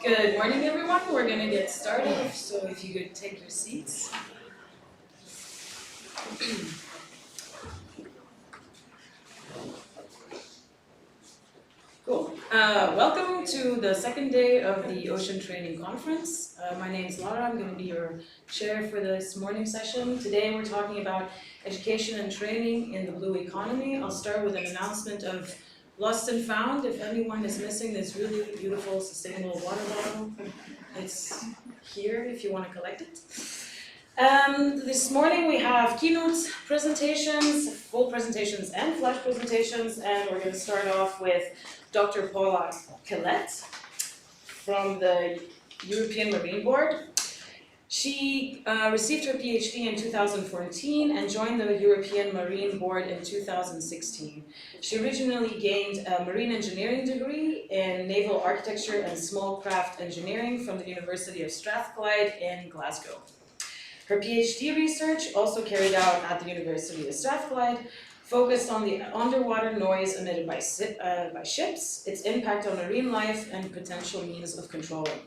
Good morning, everyone. We're going to get started, so if you could take your seats. Cool. Welcome to the second day of the Oceantraining conference. My name is Laura. I'm going to be your chair for this morning session. Today we're talking about education and training in the blue economy. I'll start with an announcement of Lost and Found. If anyone is missing this really beautiful sustainable water bottle, it's here if you want to collect it. This morning we have keynotes, presentations, full presentations and flash presentations, and we're going to start off with Dr. Paula Kellet from the European Marine Board. She received her PhD in 2014 and joined the European Marine Board in 2016. She originally gained a marine engineering degree in naval architecture and small craft engineering from the University of Strathclyde in Glasgow. Her PhD research, also carried out at the University of Strathclyde, focused on the underwater noise emitted by ships, its impact on marine life, and potential means of controlling.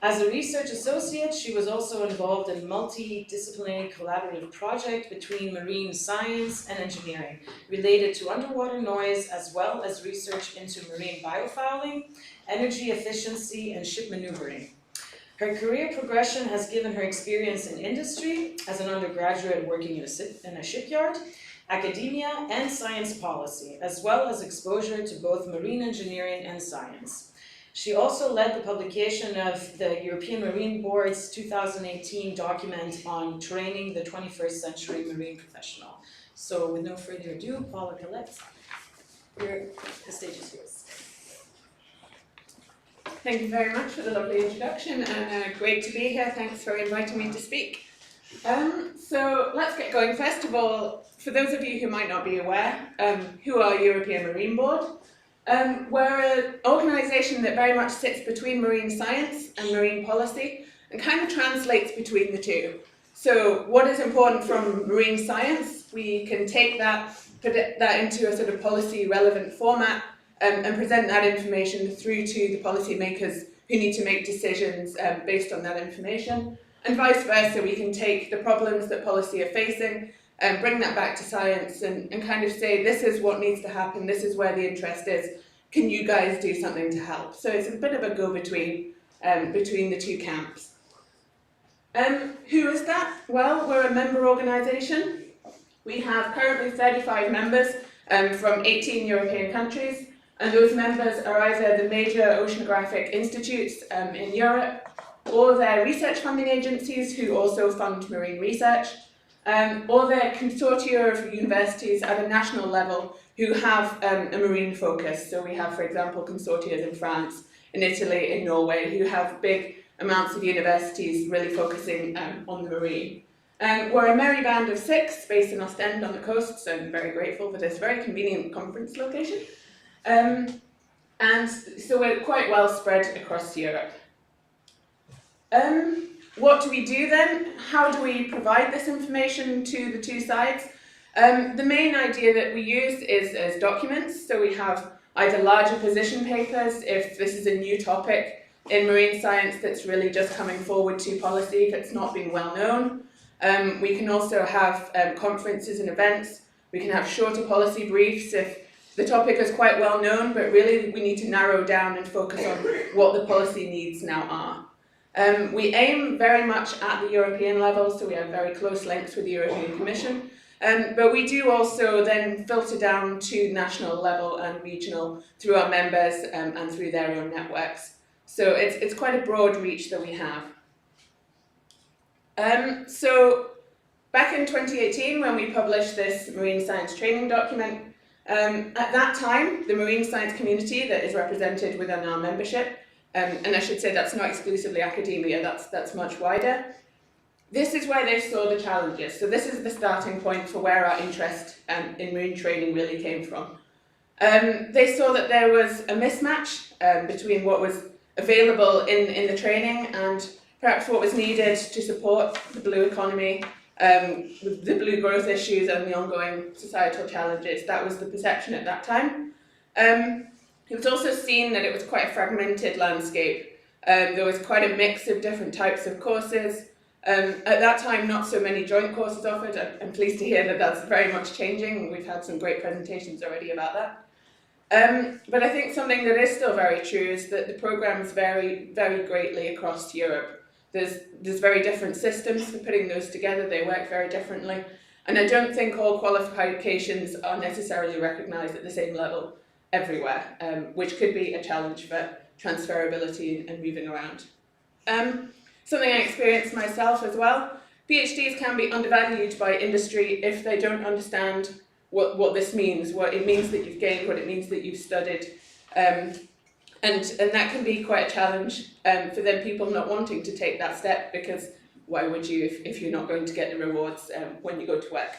As a research associate, she was also involved in a multidisciplinary collaborative project between marine science and engineering related to underwater noise, as well as research into marine biofouling, energy efficiency, and ship maneuvering. Her career progression has given her experience in industry as an undergraduate working in a shipyard, academia, and science policy, as well as exposure to both marine engineering and science. She also led the publication of the European Marine Board's 2018 document on training the 21st century marine professional. So with no further ado, Paula Kellet, the stage is yours. Thank you very much for the lovely introduction, and great to be here. Thanks for inviting me to speak. So let's get going. First of all, for those of you who might not be aware, who are European Marine Board? We're an organisation that very much sits between marine science and marine policy and kind of translates between the two. So what is important from marine science, we can take that, put that into a sort of policy relevant format and present that information through to the policymakers who need to make decisions based on that information. And vice versa, we can take the problems that policy are facing and bring that back to science and kind of say, this is what needs to happen, this is where the interest is, can you guys do something to help? So it's a bit of a go-between between the two camps. Who is that? Well, we're a member organisation. We have currently 35 members from 18 European countries, and those members are either the major oceanographic institutes in Europe, or they're research funding agencies who also fund marine research, or they're consortia of universities at a national level who have a marine focus. So we have, for example, consortia in France, in Italy, in Norway, who have big amounts of universities really focusing on the marine. We're a merry band of 6 based in Ostend on the coast, so I'm very grateful for this very convenient conference location. And so we're quite well spread across Europe. What do we do then? How do we provide this information to the two sides? The main idea that we use is as documents. So we have either larger position papers, if this is a new topic in marine science that's really just coming forward to policy, if it's not been well known. We can also have conferences and events. We can have shorter policy briefs if the topic is quite well known, but really we need to narrow down and focus on what the policy needs now are. We aim very much at the European level, so we have very close links with the European Commission, but we do also then filter down to national level and regional through our members and through their own networks. So it's quite a broad reach that we have. So back in 2018, when we published this marine science training document, at that time, the marine science community that is represented within our membership, and I should say that's not exclusively academia, that's much wider. This is where they saw the challenges. So this is the starting point for where our interest in marine training really came from. They saw that there was a mismatch between what was available in the training and perhaps what was needed to support the blue economy, the blue growth issues and the ongoing societal challenges. That was the perception at that time. It was also seen that it was quite a fragmented landscape There was quite a mix of different types of courses. At that time, not so many joint courses offered. I'm pleased to hear that that's very much changing. We've had some great presentations already about that. But I think something that is still very true is that the programs vary very greatly across Europe. There's very different systems for putting those together. They work very differently. And I don't think all qualifications are necessarily recognised at the same level everywhere, which could be a challenge for transferability and moving around. Something I experienced myself as well, PhDs can be undervalued by industry if they don't understand what this means, what it means that you've gained, what it means that you've studied. And that can be quite a challenge for then people not wanting to take that step, because why would you if you're not going to get the rewards when you go to work?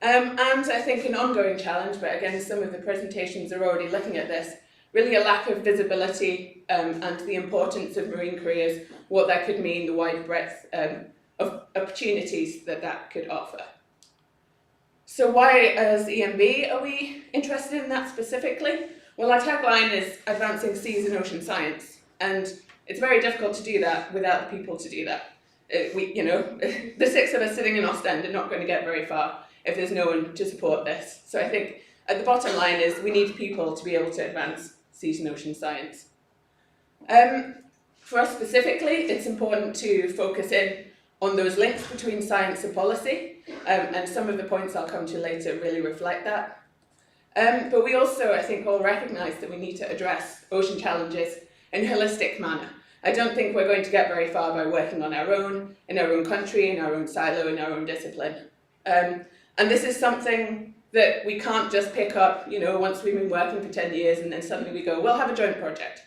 And I think an ongoing challenge, but again, some of the presentations are already looking at this, really a lack of visibility and the importance of marine careers, what that could mean, the wide breadth of opportunities that could offer. So why as EMB are we interested in that specifically? Well, our tagline is advancing seas and ocean science, and it's very difficult to do that without the people to do that. The 6 of us sitting in Ostend are not going to get very far if there's no one to support this. So I think at the bottom line is we need people to be able to advance seas and ocean science. For us specifically, it's important to focus in on those links between science and policy, and some of the points I'll come to later really reflect that. But we also, I think, all recognise that we need to address ocean challenges in a holistic manner. I don't think we're going to get very far by working on our own, in our own country, in our own silo, in our own discipline. And this is something that we can't just pick up, once we've been working for 10 years and then suddenly we go, we'll have a joint project.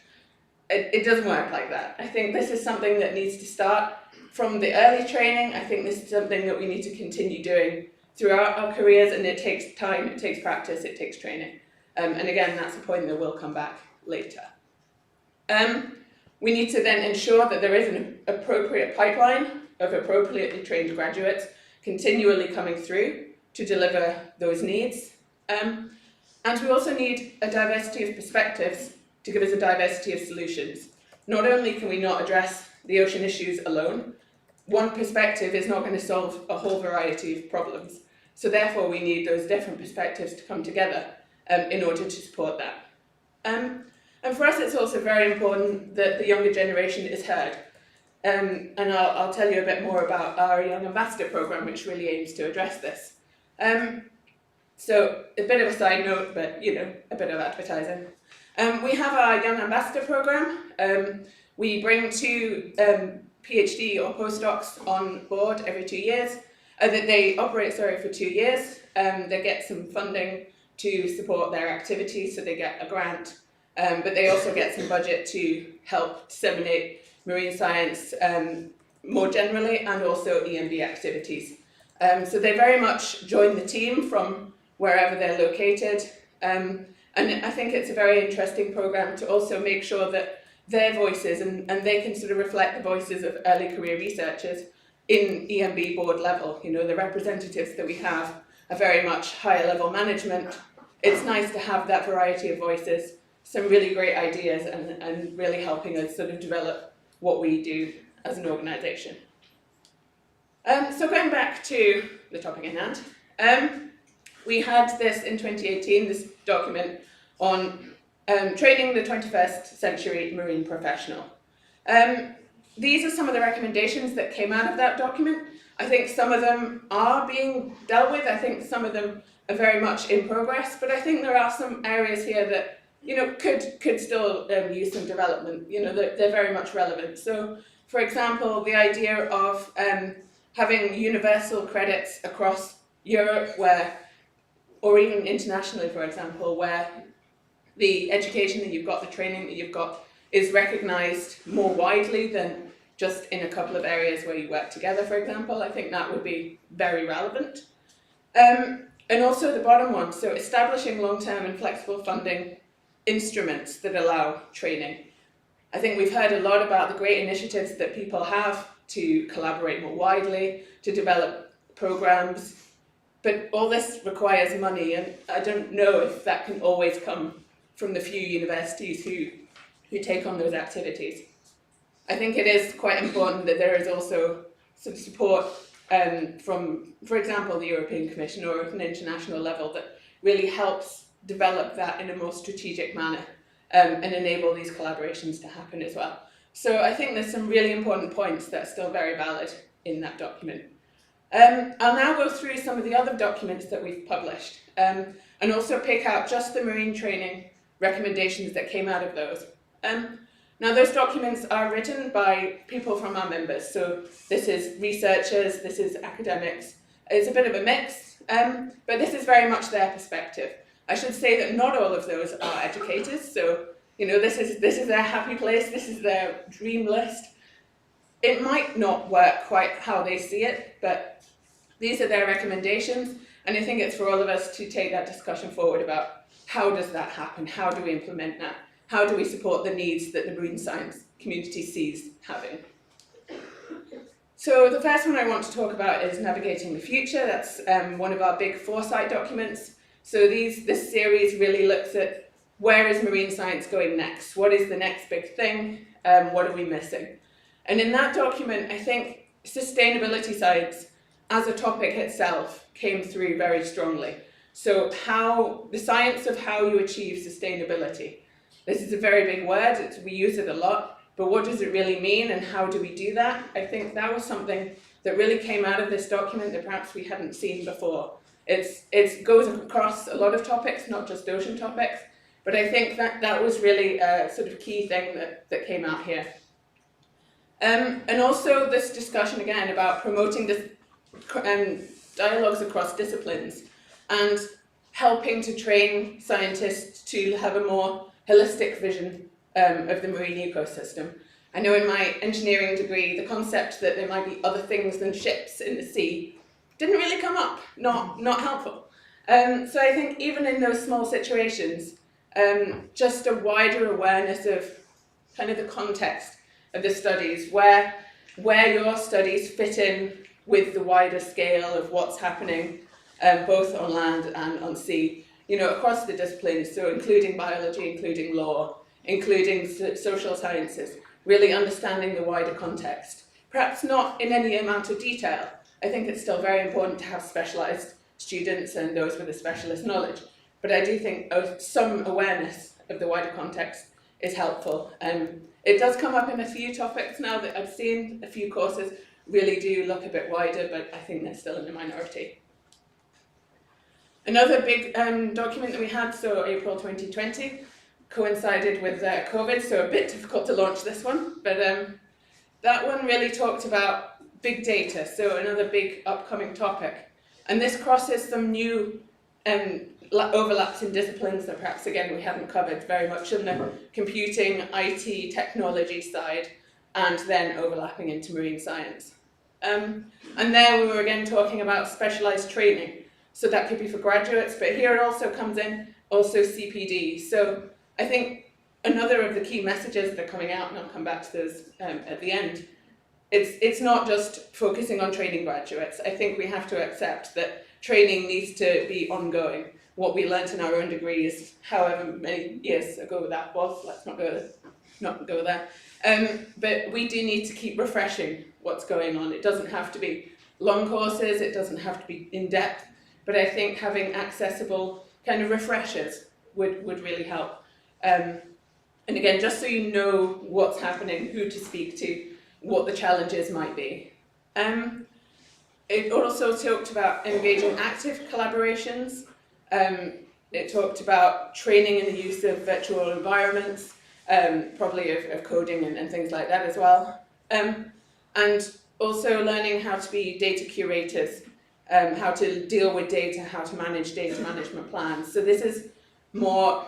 It doesn't work like that. I think this is something that needs to start from the early training. I think this is something that we need to continue doing throughout our careers, and it takes time, it takes practice, it takes training. And again, that's a point that will come back later. We need to then ensure that there is an appropriate pipeline of appropriately trained graduates continually coming through to deliver those needs. And we also need a diversity of perspectives to give us a diversity of solutions. Not only can we not address the ocean issues alone, one perspective is not going to solve a whole variety of problems. So therefore we need those different perspectives to come together in order to support that. And for us it's also very important that the younger generation is heard. And I'll tell you a bit more about our Young Ambassador programme, which really aims to address this. So a bit of a side note, but a bit of advertising. We have our Young Ambassador programme. We bring 2 PhD or postdocs on board every 2 years. That they operate, for 2 years. They get some funding to support their activities, so they get a grant. But they also get some budget to help disseminate marine science more generally, and also EMB activities. So they very much join the team from wherever they're located. And I think it's a very interesting programme to also make sure that their voices, and they can sort of reflect the voices of early career researchers in EMB board level. The representatives that we have are very much higher level management. It's nice to have that variety of voices, some really great ideas, and really helping us sort of develop what we do as an organisation. So going back to the topic in hand, we had this in 2018, this document on training the 21st century marine professional. These are some of the recommendations that came out of that document. I think some of them are being dealt with. I think some of them are very much in progress, but I think there are some areas here that could still use some development. They're very much relevant. So, for example, the idea of having universal credits across Europe, or even internationally, for example, where the education that you've got, the training that you've got, is recognised more widely than just in a couple of areas where you work together, for example. I think that would be very relevant. And also the bottom one, so establishing long-term and flexible funding instruments that allow training. I think we've heard a lot about the great initiatives that people have to collaborate more widely, to develop programs, but all this requires money, and I don't know if that can always come from the few universities who take on those activities. I think it is quite important that there is also some support from, for example, the European Commission or at an international level that really helps develop that in a more strategic manner and enable these collaborations to happen as well. So I think there's some really important points that are still very valid in that document. I'll now go through some of the other documents that we've published and also pick out just the marine training recommendations that came out of those. Now those documents are written by people from our members, so this is researchers, this is academics, it's a bit of a mix, but this is very much their perspective. I should say that not all of those are educators, so you know, this is their happy place, this is their dream list. It might not work quite how they see it, but these are their recommendations, and I think it's for all of us to take that discussion forward about how does that happen, how do we implement that, how do we support the needs that the marine science community sees having. So the first one I want to talk about is Navigating the Future. That's one of our big foresight documents. So this series really looks at where is marine science going next? What is the next big thing? What are we missing? And in that document, I think sustainability science as a topic itself came through very strongly. So the science of how you achieve sustainability. This is a very big word, we use it a lot, but what does it really mean and how do we do that? I think that was something that really came out of this document that perhaps we hadn't seen before. It goes across a lot of topics, not just ocean topics, but I think that was really a sort of key thing that came out here. And also this discussion again about promoting this dialogues across disciplines and helping to train scientists to have a more holistic vision of the marine ecosystem. I know in my engineering degree, the concept that there might be other things than ships in the sea didn't really come up, not helpful. So I think even in those small situations, just a wider awareness of kind of the context of the studies, where your studies fit in with the wider scale of what's happening both on land and on sea, you know, across the disciplines, so including biology, including law, including social sciences, really understanding the wider context. Perhaps not in any amount of detail. I think it's still very important to have specialised students and those with a specialist knowledge, but I do think some awareness of the wider context is helpful. It does come up in a few topics now that I've seen. A few courses really do look a bit wider, but I think they're still in the minority. Another big document that we had, so April 2020, coincided with COVID, so a bit difficult to launch this one, but that one really talked about big data, so another big upcoming topic. And this crosses some new overlaps in disciplines that perhaps, again, we haven't covered very much in the computing, IT, technology side, and then overlapping into marine science. And there we were again talking about specialised training. So that could be for graduates, but here it also comes in, also CPD. So I think another of the key messages that are coming out, and I'll come back to those at the end, it's not just focusing on training graduates. I think we have to accept that training needs to be ongoing. What we learnt in our own degrees, however many years ago that was, let's not go there. But we do need to keep refreshing what's going on. It doesn't have to be long courses, it doesn't have to be in-depth, but I think having accessible kind of refreshers would really help. And again, just so you know what's happening, who to speak to, what the challenges might be. It also talked about engaging active collaborations. It talked about training in the use of virtual environments, probably of coding and things like that as well. And also learning how to be data curators, how to deal with data, how to manage data management plans. So this is more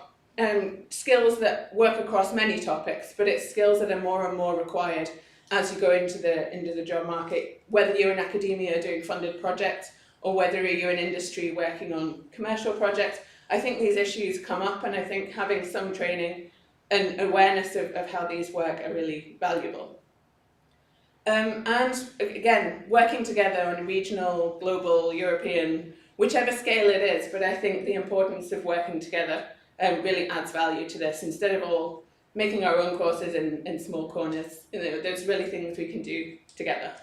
skills that work across many topics, but it's skills that are more and more required as you go into the job market, whether you're in academia doing funded projects or whether you're in industry working on commercial projects. I think these issues come up, and I think having some training and awareness of how these work are really valuable. And again, working together on a regional, global, European, whichever scale it is, but I think the importance of working together really adds value to this. Instead of all making our own courses in small corners. There's really things we can do together.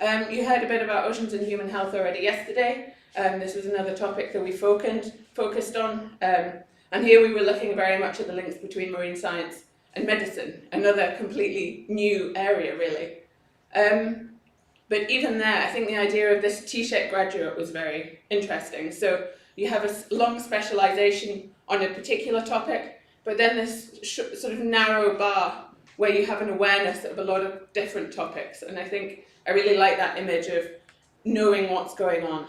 You heard a bit about oceans and human health already yesterday. This was another topic that we focused on. And here we were looking very much at the links between marine science and medicine, another completely new area, really. But even there, I think the idea of this T-shaped graduate was very interesting. So you have a long specialization on a particular topic, but then this sort of narrow bar where you have an awareness of a lot of different topics. And I think I really like that image of knowing what's going on.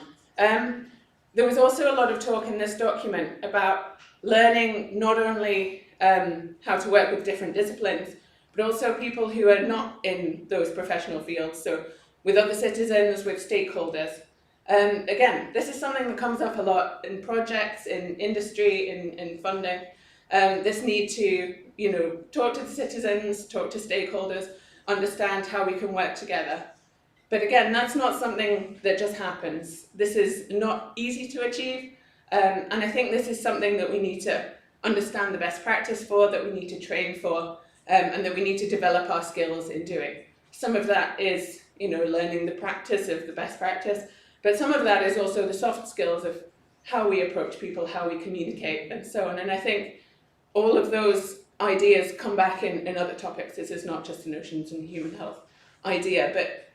There was also a lot of talk in this document about learning not only how to work with different disciplines, but also people who are not in those professional fields. So with other citizens, with stakeholders. Again, this is something that comes up a lot in projects, in industry, in funding. This need to, talk to the citizens, talk to stakeholders, understand how we can work together. But again, that's not something that just happens. This is not easy to achieve. And I think this is something that we need to understand the best practice for, that we need to train for, and that we need to develop our skills in doing. Some of that is learning the practice of the best practice, but some of that is also the soft skills of how we approach people, how we communicate, and so on. And I think all of those ideas come back in other topics. This is not just an oceans and human health idea, but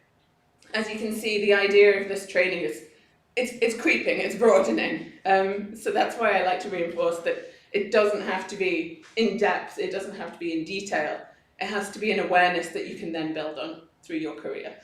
as you can see, the idea of this training is it's creeping, it's broadening. So that's why I like to reinforce that it doesn't have to be in depth, it doesn't have to be in detail. It has to be an awareness that you can then build on through your career.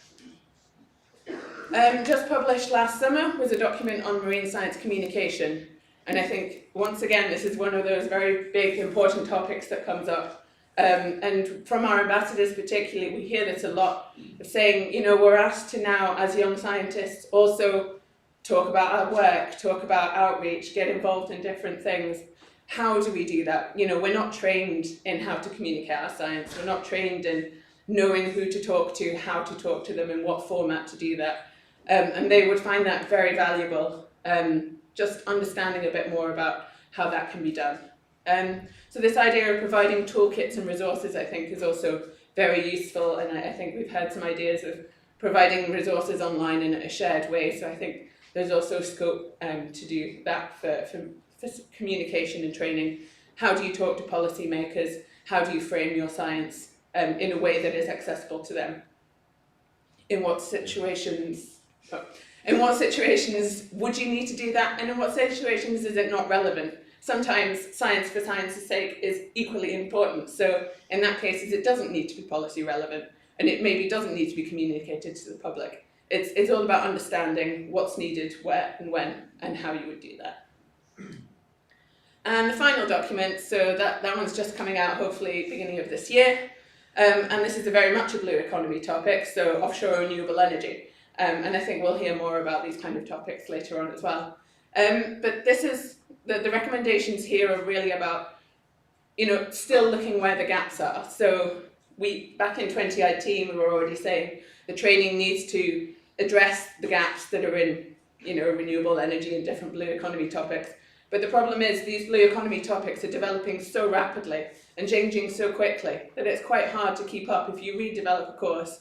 Just published last summer was a document on marine science communication. And I think, once again, this is one of those very big, important topics that comes up. And from our ambassadors particularly, we hear this a lot, of saying, we're asked to now, as young scientists, also talk about our work, talk about outreach, get involved in different things. How do we do that? We're not trained in how to communicate our science. We're not trained in knowing who to talk to, how to talk to them, in what format to do that. And they would find that very valuable, just understanding a bit more about how that can be done. So this idea of providing toolkits and resources, I think, is also very useful, and I think we've had some ideas of providing resources online in a shared way, so I think there's also scope to do that for communication and training. How do you talk to policymakers? How do you frame your science in a way that is accessible to them? In what situations would you need to do that, and in what situations is it not relevant? Sometimes science for science's sake is equally important, so in that case it doesn't need to be policy relevant, and it maybe doesn't need to be communicated to the public. It's all about understanding what's needed, where and when, and how you would do that. And the final document, so that one's just coming out hopefully beginning of this year, and this is very much a blue economy topic, so offshore renewable energy. And I think we'll hear more about these kind of topics later on as well. But this is, the recommendations here are really about, still looking where the gaps are. So back in 2018, we were already saying the training needs to address the gaps that are in, renewable energy and different blue economy topics. But the problem is these blue economy topics are developing so rapidly and changing so quickly that it's quite hard to keep up. If you redevelop a course,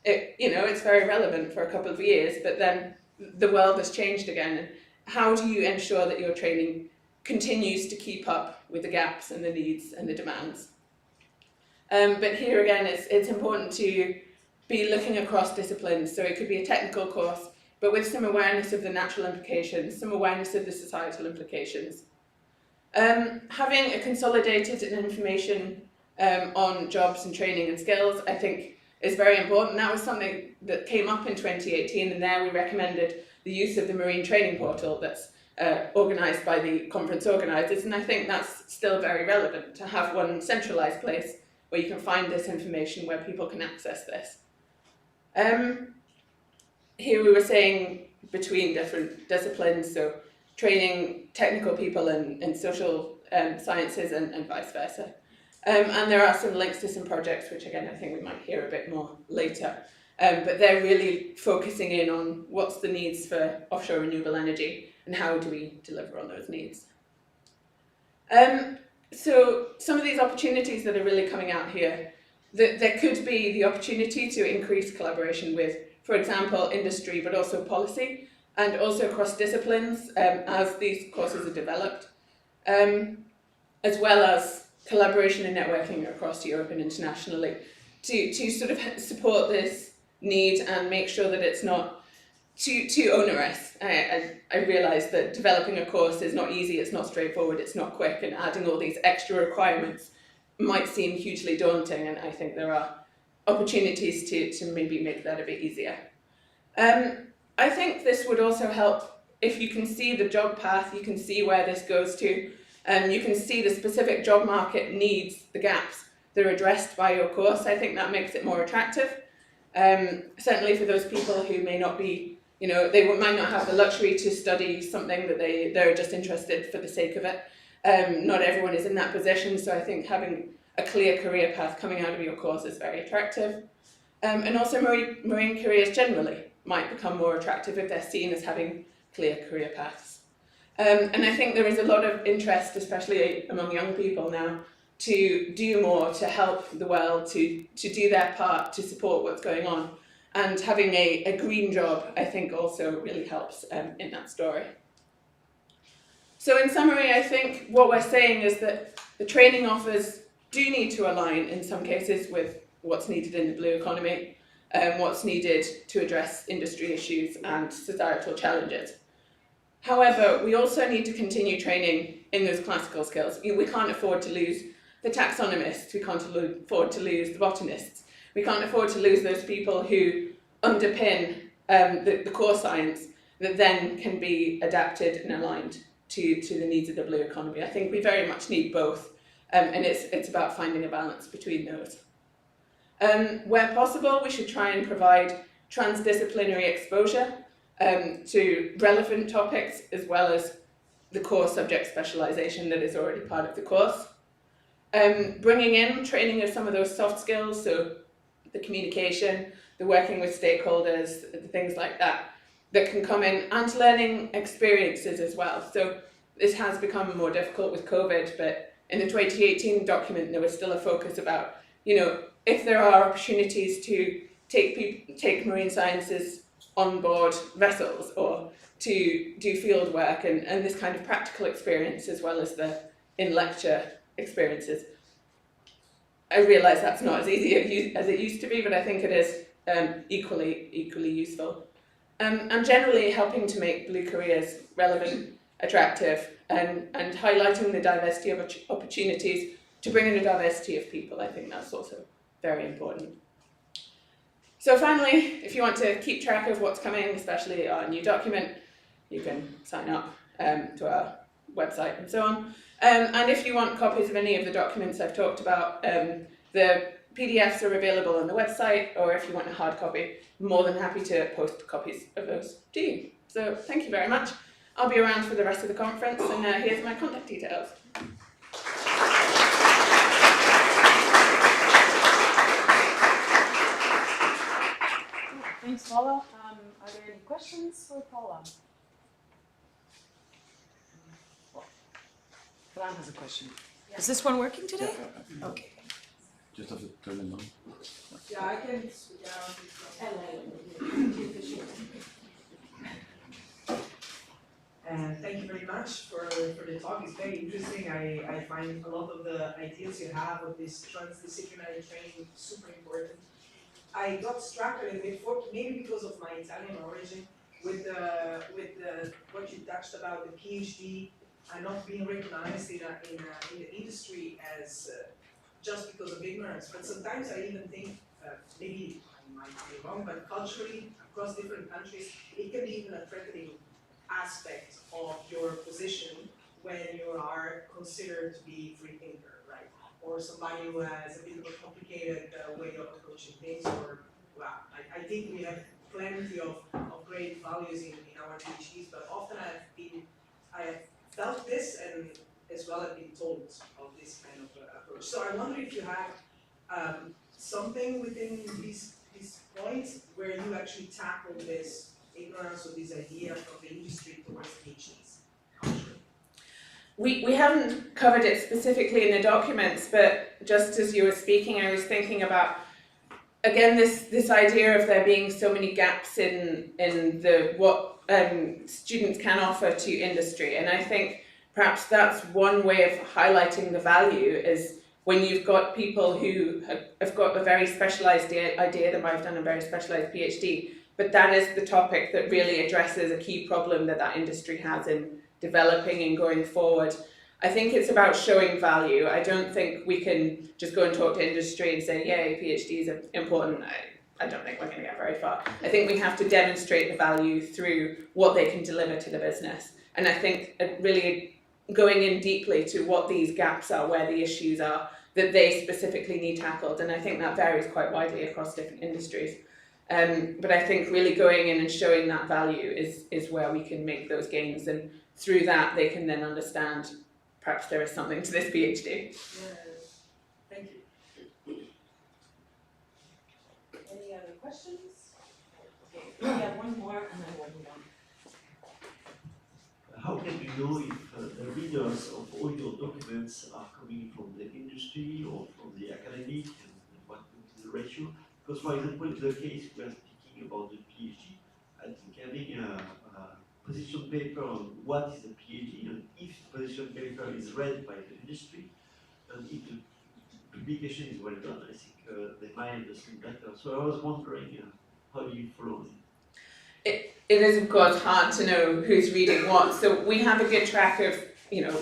it's very relevant for a couple of years, but then the world has changed again. And how do you ensure that your training continues to keep up with the gaps and the needs and the demands? But here again, it's important to be looking across disciplines. So it could be a technical course, but with some awareness of the natural implications, some awareness of the societal implications. Having a consolidated information on jobs and training and skills, I think, is very important. That was something that came up in 2018, and there we recommended the use of the marine training portal that's organised by the conference organisers, and I think that's still very relevant to have one centralised place where you can find this information, where people can access this. Here we were saying between different disciplines, so training technical people in social sciences and vice versa. And there are some links to some projects, which again I think we might hear a bit more later. But they're really focusing in on what's the needs for offshore renewable energy and how do we deliver on those needs. So some of these opportunities that are really coming out here, there could be the opportunity to increase collaboration with, for example, industry, but also policy, and also across disciplines as these courses are developed, as well as collaboration and networking across Europe and internationally to sort of support this need and make sure that it's not too onerous. I realise that developing a course is not easy, it's not straightforward, it's not quick, and adding all these extra requirements might seem hugely daunting, and I think there are opportunities to maybe make that a bit easier. I think this would also help if you can see the job path, you can see where this goes to, and you can see the specific job market needs, the gaps that are addressed by your course. I think that makes it more attractive. Certainly for those people who may not be, they might not have the luxury to study something that they're just interested for the sake of it. Not everyone is in that position, so I think having a clear career path coming out of your course is very attractive. And also marine careers generally might become more attractive if they're seen as having clear career paths. And I think there is a lot of interest, especially among young people now, to do more to help the world, to do their part to support what's going on. And having a green job, I think, also really helps in that story. So in summary, I think what we're saying is that the training offers do need to align in some cases with what's needed in the blue economy, what's needed to address industry issues and societal challenges. However, we also need to continue training in those classical skills. We can't afford to lose the taxonomists, we can't afford to lose the botanists, we can't afford to lose those people who underpin the core science that then can be adapted and aligned to the needs of the blue economy. I think we very much need both, and it's about finding a balance between those. Where possible, we should try and provide transdisciplinary exposure to relevant topics as well as the core subject specialisation that is already part of the course. Bringing in training of some of those soft skills, so the communication, the working with stakeholders, the things like that, that can come in, and learning experiences as well. So this has become more difficult with COVID, but in the 2018 document there was still a focus about, if there are opportunities to take marine sciences on board vessels or to do field work and this kind of practical experience as well as the in-lecture experiences. I realise that's not as easy as it used to be, but I think it is equally useful. And generally helping to make blue careers relevant, attractive, and highlighting the diversity of opportunities to bring in a diversity of people. I think that's also very important. So finally, if you want to keep track of what's coming, especially our new document, you can sign up to our website and so on. And if you want copies of any of the documents I've talked about, the PDFs are available on the website, or if you want a hard copy, I'm more than happy to post copies of those to you. So thank you very much. I'll be around for the rest of the conference, and here's my contact details. Thanks, Paula. Are there any questions for Paula? Fran has a question. Yeah. Is this one working today? Yeah. Okay. Just have to turn it on. Yeah, I can. Thank you very much for the talk. It's very interesting. I find a lot of the ideas you have with this transdisciplinary training super important. I got struck a little bit, maybe because of my Italian origin, with what you touched about the PhD and not being recognized in the industry as just because of ignorance. But sometimes I even think, maybe I might be wrong, but culturally, across different countries, it can be even a threatening aspect of your position when you are considered to be free thinker, right? Or somebody who has a bit of a complicated way of approaching things, or, well, I think we have plenty of great values in our PhDs, but often I have felt this, and as well I've been told of this kind of approach. So I wonder if you have something within these points where you actually tackle this ignorance or this idea from the industry towards PhDs. we haven't covered it specifically in the documents, but just as you were speaking, I was thinking about, again, this idea of there being so many gaps in what students can offer to industry. And I think perhaps that's one way of highlighting the value, is when you've got people who have got a very specialised idea, that might have done a very specialised PhD, but that is the topic that really addresses a key problem that industry has in developing and going forward. I think it's about showing value. I don't think we can just go and talk to industry and say, yay, PhDs are important. I don't think we're going to get very far. I think we have to demonstrate the value through what they can deliver to the business. And I think really going in deeply to what these gaps are, where the issues are, that they specifically need tackled. And I think that varies quite widely across different industries. But I think really going in and showing that value is where we can make those gains. And through that, they can then understand perhaps there is something to this PhD. Thank you. Any other questions? Okay, we have one more and then we'll move on. How can you know if the readers of all your documents are coming from the industry or from the academic, and what is the ratio? Because, for example, in the case we are speaking about the PhD, I think having a position paper on what is the PhD, and if the position paper is read by the industry, and if the publication is well done, I think they might understand better. So I was wondering, how do you follow it? It is, of course, hard to know who's reading what. So we have a good track of,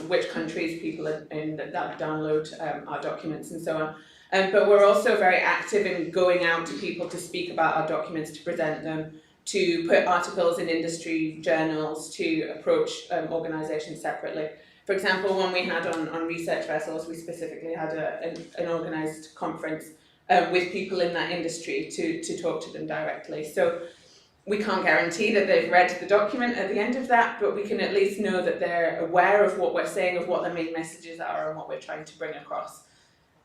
which countries people are in that download our documents and so on. But we're also very active in going out to people to speak about our documents, to present them, to put articles in industry journals, to approach organisations separately. For example, when we had on research vessels, we specifically had an organised conference with people in that industry to talk to them directly. So we can't guarantee that they've read the document at the end of that, but we can at least know that they're aware of what we're saying, of what the main messages are and what we're trying to bring across.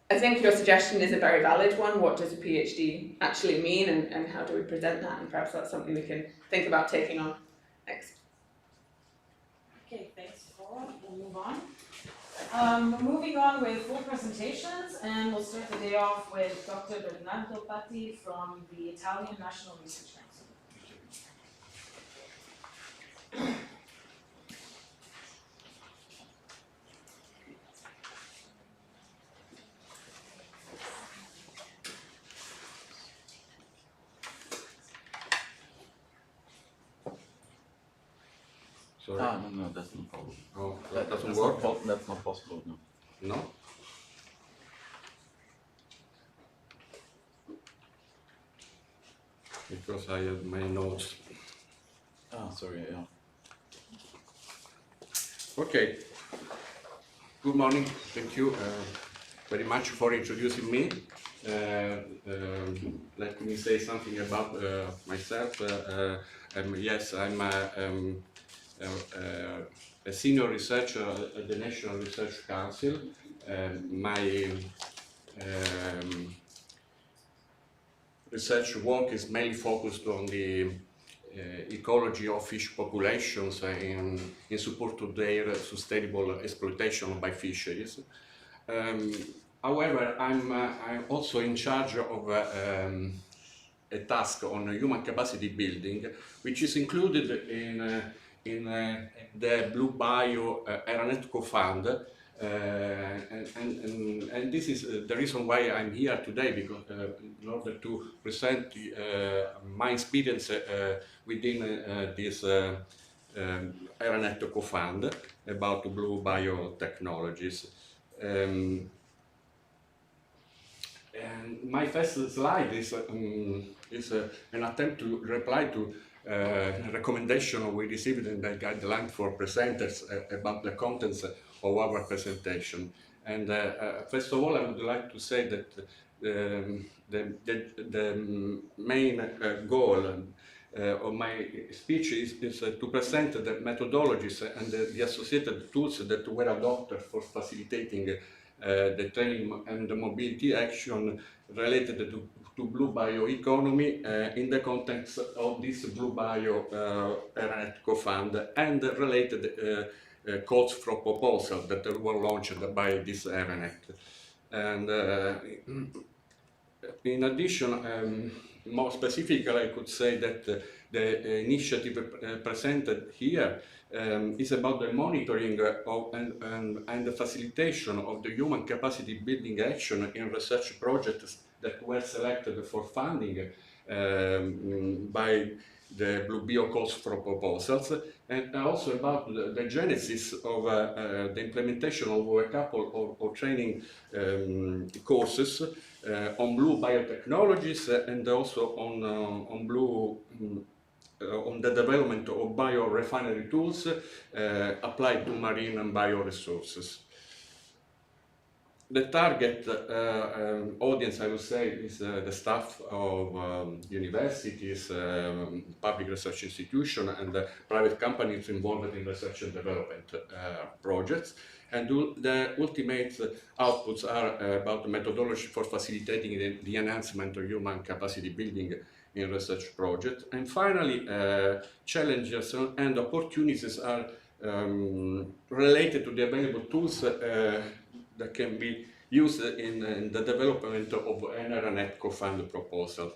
I think your suggestion is a very valid one. What does a PhD actually mean, and how do we present that? And perhaps that's something we can think about taking on next. Okay, thanks, Paula. We'll move on. We're moving on with full presentations, and we'll start the day off with Dr. Bernardo Patti from the Italian National Research Council. Sorry. No, that's no problem. Oh, that doesn't work? That's not possible, no. No? Because I have my notes. Sorry, yeah. Okay. Good morning. Thank you very much for introducing me. Let me say something about myself. Yes, I'm a senior researcher at the National Research Council. My research work is mainly focused on the ecology of fish populations in support of their sustainable exploitation by fisheries. However, I'm also in charge of a task on human capacity building, which is included in the BlueBio R&D COFUND, and this is the reason why I'm here today, because in order to present my experience within this R&D COFUND about BlueBio technologies. And my first slide is an attempt to reply to recommendation we received in the guideline for presenters about the contents of our presentation. And first of all, I would like to say that the main goal of my speech is to present the methodologies and the associated tools that were adopted for facilitating the training and the mobility action related to blue bioeconomy in the context of this BlueBio R&D COFUND and related calls for proposal that were launched by this event. And in addition, more specifically, I could say that the initiative presented here is about the monitoring and the facilitation of the human capacity building action in research projects that were selected for funding by the BlueBio calls for proposals, and also about the genesis of the implementation of a couple of training courses on blue biotechnologies and also on blue on the development of biorefinery tools applied to marine and bioresources. The target audience, I would say, is the staff of universities, public research institutions, and private companies involved in research and development projects. And the ultimate outputs are about the methodology for facilitating the enhancement of human capacity building in research projects. And finally, challenges and opportunities are related to the available tools that can be used in the development of an R&D COFUND proposal.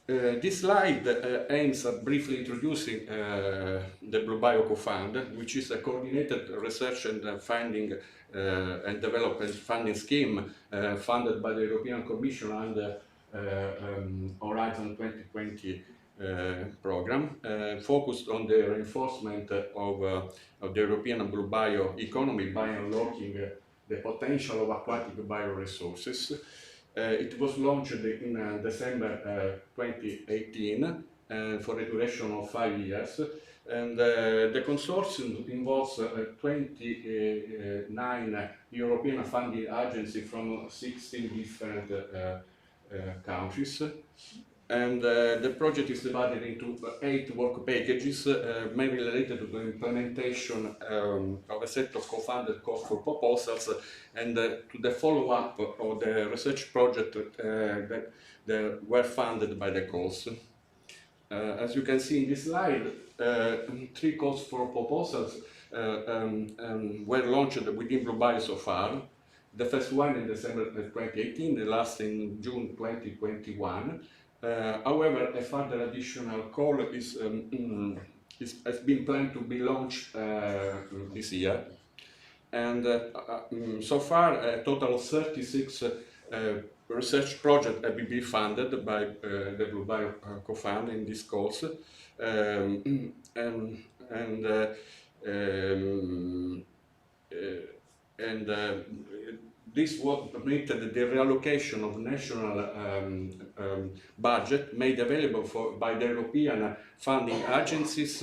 This slide aims at briefly introducing the BlueBio COFUND, which is a coordinated research and funding and development funding scheme funded by the European Commission under Horizon 2020 program, focused on the reinforcement of the European bioeconomy by unlocking the potential of aquatic bioresources. It was launched in December 2018 for a duration of 5 years, and the consortium involves 29 European funding agencies from 16 different countries. And the project is divided into 8 work packages, mainly related to the implementation of a set of co-funded calls for proposals and to the follow-up of the research project that were funded by the calls. As you can see in this slide, 3 calls for proposals were launched within BlueBio so far. The first one in December 2018, the last in June 2021. However, a further additional call has been planned to be launched this year. And so far, a total of 36 research projects have been funded by the BlueBio COFUND in this course. This was permitted the reallocation of national budget made available by the European funding agencies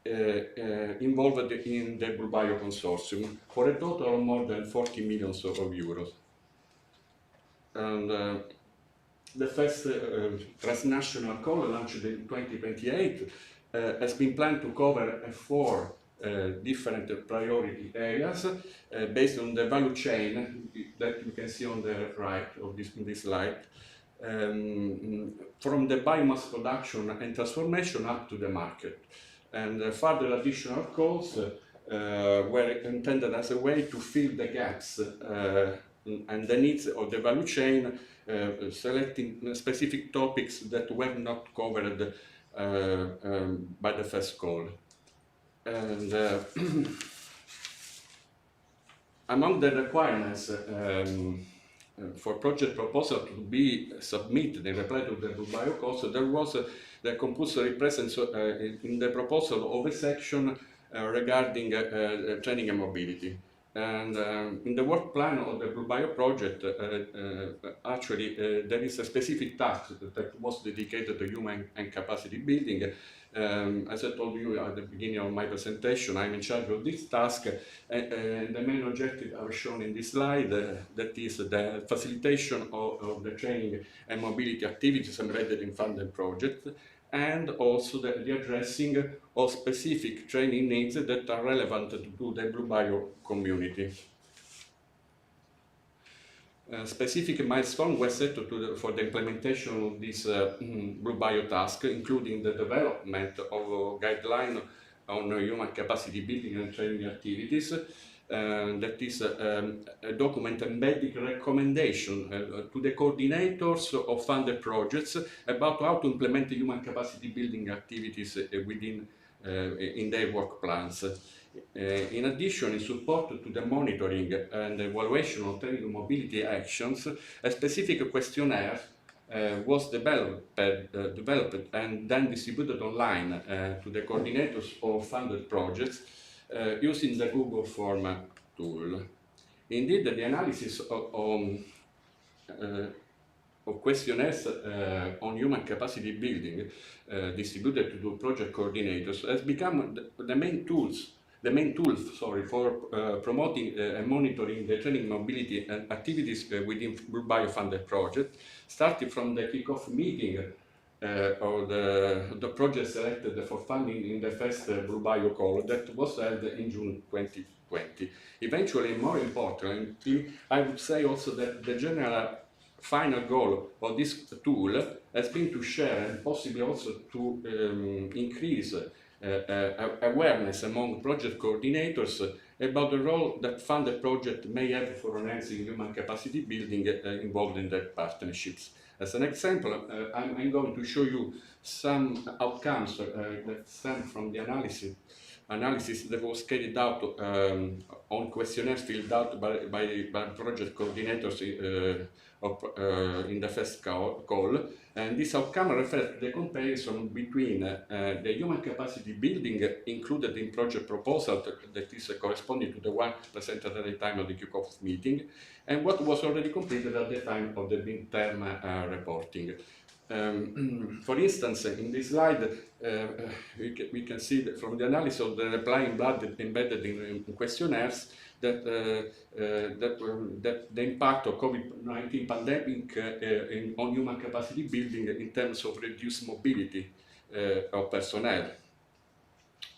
involved in the BlueBio consortium for a total of more than 40 million euros. And the first transnational call launched in 2028 has been planned to cover 4 different priority areas based on the value chain that you can see on the right of this slide, from the biomass production and transformation up to the market. And further additional calls were intended as a way to fill the gaps and the needs of the value chain, selecting specific topics that were not covered by the first call. And among the requirements for project proposal to be submitted in reply to the BlueBio calls, there was the compulsory presence in the proposal of a section regarding training and mobility. And in the work plan of the BlueBio project, actually there is a specific task that was dedicated to human and capacity building. As I told you at the beginning of my presentation, I'm in charge of this task, and the main objectives are shown in this slide, that is the facilitation of the training and mobility activities embedded in funded projects, and also the addressing of specific training needs that are relevant to the BlueBio community. Specific milestones were set for the implementation of this BlueBio task, including the development of a guideline on human capacity building and training activities. That is a document embedding recommendation to the coordinators of funded projects about how to implement the human capacity building activities in their work plans. In addition, in support to the monitoring and evaluation of training mobility actions, a specific questionnaire was developed and then distributed online to the coordinators of funded projects using the Google Form tool. Indeed, the analysis of questionnaires on human capacity building distributed to project coordinators has become the main tool for promoting and monitoring the training mobility and activities within BlueBio funded project, starting from the kickoff meeting or the project selected for funding in the first BlueBio call that was held in June 2020. Eventually, more importantly, I would say also that the general final goal of this tool has been to share and possibly also to increase awareness among project coordinators about the role that funded project may have for enhancing human capacity building involved in their partnerships. As an example, I'm going to show you some outcomes that stem from the analysis that was carried out on questionnaires filled out by project coordinators in the first call. And this outcome refers to the comparison between the human capacity building included in project proposal that is corresponding to the one presented at the time of the kickoff meeting and what was already completed at the time of the midterm reporting. For instance, in this slide, we can see that from the analysis of the replying blood embedded in questionnaires that the impact of COVID-19 pandemic on human capacity building in terms of reduced mobility of personnel.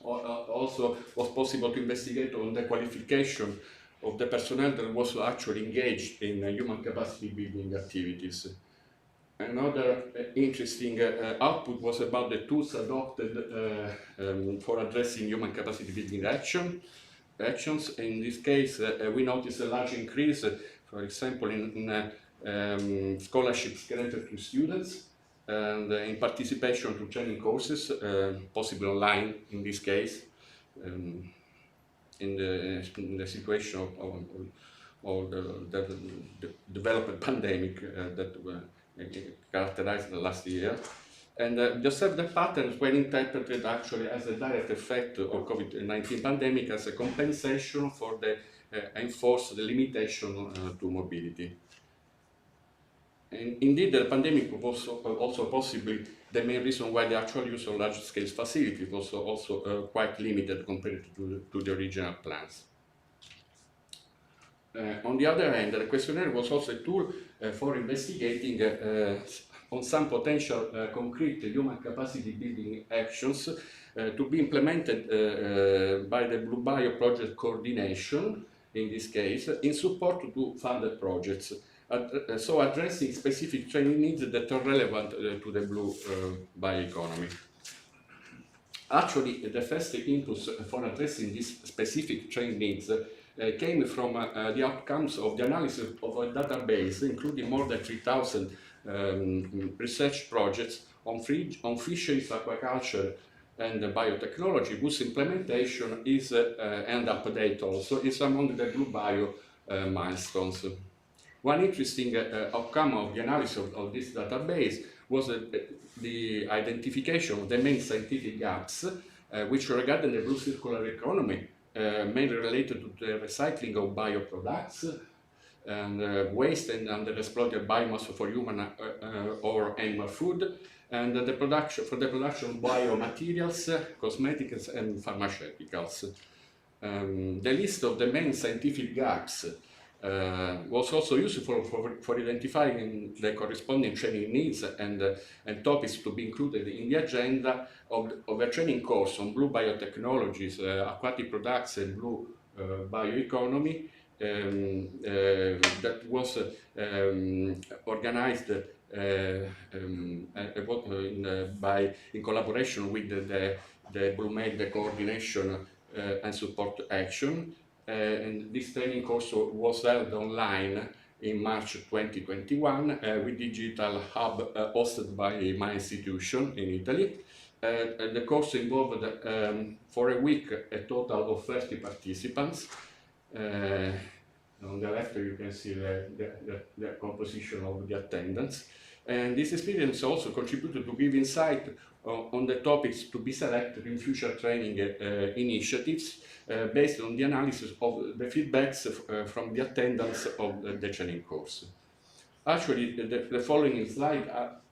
Also was possible to investigate on the qualification of the personnel that was actually engaged in human capacity building activities. Another interesting output was about the tools adopted for addressing human capacity building actions. In this case, we noticed a large increase, for example, in scholarships granted to students and in participation to training courses, possibly online in this case, in the situation of the developed pandemic that characterized the last year. And the observed patterns were interpreted actually as a direct effect of COVID-19 pandemic as a compensation for the enforced limitation to mobility. And indeed, the pandemic was also possibly the main reason why the actual use of large-scale facilities was also quite limited compared to the original plans. On the other hand, the questionnaire was also a tool for investigating on some potential concrete human capacity building actions to be implemented by the BlueBio project coordination, in this case, in support to funded projects. So addressing specific training needs that are relevant to the blue bioeconomy. Actually, the first impulse for addressing these specific training needs came from the outcomes of the analysis of a database, including more than 3,000 research projects on fisheries, aquaculture, and biotechnology, whose implementation is and update also is among the BlueBio milestones. One interesting outcome of the analysis of this database was the identification of the main scientific gaps which regarding the blue circular economy, mainly related to the recycling of bioproducts and waste and underexploited biomass for human or animal food, and the production of biomaterials, cosmetics, and pharmaceuticals. The list of the main scientific gaps was also useful for identifying the corresponding training needs and topics to be included in the agenda of a training course on blue biotechnologies, aquatic products, and blue bioeconomy that was organized in collaboration with the BlueBio Coordination and Support Action. And this training course was held online in March 2021 with Digital Hub hosted by my institution in Italy. The course involved for a week a total of 30 participants. On the left you can see the composition of the attendance. And this experience also contributed to give insight on the topics to be selected in future training initiatives based on the analysis of the feedbacks from the attendance of the training course. Actually, the following slides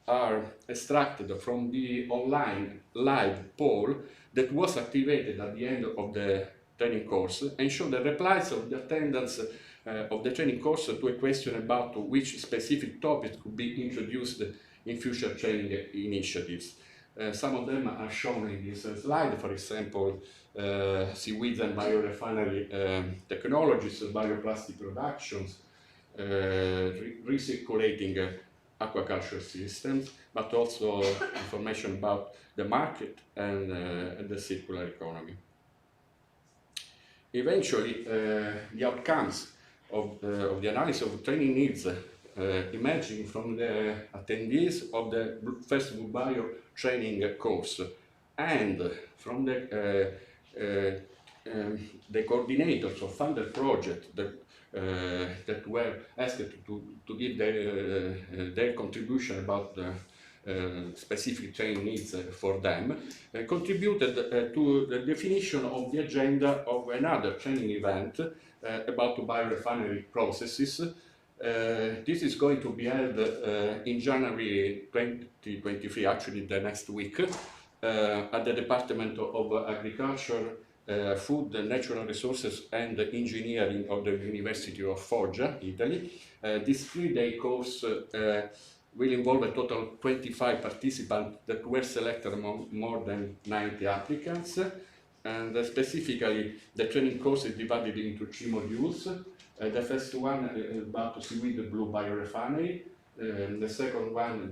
are extracted from the online live poll that was activated at the end of the training course and show the replies of the attendance of the training course to a question about which specific topics could be introduced in future training initiatives. Some of them are shown in this slide, for example, seaweeds and biorefinery technologies, bioplastic productions, recirculating aquaculture systems, but also information about the market and the circular economy. Eventually, the outcomes of the analysis of training needs emerging from the attendees of the first BlueBio training course and from the coordinators of funded projects that were asked to give their contribution about the specific training needs for them, contributed to the definition of the agenda of another training event about biorefinery processes. This is going to be held in January 2023, actually the next week, at the Department of Agriculture, Food, Natural Resources and Engineering of the University of Foggia, Italy. This 3-day course will involve a total of 25 participants that were selected among more than 90 applicants. And specifically, the training course is divided into 3 modules. The first one is about seaweed blue biorefinery. The second one,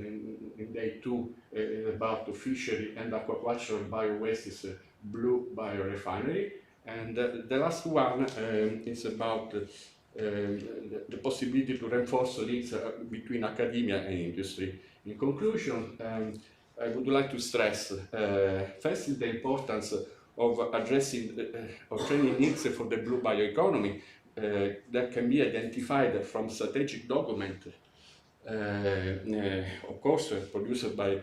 in day 2, is about fishery and aquaculture biowastes blue biorefinery. And the last one is about the possibility to reinforce links between academia and industry. In conclusion, I would like to stress, firstly, the importance of addressing training needs for the blue bioeconomy that can be identified from strategic document, of course, produced by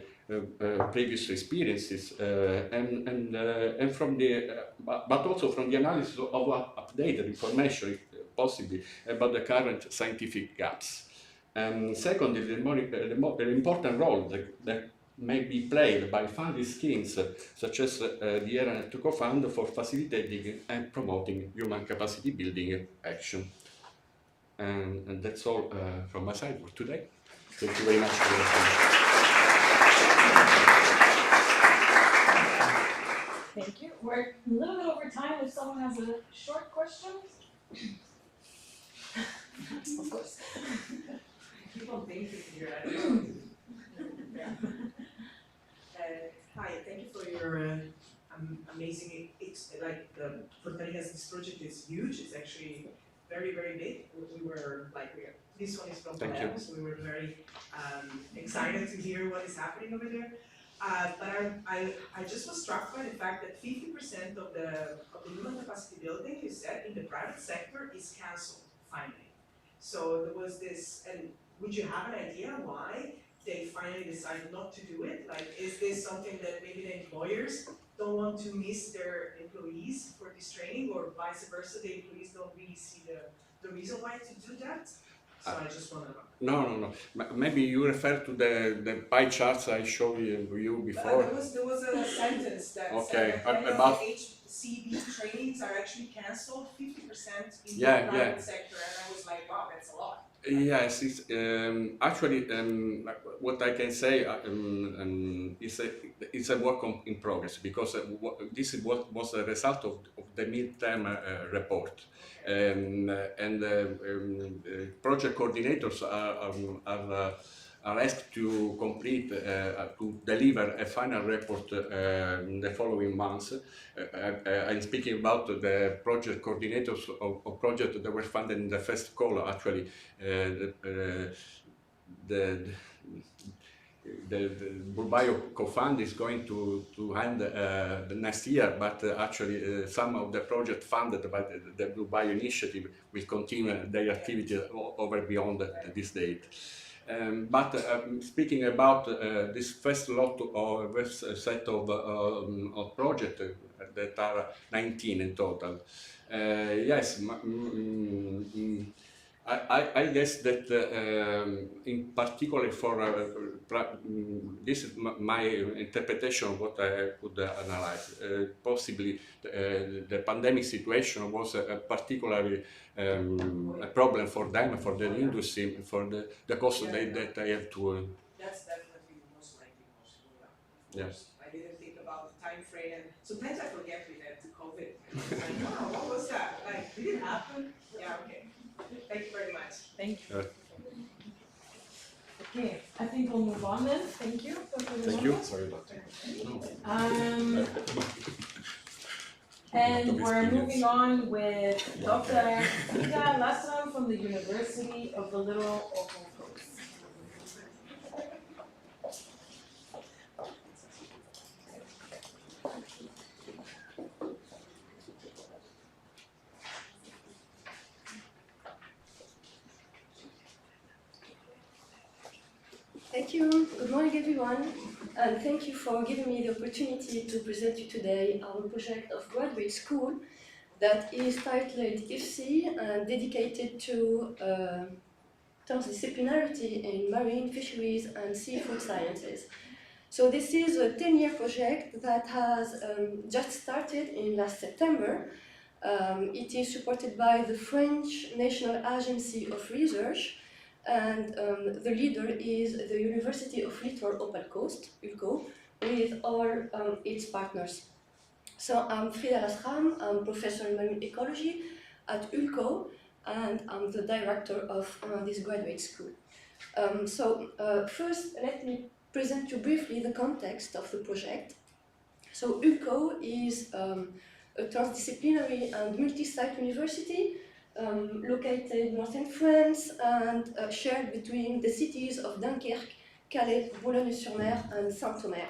previous experiences, and from the, but also from the analysis of updated information, if possible, about the current scientific gaps. And secondly, the important role that may be played by funding schemes such as the R&D COFUND for facilitating and promoting human capacity building action. And that's all from my side for today. Thank you very much for your attention. Thank you. We're a little bit over time. If someone has a short question. Of course. I keep on thinking here. Hi, thank you for your amazing, for telling us this project is huge. It's actually very, very big. This one is from Palermo, so we were very excited to hear what is happening over there. But I just was struck by the fact that 50% of the human capacity building you said in the private sector is cancelled finally. So there was this, and would you have an idea why they finally decided not to do it? Like, is this something that maybe the employers don't want to miss their employees for this training, or vice versa, the employees don't really see the reason why to do that? So I just want to know. No. Maybe you refer to the pie charts I showed you before. There was a sentence that okay. said that about HCB trainings are actually cancelled 50% in the private sector, and I was like, wow, that's a lot. Yes, it's, actually, what I can say is a work in progress, because this is what was a result of the midterm report. Project coordinators are asked to complete, to deliver a final report in the following months. I'm speaking about the project coordinators of projects that were funded in the first call, actually. The BlueBio COFUND is going to end the next year, but actually some of the projects funded by the BlueBio initiative will continue their activity over beyond this date. Speaking about this first lot or first set of projects that are 19 in total, yes, I guess that in particular for this is my interpretation of what I could analyze. Possibly the pandemic situation was particularly a problem for them, for the industry, for the cost that they have to. That's definitely the most likely possible. Yeah. I didn't think about the time frame, and sometimes I forget we had COVID. Like, oh, what was that? Like, did it happen? Yeah, okay. Thank you very much. Thank you. Okay, I think we'll move on then. Thank you. Thank you. Sorry about that. And we're moving on with Dr. Frida Lasram from the University of the Littoral Opal Coast. Thank you. Good morning, everyone, and thank you for giving me the opportunity to present you today our project of graduate school that is titled IFSEA and dedicated to transdisciplinarity in marine fisheries and seafood sciences. So this is a 10-year project that has just started in last September. It is supported by the French National Agency of Research, and the leader is the University of Littoral Opal Coast, ULCO, with all its partners. So I'm Frida Lasram, I'm professor in marine ecology at ULCO, and I'm the director of this graduate school. First, let me present you briefly the context of the project. So ULCO is a transdisciplinary and multi-site university located northern France and shared between the cities of Dunkerque, Kellet, Boulogne-sur-Mer and Saint-Omer.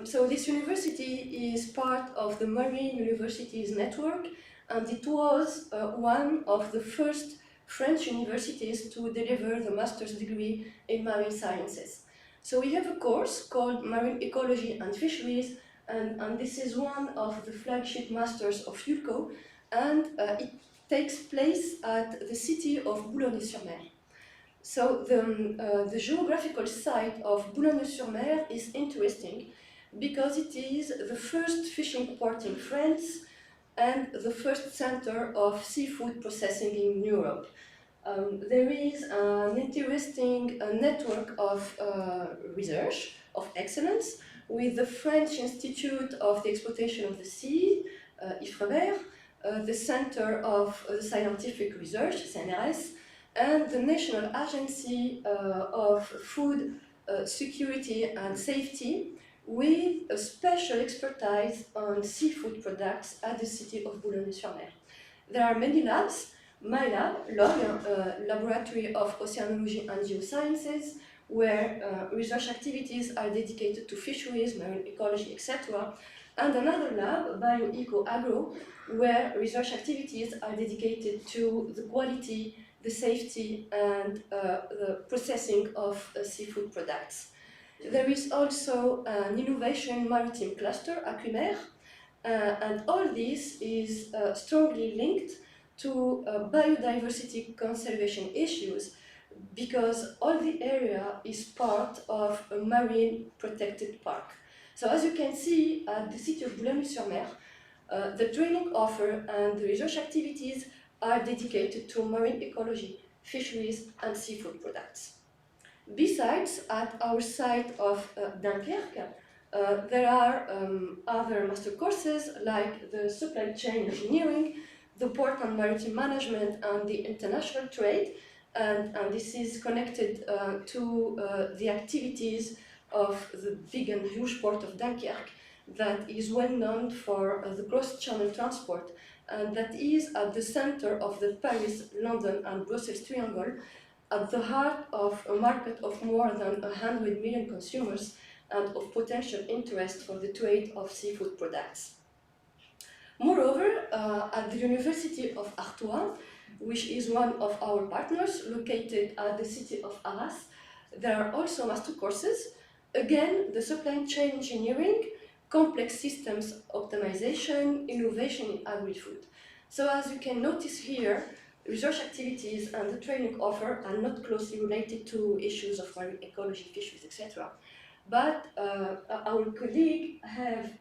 So this university is part of the Marine Universities Network, and it was one of the first French universities to deliver the master's degree in marine sciences. So we have a course called Marine Ecology and Fisheries, and this is one of the flagship masters of ULCO, and it takes place at the city of Boulogne-sur-Mer. So the geographical site of Boulogne-sur-Mer is interesting because it is the first fishing port in France and the first center of seafood processing in Europe. There is an interesting network of research, of excellence, with the French Institute of the Exploitation of the Sea, IFREMER, the Center of Scientific Research, CNRS, and the National Agency of Food Security and Safety, with a special expertise on seafood products at the city of Boulogne-sur-Mer. There are many labs. My lab, LOG, Laboratory of Oceanology and Geosciences, where research activities are dedicated to fisheries, marine ecology, etc. And another lab, bioeconomy, where research activities are dedicated to the quality, the safety, and the processing of seafood products. There is also an innovation maritime cluster, M.A.R.E, and all this is strongly linked to biodiversity conservation issues, because all the area is part of a marine protected park. So as you can see at the city of Boulogne-sur-Mer, the training offer and the research activities are dedicated to marine ecology, fisheries, and seafood products. Besides, at our site of Dunkirk, there are other master courses like the supply chain engineering, the port and maritime management, and the international trade, and this is connected to the activities of the big and huge port of Dunkirk that is well known for the cross-channel transport, and that is at the center of the Paris, London, and Brussels triangle, at the heart of a market of more than 100 million consumers and of potential interest for the trade of seafood products. Moreover, at the University of Artois, which is one of our partners located at the city of Arras, there are also master courses. Again, the supply chain engineering, complex systems optimization, innovation in agri-food. So as you can notice here, research activities and the training offer are not closely related to issues of marine ecology, fisheries, etc. But our colleagues have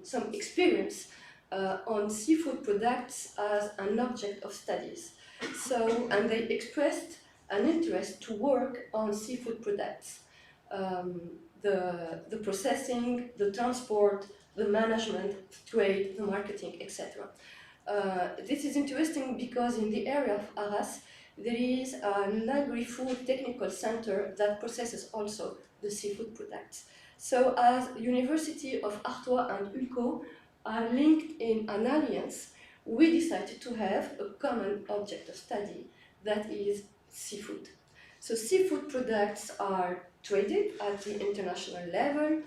some experience on seafood products as an object of studies. So, and they expressed an interest to work on seafood products. The processing, the transport, the management, trade, the marketing, etc. This is interesting because in the area of Arras, there is an agri-food technical center that processes also the seafood products. So as University of Artois and ULCO are linked in an alliance, we decided to have a common object of study that is seafood. So seafood products are traded at the international level.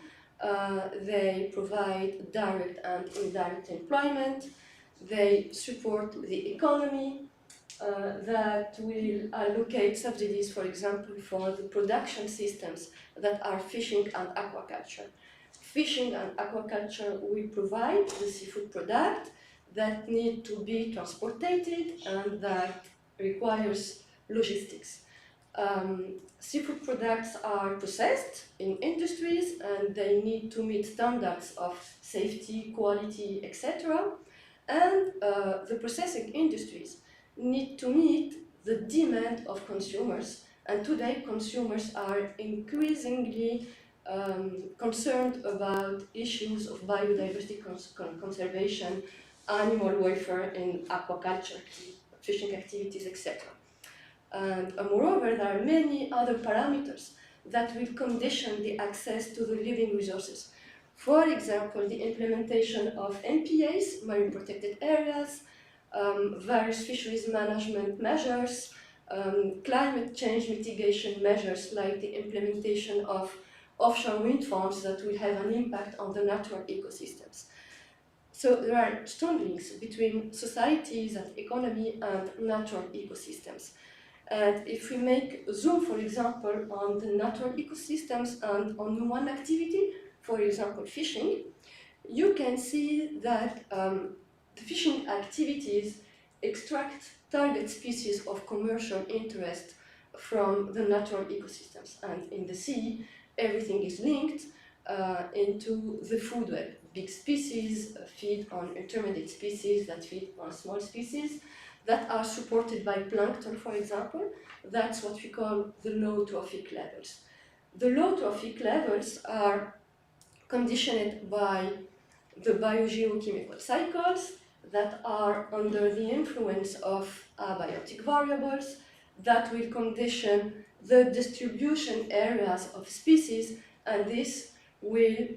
They provide direct and indirect employment. They support the economy that will allocate subsidies, for example, for the production systems that are fishing and aquaculture. Fishing and aquaculture will provide the seafood product that need to be transported and that requires logistics. Seafood products are processed in industries and they need to meet standards of safety, quality, etc. And the processing industries need to meet the demand of consumers, and today consumers are increasingly concerned about issues of biodiversity conservation, animal welfare in aquaculture, fishing activities, etc. And moreover, there are many other parameters that will condition the access to the living resources. For example, the implementation of MPAs, marine protected areas, various fisheries management measures, climate change mitigation measures like the implementation of offshore wind farms that will have an impact on the natural ecosystems. So there are strong links between societies and economy and natural ecosystems. And if we make a zoom, for example, on the natural ecosystems and on one activity, for example, fishing, you can see that the fishing activities extract target species of commercial interest from the natural ecosystems. And in the sea, everything is linked into the food web. Big species feed on intermediate species that feed on small species that are supported by plankton, for example. That's what we call the low trophic levels. The low trophic levels are conditioned by the biogeochemical cycles that are under the influence of abiotic variables that will condition the distribution areas of species, and this will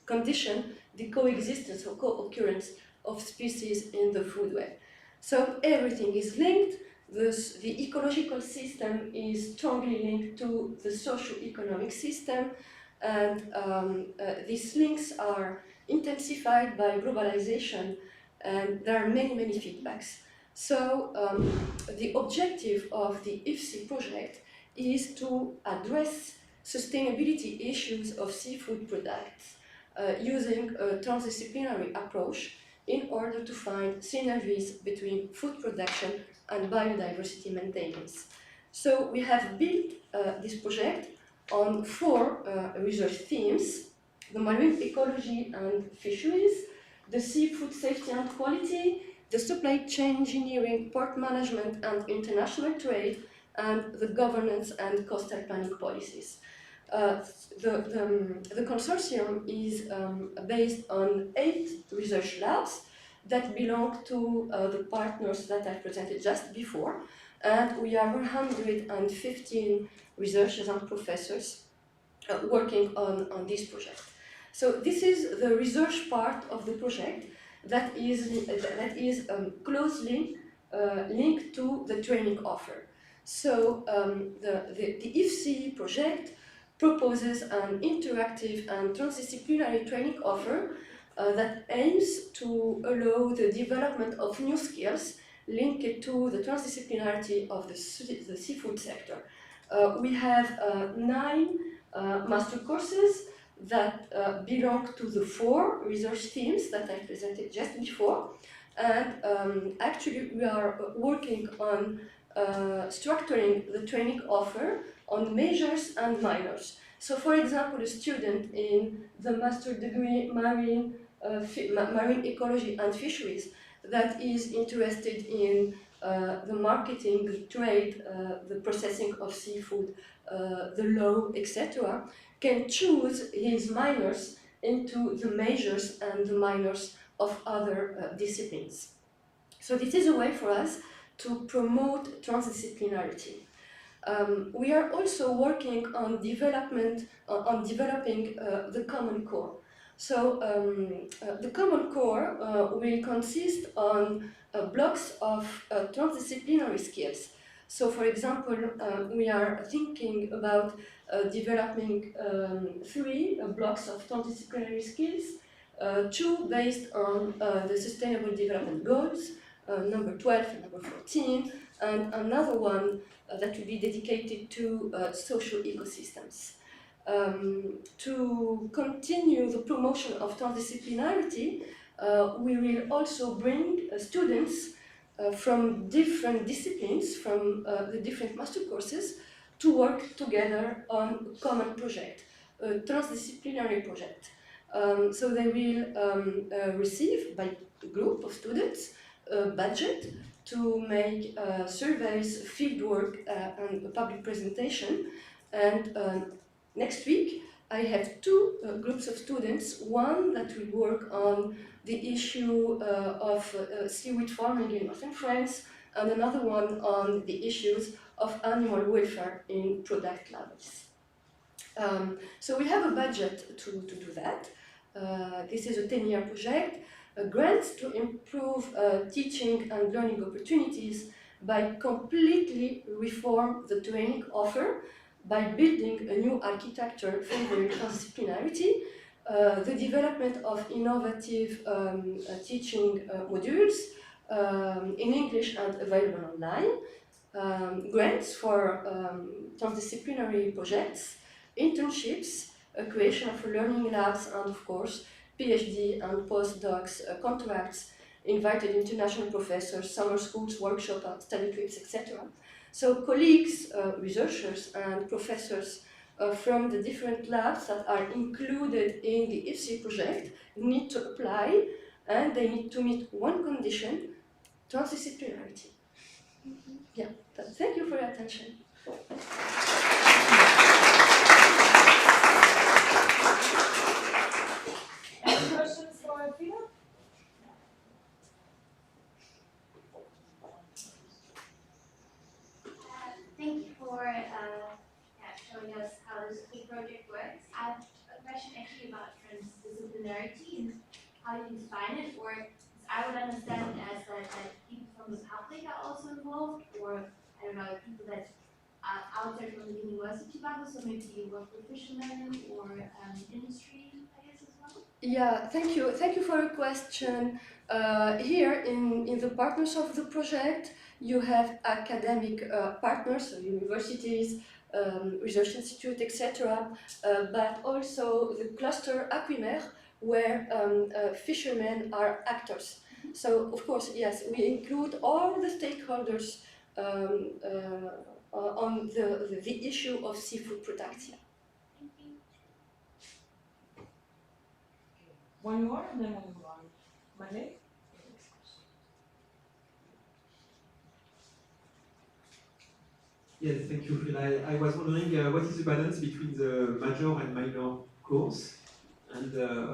condition the coexistence or co-occurrence of species in the food web. So everything is linked. The ecological system is strongly linked to the socio-economic system, and these links are intensified by globalization, and there are many, many feedbacks. So the objective of the IFSEA project is to address sustainability issues of seafood products using a transdisciplinary approach in order to find synergies between food production and biodiversity maintenance. So we have built this project on 4 research themes: the marine ecology and fisheries, the seafood safety and quality, the supply chain engineering, port management and international trade, and the governance and coastal planning policies. The consortium is based on 8 research labs that belong to the partners that I presented just before, and we are 115 researchers and professors working on this project. So this is the research part of the project that is closely linked to the training offer. So the IFSEA project proposes an interactive and transdisciplinary training offer that aims to allow the development of new skills linked to the transdisciplinarity of the seafood sector. We have 9 master courses that belong to the 4 research themes that I presented just before, and actually we are working on structuring the training offer on majors and minors. So for example, a student in the master degree marine ecology and fisheries that is interested in the marketing, the trade, the processing of seafood, the law, etc., can choose his minors into the majors and the minors of other disciplines. So this is a way for us to promote transdisciplinarity. We are also working on developing the common core. So the common core will consist on blocks of transdisciplinary skills. So for example, we are thinking about developing 3 blocks of transdisciplinary skills, 2 based on the Sustainable Development Goals, number 12 and number 14, and another one that will be dedicated to social ecosystems. To continue the promotion of transdisciplinarity, we will also bring students from different disciplines, from the different master courses, to work together on a common project, a transdisciplinary project. So they will receive, by a group of students, a budget to make surveys, fieldwork, and a public presentation. And next week, I have 2 groups of students, one that will work on the issue of seaweed farming in northern France, and another one on the issues of animal welfare in product labels. So we have a budget to do that. This is a 10-year project. Grants to improve teaching and learning opportunities by completely reform the training offer, by building a new architecture favoring transdisciplinarity, the development of innovative teaching modules in English and available online, grants for transdisciplinary projects, internships, creation of learning labs, and of course, PhD and postdocs contracts, invited international professors, summer schools, workshops, study trips, etc. So colleagues, researchers and professors from the different labs that are included in the IFSEA project need to apply, and they need to meet one condition: transdisciplinarity. Yeah, thank you for your attention. Any questions for Frida? Thank you for showing us how this cool project works. I have a question actually about transdisciplinarity and how you define it, or I would understand it as that people from the public are also involved, or I don't know, people that are outside from the university bubble, so maybe you work with fishermen or industry, I guess, as well? Yeah, thank you. Thank you for your question. Here in the partners of the project, you have academic partners, so universities, research institute, etc., but also the cluster M.A.R.E, where fishermen are actors. So, of course, yes, we include all the stakeholders on the issue of seafood production. Thank you. One more, and then we'll move on. Monday? Yes, thank you, Frida. I was wondering what is the balance between the major and minor course? And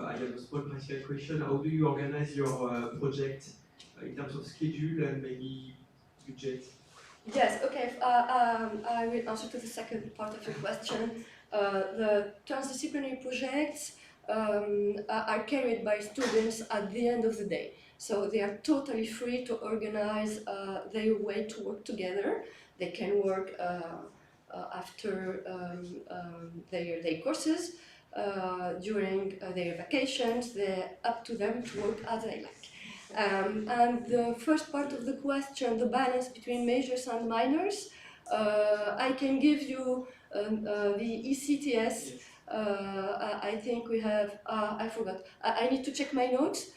I have a small practical question. How do you organize your project in terms of schedule and maybe budget? Yes, okay. I will answer to the second part of your question. The transdisciplinary projects are carried by students at the end of the day. So they are totally free to organize their way to work together. They can work after their courses, during their vacations. They're up to them to work as they like. And the first part of the question, the balance between majors and minors, I can give you the ECTS. I think we have, I forgot, I need to check my notes.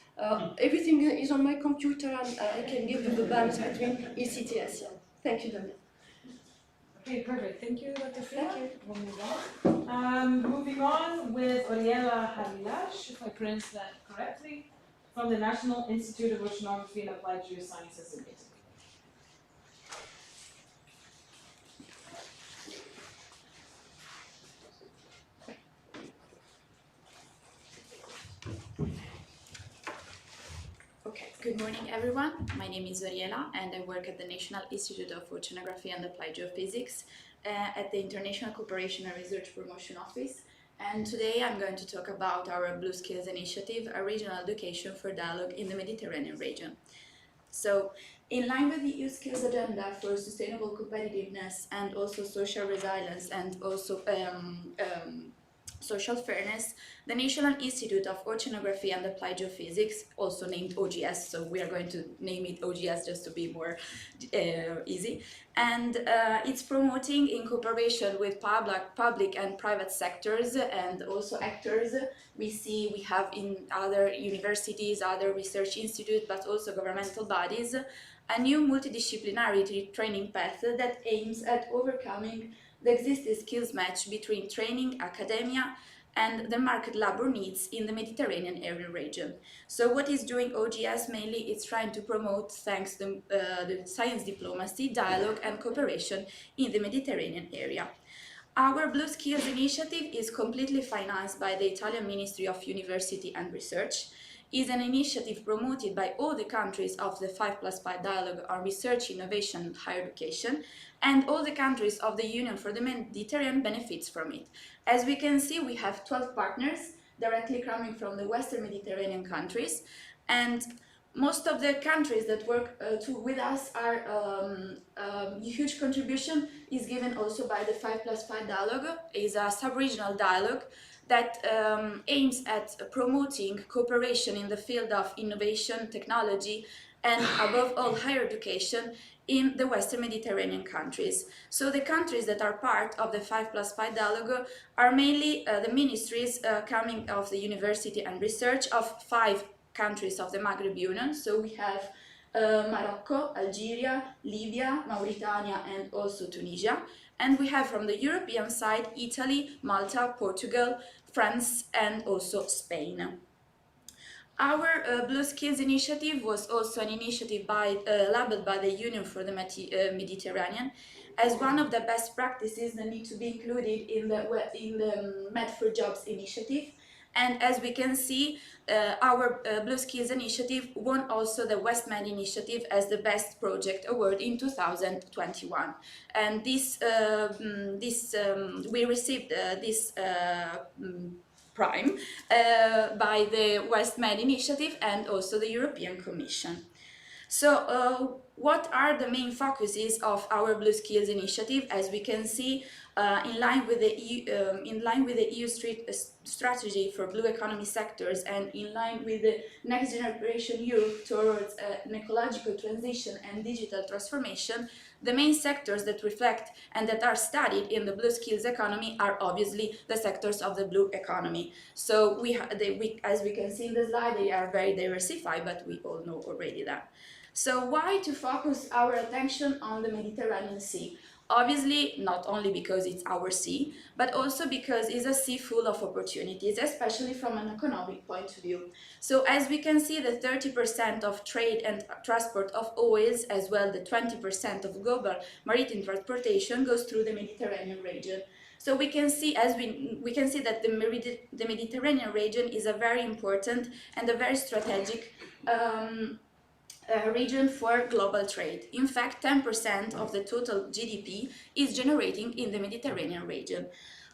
Everything is on my computer, and I can give you the balance between ECTS. Yeah. Thank you, Danielle. Okay, perfect. Thank you, Dr. Frida. Thank you. We'll move on. Moving on with Oriela Halilaj, if I pronounced that correctly, from the National Institute of Oceanography and Applied Geosciences in Italy. Okay, good morning everyone. My name is Oriela and I work at the National Institute of Oceanography and Applied Geophysics at the International Cooperation and Research Promotion Office. And today I'm going to talk about our Blue Skills Initiative, a regional education for dialogue in the Mediterranean region. So, in line with the EU Skills Agenda for Sustainable Competitiveness and also social resilience and also social fairness, the National Institute of Oceanography and Applied Geophysics, also named OGS, so we are going to name it OGS just to be more easy, and it's promoting in cooperation with public and private sectors and also actors. We have in other universities, other research institutes, but also governmental bodies, a new multidisciplinary training path that aims at overcoming the existing skills match between training, academia, and the market labor needs in the Mediterranean area region. So what is doing OGS mainly? It's trying to promote, thanks to the science diplomacy, dialogue and cooperation in the Mediterranean area. Our Blue Skills Initiative is completely financed by the Italian Ministry of University and Research. Is an initiative promoted by all the countries of the 5+5 Dialogue on Research, Innovation and Higher Education, and all the countries of the Union for the Mediterranean benefits from it. As we can see, we have 12 partners directly coming from the Western Mediterranean countries, and most of the countries that work with us are a huge contribution is given also by the 5+5 Dialogue. Is a sub-regional dialogue that aims at promoting cooperation in the field of innovation, technology, and above all higher education in the Western Mediterranean countries. So the countries that are part of the 5+5 Dialogue are mainly the ministries coming of the university and research of 5 countries of the Maghreb Union. So we have Morocco, Algeria, Libya, Mauritania, and also Tunisia. And we have from the European side Italy, Malta, Portugal, France, and also Spain. Our Blue Skills Initiative was also an initiative labeled by the Union for the Mediterranean as one of the best practices that need to be included in the M.A.R.E. Jobs initiative. And as we can see, our Blue Skills Initiative won also the WestMed initiative as the best project award in 2021. And we received this prime by the WestMed initiative and also the European Commission. So what are the main focuses of our Blue Skills Initiative? As we can see, in line with the EU strategy for blue economy sectors and in line with the Next Generation Europe towards an ecological transition and digital transformation, the main sectors that reflect and that are studied in the blue skills economy are obviously the sectors of the blue economy. So as we can see in the slide, they are very diversified, but we all know already that. So why to focus our attention on the Mediterranean Sea? Obviously, not only because it's our sea, but also because it's a sea full of opportunities, especially from an economic point of view. So as we can see, the 30% of trade and transport of oils, as well the 20% of global maritime transportation, goes through the Mediterranean region. So we can see, we can see that the Mediterranean region is a very important and a very strategic region for global trade. In fact, 10% of the total GDP is generating in the Mediterranean region.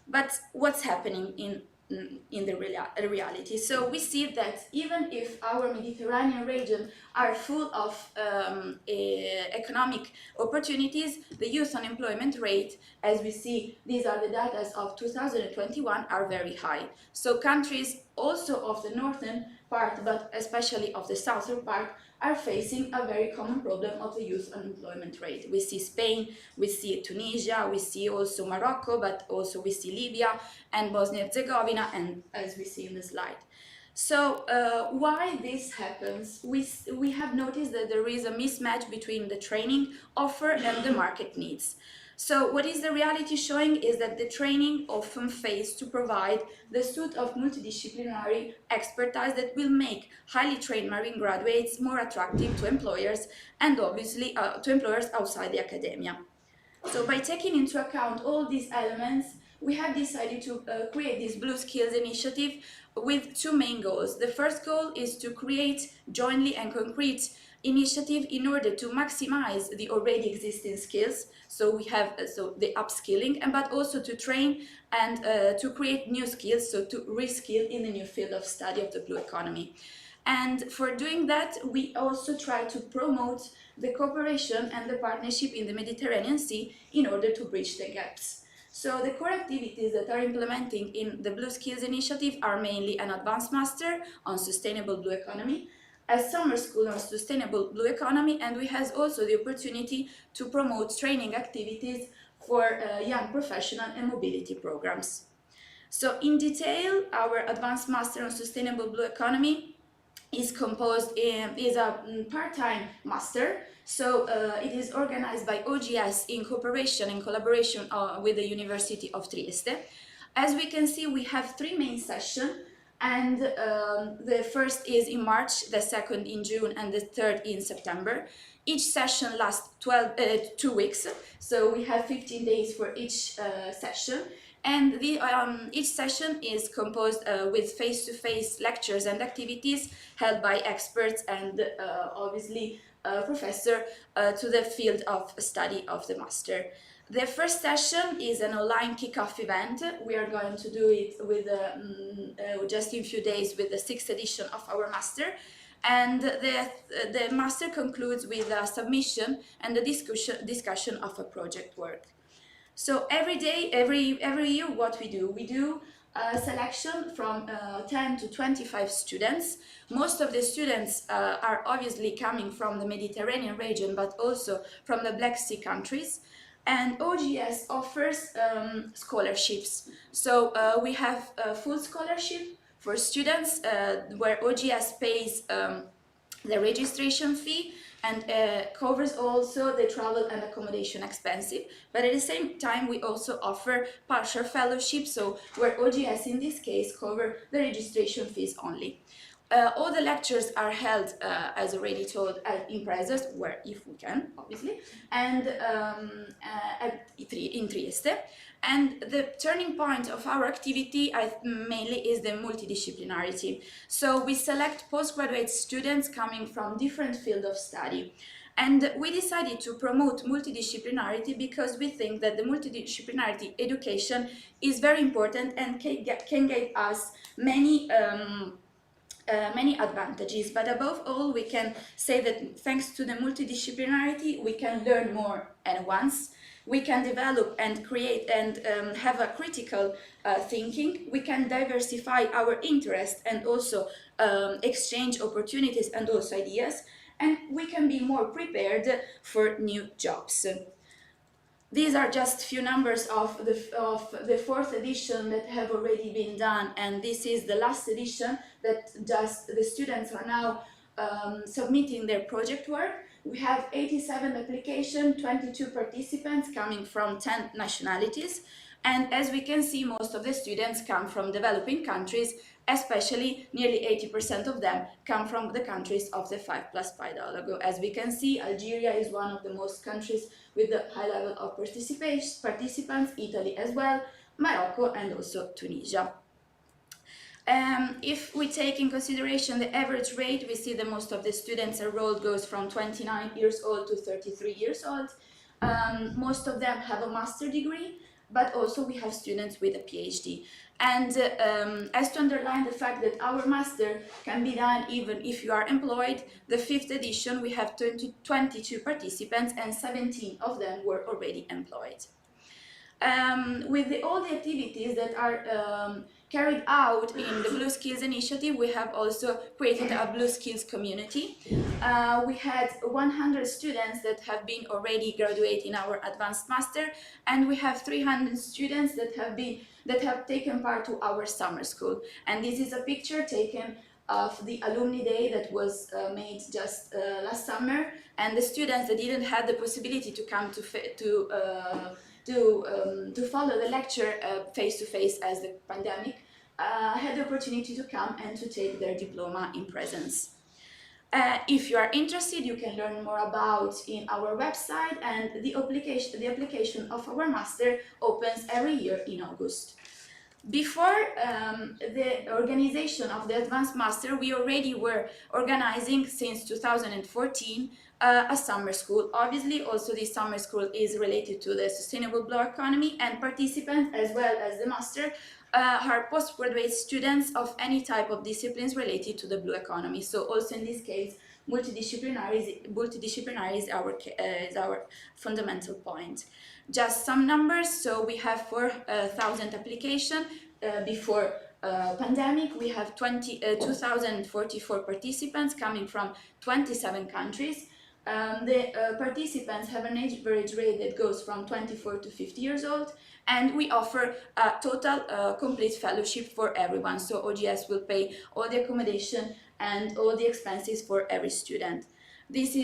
But what's happening in the reality? So we see that even if our Mediterranean region are full of economic opportunities, the youth unemployment rate, as we see, these are the data of 2021, are very high. So countries also of the northern part, but especially of the southern part, are facing a very common problem of the youth unemployment rate. We see Spain, we see Tunisia, we see also Morocco, but also we see Libya and Bosnia and Herzegovina, and as we see in the slide. So why this happens? We have noticed that there is a mismatch between the training offer and the market needs. So what is the reality showing is that the training often fails to provide the suite of multidisciplinary expertise that will make highly trained marine graduates more attractive to employers, and obviously to employers outside the academia. So by taking into account all these elements, we have decided to create this Blue Skills initiative with two main goals. The first goal is to create jointly and concrete initiative in order to maximize the already existing skills. So we have the upskilling, but also to train and to create new skills, so to reskill in the new field of study of the blue economy. And for doing that, we also try to promote the cooperation and the partnership in the Mediterranean Sea in order to bridge the gaps. So the core activities that are implementing in the Blue Skills initiative are mainly an advanced master on sustainable blue economy, a summer school on sustainable blue economy, and we have also the opportunity to promote training activities for young professional and mobility programs. So in detail, our advanced master on sustainable blue economy is composed is a part-time master. So it is organized by OGS in cooperation and collaboration with the University of Trieste. As we can see, we have three main sessions, and the first is in March, the second in June, and the third in September. Each session lasts 2 weeks, so we have 15 days for each session. And each session is composed with face-to-face lectures and activities held by experts and obviously professor to the field of study of the master. The first session is an online kick-off event. We are going to do it with just in a few days with the 6th edition of our master. And the master concludes with a submission and the discussion of a project work. So every day, every year, what we do a selection from 10 to 25 students. Most of the students are obviously coming from the Mediterranean region, but also from the Black Sea countries. And OGS offers scholarships. So we have a full scholarship for students where OGS pays the registration fee and covers also the travel and accommodation expenses. But at the same time, we also offer partial fellowship, so where OGS in this case cover the registration fees only. All the lectures are held, as already told, in Prezes, where if we can, obviously, and in Trieste. And the turning point of our activity mainly is the multidisciplinarity. So we select postgraduate students coming from different fields of study. And we decided to promote multidisciplinarity because we think that the multidisciplinarity education is very important and can give us many advantages, but above all, we can say that thanks to the multidisciplinarity, we can learn more at once. We can develop and create and have a critical thinking. We can diversify our interests and also exchange opportunities and also ideas, and we can be more prepared for new jobs. These are just few numbers of the fourth edition that have already been done, and this is the last edition that just the students are now submitting their project work. We have 87 applications, 22 participants coming from 10 nationalities. And as we can see, most of the students come from developing countries, especially nearly 80% of them come from the countries of the 5+5 dialogue. As we can see, Algeria is one of the most countries with the high level of participants, Italy as well, Morocco and also Tunisia. If we take in consideration the average rate, we see that most of the students enrolled goes from 29 years old to 33 years old. Most of them have a master's degree, but also we have students with a PhD. And as to underline the fact that our master can be done even if you are employed, the 5th edition we have 22 participants and 17 of them were already employed. With all the activities that are carried out in the Blue Skills Initiative, we have also created a Blue Skills community. We had 100 students that have been already graduated in our advanced master, and we have 300 students that have taken part to our summer school. And this is a picture taken of the alumni day that was made just last summer, and the students that didn't have the possibility to come to follow the lecture face-to-face as the pandemic, had the opportunity to come and to take their diploma in presence. If you are interested, you can learn more about in our website, and the application of our master opens every year in August. Before the organization of the Advanced Master, we already were organizing since 2014 a summer school. Obviously, also this summer school is related to the sustainable blue economy, and participants, as well as the master, are postgraduate students of any type of disciplines related to the blue economy. So also in this case, multidisciplinary is our fundamental point. Just some numbers. So we have 4,000 applications before pandemic. We have 2,044 participants coming from 27 countries. The participants have an average rate that goes from 24 to 50 years old, and we offer a total complete fellowship for everyone. So OGS will pay all the accommodation and all the expenses for every student. This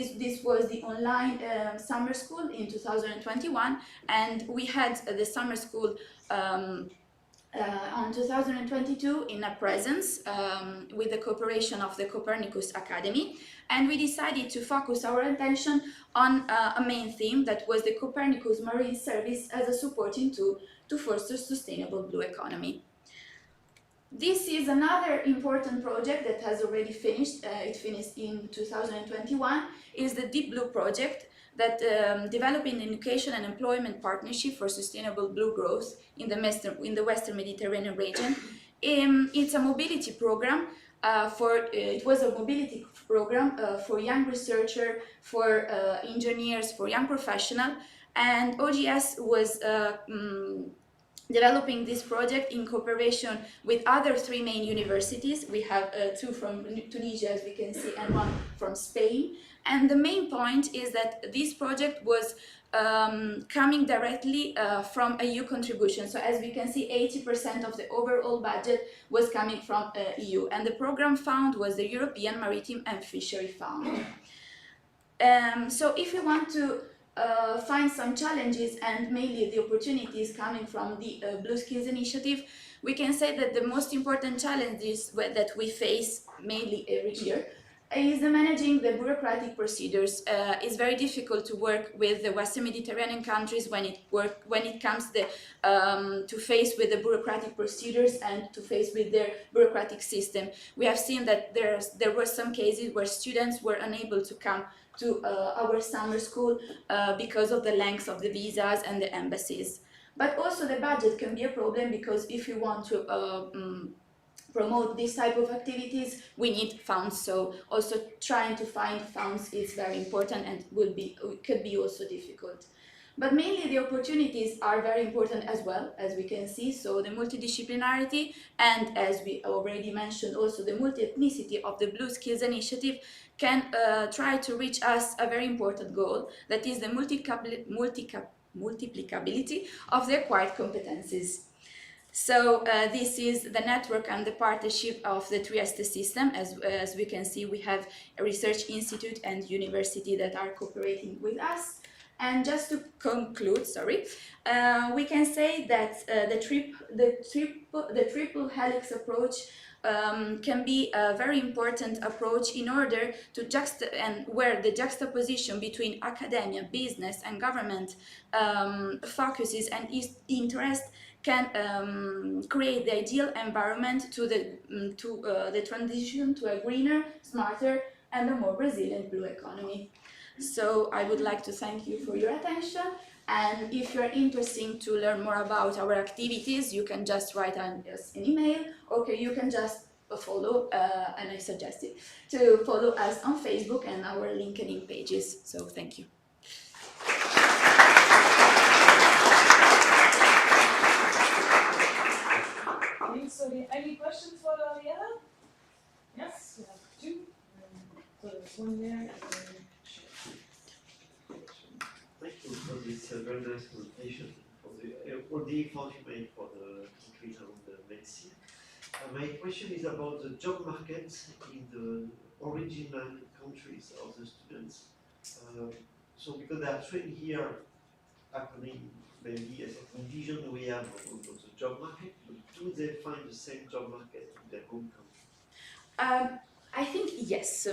was the online summer school in 2021, and we had the summer school on 2022 in a presence with the cooperation of the Copernicus Academy, and we decided to focus our attention on a main theme that was the Copernicus Marine Service as a supporting tool to foster sustainable blue economy. This is another important project that has already finished. It finished in 2021. Is the Deep Blue project that developing education and employment partnership for sustainable blue growth in the Western Mediterranean region. It's a mobility program. It was a mobility program for young researchers, for engineers, for young professionals, and OGS was developing this project in cooperation with other 3 main universities. We have 2 from Tunisia, as we can see, and 1 from Spain. And the main point is that this project was coming directly from a EU contribution. So as we can see, 80% of the overall budget was coming from EU, and the program fund was the European Maritime and Fishery Fund. So if you want to find some challenges and mainly the opportunities coming from the Blue Skills Initiative, we can say that the most important challenges that we face mainly every year is managing the bureaucratic procedures. It's very difficult to work with the Western Mediterranean countries when it comes to face with the bureaucratic procedures and to face with their bureaucratic system. We have seen that there were some cases where students were unable to come to our summer school because of the length of the visas and the embassies. But also the budget can be a problem, because if you want to promote this type of activities, we need funds. So also trying to find funds is very important and could be also difficult. But mainly the opportunities are very important as well, as we can see. So the multidisciplinarity, and as we already mentioned, also the multi-ethnicity of the Blue Skills Initiative can try to reach us a very important goal, that is the multiplicability of the acquired competencies. So this is the network and the partnership of the Trieste system. As we can see, we have a research institute and university that are cooperating with us. And just to conclude, we can say that the triple helix approach can be a very important approach in order to where the juxtaposition between academia, business, and government focuses and interest can create the ideal environment to the transition to a greener, smarter, and a more resilient blue economy. So I would like to thank you for your attention, and if you're interested to learn more about our activities, you can just write us an email, or you can just follow, and I suggest it, to follow us on Facebook and our LinkedIn pages. So thank you. So any questions for Oriela? Yes, we have two. So there's one there. Thank you for this very nice presentation, for all the effort you made for the countries around the Med Sea. My question is about the job market in the original countries of the students. So because they are trained here, according maybe a certain vision we have of the job market, but do they find the same job market in their home country? I think yes,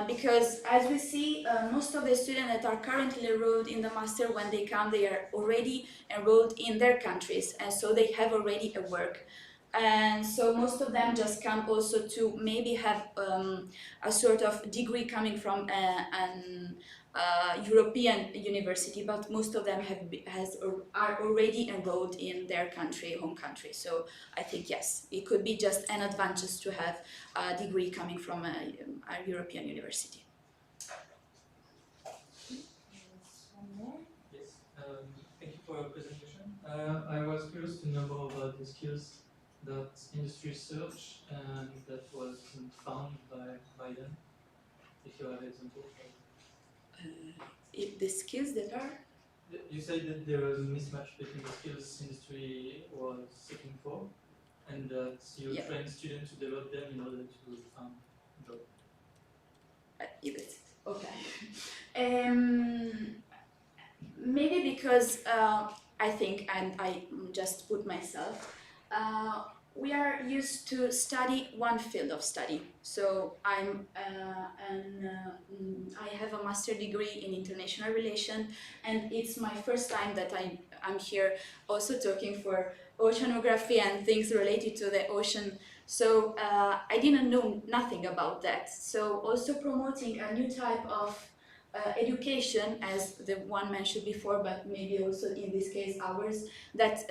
because as we see, most of the students that are currently enrolled in the master, when they come, they are already enrolled in their countries, and so they have already a work. And so most of them just come also to maybe have a sort of degree coming from an European university, but most of them are already enrolled in their home country. So I think yes, it could be just an advantage to have a degree coming from a European university. Yes, thank you for your presentation. I was curious to know more about the skills that industry search and that wasn't found by them, if you have examples. If the skills that are? You said that there was a mismatch between the skills industry was seeking for, and that you train students to develop them in order to find a job. You get it. Okay. Maybe because I think, and I just put myself, we are used to study one field of study. So I have a master degree in international relations, and it's my first time that I'm here also talking for oceanography and things related to the ocean. So I didn't know nothing about that. So also promoting a new type of education, as the one mentioned before, but maybe also in this case ours, that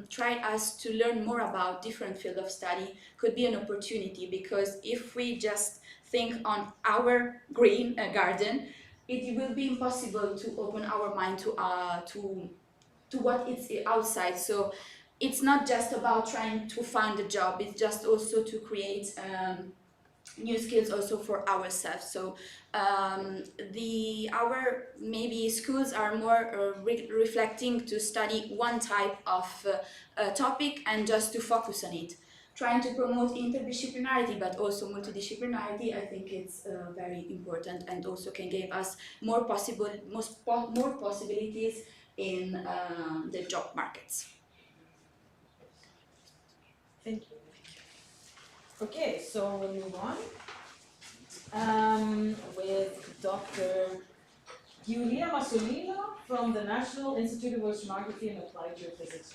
try us to learn more about different field of study could be an opportunity, because if we just think on our green garden, it will be impossible to open our mind to what is outside. So it's not just about trying to find a job, it's just also to create new skills also for ourselves. So our maybe schools are more reflecting to study one type of topic and just to focus on it. Trying to promote interdisciplinarity but also multidisciplinarity, I think it's very important, and also can give us more possibilities in the job markets. Thank you. Okay, so we'll move on with Dr. Guilia Massolino from the National Institute of Oceanography and Applied Geophysics.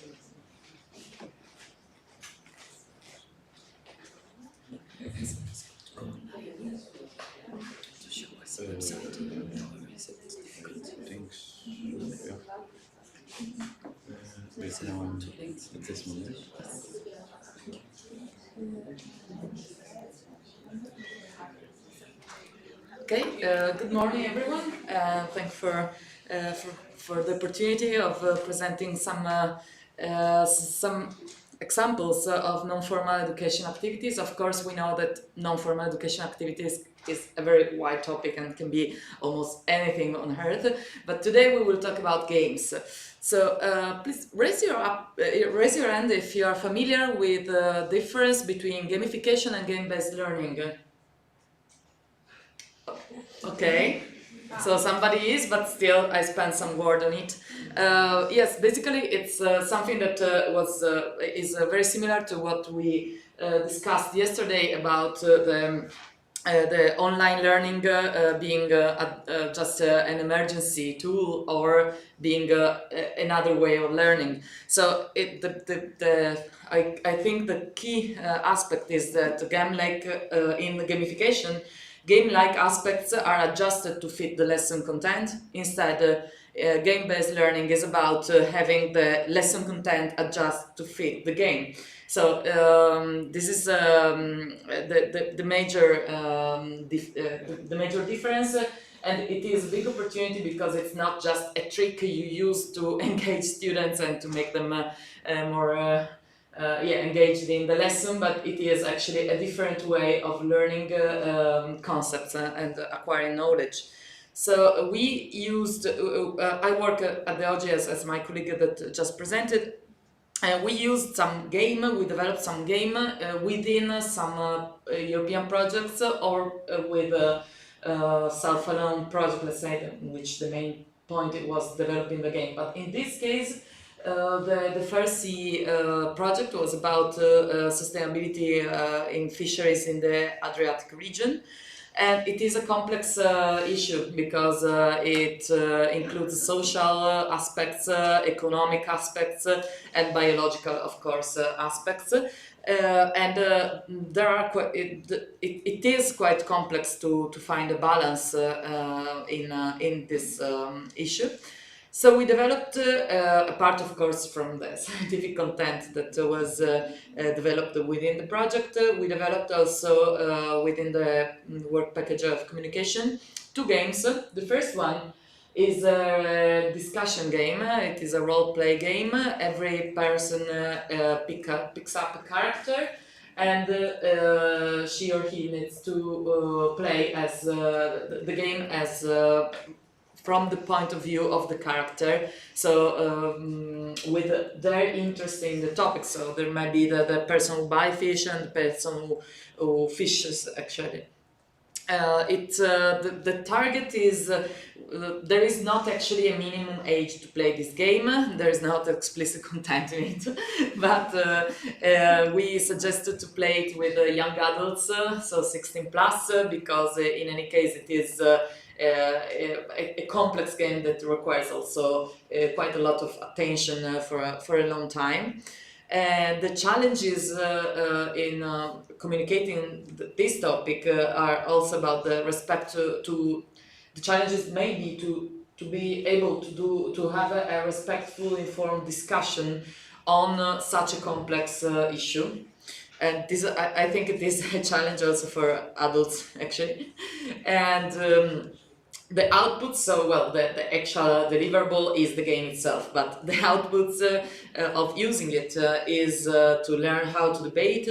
Okay, good morning everyone. Thanks for the opportunity of presenting some examples of non-formal education activities. Of course, we know that non-formal education activities is a very wide topic and can be almost anything on earth. But today we will talk about games. So please raise your hand if you are familiar with the difference between gamification and game-based learning. Okay, so somebody is, but still I spent some word on it. Yes, basically it's something that is very similar to what we discussed yesterday about the online learning being just an emergency tool or being another way of learning. So I think the key aspect is that game-like in gamification, game-like aspects are adjusted to fit the lesson content. Instead, game-based learning is about having the lesson content adjust to fit the game. So this is the major difference, and it is a big opportunity because it's not just a trick you use to engage students and to make them more engaged in the lesson, but it is actually a different way of learning concepts and acquiring knowledge. So we used, I work at the OGS as my colleague that just presented. We used some game, we developed some game within some European projects or with a self-alone project, let's say, in which the main point it was developing the game. But in this case, the FAIRSEA project was about sustainability in fisheries in the Adriatic region. And it is a complex issue because it includes social aspects, economic aspects, and biological, of course, aspects. And there are it is quite complex to find a balance in this issue. So we developed, apart of course from the scientific content that was developed within the project, we developed also within the work package of communication 2 games. The first one is a discussion game. It is a role-play game. Every person picks up a character and she or he needs to play as the game as from the point of view of the character, so with their interest in the topic. So there might be the person who buys fish and the person who fishes actually. The target is, there is not actually a minimum age to play this game, there is not explicit content in it, but we suggested to play it with young adults, so 16 plus, because in any case it is a complex game that requires also quite a lot of attention for a long time. And the challenges in communicating this topic are also about the respect to the challenges maybe to be able to have a respectful, informed discussion on such a complex issue. And this, I think it is a challenge also for adults actually. And the outputs, so well, the actual deliverable is the game itself, but the outputs of using it is to learn how to debate,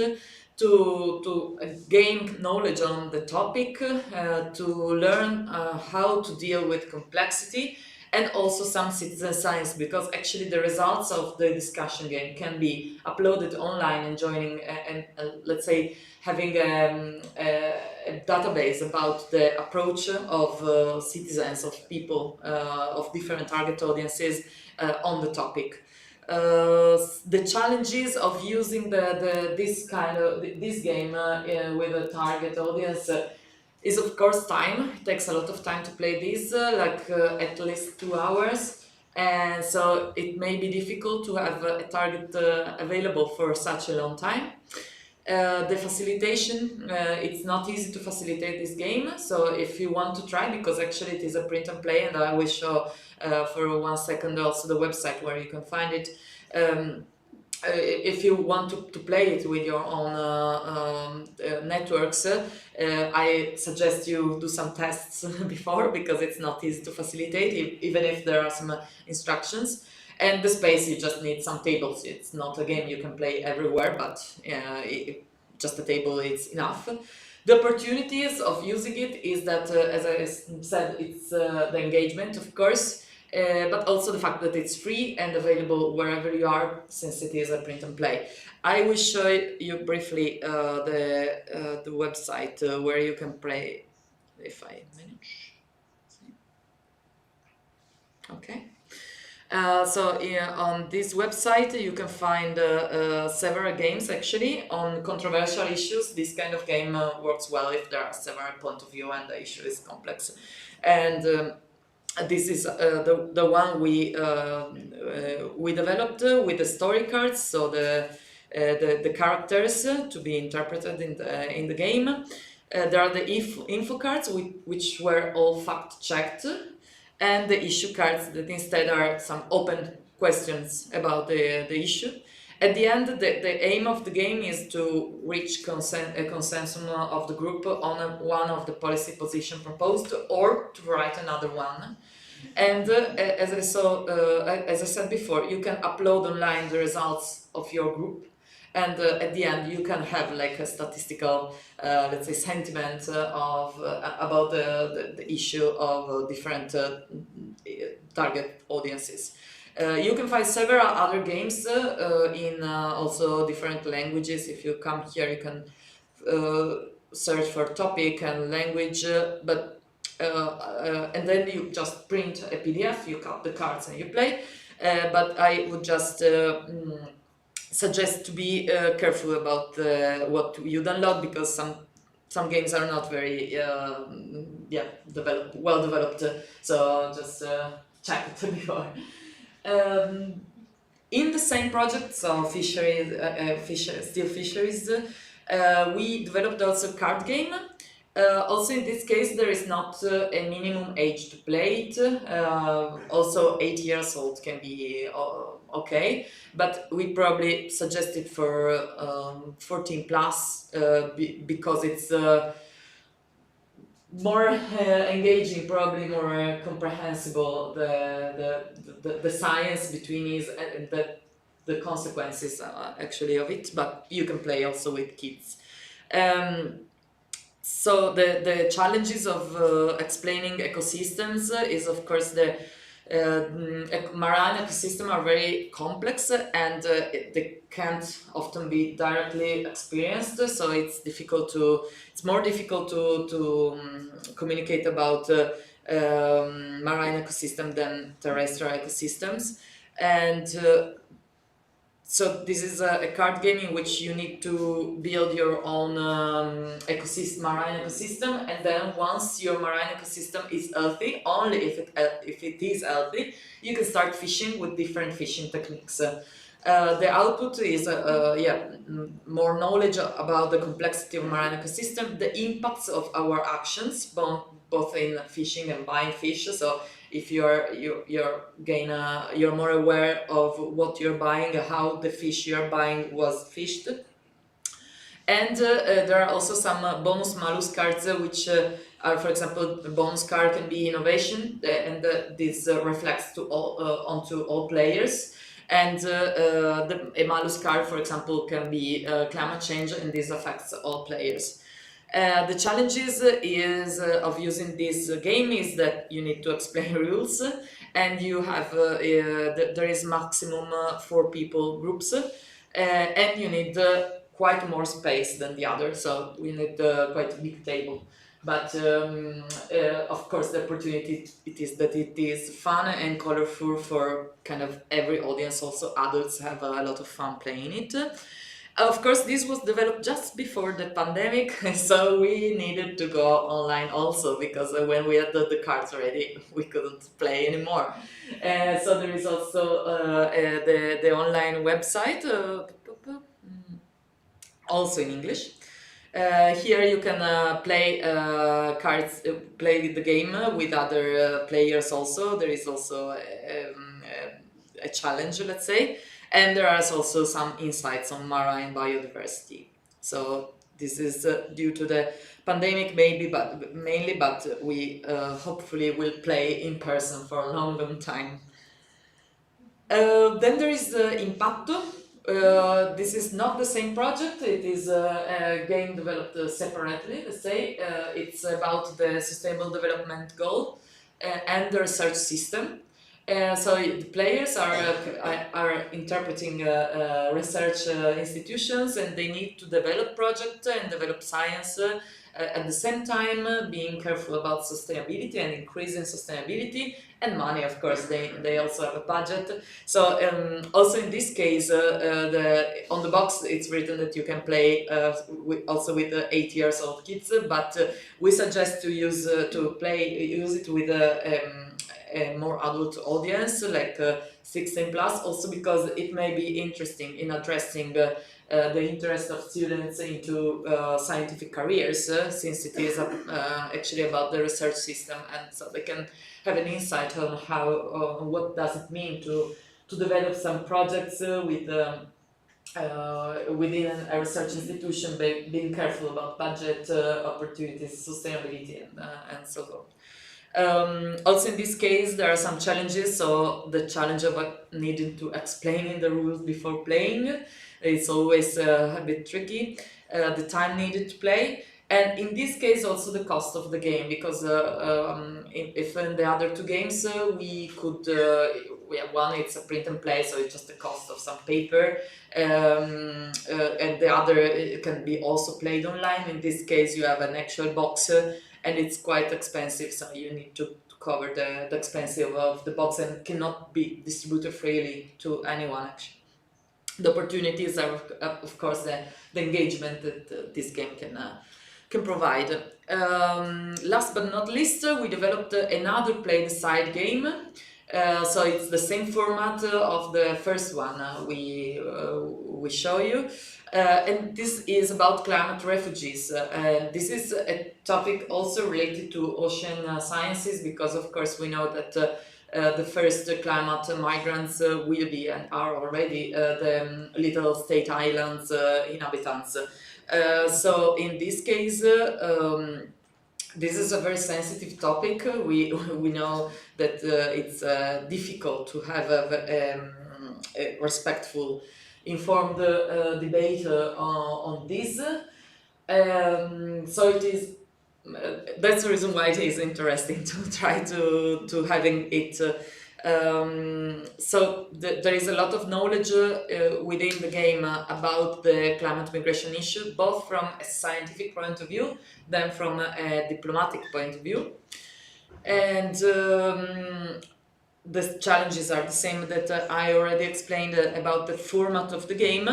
to gain knowledge on the topic, to learn how to deal with complexity, and also some citizen science, because actually the results of the discussion game can be uploaded online and joining and let's say having a database about the approach of citizens, of people, of different target audiences on the topic. The challenges of using this game with a target audience is of course time. It takes a lot of time to play this, at least 2 hours, and so it may be difficult to have a target available for such a long time. The facilitation, it's not easy to facilitate this game, so if you want to try, because actually it is a print and play, and I will show for 1 second also the website where you can find it. If you want to play it with your own networks, I suggest you do some tests before, because it's not easy to facilitate, even if there are some instructions. And the space, you just need some tables. It's not a game you can play everywhere, but just a table is enough. The opportunities of using it is that, as I said, it's the engagement, of course, but also the fact that it's free and available wherever you are, since it is a print and play. I will show you briefly the website where you can play, if I manage. Okay. So on this website you can find several games actually on controversial issues. This kind of game works well if there are several points of view and the issue is complex. And this is the one we developed with the story cards, so the characters to be interpreted in the game. There are the info cards which were all fact checked, and the issue cards that instead are some open questions about the issue. At the end, the aim of the game is to reach a consensus of the group on one of the policy position proposed, or to write another one. And as I said before, you can upload online the results of your group, and at the end you can have like a statistical, let's say, sentiment about the issue of different target audiences. You can find several other games in also different languages. If you come here, you can search for topic and language, and then you just print a PDF, you cut the cards and you play. But I would just suggest to be careful about what you download, because some games are not very well developed. So just check it before. In the same project, so fisheries, still fisheries, we developed also a card game. Also in this case there is not a minimum age to play it. Also 8 years old can be okay, but we probably suggest it for 14 plus because it's more engaging, probably more comprehensible, the science between it and the consequences actually of it, but you can play also with kids. So the challenges of explaining ecosystems is, of course, the marine ecosystem are very complex, and they can't often be directly experienced. So it's more difficult to communicate about marine ecosystem than terrestrial ecosystems, and so this is a card game in which you need to build your own marine ecosystem, and then once your marine ecosystem is healthy, only if it is healthy, you can start fishing with different fishing techniques. The output is more knowledge about the complexity of marine ecosystem, the impacts of our actions, both in fishing and buying fish. So if you're more aware of what you're buying, how the fish you're buying was fished. And there are also some bonus malus cards, which are, for example, the bonus card can be innovation, and this reflects onto all players. And a malus card, for example, can be climate change, and this affects all players. The challenges of using this game is that you need to explain rules, and you have there is maximum 4 people groups, and you need quite more space than the other, so we need quite a big table. But of course the opportunity is that it is fun and colorful for kind of every audience. Also adults have a lot of fun playing it. Of course, this was developed just before the pandemic, so we needed to go online also, because when we had the cards ready, we couldn't play anymore. So there is also the online website, also in English. Here you can play cards, play the game with other players also. There is also a challenge, let's say. And there are also some insights on marine biodiversity. So this is due to the pandemic, maybe, but mainly. But we hopefully will play in person for a long time. Then there is IMPATTO. This is not the same project. It is a game developed separately. Let's say it's about the Sustainable Development Goal and the research system. So the players are interpreting research institutions, and they need to develop projects and develop science at the same time, being careful about sustainability and increasing sustainability and money. Of course, they also have a budget. So also in this case, on the box it's written that you can play also with 8 years old kids, but we suggest to use it with a more adult audience, like 16 plus, also because it may be interesting in addressing the interest of students into scientific careers, since it is actually about the research system, and so they can have an insight on how what does it mean to develop some projects within a research institution, being careful about budget, opportunities, sustainability, and so on. Also in this case there are some challenges, so the challenge of needing to explain the rules before playing is always a bit tricky, the time needed to play, and in this case also the cost of the game, because if in the other two games we could, one it's a print and play, so it's just the cost of some paper, and the other it can be also played online. In this case you have an actual box, and it's quite expensive, so you need to cover the expense of the box, and cannot be distributed freely to anyone actually. The opportunities are of course the engagement that this game can provide. Last but not least, we developed another play-the-side game. So it's the same format of the first one we show you. And this is about climate refugees. This is a topic also related to ocean sciences, because of course we know that the first climate migrants will be and are already the little state islands inhabitants. So in this case, this is a very sensitive topic. We know that it's difficult to have a respectful, informed debate on this. So it is. That's the reason why it is interesting to try to having it. So there is a lot of knowledge within the game about the climate migration issue, both from a scientific point of view, then from a diplomatic point of view, and the challenges are the same that I already explained about the format of the game,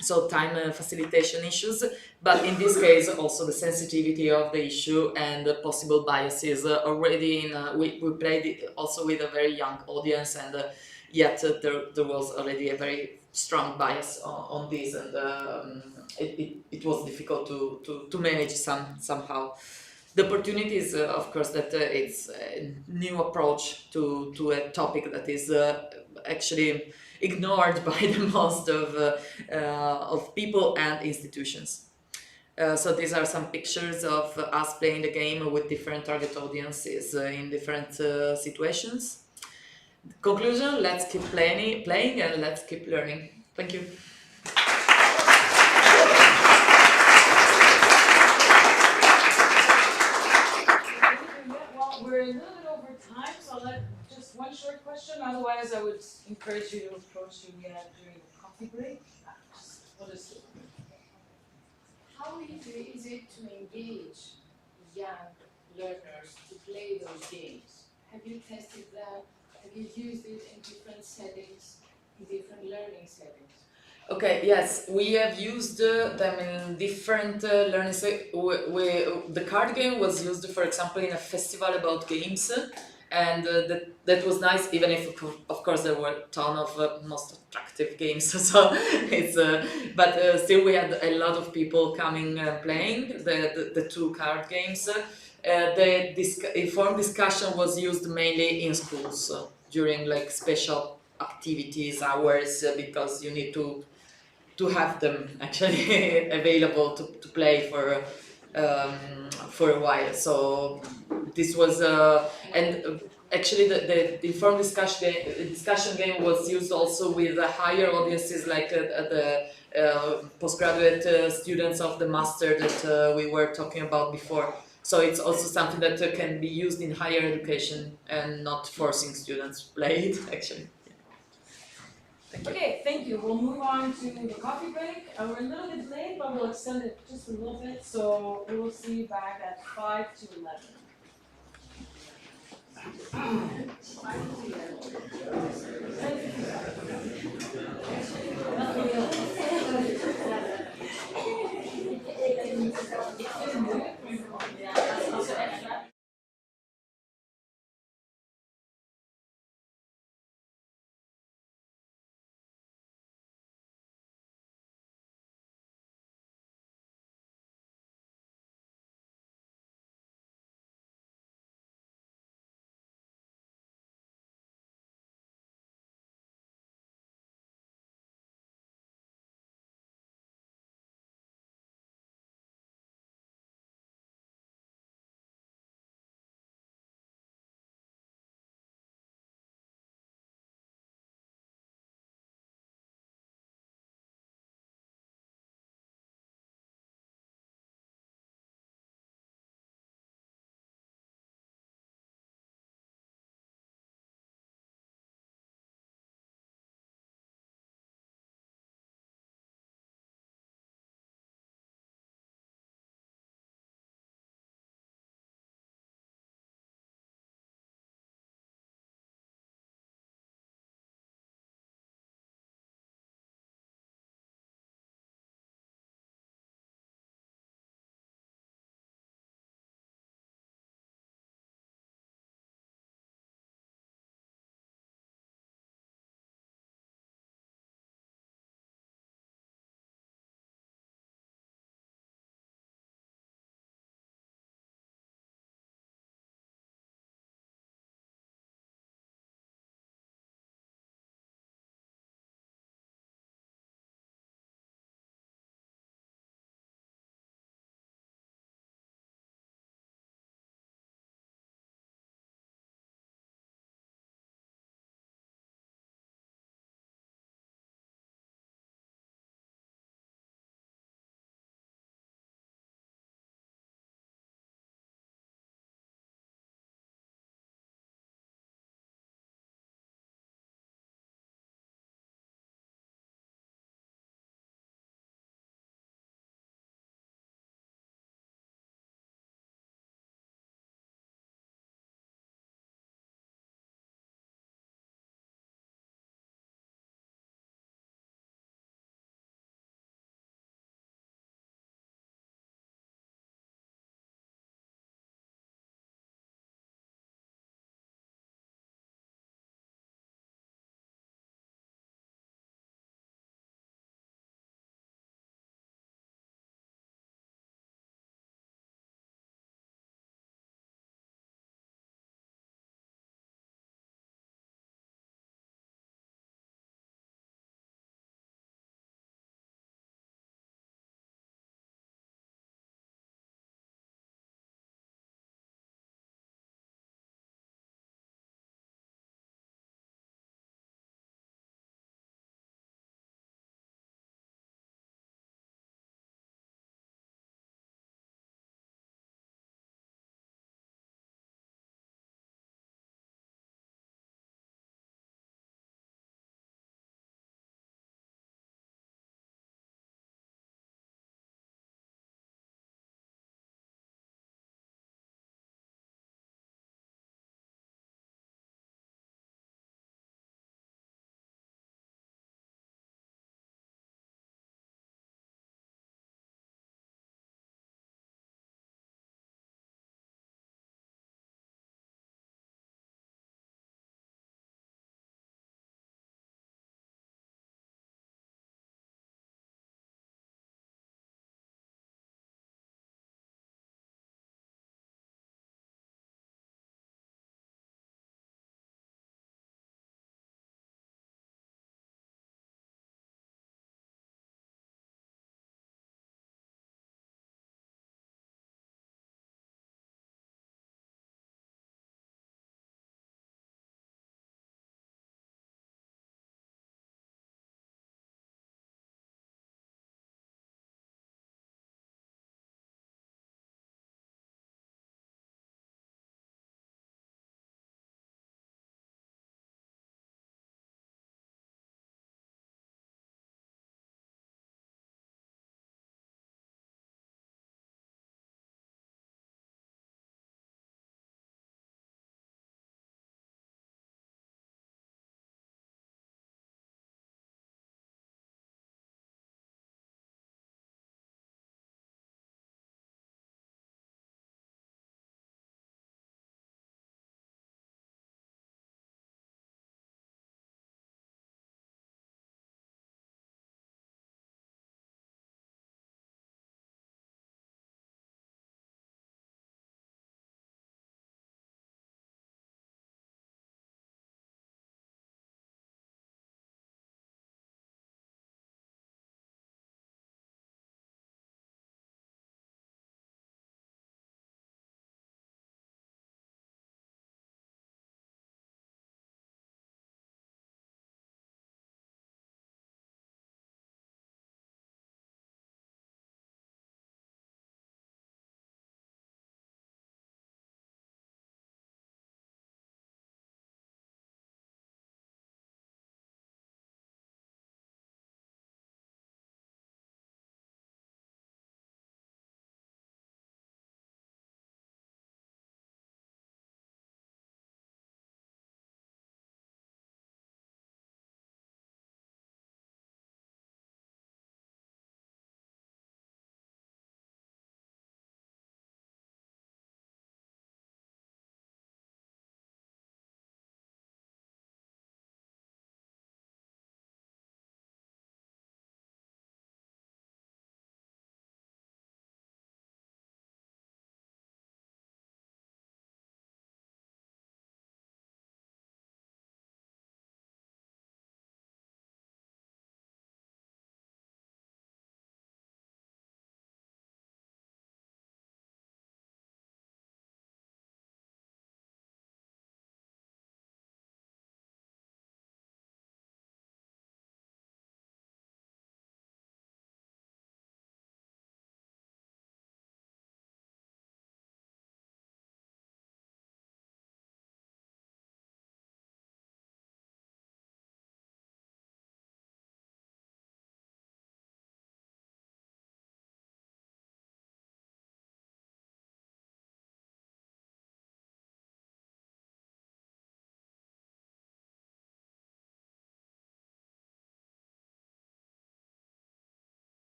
so time facilitation issues, but in this case also the sensitivity of the issue and the possible biases already we played it also with a very young audience, and yet there was already a very strong bias on this, and it was difficult to manage somehow. The opportunity is, of course, that it's a new approach to a topic that is actually ignored by the most of people and institutions. So these are some pictures of us playing the game with different target audiences in different situations. Conclusion: let's keep playing and let's keep learning. Thank you. We're a little bit over time, so just one short question. Otherwise, I would encourage you to approach Julia during the coffee break. How easy is it to engage young learners to play those games? Have you tested that? Have you used it in different settings, in different learning settings? Okay, yes, we have used them in different learning settings. The card game was used, for example, in a festival about games, and that was nice, even if, of course, there were a ton of most attractive games, so it's, but still we had a lot of people coming playing the two card games. The informed discussion was used mainly in schools during like special activities hours, because you need to have them actually available to play for a while. So this was and actually the informed discussion game was used also with higher audiences like the postgraduate students of the master that we were talking about before. So it's also something that can be used in higher education and not forcing students to play it, actually. Okay, thank you. We'll move on to the coffee break. We're a little bit late, but we'll extend it just a little bit. So we will see you back at 5 to 11.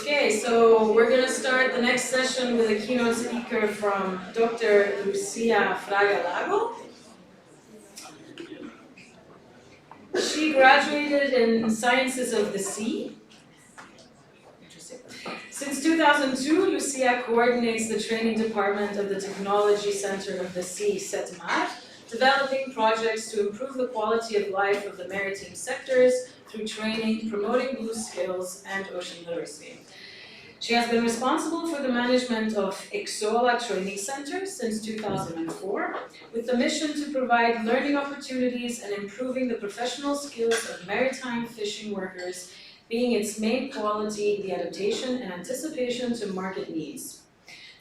Okay, so we're going to start the next session with a keynote speaker from Dr. Lucia Fraga Lago. She graduated in Sciences of the Sea. Interesting. Since 2002, Lucia coordinates the training department of the Technology Center of the Sea, M.A.R.E, developing projects to improve the quality of life of the maritime sectors through training, promoting blue skills, and ocean literacy. She has been responsible for the management of Exola Training Center since 2004, with the mission to provide learning opportunities and improving the professional skills of maritime fishing workers, being its main quality the adaptation and anticipation to market needs.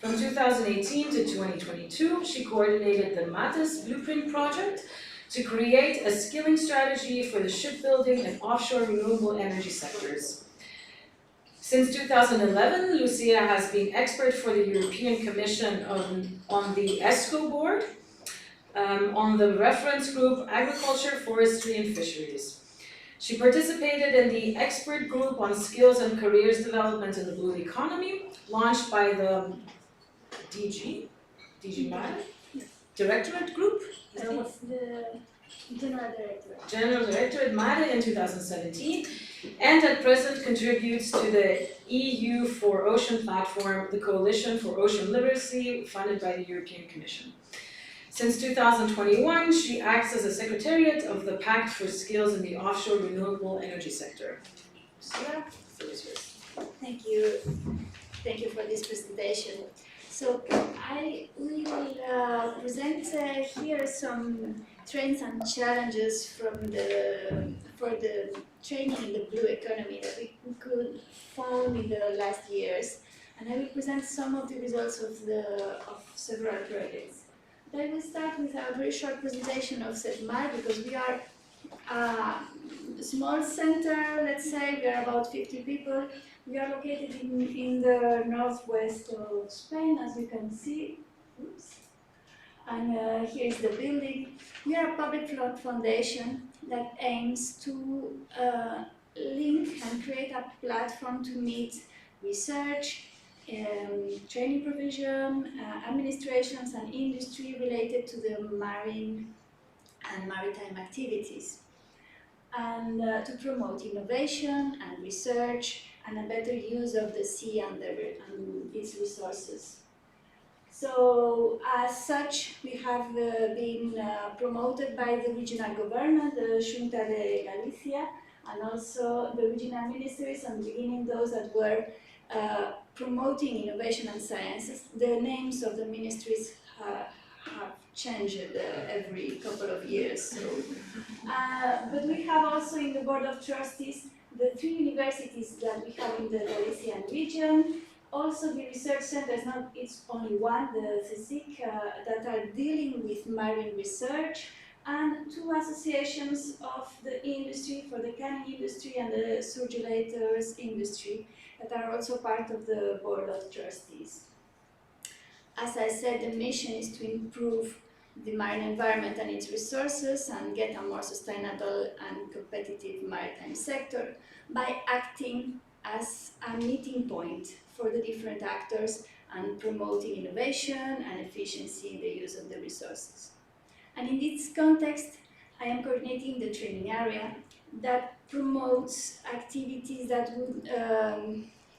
From 2018 to 2022, she coordinated the MATIS Blueprint project to create a skilling strategy for the shipbuilding and offshore renewable energy sectors. Since 2011, Lucia has been expert for the European Commission on the ESCO board, on the reference group Agriculture, Forestry and Fisheries. She participated in the expert group on skills and careers development in the blue economy, launched by the DG M.A.R.E, Directorate Group? It's the General Directorate. General Directorate M.A.R.E in 2017, and at present contributes to the EU for Ocean platform, the Coalition for Ocean Literacy, funded by the European Commission. Since 2021, she acts as a secretariat of the Pact for Skills in the Offshore Renewable Energy Sector. Yeah. Thank you. Thank you for this presentation. So I will present here some trends and challenges for the training in the blue economy that we could find in the last years, and I will present some of the results of several projects. Then we start with a very short presentation of M.A.R.E because we are a small center. Let's say we are about 50 people. We are located in the northwest of Spain, as you can see. Oops. And here is the building. We are a public foundation that aims to link and create a platform to meet research, training provision, administrations and industry related to the marine and maritime activities, and to promote innovation and research and a better use of the sea and its resources. So, as such, we have been promoted by the regional government, the Xunta de Galicia, and also the regional ministries, and beginning those that were promoting innovation and sciences. The names of the ministries have changed every couple of years. So, but we have also in the Board of Trustees the 3 universities that we have in the Galician region. Also the research centers, not it's only one, the CSIC, that are dealing with marine research, and 2 associations of the industry for the canning industry and the surgelators industry that are also part of the Board of Trustees. As I said, the mission is to improve the marine environment and its resources and get a more sustainable and competitive maritime sector by acting as a meeting point for the different actors and promoting innovation and efficiency in the use of the resources. And in this context, I am coordinating the training area that promotes activities that would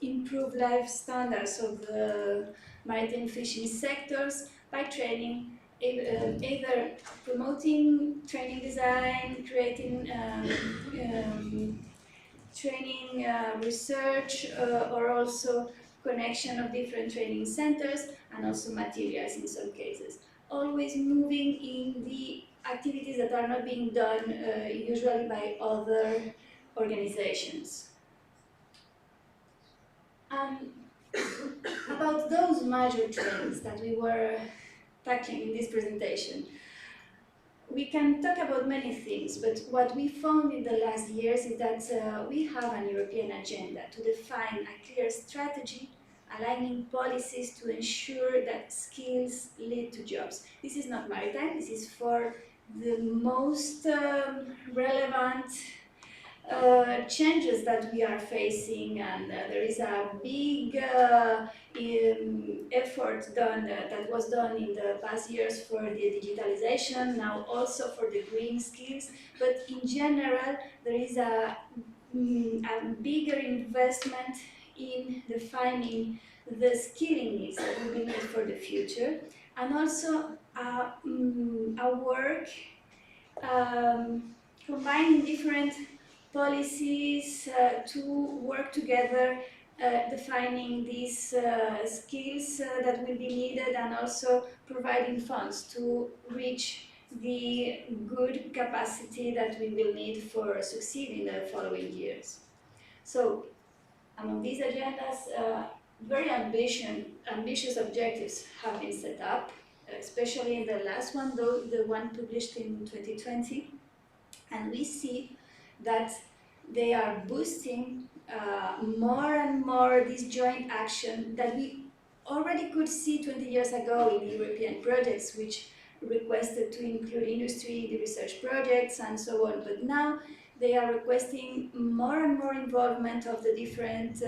improve life standards of the maritime fishing sectors by training, either promoting training design, creating training research, or also connection of different training centers, and also materials in some cases. Always moving in the activities that are not being done usually by other organizations. About those major trends that we were tackling in this presentation, we can talk about many things, but what we found in the last years is that we have an European agenda to define a clear strategy, aligning policies to ensure that skills lead to jobs. This is not maritime, this is for the most relevant changes that we are facing, and there is a big effort done that was done in the past years for the digitalization, now also for the green skills. But in general, there is a bigger investment in defining the skilling needs that we will need for the future, and also a work combining different policies to work together, defining these skills that will be needed, and also providing funds to reach the good capacity that we will need for succeeding in the following years. So, among these agendas, very ambitious objectives have been set up, especially in the last one, though the one published in 2020, and we see that they are boosting more and more this joint action that we already could see 20 years ago in European projects, which requested to include industry in the research projects and so on. But now they are requesting more and more involvement of the different,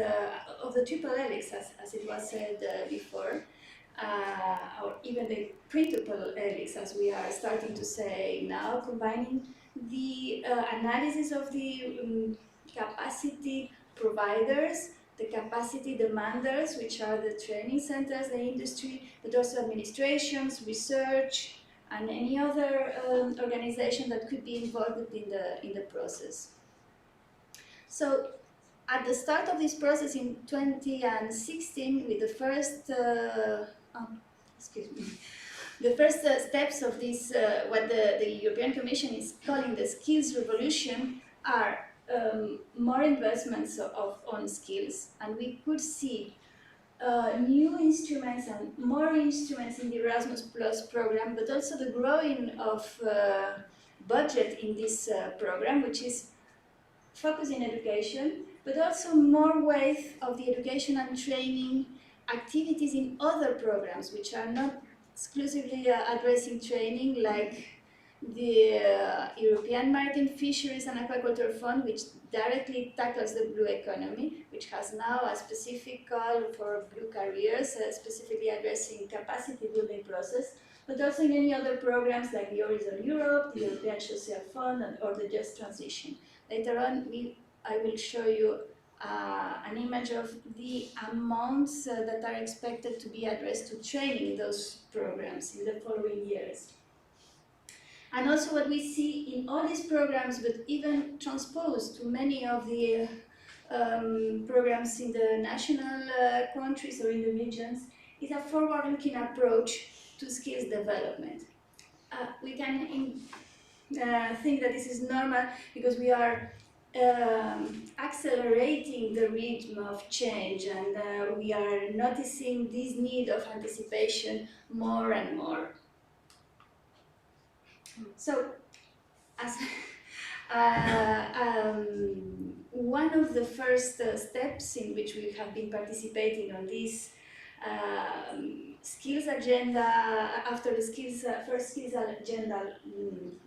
of the triple helix, as it was said before, or even the quintuple helix, as we are starting to say now, combining the analysis of the capacity providers, the capacity demanders, which are the training centers, the industry, but also administrations, research, and any other organization that could be involved in the process. So, at the start of this process in 2016, with the first, the first steps of this, what the European Commission is calling the skills revolution, are more investments on skills, and we could see new instruments and more instruments in the Erasmus Plus program, but also the growing of budget in this program, which is focused in education, but also more weight of the education and training activities in other programs, which are not exclusively addressing training, like the European Maritime Fisheries and Aquaculture Fund, which directly tackles the blue economy, which has now a specific call for blue careers, specifically addressing capacity building process, but also in any other programs like the Horizon Europe, the European Social Fund, or the Just Transition. Later on, I will show you an image of the amounts that are expected to be addressed to training those programs in the following years. And also what we see in all these programs, but even transposed to many of the programs in the national countries or in the regions, is a forward-looking approach to skills development. We can think that this is normal because we are accelerating the rhythm of change, and we are noticing this need of anticipation more and more. So, as one of the first steps in which we have been participating on this skills agenda, after the first skills agenda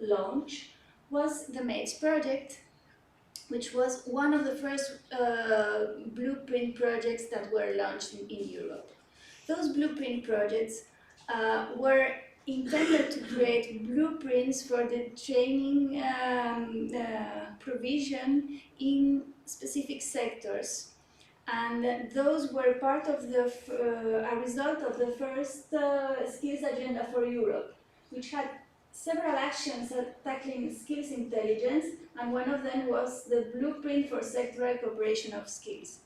launch, was the M.A.R.E project, which was one of the first blueprint projects that were launched in Europe. Those blueprint projects were intended to create blueprints for the training provision in specific sectors. And those were part of a result of the first skills agenda for Europe, which had several actions tackling skills intelligence, and one of them was the blueprint for sectoral cooperation of skills.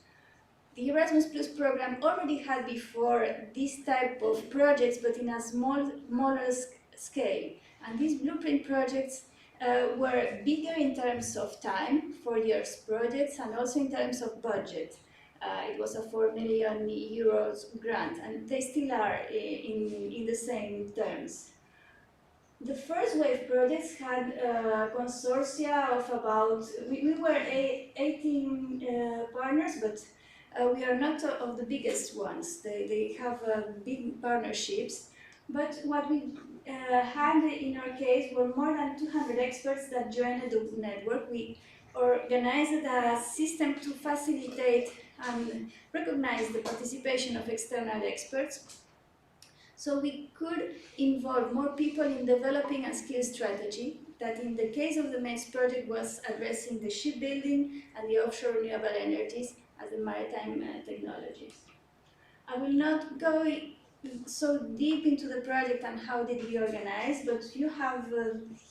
The Erasmus Plus program already had before this type of projects, but in a smaller scale. And these blueprint projects were bigger in terms of time, 4 years projects, and also in terms of budget. It was a 4 million euros grant, and they still are in the same terms. The first wave projects had consortia of about, we were 18 partners, but we are not of the biggest ones. They have big partnerships, but what we had in our case were more than 200 experts that joined the network. We organized a system to facilitate and recognize the participation of external experts, so we could involve more people in developing a skills strategy that in the case of the M.A.R.E project was addressing the shipbuilding and the offshore renewable energies as the maritime technologies. I will not go so deep into the project and how did we organize, but you have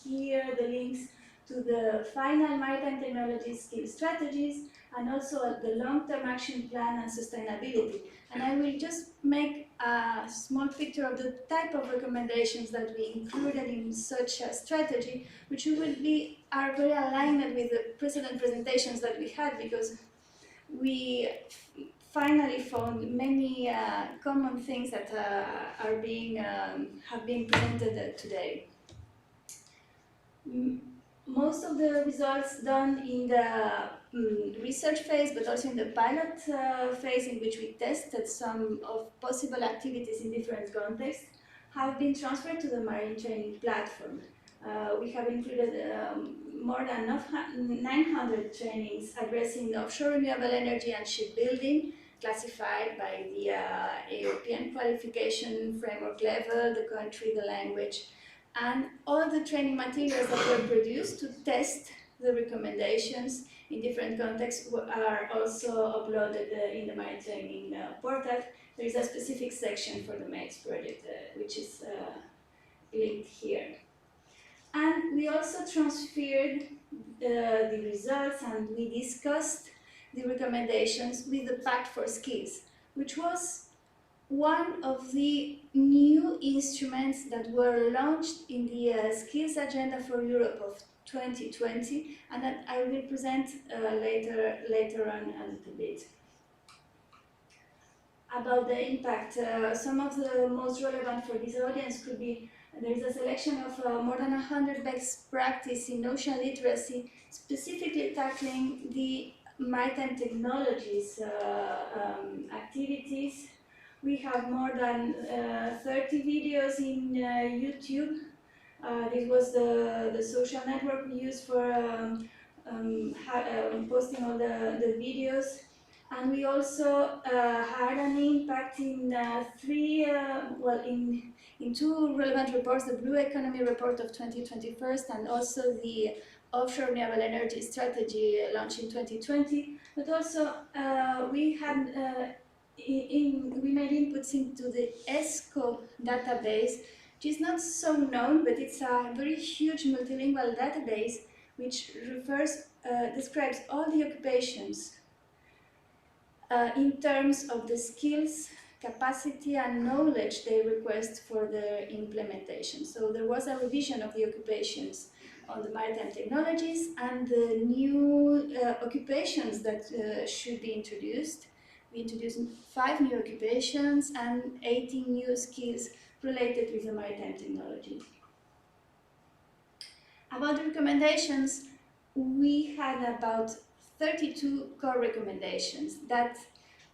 here the links to the final maritime technology skills strategies and also the long-term action plan and sustainability. And I will just make a small picture of the type of recommendations that we included in such a strategy, which are very aligned with the precedent presentations that we had, because we finally found many common things that have been presented today. Most of the results done in the research phase, but also in the pilot phase, in which we tested some of possible activities in different contexts, have been transferred to the marine training platform. We have included more than 900 trainings addressing offshore renewable energy and shipbuilding, classified by the European qualification framework level, the country, the language, and all the training materials that were produced to test the recommendations in different contexts are also uploaded in the marine training portal. There is a specific section for the M.A.R.E project, which is linked here. And we also transferred the results, and we discussed the recommendations with the Pact for Skills, which was one of the new instruments that were launched in the Skills Agenda for Europe of 2020, and that I will present later on a little bit. About the impact, some of the most relevant for this audience could be, there is a selection of more than 100 best practice in ocean literacy, specifically tackling the maritime technologies activities. We have more than 30 videos in YouTube. This was the social network we used for posting all the videos. And we also had an impact in in two relevant reports, the Blue Economy report of 2021 and also the Offshore Renewable Energy Strategy launched in 2020. But also we had we made inputs into the ESCO database, which is not so known, but it's a very huge multilingual database which describes all the occupations in terms of the skills, capacity and knowledge they request for their implementation. So there was a revision of the occupations on the maritime technologies and the new occupations that should be introduced. We introduced 5 new occupations and 18 new skills related with the maritime technology. About the recommendations, we had about 32 core recommendations that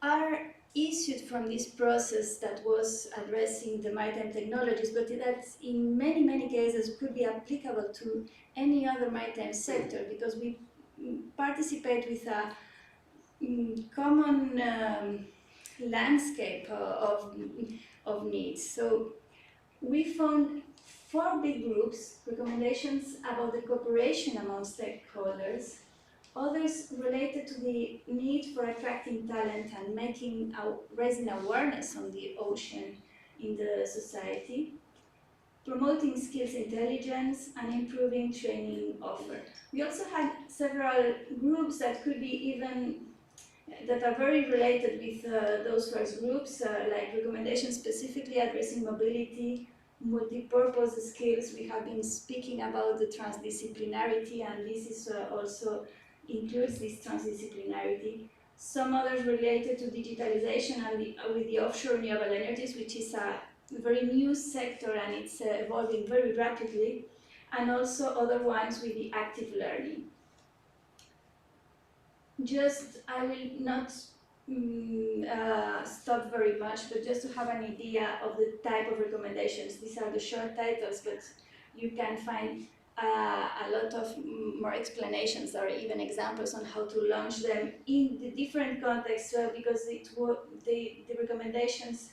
are issued from this process that was addressing the maritime technologies, but that in many, many cases could be applicable to any other maritime sector, because we participate with a common landscape of needs. So we found 4 big groups, recommendations about the cooperation among stakeholders, others related to the need for attracting talent and raising awareness on the ocean in the society, promoting skills intelligence, and improving training offer. We also had several groups that could be that are very related with those first groups, like recommendations specifically addressing mobility, multi-purpose skills. We have been speaking about the transdisciplinarity, and this is also includes this transdisciplinarity. Some others related to digitalization and with the offshore renewable energies, which is a very new sector and it's evolving very rapidly, and also other ones with the active learning. I will not stop very much, but just to have an idea of the type of recommendations. These are the short titles, but you can find a lot of more explanations or even examples on how to launch them in the different contexts, because the recommendations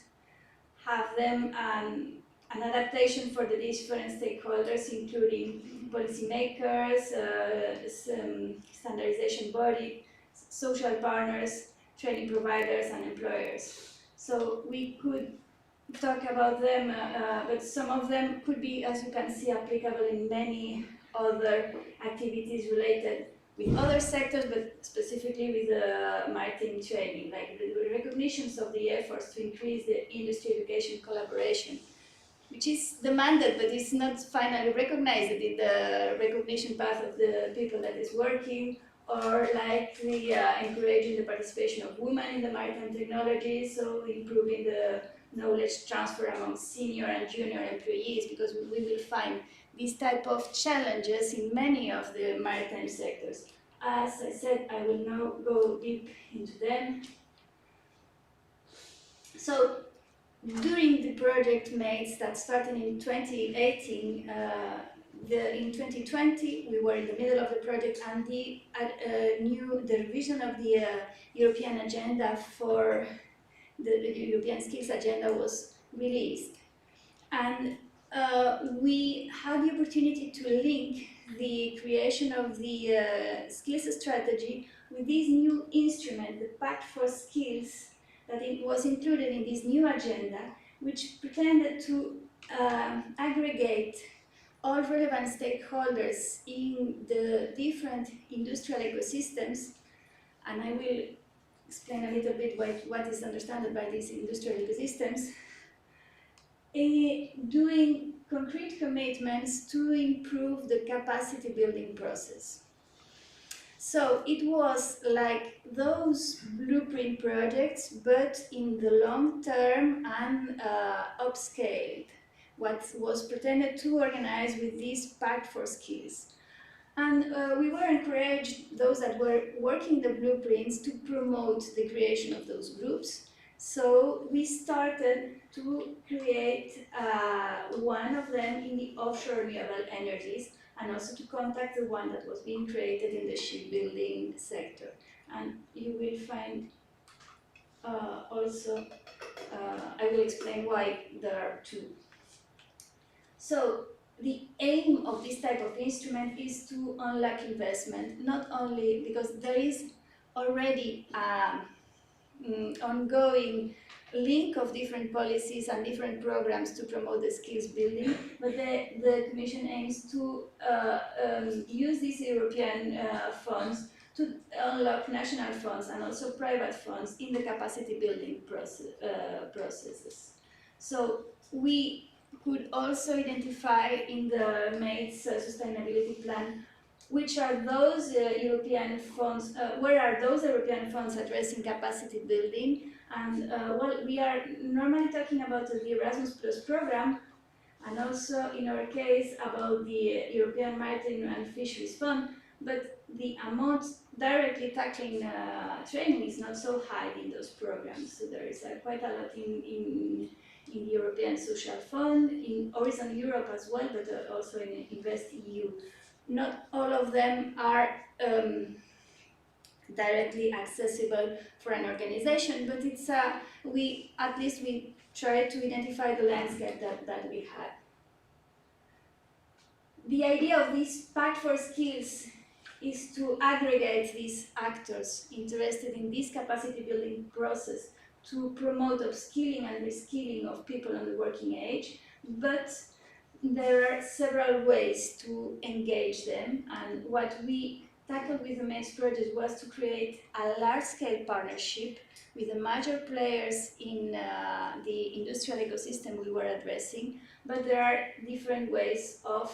have them an adaptation for the different stakeholders, including policymakers, standardization body, social partners, training providers, and employers. So we could talk about them, but some of them could be, as you can see, applicable in many other activities related with other sectors, but specifically with maritime training, like the recognitions of the efforts to increase the industry education collaboration, which is demanded but is not finally recognized in the recognition path of the people that is working, or like the encouraging the participation of women in the maritime technology, so improving the knowledge transfer among senior and junior employees, because we will find these type of challenges in many of the maritime sectors. As I said, I will now go deep into them. So, during the project MATES that started in 2018, in 2020 we were in the middle of the project, and the revision of the European agenda for the European skills agenda was released, and we had the opportunity to link the creation of the skills strategy with this new instrument, the Pact for Skills, that it was included in this new agenda, which pretended to aggregate all relevant stakeholders in the different industrial ecosystems, and I will explain a little bit what is understood by these industrial ecosystems, doing concrete commitments to improve the capacity building process. So it was like those blueprint projects, but in the long term and upscaled, what was pretended to organize with this Pact for Skills. And we were encouraged, those that were working the blueprints, to promote the creation of those groups. So we started to create one of them in the offshore renewable energies, and also to contact the one that was being created in the shipbuilding sector. And you will find also, I will explain why there are two. So the aim of this type of instrument is to unlock investment, not only because there is already ongoing link of different policies and different programs to promote the skills building, but the Commission aims to use these European funds to unlock national funds and also private funds in the capacity building processes. So we could also identify in the MATES sustainability plan which are those European funds, where are those European funds addressing capacity building. And well, we are normally talking about the Erasmus Plus program, and also in our case about the European Maritime and Fisheries Fund, but the amount directly tackling training is not so high in those programs. So there is quite a lot in the European Social Fund, in Horizon Europe as well, but also in InvestEU. Not all of them are directly accessible for an organization, but it's we try to identify the landscape that we had. The idea of this Pact for Skills is to aggregate these actors interested in this capacity building process to promote upskilling and reskilling of people on the working age, but there are several ways to engage them, and what we tackled with the MATES project was to create a large-scale partnership with the major players in the industrial ecosystem we were addressing, but there are different ways of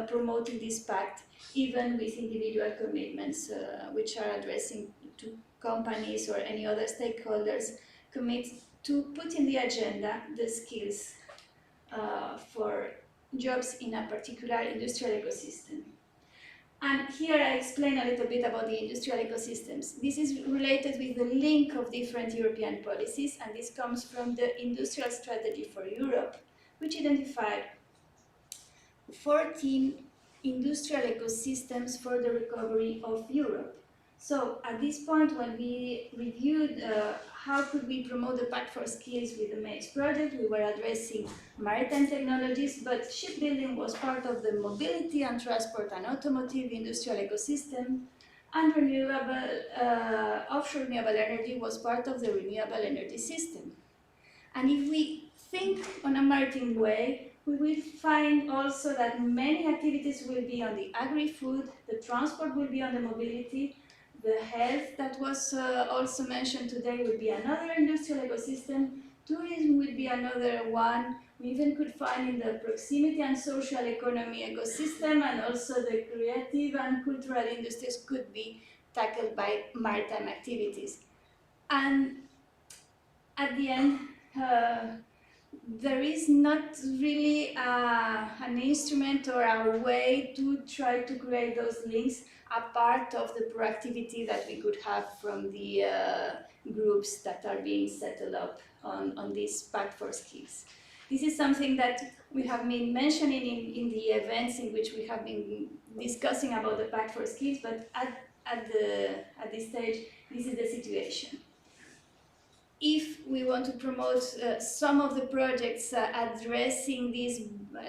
promoting this pact, even with individual commitments which are addressing to companies or any other stakeholders commit to put in the agenda the skills for jobs in a particular industrial ecosystem. And here I explain a little bit about the industrial ecosystems. This is related with the link of different European policies, and this comes from the Industrial Strategy for Europe, which identified 14 industrial ecosystems for the recovery of Europe. So at this point, when we reviewed how could we promote the Pact for Skills with the M.A.R.E project, we were addressing maritime technologies, but shipbuilding was part of the mobility and transport and automotive industrial ecosystem, and offshore renewable energy was part of the renewable energy system. And if we think on a maritime way, we will find also that many activities will be on the agri-food, the transport will be on the mobility, the health that was also mentioned today will be another industrial ecosystem, tourism will be another one, we even could find in the proximity and social economy ecosystem, and also the creative and cultural industries could be tackled by maritime activities. And at the end, there is not really an instrument or a way to try to create those links apart of the proactivity that we could have from the groups that are being set up on this Pact for Skills. This is something that we have been mentioning in the events in which we have been discussing about the Pact for Skills, but at this stage, this is the situation. If we want to promote some of the projects addressing this,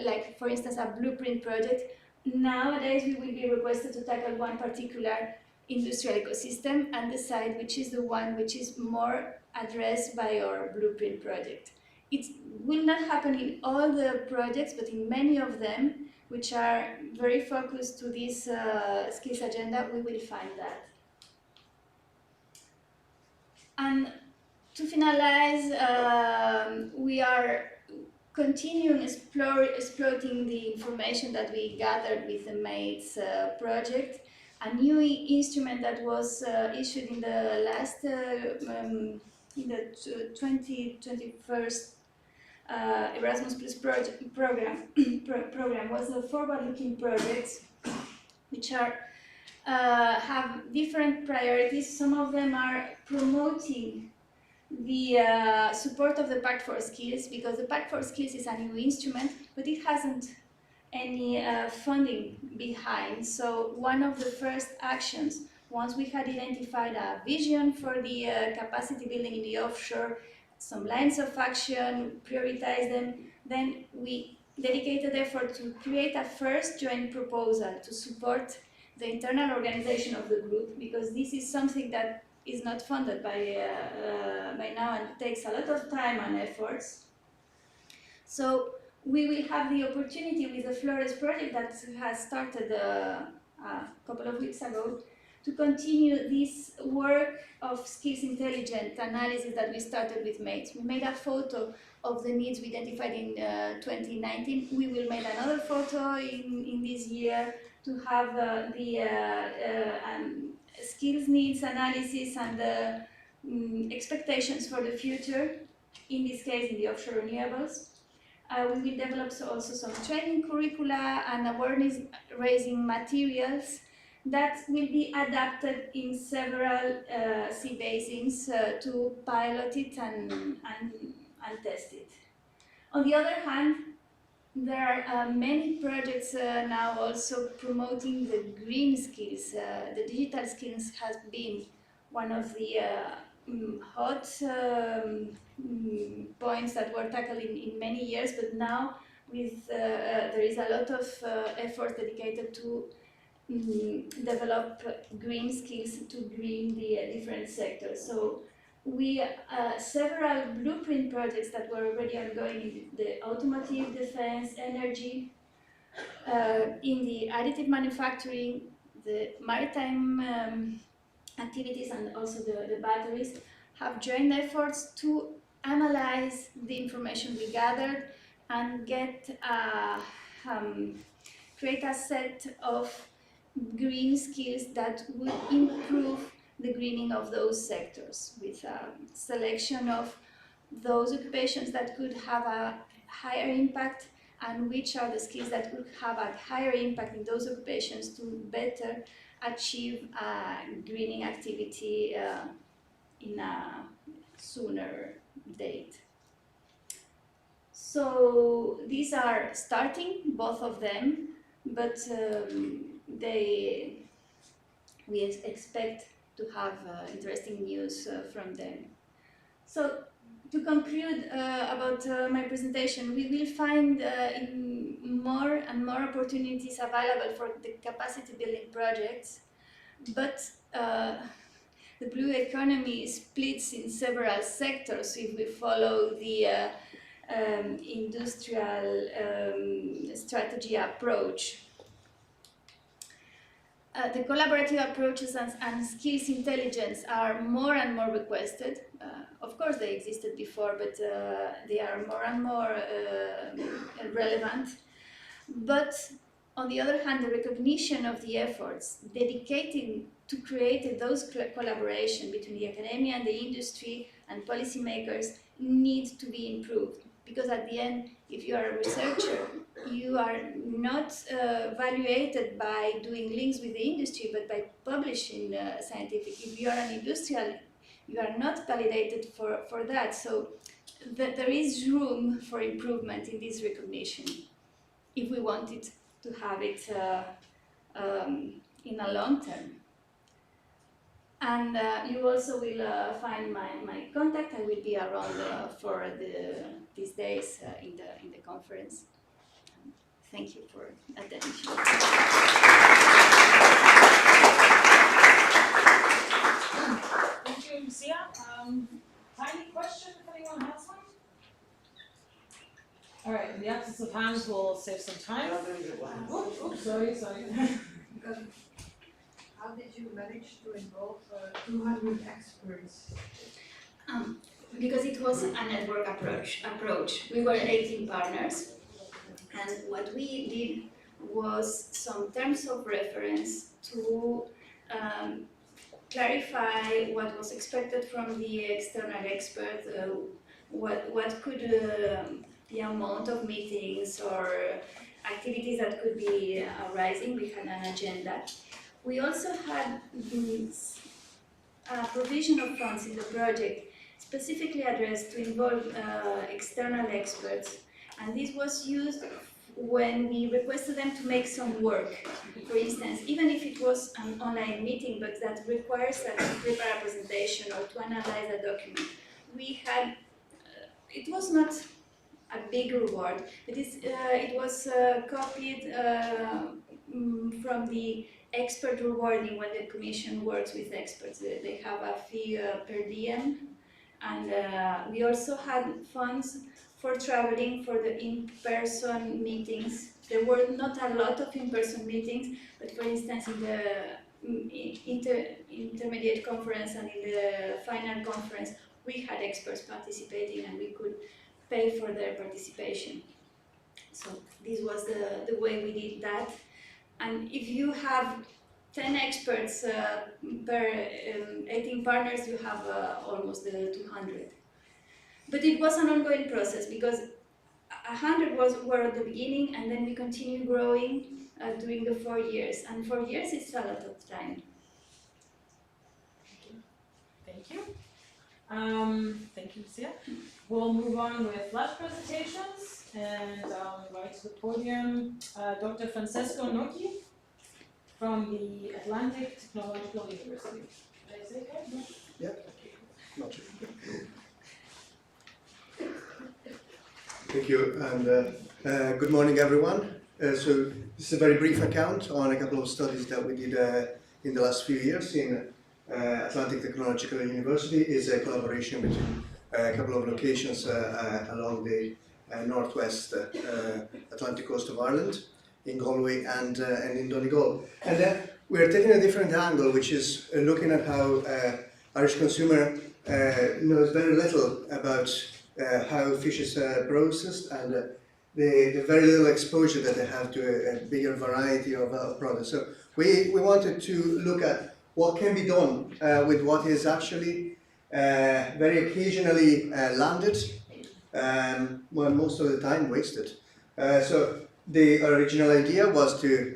like for instance a blueprint project, nowadays we will be requested to tackle one particular industrial ecosystem and decide which is the one which is more addressed by our blueprint project. It will not happen in all the projects, but in many of them, which are very focused to this skills agenda, we will find that. And to finalize, we are continuing exploiting the information that we gathered with the M.A.R.E project. A new instrument that was issued in the last, in the 2021 Erasmus Plus program was the forward-looking projects, which are have different priorities. Some of them are promoting the support of the Pact for Skills, because the Pact for Skills is a new instrument, but it hasn't any funding behind. So one of the first actions, once we had identified a vision for the capacity building in the offshore, some lines of action, prioritize them, then we dedicated effort to create a first joint proposal to support the internal organization of the group, because this is something that is not funded by now and takes a lot of time and efforts. So we will have the opportunity with the Flores project that has started a couple of weeks ago to continue this work of skills intelligent analysis that we started with M.A.R.E. We made a photo of the needs we identified in 2019. We will make another photo in this year to have the skills needs analysis and the expectations for the future, in this case in the offshore renewables. We will develop also some training curricula and awareness-raising materials that will be adapted in several sea basins to pilot it and test it. On the other hand, there are many projects now also promoting the green skills. The digital skills has been one of the hot points that were tackled in many years, but now with there is a lot of effort dedicated to develop green skills to green the different sectors. So we several blueprint projects that were already ongoing in the automotive, defense, energy, in the additive manufacturing, the maritime activities, and also the batteries, have joined efforts to analyze the information we gathered and get create a set of green skills that would improve the greening of those sectors, with a selection of those occupations that could have a higher impact and which are the skills that could have a higher impact in those occupations to better achieve greening activity in a sooner date. So these are starting, both of them. but we expect to have interesting news from them. So, to conclude about my presentation, we will find more and more opportunities available for the capacity building projects, but the blue economy splits in several sectors if we follow the industrial strategy approach. The collaborative approaches and skills intelligence are more and more requested. Of course, they existed before, but they are more and more relevant. But on the other hand, the recognition of the efforts dedicated to create those collaboration between the academia and the industry and policymakers need to be improved. Because at the end, if you are a researcher, you are not evaluated by doing links with the industry, but by publishing scientific. If you are an industrial, you are not validated for that. So there is room for improvement in this recognition if we wanted to have it in a long term. And you also will find my contact. I will be around for these days in the conference. Thank you for attention. Thank you, Lucia. Tiny question if anyone has one? All right, in the absence of hands, we'll save some time. Sorry. How did you manage to involve 200 experts? Because it was a network approach. We were 18 partners, and what we did was some terms of reference to clarify what was expected from the external expert, what could the amount of meetings or activities that could be arising. We had an agenda. We also had a provision of funds in the project specifically addressed to involve external experts, and this was used when we requested them to make some work. For instance, even if it was an online meeting, but that requires us to prepare a presentation or to analyze a document, we had, it was not a big reward, but it was copied from the expert rewarding when the commission works with experts. They have a fee per diem, and we also had funds for traveling for the in-person meetings. There were not a lot of in-person meetings, but for instance in the intermediate conference and in the final conference, we had experts participating and we could pay for their participation. So this was the way we did that. And if you have 10 experts per 18 partners, you have almost 200. But it was an ongoing process because 100 were at the beginning, and then we continued growing during the 4 years. And 4 years is a lot of time. Thank you. Thank you, Lucia. We'll move on with lab presentations and invite to the podium Dr. Francesco Noci from the Atlantic Technological University. Did I say that? No? Yeah. Thank you, and good morning, everyone. So this is a very brief account on a couple of studies that we did in the last few years in Atlantic Technological University. Is a collaboration between a couple of locations along the northwest Atlantic coast of Ireland, in Galway and in Donegal. And we are taking a different angle, which is looking at how Irish consumer knows very little about how fish is processed and the very little exposure that they have to a bigger variety of products. So we wanted to look at what can be done with what is actually very occasionally landed, well, most of the time wasted. So the original idea was to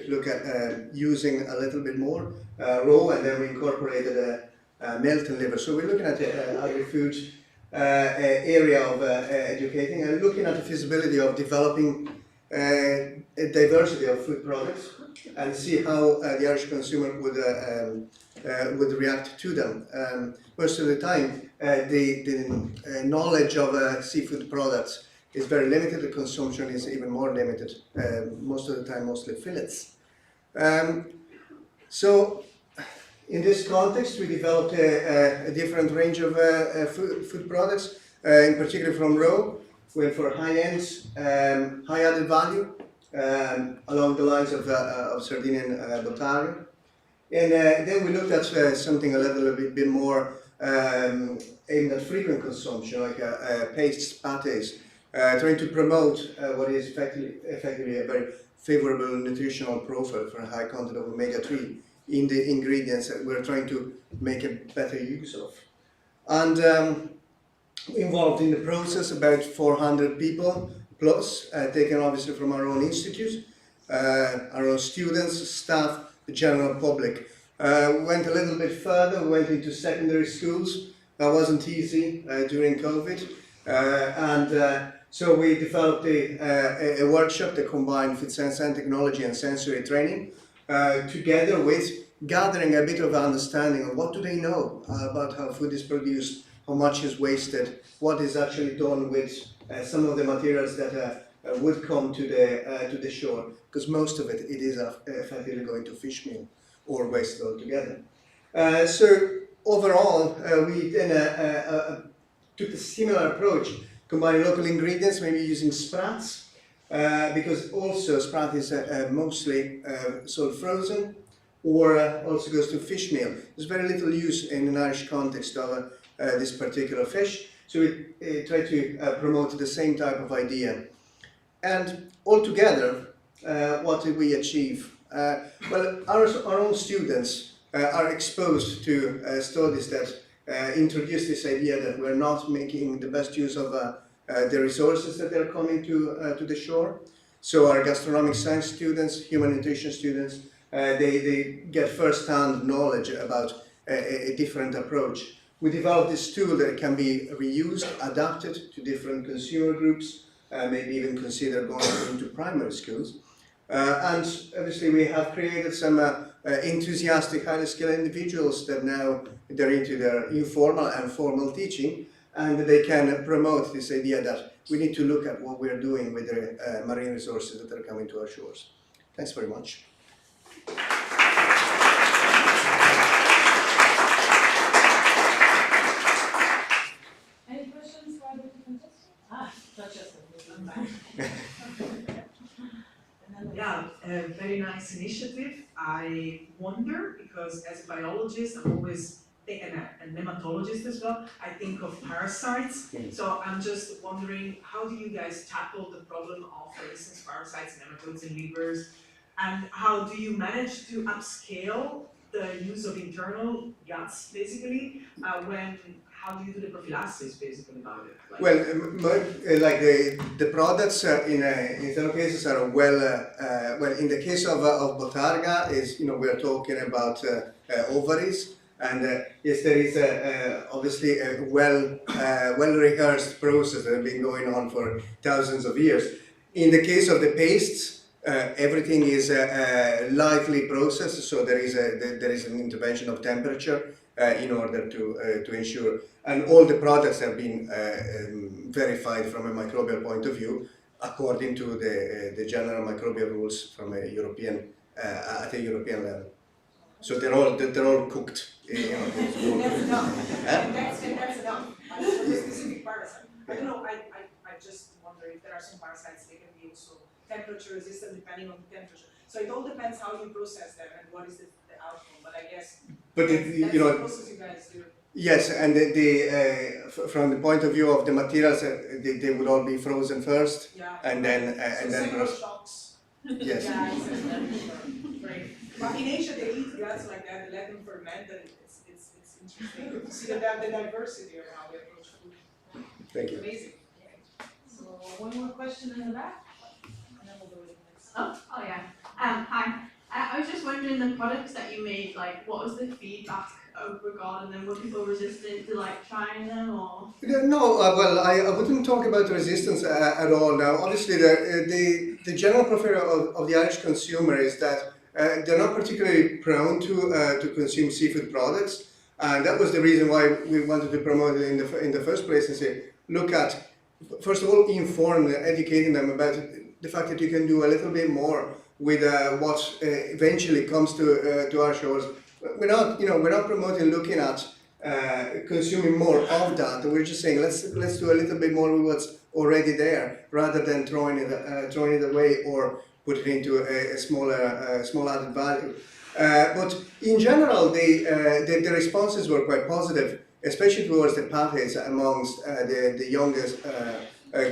look at using a little bit more raw, and then we incorporated a melt and liver. So we're looking at the agri-food area of educating and looking at the feasibility of developing a diversity of food products and see how the Irish consumer would react to them. Most of the time, the knowledge of seafood products is very limited. The consumption is even more limited. Most of the time, mostly fillets. So, in this context, we developed a different range of food products, in particular from raw. Went for high-end, high added value, along the lines of Sardinian Botaria. And then we looked at something a little bit more aimed at frequent consumption, like pastes, pâtés, trying to promote what is effectively a very favorable nutritional profile for a high content of omega-3 in the ingredients that we're trying to make a better use of. And involved in the process about 400 people plus, taken obviously from our own institute, our own students, staff, the general public. Went a little bit further, went into secondary schools. That wasn't easy during COVID. So we developed a workshop that combined food science and technology and sensory training, together with gathering a bit of understanding of what do they know about how food is produced, how much is wasted, what is actually done with some of the materials that would come to the shore, because most of it is effectively going to fish meal or wasted altogether. So overall, we then took a similar approach, combining local ingredients, maybe using sprats, because also sprat is mostly sold frozen, or also goes to fish meal. There's very little use in an Irish context of this particular fish, so we try to promote the same type of idea. And altogether, what did we achieve? Well, our own students are exposed to studies that introduce this idea that we're not making the best use of the resources that are coming to the shore. So our gastronomic science students, human nutrition students, they get first-hand knowledge about a different approach. We developed this tool that can be reused, adapted to different consumer groups, maybe even consider going into primary schools. And obviously we have created some enthusiastic, highly skilled individuals that now they're into their informal and formal teaching, and they can promote this idea that we need to look at what we're doing with the marine resources that are coming to our shores. Thanks very much. Any questions for Dr. Francesco? Francesco. Yeah, a very nice initiative. I wonder, because as a biologist, I'm always, and a nematologist as well, I think of parasites. So I'm just wondering, how do you guys tackle the problem of, for instance, parasites, nematodes, and levers? And how do you manage to upscale the use of internal guts, basically, how do you do the prophylaxis, basically, about it? Like, well, like the products in some cases are well, in the case of Botarga, is, we're talking about ovaries, and yes, there is obviously a well-rehearsed process that has been going on for thousands of years. In the case of the pastes, everything is lightly processed, so there is an intervention of temperature in order to ensure, and all the products have been verified from a microbial point of view according to the general microbial rules from a European at a European level. So they're all cooked. That's enough. That's enough. I don't know the specific parasite. I don't know. I just wonder if there are some parasites that can be also temperature resistant depending on the temperature. So it all depends how you process them and what is the outcome. But I guess that's the process you guys do. Yes, and from the point of view of the materials, they would all be frozen first, and then shocks. Yes. Yeah, exactly. Great. But in Asia, they eat guts like that. They let them ferment, and it's interesting to see the diversity of how they approach food. Thank you. Amazing. So one more question in the back, and then we'll go with the next. Oh yeah. Hi. I was just wondering, the products that you made, like, what was the feedback regard, and then were people resistant to like trying them, or? No, well, I wouldn't talk about resistance at all. Now, obviously, the general preference of the Irish consumer is that they're not particularly prone to consume seafood products, and that was the reason why we wanted to promote it in the first place and say, look at, first of all, educating them about the fact that you can do a little bit more with what eventually comes to our shores. We're not promoting looking at consuming more of that. We're just saying let's do a little bit more with what's already there, rather than throwing it away or put it into a small added value. But in general, the responses were quite positive, especially towards the patties amongst the youngest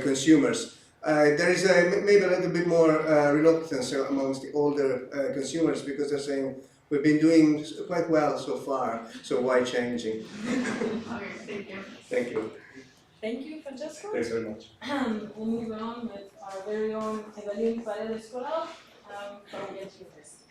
consumers. There is maybe a little bit more reluctance amongst the older consumers, because they're saying, we've been doing quite well so far, so why changing? Okay, thank you. Thank you. Thank you, Francesco. Thanks very much. We'll move on with our very own Evelyn Parades-Coral from Ghent University.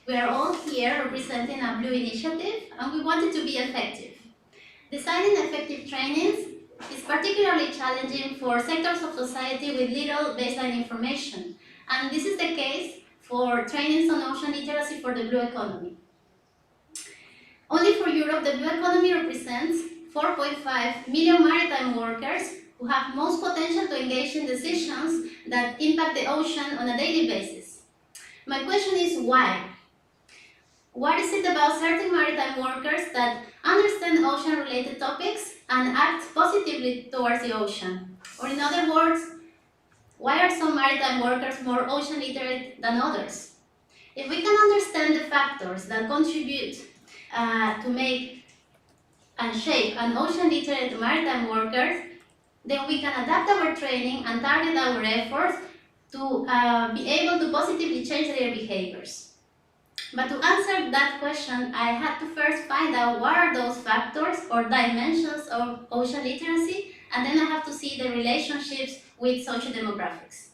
We are all here representing a Blue initiative, and we want it to be effective. Designing effective trainings is particularly challenging for sectors of society with little baseline information, and this is the case for trainings on ocean literacy for the blue economy. Only for Europe, the blue economy represents 4.5 million maritime workers who have most potential to engage in decisions that impact the ocean on a daily basis. My question is why? What is it about certain maritime workers that understand ocean-related topics and act positively towards the ocean? Or in other words, why are some maritime workers more ocean literate than others? If we can understand the factors that contribute to make and shape an ocean literate maritime worker, then we can adapt our training and target our efforts to be able to positively change their behaviors. But to answer that question, I had to first find out what are those factors or dimensions of ocean literacy, and then I have to see the relationships with sociodemographics.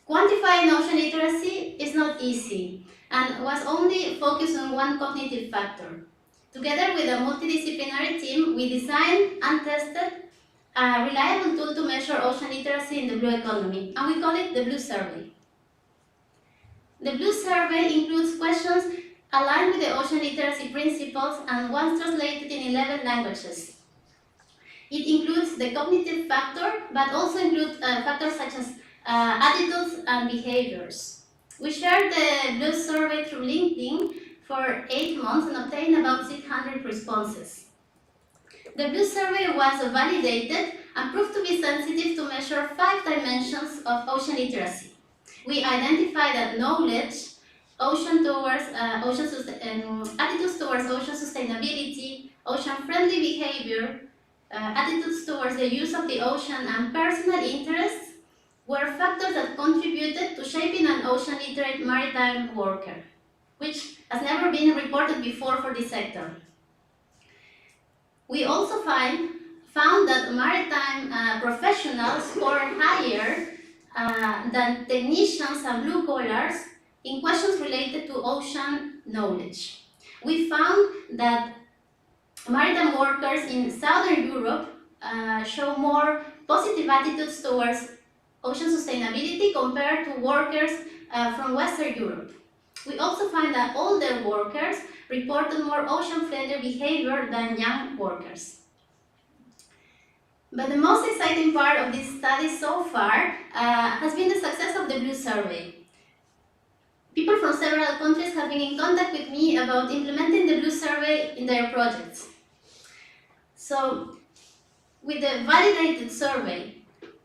Quantifying ocean literacy is not easy and was only focused on one cognitive factor. Together with a multidisciplinary team, we designed and tested a reliable tool to measure ocean literacy in the blue economy, and we call it the Blue Survey. The Blue Survey includes questions aligned with the ocean literacy principles and was translated in 11 languages. It includes the cognitive factor, but also includes factors such as attitudes and behaviors. We shared the Blue Survey through LinkedIn for 8 months and obtained about 600 responses. The Blue Survey was validated and proved to be sensitive to measure 5 dimensions of ocean literacy. We identified that knowledge, attitudes towards ocean sustainability, ocean-friendly behavior, attitudes towards the use of the ocean, and personal interests were factors that contributed to shaping an ocean literate maritime worker, which has never been reported before for this sector. We also found that maritime professionals score higher than technicians and blue collars in questions related to ocean knowledge. We found that maritime workers in Southern Europe show more positive attitudes towards ocean sustainability compared to workers from Western Europe. We also find that older workers reported more ocean-friendly behavior than young workers. But the most exciting part of this study so far has been the success of the Blue Survey. People from several countries have been in contact with me about implementing the Blue Survey in their projects. So, with the validated survey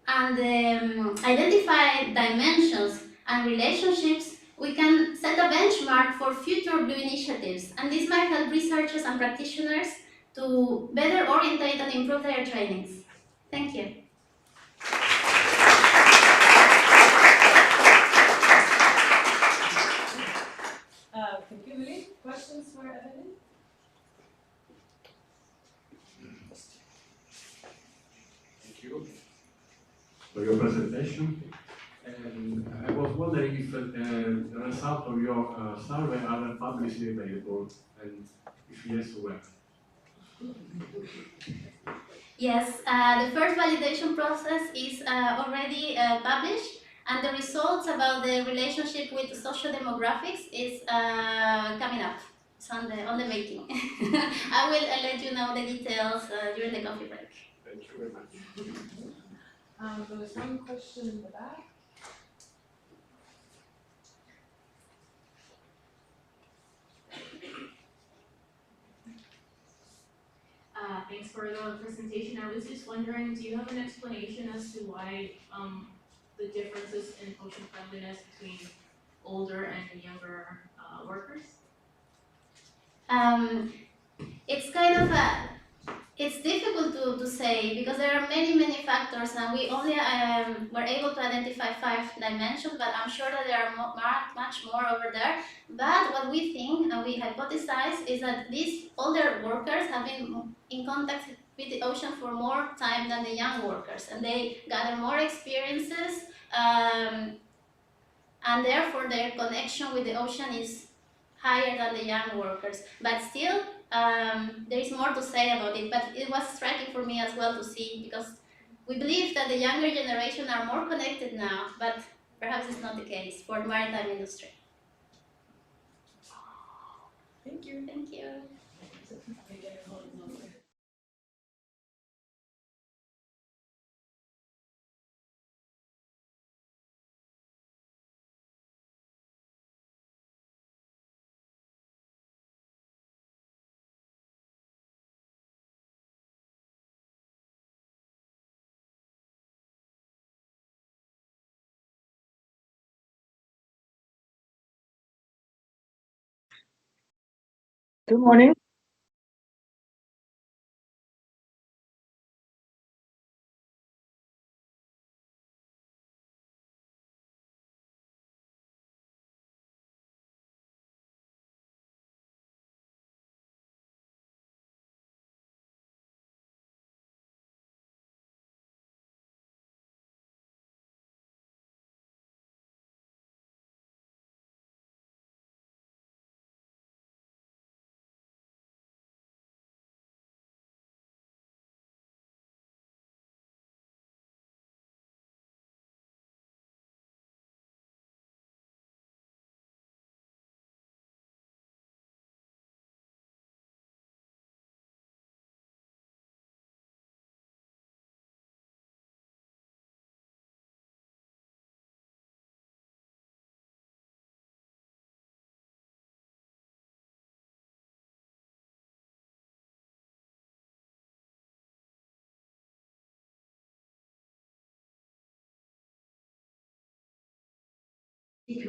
and the identified dimensions and relationships, we can set a benchmark for future Blue initiatives, and this might help researchers and practitioners to better orientate and improve their trainings. Thank you. Thank you, Evelyn. Questions for Evelyn? Thank you. wondering if the result of your survey are publicly available, and if yes, where? Yes, the first validation process is already published, and the results about the relationship with social demographics is coming up. It's on the making. I will let you know the details during the coffee break. Thank you very much. There's one question in the back. Thanks for the presentation. I was just wondering, do you have an explanation as to why the differences in ocean friendliness between older and younger workers? It's kind of it's difficult to say because there are many factors, and we only were able to identify 5 dimensions, but I'm sure that there are much more over there. But what we think and we hypothesize is that these older workers have been in contact with the ocean for more time than the young workers, and they gather more experiences, and therefore their connection with the ocean is higher than the young workers. But still, there is more to say about it, but it was striking for me as well to see, because we believe that the younger generation are more connected now, but perhaps it's not the case for the maritime industry. Thank you. Thank you. Good morning.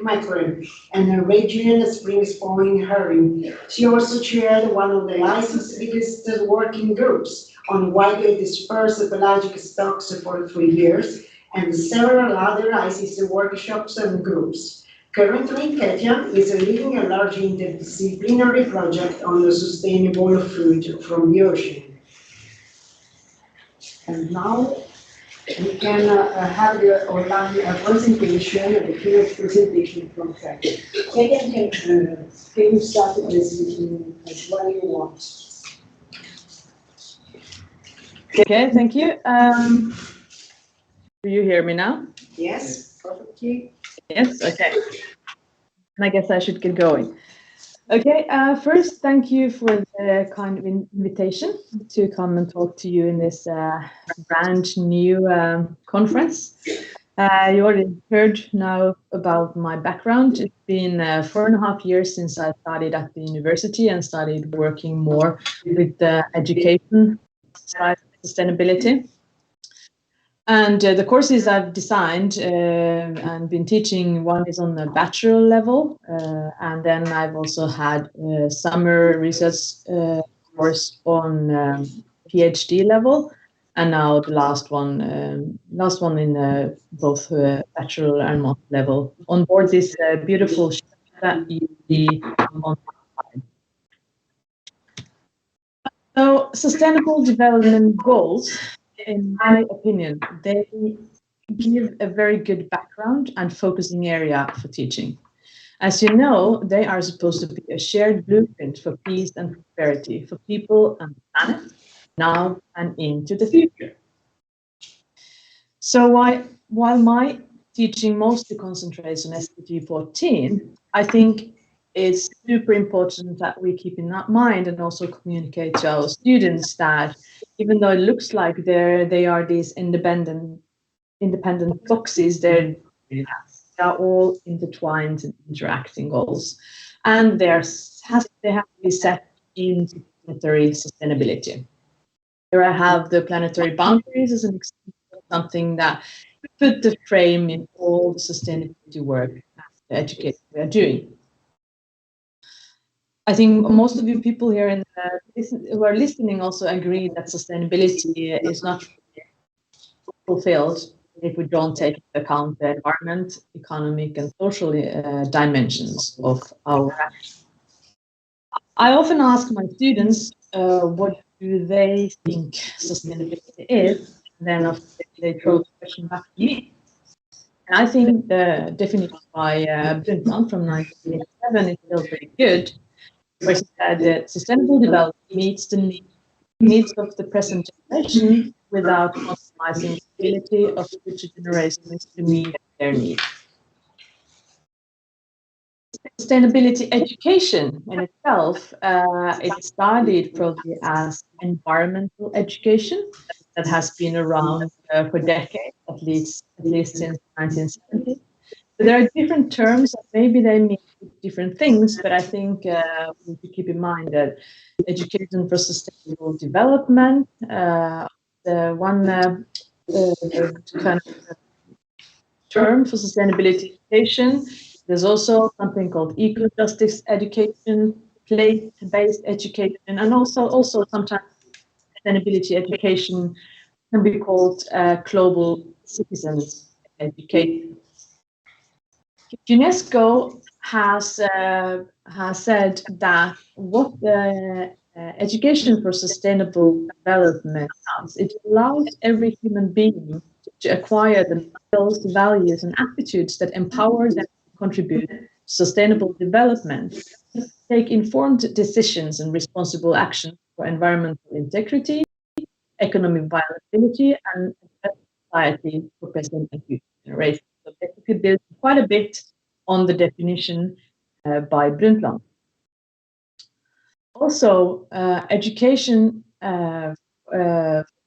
Mackerel and a regional spring spawning herring. She also chaired one of the ICE's biggest working groups on widely dispersed pelagic stocks for 3 years, and several other ICES workshops and groups. Currently, Katia is leading a large interdisciplinary project on the sustainable food from the ocean. And now we can have the online presentation, the Keynote presentation from Katia. Katia, can you start the presentation when you want? Okay, thank you. Do you hear me now? Yes, perfectly. Yes, okay. And I guess I should get going. Okay, first, thank you for the kind of invitation to come and talk to you in this brand new conference. You already heard now about my background. It's been 4.5 years since I started at the university and started working more with the education side of sustainability. And the courses I've designed and been teaching, one is on the bachelor level, and then I've also had a summer research course on PhD level, and now the last one in both bachelor and master level. On board this beautiful ship that you see on the slide. So, sustainable development goals, in my opinion, they give a very good background and focusing area for teaching. As you know, they are supposed to be a shared blueprint for peace and prosperity for people and the planet, now and into the future. So while my teaching mostly concentrates on SDG 14, I think it's super important that we keep in mind and also communicate to our students that even though it looks like they are these independent boxes, they are all intertwined and interacting goals, and they have to be set in planetary sustainability. Here I have the planetary boundaries as an example of something that put the frame in all the sustainability work that the educators are doing. I think most of you people here who are listening also agree that sustainability is not fulfilled if we don't take into account the environment, economic, and social dimensions of our actions. I often ask my students what do they think sustainability is, and then they throw the question back to me. And I think the definition by Brundtland from 1987 is still pretty good, where he said that sustainable development meets the needs of the present generation without compromising the ability of future generations to meet their needs. Sustainability education in itself, it started probably as environmental education that has been around for decades, at least since 1970. So there are different terms, maybe they mean different things, but I think we need to keep in mind that education for sustainable development, the one kind of term for sustainability education. There's also something called eco-justice education, place-based education, and also sometimes sustainability education can be called global citizens education. UNESCO has said that what the education for sustainable development does, it allows every human being to acquire the skills, values, and attitudes that empower them to contribute to sustainable development, take informed decisions and responsible action for environmental integrity, economic viability, and society for present and future generations. So basically built quite a bit on the definition by Brundtland. Also, education for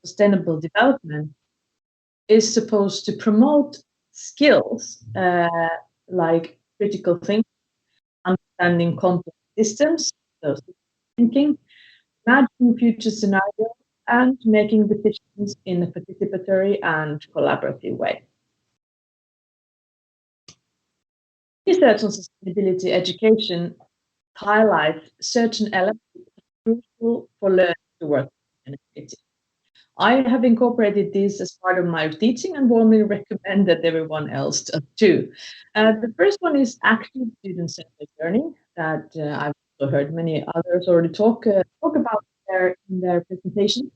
sustainable development is supposed to promote skills like critical thinking, understanding complex systems, so thinking, imagining future scenarios, and making decisions in a participatory and collaborative way. Research on sustainability education highlights certain elements crucial for learning to work with sustainability. I have incorporated these as part of my teaching and warmly recommend that everyone else does too. The first one is active student-centered learning that I've also heard many others already talk about in their presentation.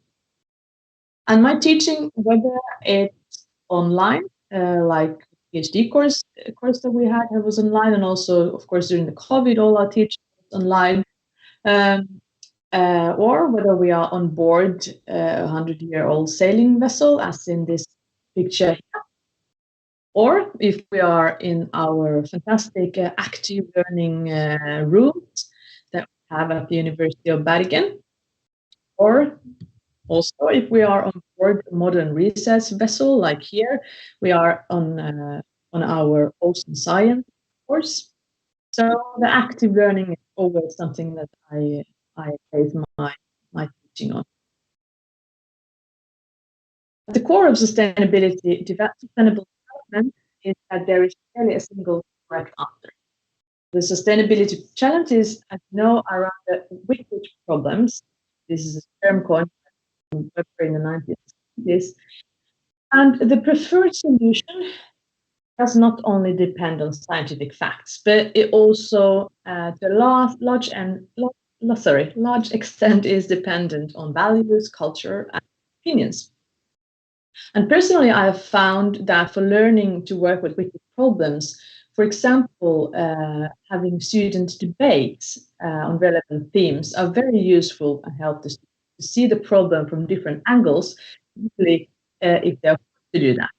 And my teaching, whether it's online, like PhD course that we had, it was online, and also, of course, during the COVID, all our teaching was online. Or whether we are on board a 100-year-old sailing vessel, as in this picture here, or if we are in our fantastic active learning rooms that we have at the University of Bergen, or also if we are on board a modern research vessel, like here, we are on our ocean science course. So the active learning is always something that I base my teaching on. At the core of sustainable development is that there is rarely a single correct answer. The sustainability challenges, as you know, are around the wicked problems. This is a term coined in the 1960s. And the preferred solution does not only depend on scientific facts, but it also, to a large extent, is dependent on values, culture, and opinions. And personally, I have found that for learning to work with wicked problems, for example, having student debates on relevant themes are very useful and help the students to see the problem from different angles, usually if they're forced to do that.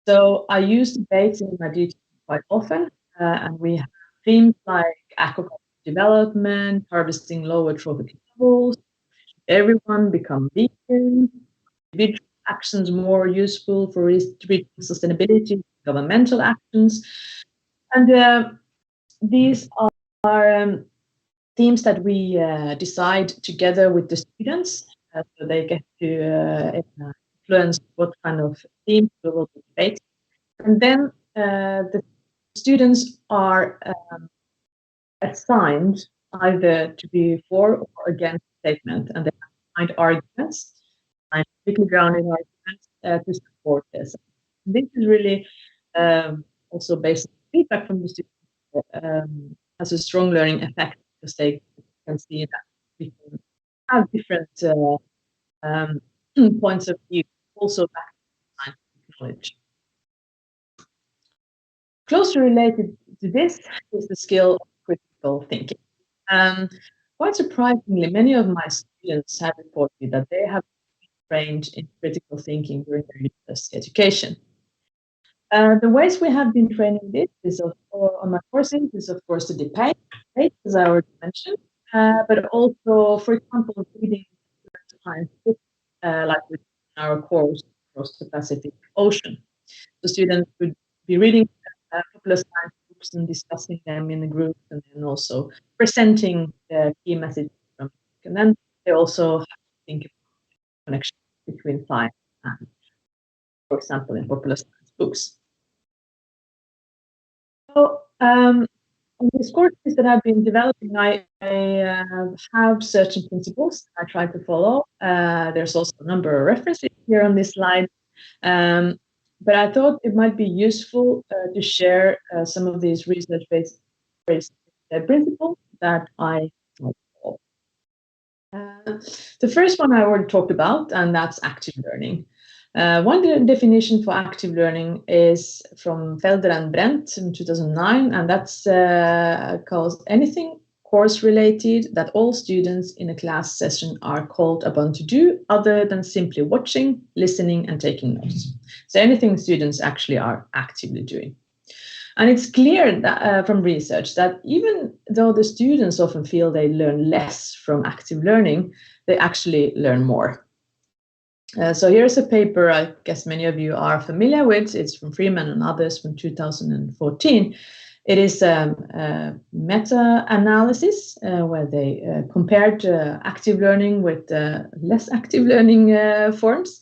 So I use debates in my teaching quite often, and we have themes like aquaculture development, harvesting lower trophic levels, everyone become vegan, individual actions more useful for reaching sustainability, governmental actions. And these are themes that we decide together with the students, so they get to influence what kind of themes we will debate. And then the students are assigned either to be for or against the statement, and they find arguments, scientifically grounded arguments to support this. This is really also based on feedback from the students, has a strong learning effect because they can see that we can have different points of view, also back to scientific knowledge. Closely related to this is the skill of critical thinking. Quite surprisingly, many of my students have reported that they have been trained in critical thinking during their university education. The ways we have been training this is on my courses is of course the debate, as I already mentioned, but also, for example, reading science books, like with our course across the Pacific Ocean. The students would be reading popular science books and discussing them in a group, and then also presenting the key messages from the book. And then they also have to think about the connection between science and, for example, in popular science books. So, on these courses that I've been developing, I have certain principles I try to follow. There's also a number of references here on this slide. But I thought it might be useful to share some of these research-based principles that I follow. The first one I already talked about, and that's active learning. One definition for active learning is from Felder and Brent in 2009, and that's called anything course-related that all students in a class session are called upon to do other than simply watching, listening, and taking notes. So anything students actually are actively doing. And it's clear that, from research that even though the students often feel they learn less from active learning, they actually learn more. So here's a paper I guess many of you are familiar with. It's from Freeman and others from 2014. It is a meta-analysis where they compared active learning with less active learning forms.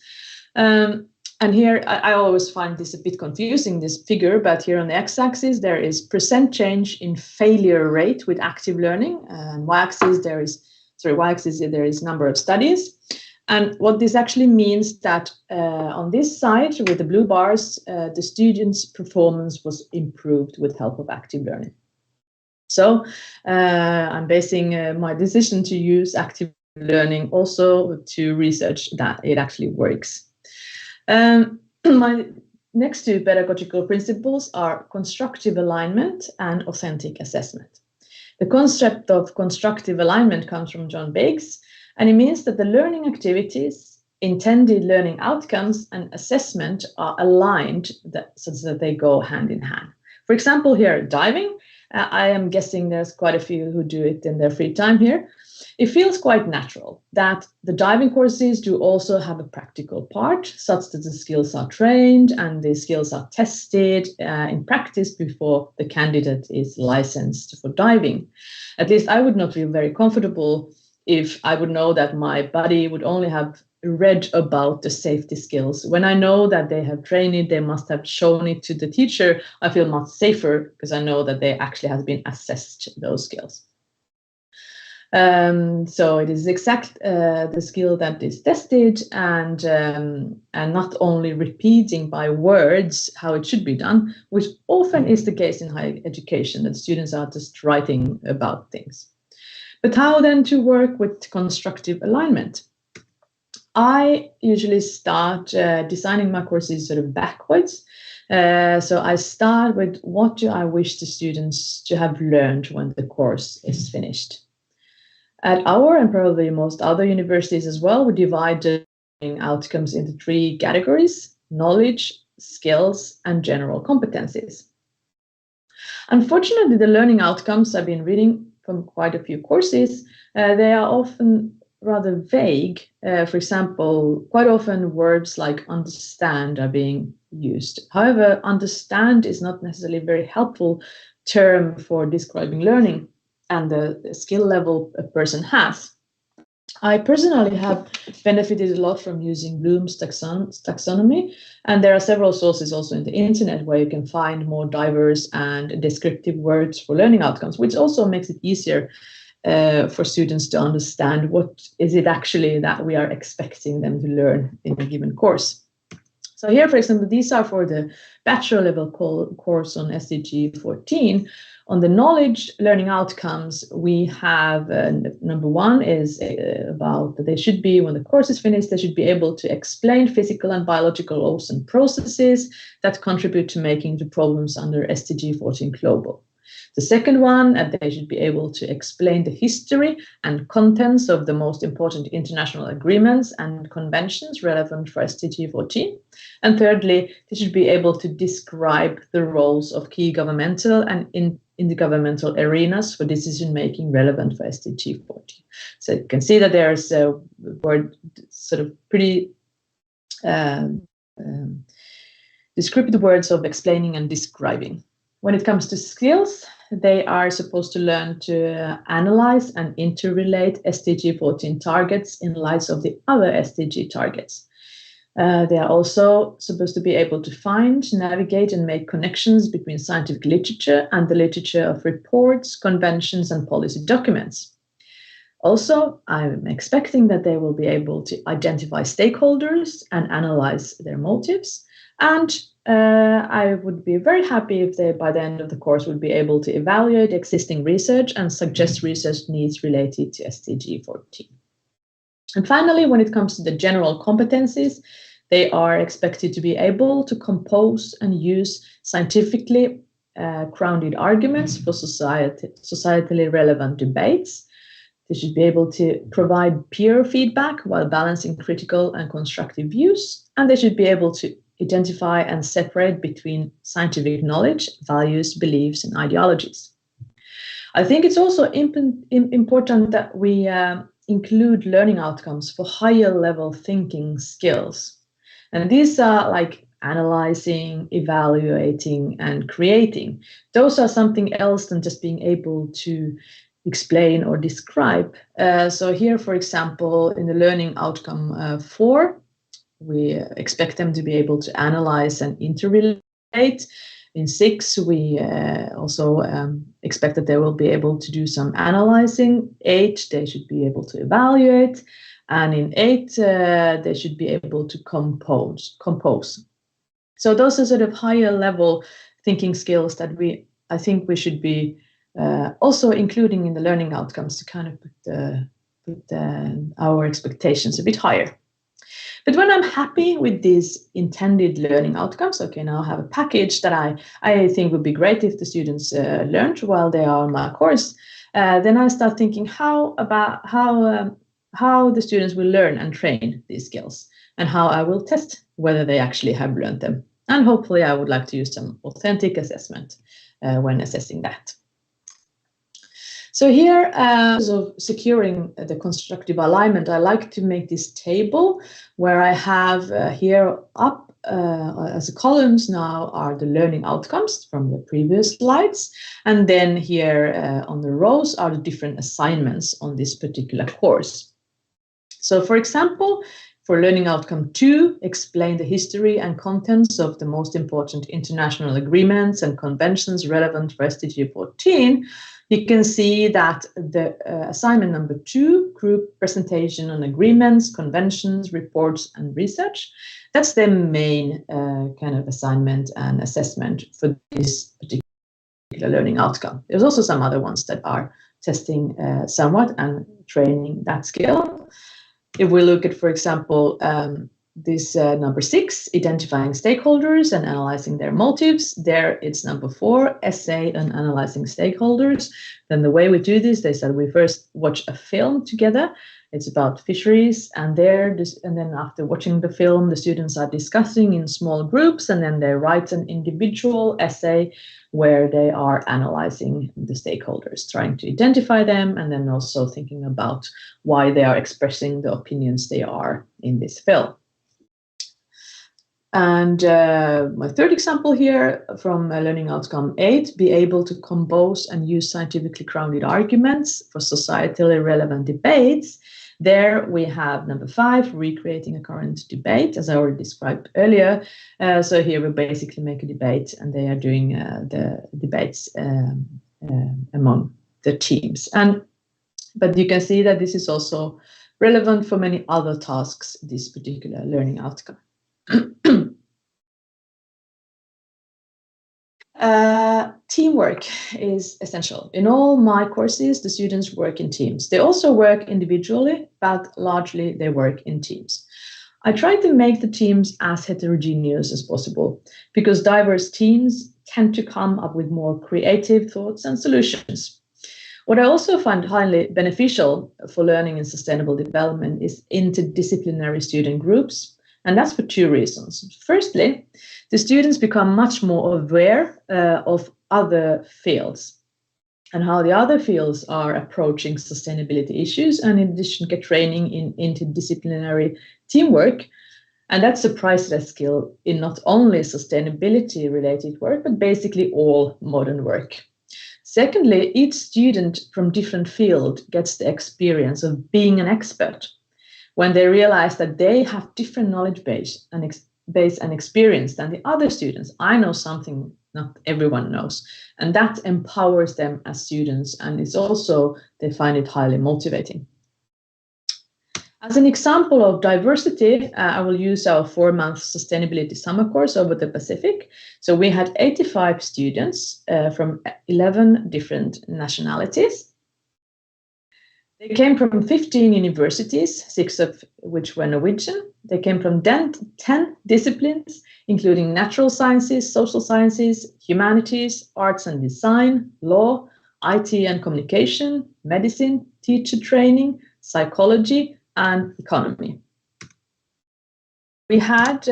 And here, I always find this a bit confusing, this figure, but here on the x-axis, there is percent change in failure rate with active learning, and y-axis, there is number of studies. And what this actually means that on this side, with the blue bars, the students' performance was improved with help of active learning. So I'm basing my decision to use active learning also to research that it actually works. My next two pedagogical principles are constructive alignment and authentic assessment. The concept of constructive alignment comes from John Biggs, and it means that the learning activities, intended learning outcomes, and assessment are aligned so that they go hand in hand. For example, here, diving, I am guessing there's quite a few who do it in their free time here. It feels quite natural that the diving courses do also have a practical part, such that the skills are trained and the skills are tested in practice before the candidate is licensed for diving. At least I would not feel very comfortable if I would know that my buddy would only have read about the safety skills. When I know that they have trained it, they must have shown it to the teacher, I feel much safer because I know that they actually have been assessed those skills. So it is exact the skill that is tested, and not only repeating by words how it should be done, which often is the case in higher education, that students are just writing about things. But how then to work with constructive alignment? I usually start designing my courses sort of backwards. So I start with what do I wish the students to have learned when the course is finished. At our and probably most other universities as well, we divide the learning outcomes into 3 categories: knowledge, skills, and general competencies. Unfortunately, the learning outcomes I've been reading from quite a few courses, they are often rather vague. For example, quite often words like understand are being used. However, understand is not necessarily a very helpful term for describing learning and the skill level a person has. I personally have benefited a lot from using Bloom's taxonomy, and there are several sources also in the internet where you can find more diverse and descriptive words for learning outcomes, which also makes it easier for students to understand what is it actually that we are expecting them to learn in a given course. So here, for example, these are for the bachelor level course on SDG 14. On the knowledge learning outcomes, we have number 1 is about that they should be, when the course is finished, they should be able to explain physical and biological laws and processes that contribute to making the problems under SDG 14 global. The second one, they should be able to explain the history and contents of the most important international agreements and conventions relevant for SDG 14. And thirdly, they should be able to describe the roles of key governmental and intergovernmental arenas for decision-making relevant for SDG 14. So you can see that there's a word sort of pretty descriptive words of explaining and describing. When it comes to skills, they are supposed to learn to analyze and interrelate SDG 14 targets in light of the other SDG targets. They are also supposed to be able to find, navigate, and make connections between scientific literature and the literature of reports, conventions, and policy documents. Also, I'm expecting that they will be able to identify stakeholders and analyze their motives. And I would be very happy if they, by the end of the course, would be able to evaluate existing research and suggest research needs related to SDG 14. And finally, when it comes to the general competencies, they are expected to be able to compose and use scientifically grounded arguments for societally relevant debates. They should be able to provide peer feedback while balancing critical and constructive views, and they should be able to identify and separate between scientific knowledge, values, beliefs, and ideologies. I think it's also important that we include learning outcomes for higher level thinking skills. And these are like analyzing, evaluating, and creating. Those are something else than just being able to explain or describe. So here, for example, in the learning outcome 4, we expect them to be able to analyze and interrelate. In 6, we also expect that they will be able to do some analyzing. 8, they should be able to evaluate. And in 8, they should be able to compose. So those are sort of higher level thinking skills that I think we should be also including in the learning outcomes to kind of put our expectations a bit higher. But when I'm happy with these intended learning outcomes, okay, now I have a package that I think would be great if the students learned while they are on my course, then I start thinking how the students will learn and train these skills, and how I will test whether they actually have learned them. And hopefully I would like to use some authentic assessment when assessing that. So here, of securing the constructive alignment, I like to make this table where I have here up as columns now are the learning outcomes from the previous slides. And then here on the rows are the different assignments on this particular course. So for example, for learning outcome 2, explain the history and contents of the most important international agreements and conventions relevant for SDG 14. You can see that the assignment number 2, group presentation on agreements, conventions, reports, and research, that's the main kind of assignment and assessment for this particular learning outcome. There's also some other ones that are testing somewhat and training that skill. If we look at, for example, this number 6, identifying stakeholders and analyzing their motives, there it's number 4, essay and analyzing stakeholders. Then the way we do this, they said we first watch a film together. It's about fisheries, and then after watching the film, the students are discussing in small groups, and then they write an individual essay where they are analyzing the stakeholders, trying to identify them, and then also thinking about why they are expressing the opinions they are in this film. And my third example here from learning outcome 8, be able to compose and use scientifically grounded arguments for societally relevant debates. There we have number 5, recreating a current debate, as I already described earlier. So here we basically make a debate, and they are doing the debates among the teams. But you can see that this is also relevant for many other tasks, this particular learning outcome. Teamwork is essential. In all my courses, the students work in teams. They also work individually, but largely they work in teams. I try to make the teams as heterogeneous as possible, because diverse teams tend to come up with more creative thoughts and solutions. What I also find highly beneficial for learning and sustainable development is interdisciplinary student groups, and that's for 2 reasons. Firstly, the students become much more aware of other fields and how the other fields are approaching sustainability issues, and in addition get training in interdisciplinary teamwork. And that's a priceless skill in not only sustainability related work, but basically all modern work. Secondly, each student from different field gets the experience of being an expert when they realize that they have different knowledge base and experience than the other students. I know something not everyone knows, and that empowers them as students, and it's also, they find it highly motivating. As an example of diversity, I will use our 4-month sustainability summer course over the Pacific. So we had 85 students from 11 different nationalities. They came from 15 universities, 6 of which were Norwegian. They came from 10 disciplines, including natural sciences, social sciences, humanities, arts and design, law, IT and communication, medicine, teacher training, psychology, and economy. We had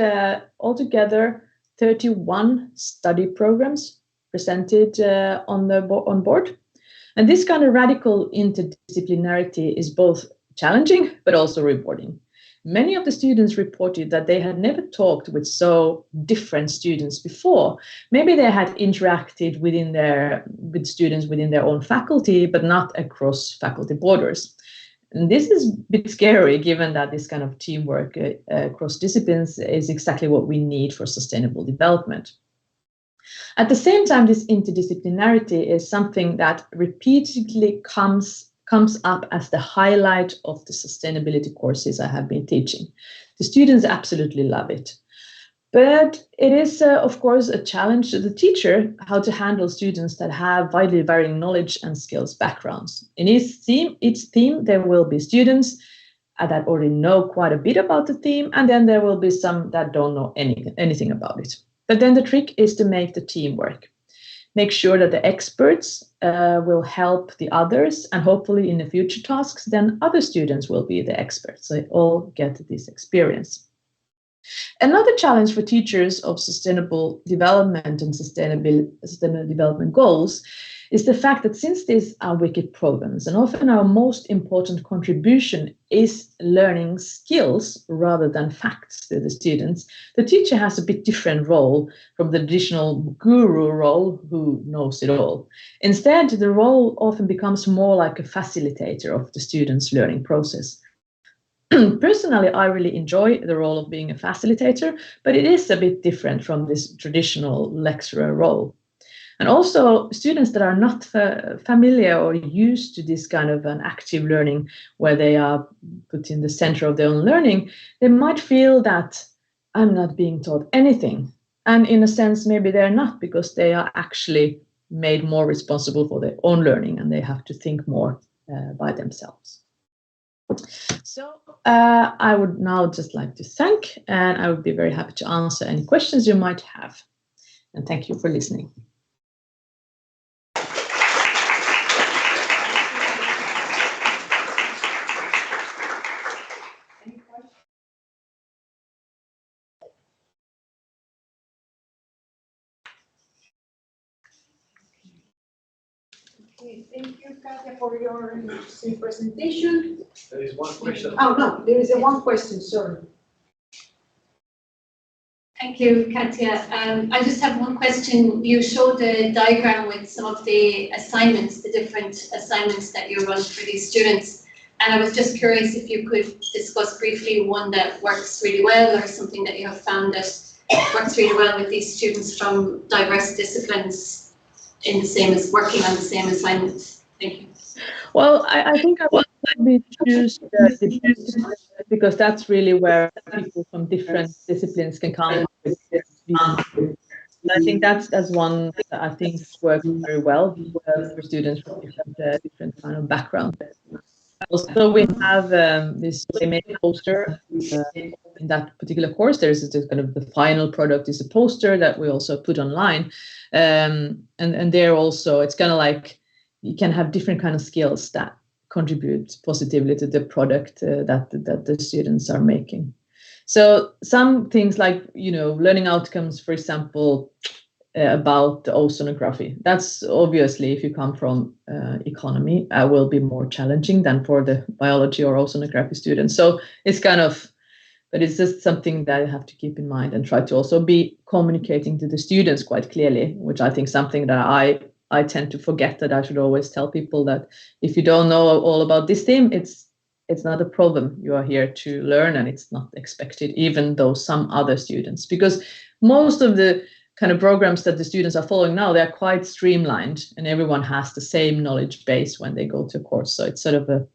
altogether 31 study programs presented on board. And this kind of radical interdisciplinarity is both challenging, but also rewarding. Many of the students reported that they had never talked with so different students before. Maybe they had interacted with students within their own faculty, but not across faculty borders. And this is a bit scary, given that this kind of teamwork across disciplines is exactly what we need for sustainable development. At the same time, this interdisciplinarity is something that repeatedly comes up as the highlight of the sustainability courses I have been teaching. The students absolutely love it. But it is, of course, a challenge to the teacher how to handle students that have widely varying knowledge and skills backgrounds. In each theme, there will be students that already know quite a bit about the theme, and then there will be some that don't know anything about it. But then the trick is to make the team work. Make sure that the experts will help the others, and hopefully in the future tasks, then other students will be the experts. So they all get this experience. Another challenge for teachers of sustainable development and sustainable development goals is the fact that since these are wicked programs, and often our most important contribution is learning skills rather than facts to the students, the teacher has a bit different role from the traditional guru role who knows it all. Instead, the role often becomes more like a facilitator of the students' learning process. Personally, I really enjoy the role of being a facilitator, but it is a bit different from this traditional lecturer role. And also, students that are not familiar or used to this kind of an active learning where they are put in the center of their own learning, they might feel that I'm not being taught anything. And in a sense, maybe they're not, because they are actually made more responsible for their own learning and they have to think more by themselves. So I would now just like to thank, and I would be very happy to answer any questions you might have. And thank you for listening. Okay, thank you, Katja, for your interesting presentation. There is one question. Oh, no, there is one question, sorry. Thank you, Katja. I just have one question. You showed a diagram with some of the assignments, the different assignments that you run for these students. And I was just curious if you could discuss briefly one that works really well or something that you have found that works really well with these students from diverse disciplines in the same as working on the same assignments. Thank you. Well, I think I would probably choose the because that's really where people from different disciplines can come up with views. I think that's one that I think works very well for students from different kind of background. Also, we have this they made a poster in that particular course. There's kind of the final product is a poster that we also put online, and there also it's kind of like you can have different kind of skills that contribute positively to the product that the students are making. So some things like learning outcomes, for example, about the oceanography. That's obviously, if you come from economy, will be more challenging than for the biology or oceanography students. So it's kind of, but it's just something that you have to keep in mind and try to also be communicating to the students quite clearly, which I think something that I tend to forget, that I should always tell people that if you don't know all about this theme, it's not a problem. You are here to learn, and it's not expected, even though some other students, because most of the kind of programs that the students are following now, they're quite streamlined, and everyone has the same knowledge base when they go to a course. So it's sort of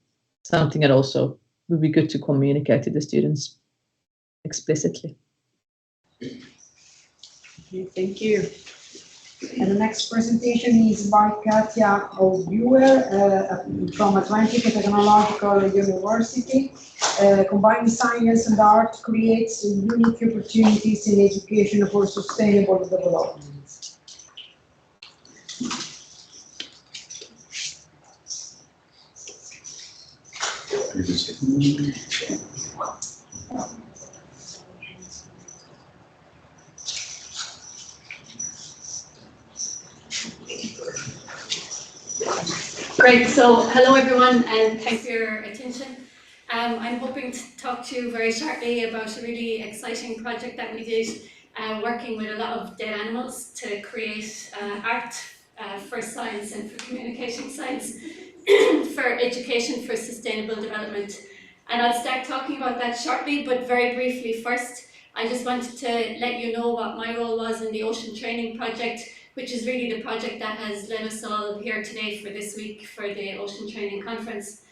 something that also would be good to communicate to the students explicitly. Okay, thank you. And the next presentation is by Katja O'Buer from Atlantic Technological University. Combining science and art creates unique opportunities in education for sustainable development. Great, so hello everyone and thanks for your attention. I'm hoping to talk to you very shortly about a really exciting project that we did working with a lot of dead animals to create art for science and for communication science for education for sustainable development. And I'll start talking about that shortly, but very briefly first, I just wanted to let you know what my role was in the Oceantraining project, which is really the project that has led us all here today for this week for the Oceantraining conference.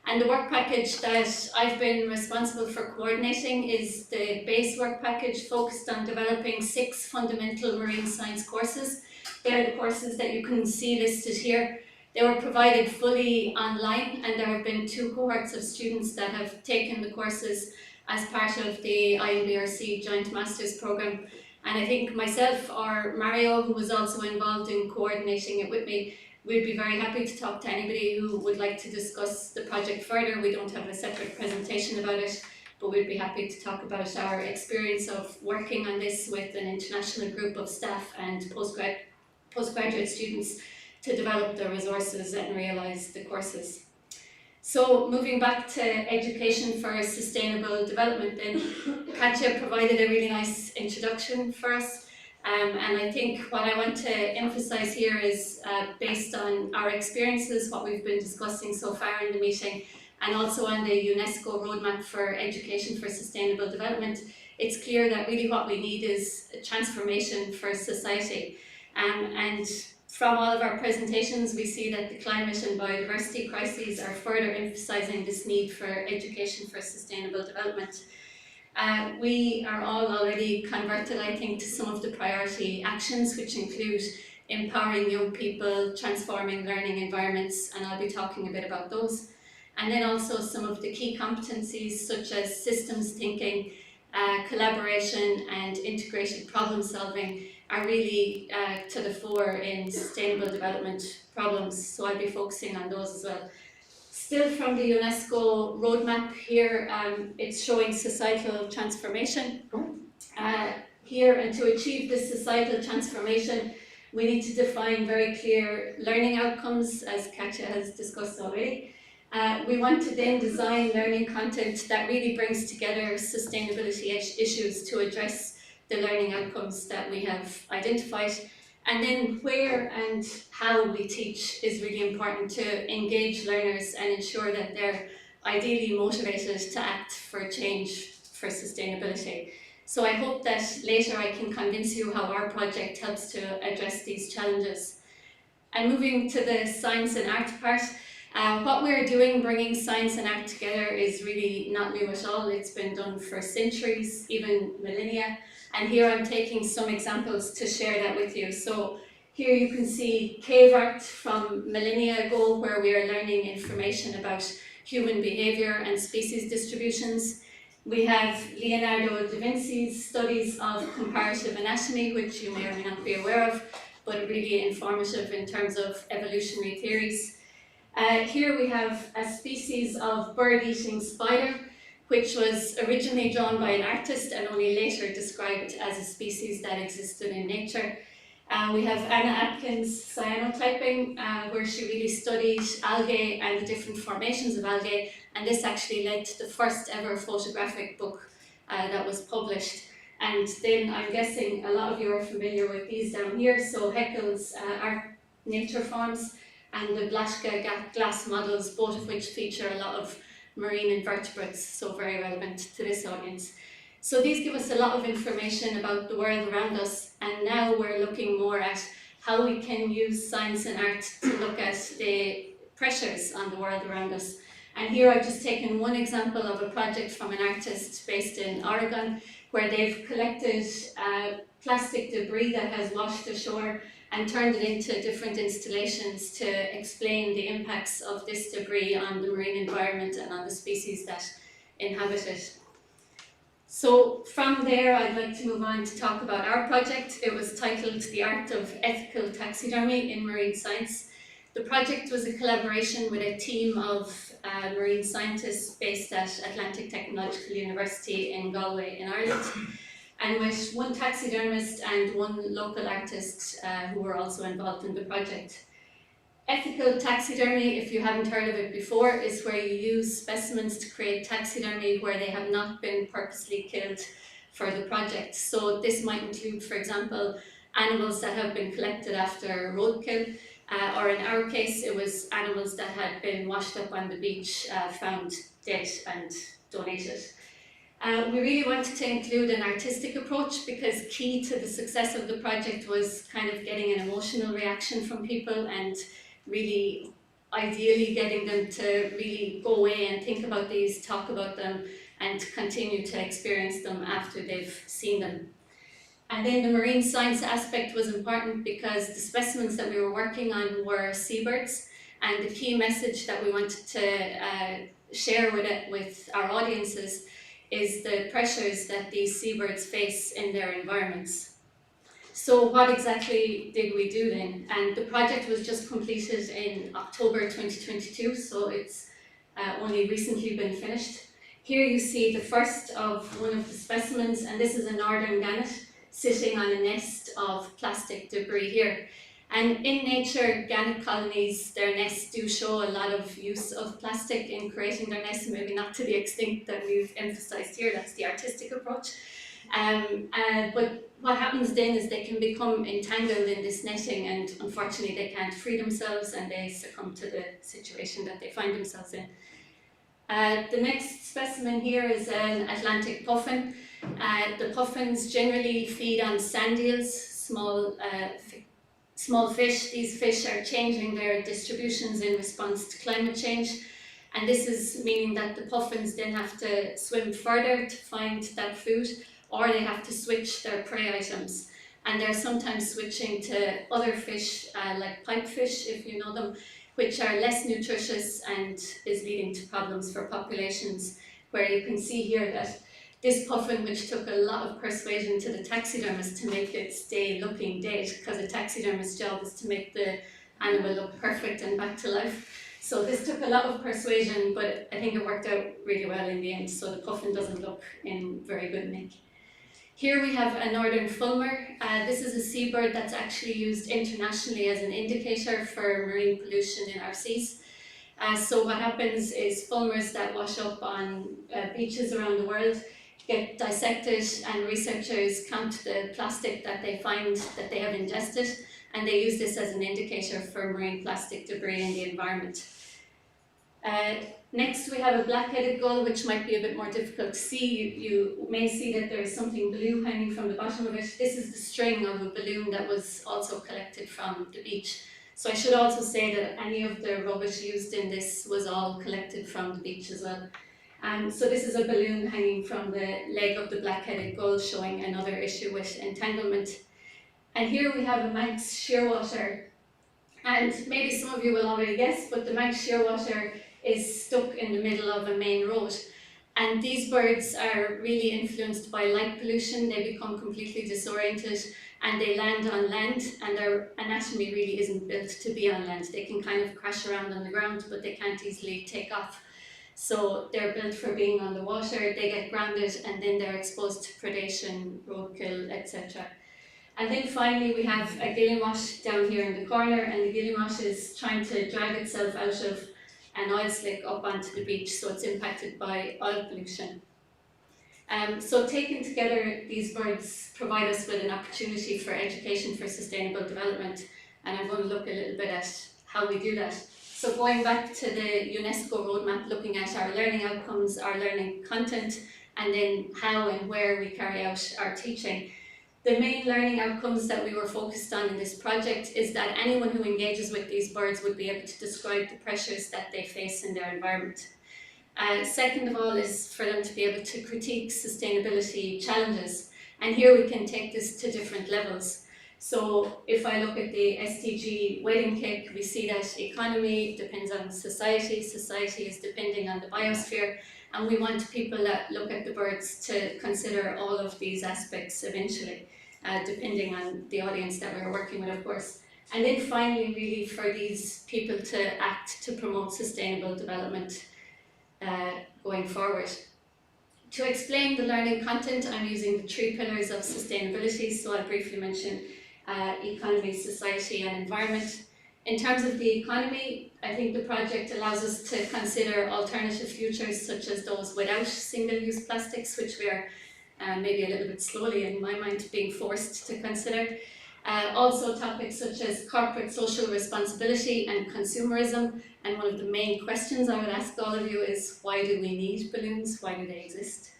And the work package that I've been responsible for coordinating is the base work package focused on developing 6 fundamental marine science courses. They're the courses that you can see listed here. They were provided fully online, and there have been 2 cohorts of students that have taken the courses as part of the IMBRC Joint Masters Programme. And I think myself or Mario, who was also involved in coordinating it with me, we'd be very happy to talk to anybody who would like to discuss the project further. We don't have a separate presentation about it, but we'd be happy to talk about our experience of working on this with an international group of staff and postgraduate students to develop the resources and realise the courses. So moving back to education for sustainable development, then Katja provided a really nice introduction for us. And I think what I want to emphasise here is based on our experiences, what we've been discussing so far in the meeting, and also on the UNESCO roadmap for education for sustainable development, it's clear that really what we need is a transformation for society. And from all of our presentations, we see that the climate and biodiversity crises are further emphasising this need for education for sustainable development. We are all already converted, I think, to some of the priority actions, which include empowering young people, transforming learning environments, and I'll be talking a bit about those. And then also some of the key competencies such as systems thinking, collaboration and integrated problem solving are really to the fore in sustainable development problems. So I'll be focusing on those as well. Still from the UNESCO roadmap here, it's showing societal transformation. Here, and to achieve this societal transformation, we need to define very clear learning outcomes, as Katja has discussed already. We want to then design learning content that really brings together sustainability issues to address the learning outcomes that we have identified. And then where and how we teach is really important to engage learners and ensure that they're ideally motivated to act for change for sustainability. So I hope that later I can convince you how our project helps to address these challenges. And moving to the science and art part, what we're doing, bringing science and art together, is really not new at all. It's been done for centuries, even millennia. And here I'm taking some examples to share that with you. So here you can see cave art from millennia ago, where we are learning information about human behavior and species distributions. We have Leonardo da Vinci's studies of comparative anatomy, which you may or may not be aware of, but really informative in terms of evolutionary theories. Here we have a species of bird-eating spider, which was originally drawn by an artist and only later described as a species that existed in nature. We have Anna Atkins' cyanotyping, where she really studied algae and the different formations of algae, and this actually led to the first ever photographic book that was published. And then I'm guessing a lot of you are familiar with these down here, so Haeckel's art nature forms and the Blaschka glass models, both of which feature a lot of marine invertebrates, so very relevant to this audience. So these give us a lot of information about the world around us, and now we're looking more at how we can use science and art to look at the pressures on the world around us. And here I've just taken one example of a project from an artist based in Oregon, where they've collected plastic debris that has washed ashore and turned it into different installations to explain the impacts of this debris on the marine environment and on the species that inhabit it. So from there, I'd like to move on to talk about our project. It was titled The Art of Ethical Taxidermy in Marine Science. The project was a collaboration with a team of marine scientists based at Atlantic Technological University in Galway in Ireland, and with one taxidermist and one local artist who were also involved in the project. Ethical taxidermy, if you haven't heard of it before, is where you use specimens to create taxidermy where they have not been purposely killed for the project. So this might include, for example, animals that have been collected after roadkill, or in our case, it was animals that had been washed up on the beach, found dead and donated. We really wanted to include an artistic approach because key to the success of the project was kind of getting an emotional reaction from people and really ideally getting them to really go away and think about these, talk about them, and continue to experience them after they've seen them. And then the marine science aspect was important because the specimens that we were working on were seabirds, and the key message that we wanted to share with our audiences is the pressures that these seabirds face in their environments. So what exactly did we do then? And the project was just completed in October 2022, so it's only recently been finished. Here you see the first of one of the specimens, and this is a northern gannet sitting on a nest of plastic debris here. And in nature, gannet colonies, their nests do show a lot of use of plastic in creating their nests, maybe not to the extent that we've emphasized here, that's the artistic approach. But what happens then is they can become entangled in this netting, and unfortunately they can't free themselves and they succumb to the situation that they find themselves in. The next specimen here is an Atlantic puffin. The puffins generally feed on sand eels, small fish. These fish are changing their distributions in response to climate change, and this is meaning that the puffins then have to swim further to find that food, or they have to switch their prey items. and they're sometimes switching to other fish, like pipefish, if you know them, which are less nutritious and is leading to problems for populations, where you can see here that this puffin, which took a lot of persuasion to the taxidermist to make it stay looking dead, because a taxidermist's job is to make the animal look perfect and back to life. So this took a lot of persuasion, but I think it worked out really well in the end, so the puffin doesn't look in very good nick. Here we have a northern fulmar. This is a seabird that's actually used internationally as an indicator for marine pollution in our seas. So what happens is fulmars that wash up on beaches around the world get dissected, and researchers count the plastic that they find that they have ingested, and they use this as an indicator for marine plastic debris in the environment. Next we have a black-headed gull, which might be a bit more difficult to see. You may see that there is something blue hanging from the bottom of it. This is the string of a balloon that was also collected from the beach. So I should also say that any of the rubbish used in this was all collected from the beach as well. So this is a balloon hanging from the leg of the black-headed gull, showing another issue with entanglement. And here we have a Manx shearwater. And maybe some of you will already guess, but the Manx shearwater is stuck in the middle of a main road. And these birds are really influenced by light pollution. They become completely disoriented and they land on land, and their anatomy really isn't built to be on land. They can kind of crash around on the ground, but they can't easily take off. So they're built for being on the water, they get grounded, and then they're exposed to predation, roadkill, etc. And then finally we have a guillemots down here in the corner, and the guillemots is trying to drag itself out of an oil slick up onto the beach, so it's impacted by oil pollution. So taken together, these birds provide us with an opportunity for education for sustainable development, and I'm going to look a little bit at how we do that. So going back to the UNESCO roadmap, looking at our learning outcomes, our learning content, and then how and where we carry out our teaching. The main learning outcomes that we were focused on in this project is that anyone who engages with these birds would be able to describe the pressures that they face in their environment. Second of all is for them to be able to critique sustainability challenges. And here we can take this to different levels. So if I look at the SDG weighting cake, we see that economy depends on society, society is depending on the biosphere, and we want people that look at the birds to consider all of these aspects eventually, depending on the audience that we're working with, of course. And then finally, really for these people to act to promote sustainable development going forward. To explain the learning content, I'm using the 3 pillars of sustainability, so I'll briefly mention economy, society and environment. In terms of the economy, I think the project allows us to consider alternative futures such as those without single-use plastics, which we are maybe a little bit slowly, in my mind, being forced to consider. Also topics such as corporate social responsibility and consumerism, and one of the main questions I would ask all of you is, why do we need balloons? Why do they exist?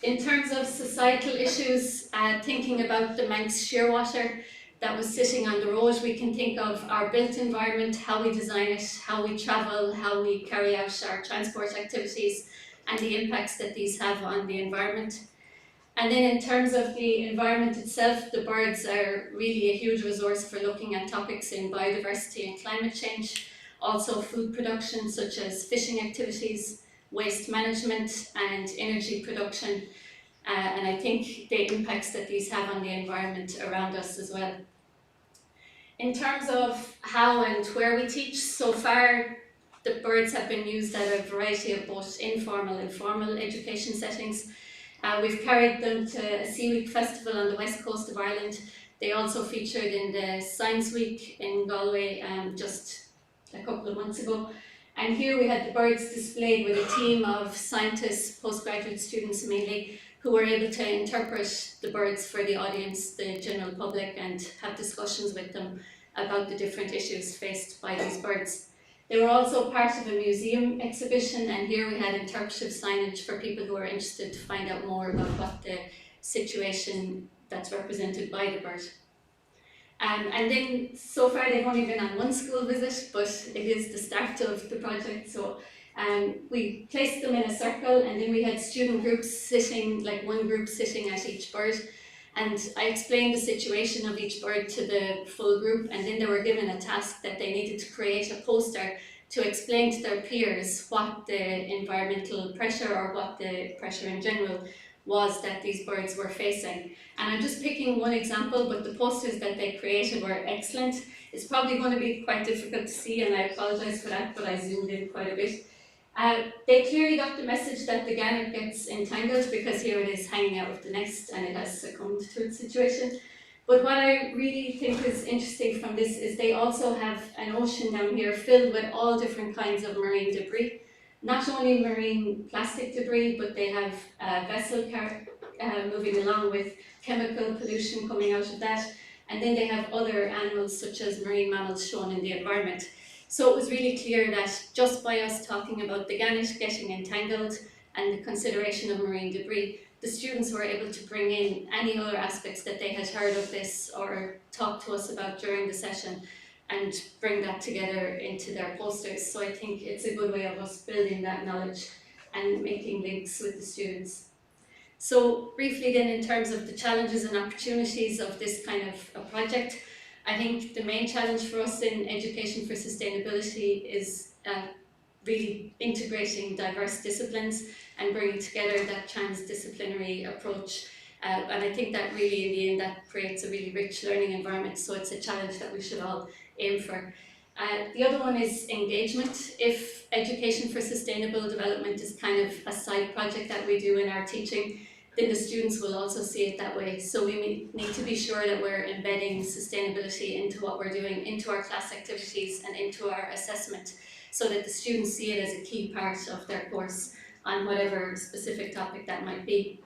In terms of societal issues, thinking about the Manx shearwater that was sitting on the road, we can think of our built environment, how we design it, how we travel, how we carry out our transport activities, and the impacts that these have on the environment. And then in terms of the environment itself, the birds are really a huge resource for looking at topics in biodiversity and climate change, also food production such as fishing activities, waste management and energy production, and I think the impacts that these have on the environment around us as well. In terms of how and where we teach, so far the birds have been used at a variety of both informal and formal education settings. We've carried them to a Sea Week festival on the west coast of Ireland. They also featured in the Science Week in Galway just a couple of months ago. And here we had the birds displayed with a team of scientists, postgraduate students mainly, who were able to interpret the birds for the audience, the general public, and have discussions with them about the different issues faced by these birds. They were also part of a museum exhibition, and here we had interpretive signage for people who are interested to find out more about what the situation that's represented by the bird. And then, so far they've only been on one school visit, but it is the start of the project. So we placed them in a circle, and then we had student groups sitting, like one group sitting at each bird. And I explained the situation of each bird to the full group, and then they were given a task that they needed to create a poster to explain to their peers what the environmental pressure or what the pressure in general was that these birds were facing. And I'm just picking one example, but the posters that they created were excellent. It's probably going to be quite difficult to see, and I apologise for that, but I zoomed in quite a bit. They clearly got the message that the gannet gets entangled, because here it is hanging out of the nest and it has succumbed to its situation. But what I really think is interesting from this is they also have an ocean down here filled with all different kinds of marine debris. Not only marine plastic debris, but they have vessel moving along with chemical pollution coming out of that. And then they have other animals such as marine mammals shown in the environment. So it was really clear that just by us talking about the gannet getting entangled and the consideration of marine debris, the students were able to bring in any other aspects that they had heard of this or talked to us about during the session and bring that together into their posters. So I think it's a good way of us building that knowledge and making links with the students. So briefly then, in terms of the challenges and opportunities of this kind of a project, I think the main challenge for us in Education for Sustainability is really integrating diverse disciplines and bringing together that transdisciplinary approach. And I think that really, in the end, that creates a really rich learning environment. So it's a challenge that we should all aim for. The other one is engagement. If Education for Sustainable Development is kind of a side project that we do in our teaching, then the students will also see it that way. So we need to be sure that we're embedding sustainability into what we're doing, into our class activities and into our assessment, so that the students see it as a key part of their course on whatever specific topic that might be.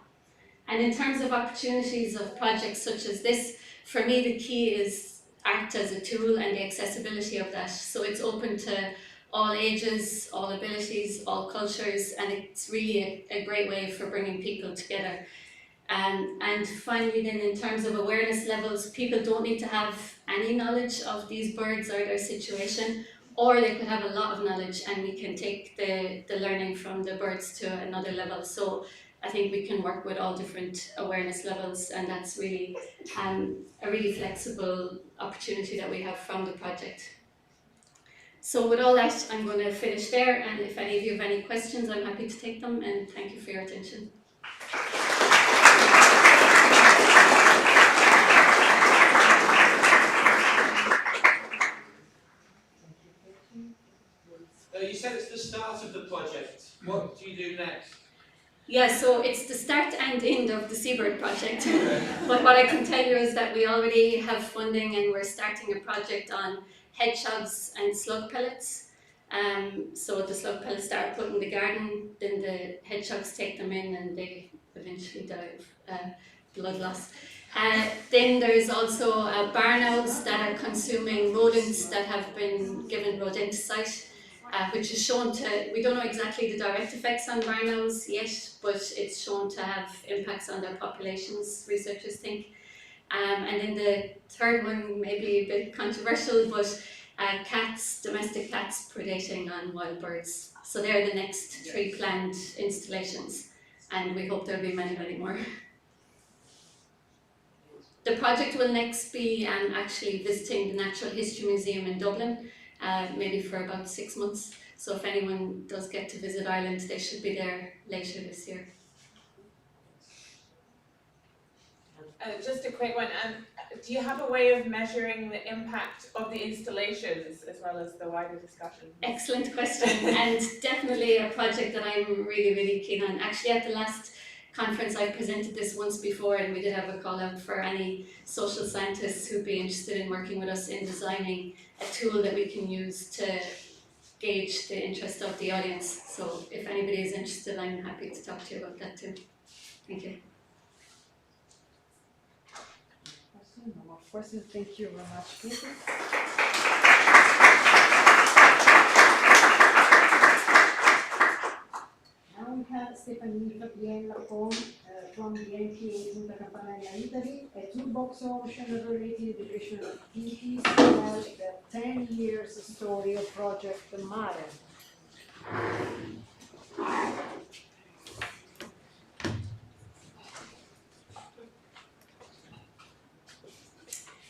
And in terms of opportunities of projects such as this, for me the key is art as a tool and the accessibility of that. So it's open to all ages, all abilities, all cultures, and it's really a great way for bringing people together. And finally then, in terms of awareness levels, people don't need to have any knowledge of these birds or their situation, or they could have a lot of knowledge and we can take the learning from the birds to another level. So I think we can work with all different awareness levels, and that's really a really flexible opportunity that we have from the project. So with all that, I'm going to finish there, and if any of you have any questions, I'm happy to take them, and thank you for your attention. You said it's the start of the project. What do you do next? Yeah, so it's the start and end of the Seabird project. But what I can tell you is that we already have funding and we're starting a project on hedgehogs and slug pellets. So the slug pellets start put in the garden, then the hedgehogs take them in and they eventually die of blood loss. Then there is also barn owls that are consuming rodents that have been given rodenticide. Which is shown to, we don't know exactly the direct effects on barn owls yet, but it's shown to have impacts on their populations, researchers think. And then the third one may be a bit controversial, but cats, domestic cats predating on wild birds. So they're the next 3 planned installations, and we hope there'll be many, many more. The project will next be actually visiting the Natural History Museum in Dublin, maybe for about 6 months. So if anyone does get to visit Ireland, they should be there later this year. Just a quick one, do you have a way of measuring the impact of the installations as well as the wider discussion? Excellent question, and definitely a project that I'm really, really keen on. Actually, at the last conference I presented this once before, and we did have a call out for any social scientists who'd be interested in working with us in designing a tool that we can use to gauge the interest of the audience. So if anybody is interested, I'm happy to talk to you about that too. Thank you. No more questions. Thank you very much, Peter. Now we have Stéphanie-Fabienne Lacombe from the MPA Punta Campanella, Italy, a toolbox of ocean-related educational activities to tell the 10 years story of Project M.A.R.E.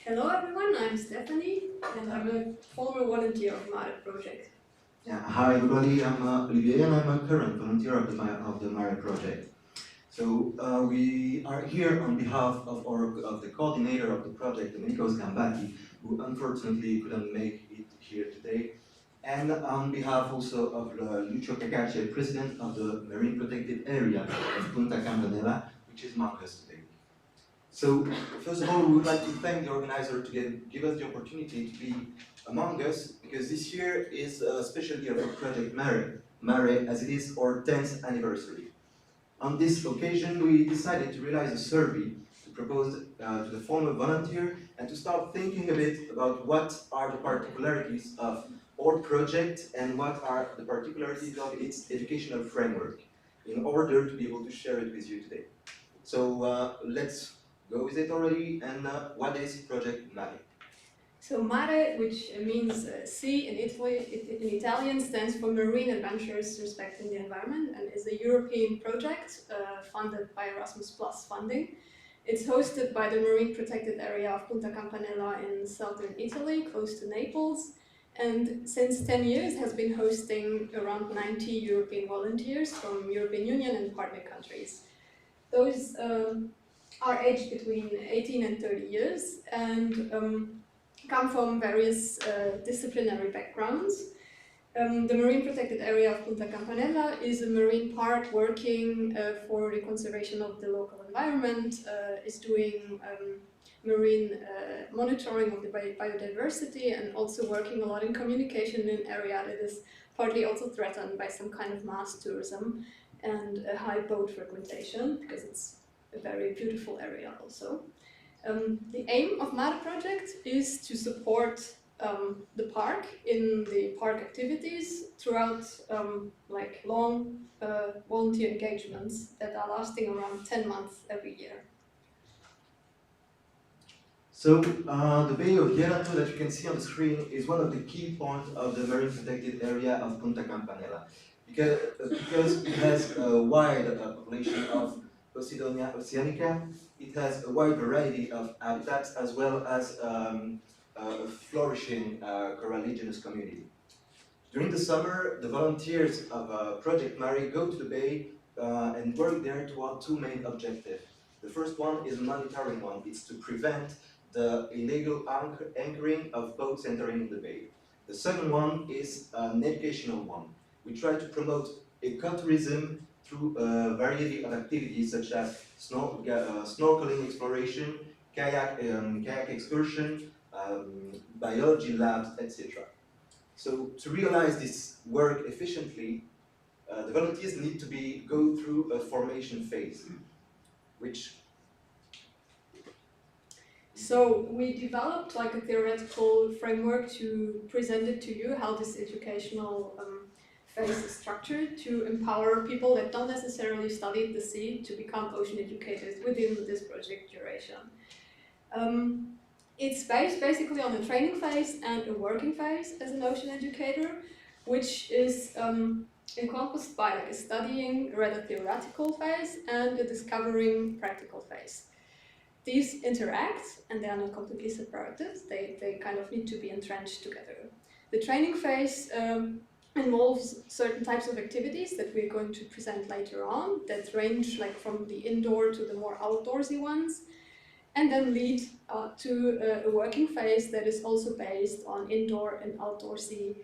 Hello everyone, I'm Stephanie and I'm a former volunteer of M.A.R.E project. Yeah, hi everybody, I'm Olivier and I'm a current volunteer of the M.A.R.E project. So we are here on behalf of the coordinator of the project, Domenico Sgambati, who unfortunately couldn't make it here today, and on behalf also of Lucio Cacace, president of the Marine Protected Area of Punta Campanella, which is among us today. So, first of all, we would like to thank the organizer to give us the opportunity to be among us, because this year is a special year for Project M.A.R.E, as it is our 10th anniversary. On this occasion, we decided to realize a survey to propose to the former volunteer and to start thinking a bit about what are the particularities of our project and what are the particularities of its educational framework in order to be able to share it with you today. So let's go with it already, and what is Project M.A.R.E? So M.A.R.E, which means sea in Italian, stands for Marine Adventures Respecting the Environment, and is a European project funded by Erasmus Plus funding. It's hosted by the Marine Protected Area of Punta Campanella in southern Italy, close to Naples, and since 10 years has been hosting around 90 European volunteers from European Union and partner countries. Those are aged between 18 and 30 years and come from various disciplinary backgrounds. The Marine Protected Area of Punta Campanella is a marine park working for the conservation of the local environment, is doing marine monitoring of the biodiversity, and also working a lot in communication in an area that is partly also threatened by some kind of mass tourism and a high boat frequentation, because it's a very beautiful area also. The aim of M.A.R.E project is to support the park in the park activities throughout like long volunteer engagements that are lasting around 10 months every year. So the Bay of Gelato that you can see on the screen is one of the key points of the Marine Protected Area of Punta Campanella, because it has a wide population of Posidonia oceanica. It has a wide variety of habitats, as well as a flourishing coralligenous community. During the summer, the volunteers of Project M.A.R.E go to the bay and work there toward two main objectives. The first one is a monitoring one. It's to prevent the illegal anchoring of boats entering the bay. The second one is an educational one. We try to promote ecotourism through a variety of activities such as snorkeling exploration, kayak excursion, biology labs, etc. So to realize this work efficiently, the volunteers need to go through a formation phase, which... So we developed like a theoretical framework to present it to you, how this educational phase is structured to empower people that don't necessarily study the sea to become ocean educators within this project duration. It's based basically on a training phase and a working phase as an ocean educator, which is encompassed by like a studying, rather theoretical phase and a discovering practical phase. These interact and they are not completely separated, they kind of need to be entrenched together. The training phase involves certain types of activities that we're going to present later on that range like from the indoor to the more outdoorsy ones, and then lead to a working phase that is also based on indoor and outdoorsy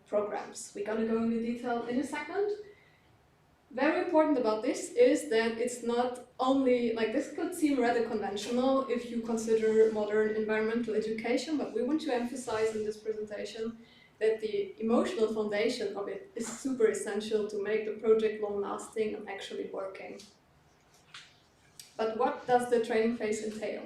programs. We're going to go into detail in a second. Very important about this is that it's not only, like this could seem rather conventional if you consider modern environmental education, but we want to emphasize in this presentation that the emotional foundation of it is super essential to make the project long-lasting and actually working. But what does the training phase entail?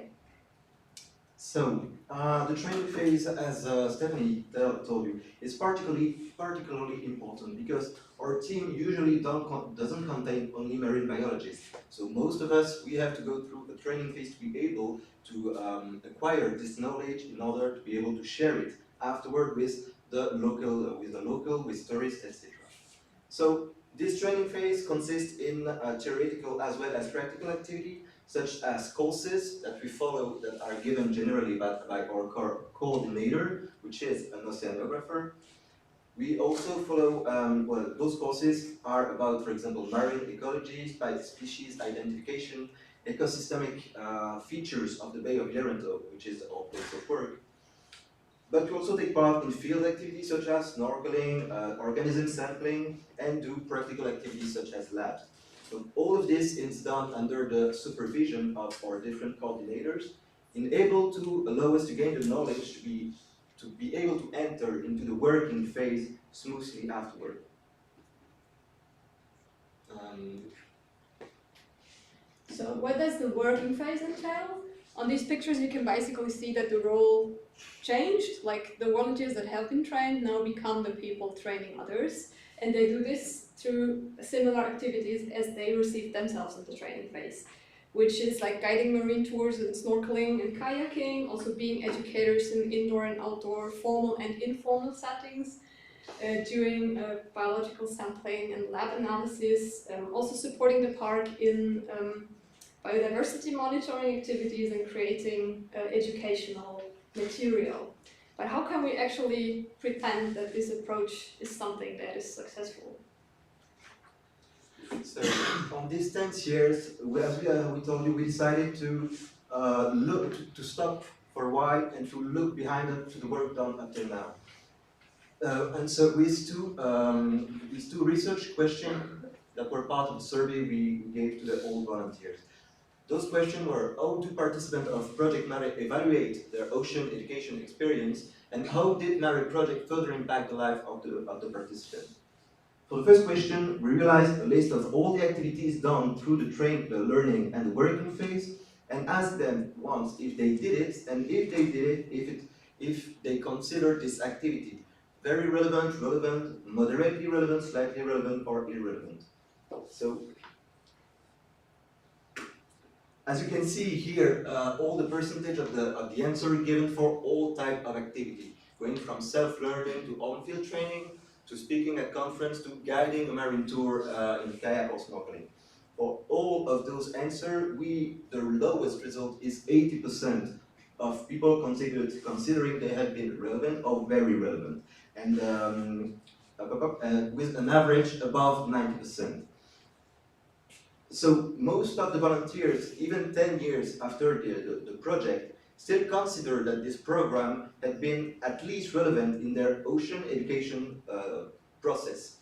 So, the training phase, as Stephanie told you, is particularly important because our team usually doesn't contain only marine biologists. So most of us, we have to go through a training phase to be able to acquire this knowledge in order to be able to share it afterward with the local, with tourists, etc. So this training phase consists in theoretical as well as practical activity. such as courses that we follow that are given generally by our coordinator, which is an oceanographer. We also follow, well, those courses are about, for example, marine ecology, species identification, ecosystemic features of the Bay of Levanto, which is our place of work. But we also take part in field activities such as snorkeling, organism sampling, and do practical activities such as labs. So all of this is done under the supervision of our different coordinators, able to allow us to gain the knowledge to be able to enter into the working phase smoothly afterward. So what does the working phase entail? On these pictures you can basically see that the role changed, like the volunteers that have been trained now become the people training others, and they do this through similar activities as they received themselves in the training phase, which is like guiding marine tours and snorkeling and kayaking, also being educators in indoor and outdoor, formal and informal settings, doing biological sampling and lab analysis, also supporting the park in biodiversity monitoring activities and creating educational material. But how can we actually pretend that this approach is something that is successful? So, on these 10 years, as we told you, we decided to stop for a while and to look behind it to the work done up till now. And so these two research questions that were part of the survey we gave to all volunteers. Those questions were: how do participants of Project M.A.R.E evaluate their ocean education experience, and how did M.A.R.E project further impact the life of the participants? For the first question, we realized a list of all the activities done through the learning and the working phase, and asked them once if they did it, and if they did it, if they considered this activity very relevant, moderately relevant, slightly relevant, or irrelevant. So, as you can see here, all the percentage of the answer given for all type of activity, going from self-learning to on-field training, to speaking at conference, to guiding a marine tour in kayak or snorkeling. For all of those answers, the lowest result is 80% of people considering they have been relevant or very relevant, and with an average above 90%. So most of the volunteers, even 10 years after the project, still consider that this program had been at least relevant in their ocean education process.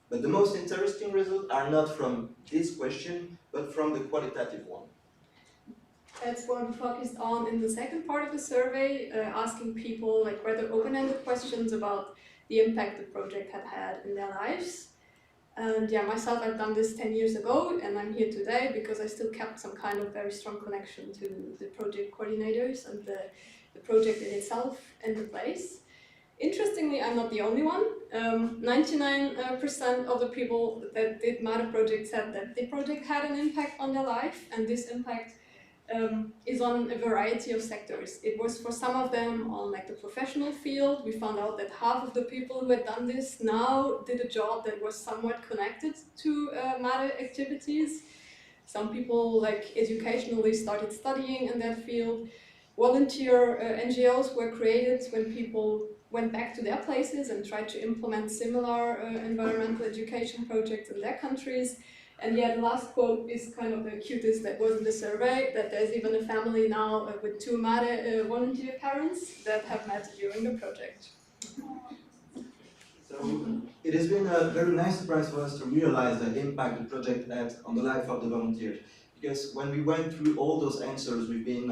But the most interesting results are not from this question, but from the qualitative one. That's what we focused on in the second part of the survey, asking people like rather open-ended questions about the impact the project had in their lives. And yeah, myself, I've done this 10 years ago, and I'm here today because I still kept some kind of very strong connection to the project coordinators and the project in itself and the place. Interestingly, I'm not the only one. 99% of the people that did M.A.R.E project said that the project had an impact on their life, and this impact is on a variety of sectors. It was for some of them on like the professional field. We found out that half of the people who had done this now did a job that was somewhat connected to M.A.R.E activities. Some people like educationally started studying in that field. Volunteer NGOs were created when people went back to their places and tried to implement similar environmental education projects in their countries. And yeah, the last quote is kind of the cutest that was in the survey, that there's even a family now with 2 M.A.R.E volunteer parents that have met during the project. So it has been a very nice surprise for us to realize the impact the project had on the life of the volunteers. Because when we went through all those answers, we've been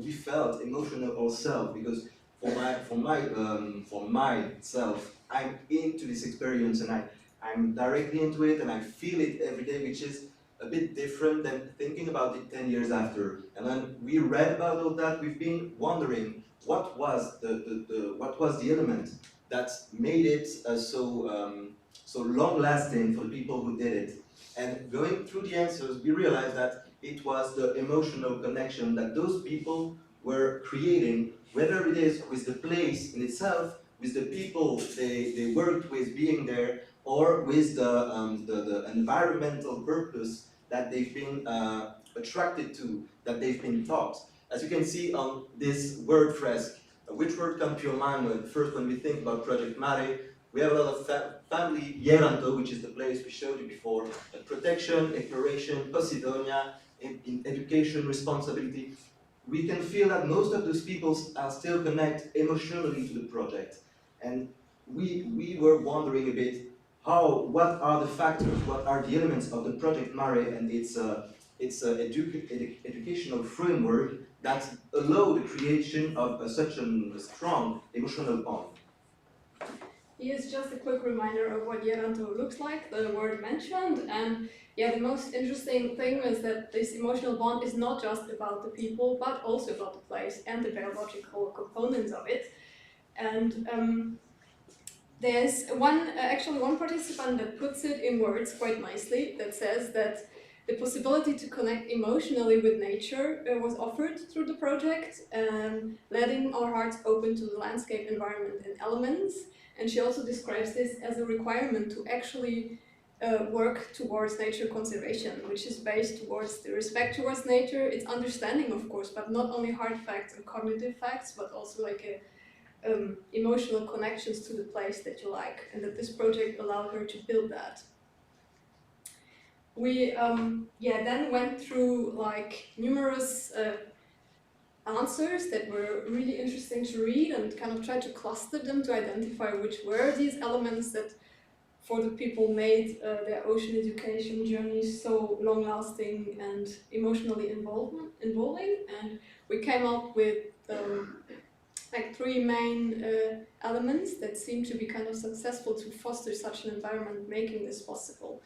we felt emotional ourselves, because for myself, I'm into this experience and I'm directly into it and I feel it every day, which is a bit different than thinking about it 10 years after. And when we read about all that, we've been wondering what was the element that made it so long-lasting for the people who did it. And going through the answers, we realized that it was the emotional connection that those people were creating, whether it is with the place in itself, with the people they worked with being there, or with the environmental purpose that they've been attracted to, that they've been taught. As you can see on this word fresque, which word comes to your mind first when we think about Project M.A.R.E? We have a lot of family, Yeranto, which is the place we showed you before, protection, exploration, Posidonia, in education, responsibility. We can feel that most of those people are still connected emotionally to the project. And we were wondering a bit, what are the factors, what are the elements of the Project M.A.R.E and its educational framework that allow the creation of such a strong emotional bond. Here's just a quick reminder of what Yeranto looks like, the word mentioned, and yeah, the most interesting thing is that this emotional bond is not just about the people, but also about the place and the biological components of it. And there's actually one participant that puts it in words quite nicely, that says that the possibility to connect emotionally with nature was offered through the project, letting our hearts open to the landscape, environment and elements. And she also describes this as a requirement to actually work towards nature conservation, which is based towards the respect towards nature, its understanding of course, but not only hard facts and cognitive facts, but also like emotional connections to the place that you like, and that this project allowed her to build that. We then went through like numerous answers that were really interesting to read and kind of tried to cluster them to identify which were these elements that for the people made their ocean education journeys so long-lasting and emotionally involving. And we came up with like 3 main elements that seem to be kind of successful to foster such an environment, making this possible.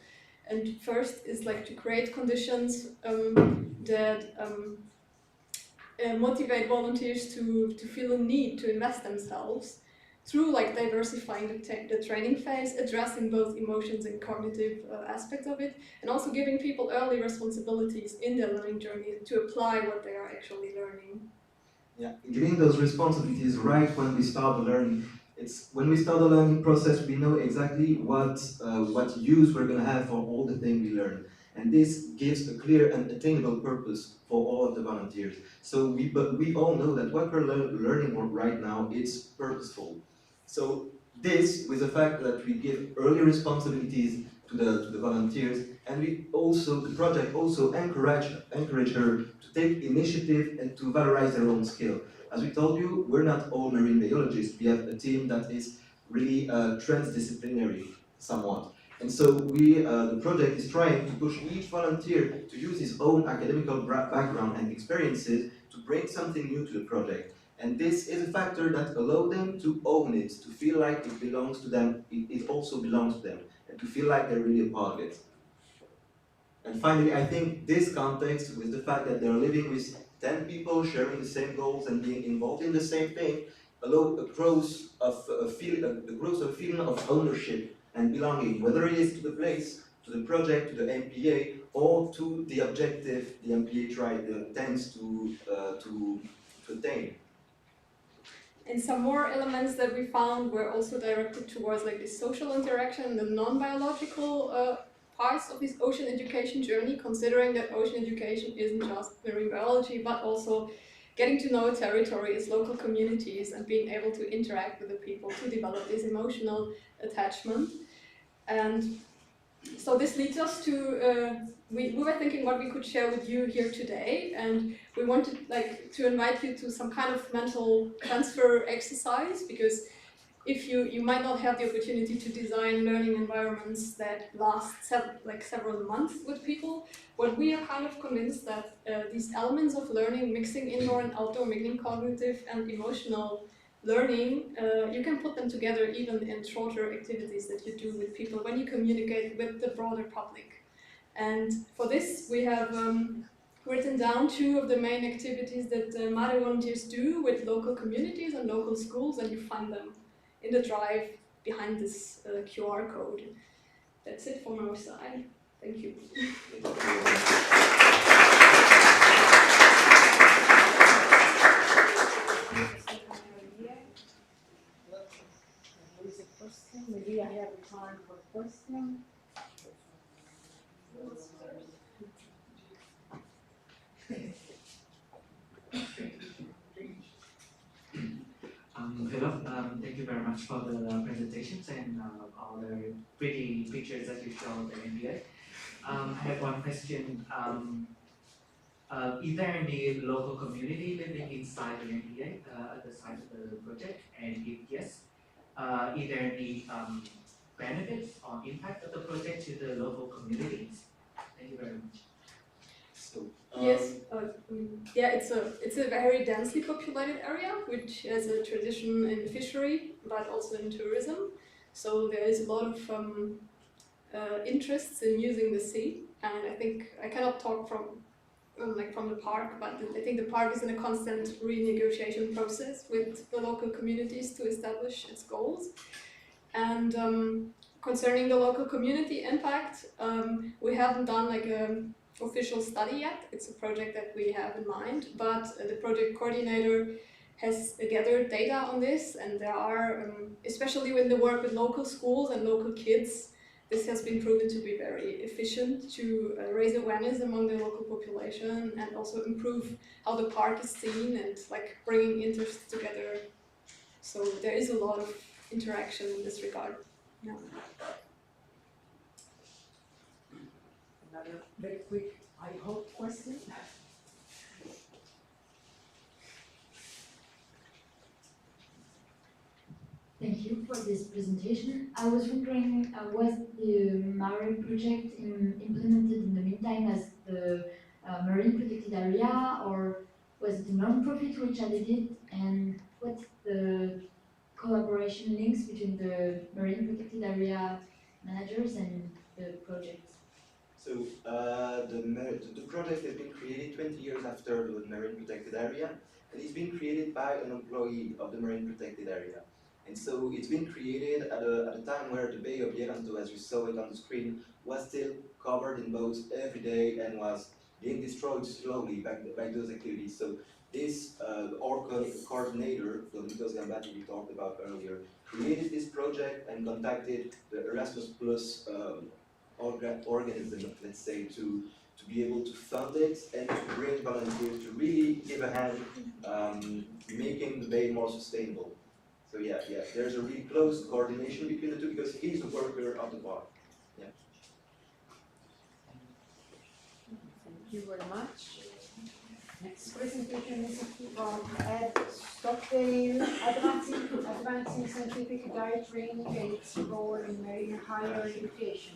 And first is like to create conditions that motivate volunteers to feel a need to invest themselves through like diversifying the training phase, addressing both emotions and cognitive aspects of it, and also giving people early responsibilities in their learning journey to apply what they are actually learning. Yeah, giving those responsibilities right when we start the learning. It's when we start the learning process, we know exactly what use we're going to have for all the things we learn. And this gives a clear and attainable purpose for all of the volunteers. So we all know that what we're learning right now, it's purposeful. So this, with the fact that we give early responsibilities to the volunteers, and the project also encourage her to take initiative and to valorize their own skill. As we told you, we're not all marine biologists. We have a team that is really transdisciplinary, somewhat. And so the project is trying to push each volunteer to use his own academical background and experiences to bring something new to the project. And this is a factor that allows them to own it, to feel like it belongs to them, it also belongs to them, and to feel like they're really a part of it. And finally, I think this context, with the fact that they're living with 10 people sharing the same goals and being involved in the same thing, allow a growth of a feeling of ownership and belonging, whether it is to the place, to the project, to the MPA, or to the objective the MPA tends to attain. And some more elements that we found were also directed towards like the social interaction, the non-biological parts of this ocean education journey, considering that ocean education isn't just marine biology, but also getting to know a territory, its local communities, and being able to interact with the people to develop this emotional attachment. And so this leads us to, we were thinking what we could share with you here today, and we wanted to invite you to some kind of mental transfer exercise, because if you might not have the opportunity to design learning environments that last several months with people, but we are kind of convinced that these elements of learning, mixing indoor and outdoor, mixing cognitive and emotional learning, you can put them together even in shorter activities that you do with people when you communicate with the broader public. And for this, we have written down 2 of the main activities that M.A.R.E volunteers do with local communities and local schools, and you find them in the drive behind this QR code. That's it from our side. Thank you. Maybe I have time for question. hello. Thank you very much for the presentations and all the pretty pictures that you showed at MPA. I have one question. Is there any local community living inside the MPA at the site of the project? And if yes, is there any benefits or impact of the project to the local communities? Thank you very much. So, yes, yeah, it's a very densely populated area, which has a tradition in fishery, but also in tourism. So there is a lot of interests in using the sea, and I think I cannot talk from the park, but I think the park is in a constant renegotiation process with the local communities to establish its goals. And concerning the local community impact, we haven't done like a official study yet. It's a project that we have in mind, but the project coordinator has gathered data on this, and there are, especially when they work with local schools and local kids, this has been proven to be very efficient to raise awareness among the local population and also improve how the park is seen and like bringing interests together. So there is a lot of interaction in this regard. Yeah. Another very quick, I hope, question. Thank you for this presentation. I was wondering, was the M.A.R.E. project implemented in the meantime as the marine protected area, or was it a non-profit which added it? And what's the collaboration links between the marine protected area managers and the project? So the project has been created 20 years after the marine protected area, and it's been created by an employee of the marine protected area. And so it's been created at a time where the Bay of Lepanto, as you saw it on the screen, was still covered in boats every day and was being destroyed slowly by those activities. So this our coordinator, Baptiste Ozanam, we talked about earlier, created this project and contacted the Erasmus Plus organism, let's say, to be able to fund it and to bring volunteers to really give a hand making the bay more sustainable. So yeah, there's a really close coordination between the two because he's a worker of the park. Yeah. Thank you very much. Next presentation is from Ed Stockdale, Advancing Scientific Dive Training and its role in marine higher education.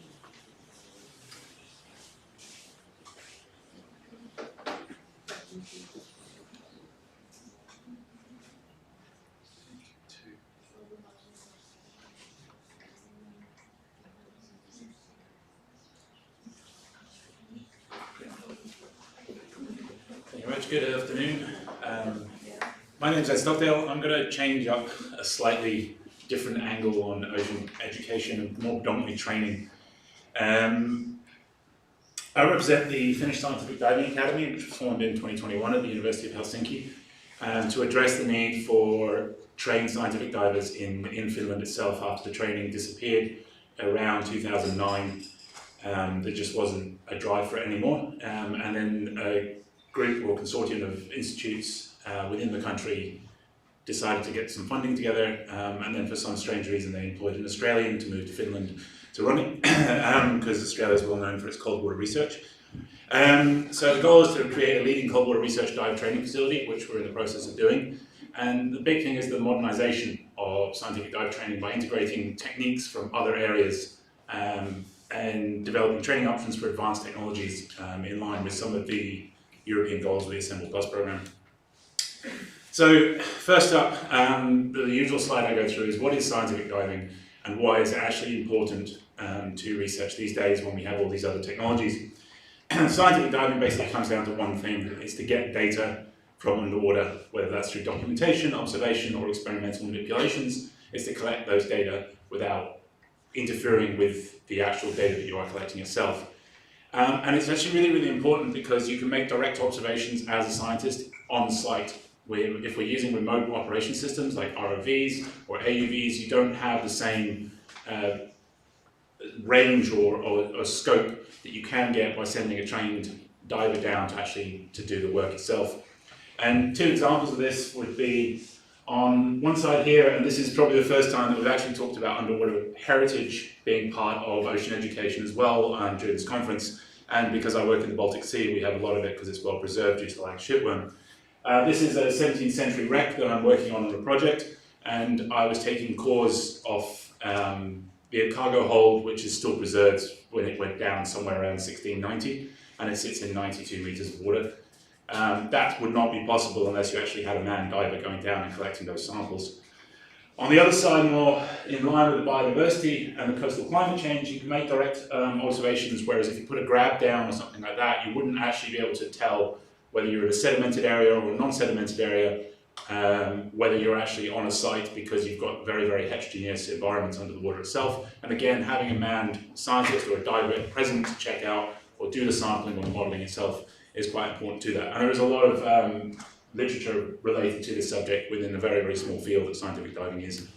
Good afternoon. My name is Ed Stockdale. I'm going to change up a slightly different angle on ocean education and more predominantly training. I represent the Finnish Scientific Diving Academy, which was formed in 2021 at the University of Helsinki, to address the need for trained scientific divers in Finland itself after the training disappeared around 2009. There just wasn't a drive for it anymore. And then a group or consortium of institutes within the country decided to get some funding together, and then for some strange reason they employed an Australian to move to Finland to run it, because Australia is well known for its cold water research. So the goal is to create a leading cold water research dive training facility, which we're in the process of doing. And the big thing is the modernisation of scientific dive training by integrating techniques from other areas and developing training options for advanced technologies in line with some of the European goals of the Assemble Plus program. So first up, the usual slide I go through is what is scientific diving and why is it actually important to research these days when we have all these other technologies. Scientific diving basically comes down to one thing, it's to get data from underwater, whether that's through documentation, observation or experimental manipulations. It's to collect those data without interfering with the actual data that you are collecting yourself. And it's actually really, really important because you can make direct observations as a scientist on site. If we're using remote operation systems like ROVs or AUVs, you don't have the same range or scope that you can get by sending a trained diver down to do the work itself. And two examples of this would be On one side here, and this is probably the first time that we've actually talked about underwater heritage being part of ocean education as well during this conference, and because I work in the Baltic Sea, we have a lot of it because it's well preserved due to the lack of shipworm. This is a 17th century wreck that I'm working on a project, and I was taking cores off the cargo hold, which is still preserved when it went down somewhere around 1690, and it sits in 92 meters of water. That would not be possible unless you actually had a manned diver going down and collecting those samples. On the other side, more in line with the biodiversity and the coastal climate change, you can make direct observations, whereas if you put a grab down or something like that, you wouldn't actually be able to tell whether you're in a sedimented area or a non-sedimented area, whether you're actually on a site because you've got very, very heterogeneous environments under the water itself. And again, having a manned scientist or a diver present to check out or do the sampling or the modelling itself is quite important to that. And there is a lot of literature related to this subject within a very, very small field that scientific diving is.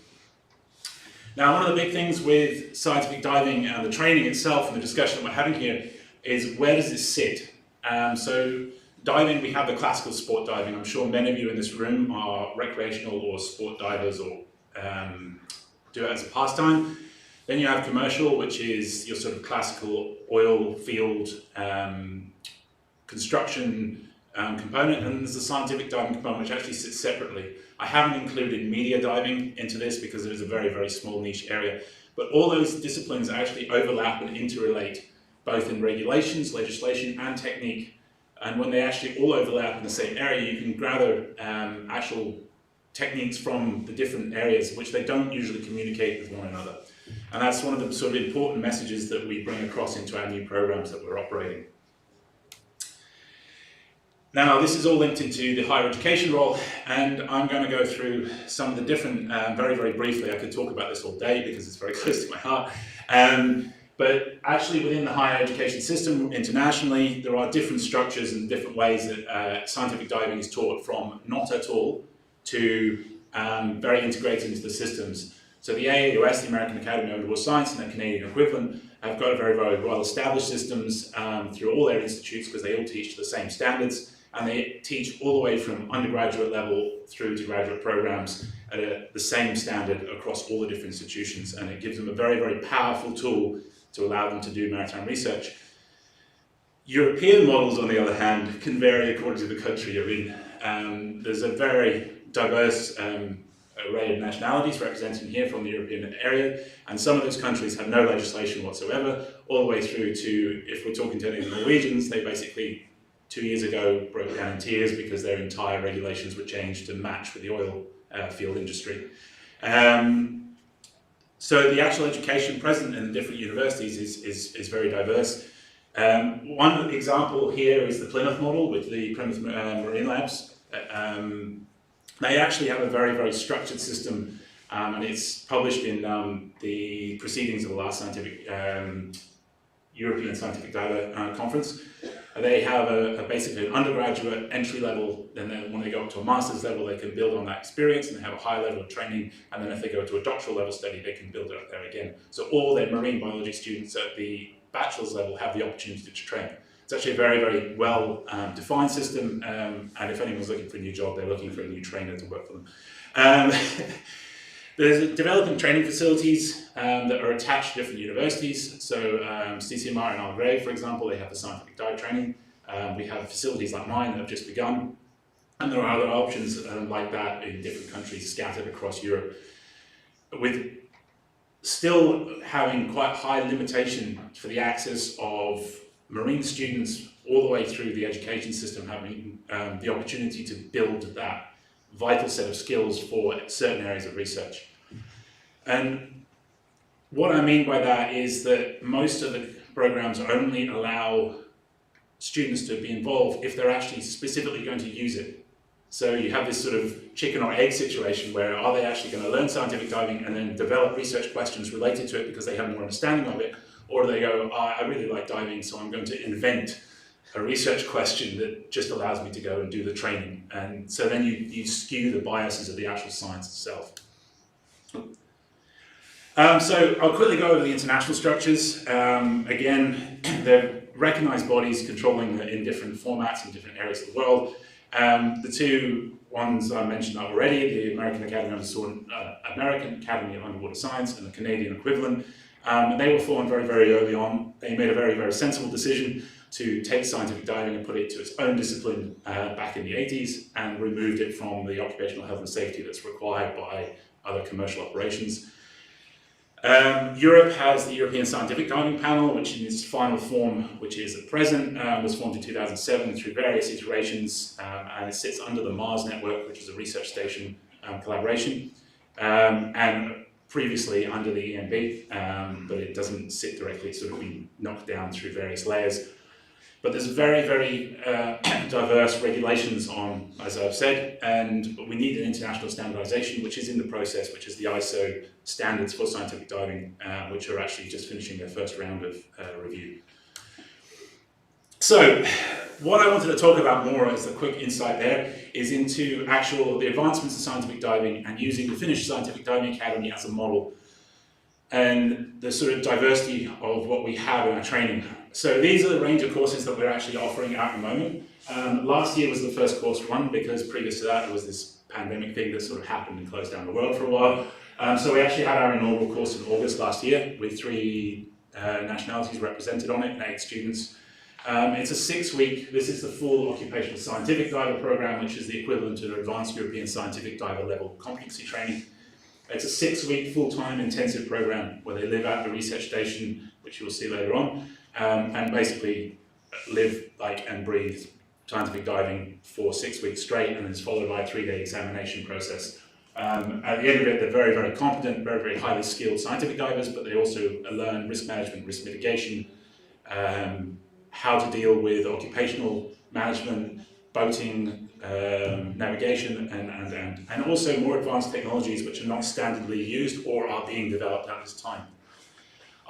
Now, one of the big things with scientific diving and the training itself and the discussion that we're having here is where does it sit? So diving, we have the classical sport diving. I'm sure many of you in this room are recreational or sport divers or do it as a pastime. Then you have commercial, which is your sort of classical oil field construction component, and there's a scientific diving component which actually sits separately. I haven't included media diving into this because it is a very, very small niche area, but all those disciplines actually overlap and interrelate, both in regulations, legislation, and technique. And when they actually all overlap in the same area, you can gather actual techniques from the different areas, which they don't usually communicate with one another. And that's one of the sort of important messages that we bring across into our new programs that we're operating. Now, this is all linked into the higher education role, and I'm going to go through some of the different, very, very briefly. I could talk about this all day because it's very close to my heart. But actually within the higher education system internationally, there are different structures and different ways that scientific diving is taught, from not at all to very integrated into the systems. So the AAUS, the American Academy of Underwater Science, and their Canadian equivalent, have got very, very well established systems through all their institutes because they all teach the same standards, and they teach all the way from undergraduate level through to graduate programs at the same standard across all the different institutions, and it gives them a very, very powerful tool to allow them to do maritime research. European models, on the other hand, can vary according to the country you're in. There's a very diverse array of nationalities represented here from the European area, and some of those countries have no legislation whatsoever, all the way through to, if we're talking to any of the Norwegians, they basically 2 years ago broke down in tears because their entire regulations were changed to match with the oil field industry. So the actual education present in the different universities is very diverse. One example here is the Plymouth model with the Plymouth Marine Labs. They actually have a very, very structured system, and it's published in the proceedings of the last European Scientific Diver Conference. They have basically an undergraduate entry level, and then when they go up to a master's level, they can build on that experience and they have a high level of training, and then if they go to a doctoral level study, they can build it up there again. So all their marine biology students at the bachelor's level have the opportunity to train. It's actually a very, very well defined system, and if anyone's looking for a new job, they're looking for a new trainer to work for them. There's developing training facilities that are attached to different universities. So CCMR and M.A.R.E, for example, they have the scientific dive training. We have facilities like mine that have just begun. And there are other options like that in different countries scattered across Europe, with still having quite high limitation for the access of marine students all the way through the education system, having the opportunity to build that vital set of skills for certain areas of research. And what I mean by that is that most of the programs only allow students to be involved if they're actually specifically going to use it. So you have this sort of chicken or egg situation where are they actually going to learn scientific diving and then develop research questions related to it because they have more understanding of it, or do they go, I really like diving, so I'm going to invent a research question that just allows me to go and do the training. And so then you skew the biases of the actual science itself. So I'll quickly go over the international structures. Again, they're recognized bodies controlling in different formats in different areas of the world. The two ones I mentioned already, the American Academy of Underwater Science and the Canadian equivalent, they were formed very, very early on. They made a very, very sensible decision to take scientific diving and put it to its own discipline back in the 80s and removed it from the occupational health and safety that's required by other commercial operations. Europe has the European Scientific Diving Panel, which in its final form, which is at present, was formed in 2007 through various iterations, and it sits under the M.A.R.E network, which is a research station collaboration, and previously under the EMB, but it doesn't sit directly, it's sort of been knocked down through various layers. But there's very, very diverse regulations on, as I've said, and we need an international standardization, which is in the process, which is the ISO standards for scientific diving, which are actually just finishing their first round of review. So, what I wanted to talk about more as a quick insight there is into the advancements in scientific diving and using the Finnish Scientific Diving Academy as a model and the sort of diversity of what we have in our training. So these are the range of courses that we're actually offering at the moment. Last year was the first course run because previous to that there was this pandemic thing that sort of happened and closed down the world for a while. So we actually had our inaugural course in August last year with 3 nationalities represented on it and 8 students. It's a 6-week, this is the full occupational scientific diver program, which is the equivalent to an advanced European scientific diver level competency training. It's a 6-week full-time intensive program where they live at the research station, which you'll see later on, and basically live, like, and breathe scientific diving for 6 weeks straight, and it's followed by a 3-day examination process. At the end of it, they're very, very competent, very, very highly skilled scientific divers, but they also learn risk management, risk mitigation, how to deal with occupational management, boating, navigation, and also more advanced technologies which are not standardly used or are being developed at this time.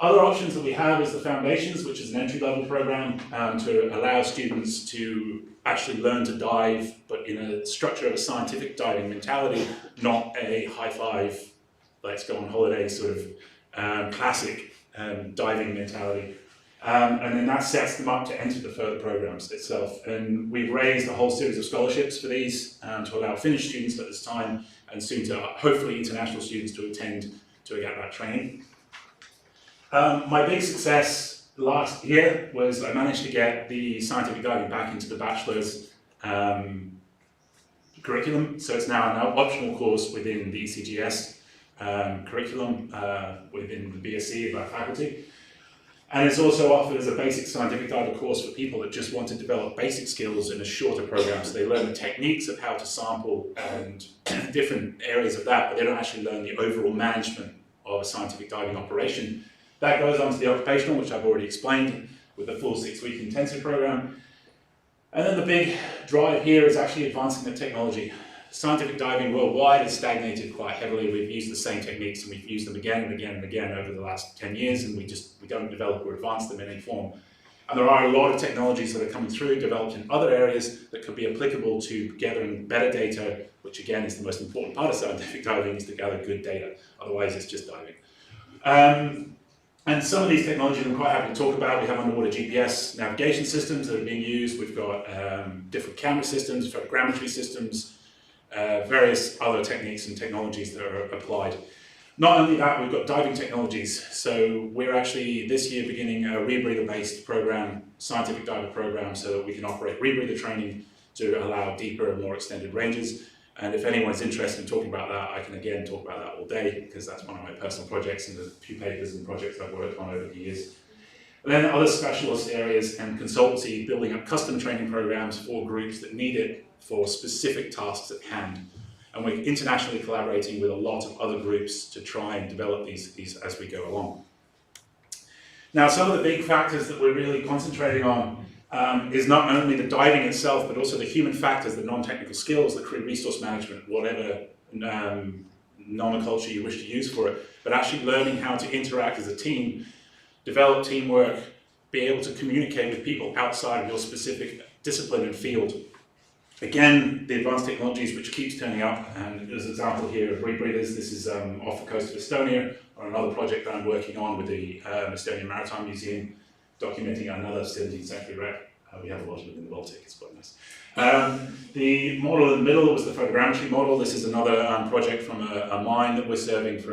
Other options that we have is the Foundations, which is an entry-level program to allow students to actually learn to dive, but in a structure of a scientific diving mentality, not a high-five, let's go on holiday sort of classic diving mentality. And then that sets them up to enter the further programs itself. And we've raised a whole series of scholarships for these to allow Finnish students at this time, and soon to hopefully international students to attend to get that training. My big success last year was I managed to get the scientific diving back into the bachelor's curriculum. So it's now an optional course within the ECGS curriculum within the BSc by faculty. And it's also offered as a basic scientific diver course for people that just want to develop basic skills in a shorter program. So they learn the techniques of how to sample and different areas of that, but they don't actually learn the overall management of a scientific diving operation. That goes on to the occupational, which I've already explained, with the full 6-week intensive program. And then the big drive here is actually advancing the technology. Scientific diving worldwide has stagnated quite heavily. We've used the same techniques and we've used them again and again and again over the last 10 years, and we don't develop or advance them in any form. And there are a lot of technologies that are coming through, developed in other areas that could be applicable to gathering better data, which again is the most important part of scientific diving, is to gather good data. Otherwise it's just diving. And some of these technologies I'm quite happy to talk about. We have underwater GPS navigation systems that are being used. We've got different camera systems, photogrammetry systems, various other techniques and technologies that are applied. Not only that, we've got diving technologies. So we're actually this year beginning a rebreather-based program, scientific diver program, so that we can operate rebreather training to allow deeper and more extended ranges. And if anyone's interested in talking about that, I can again talk about that all day, because that's one of my personal projects and the few papers and projects I've worked on over the years. And then other specialist areas and consultancy, building up custom training programs for groups that need it for specific tasks at hand. And we're internationally collaborating with a lot of other groups to try and develop these as we go along. Now, some of the big factors that we're really concentrating on is not only the diving itself, but also the human factors, the non-technical skills, the crew resource management, whatever nomenclature you wish to use for it, but actually learning how to interact as a team, develop teamwork, be able to communicate with people outside of your specific discipline and field. Again, the advanced technologies which keeps turning up, and there's an example here of rebreathers. This is off the coast of Estonia, on another project that I'm working on with the Estonian Maritime Museum, documenting another 17th century wreck. We have a lot of them in the Baltic, it's quite nice. The model in the middle was the photogrammetry model. This is another project from a mine that we're surveying for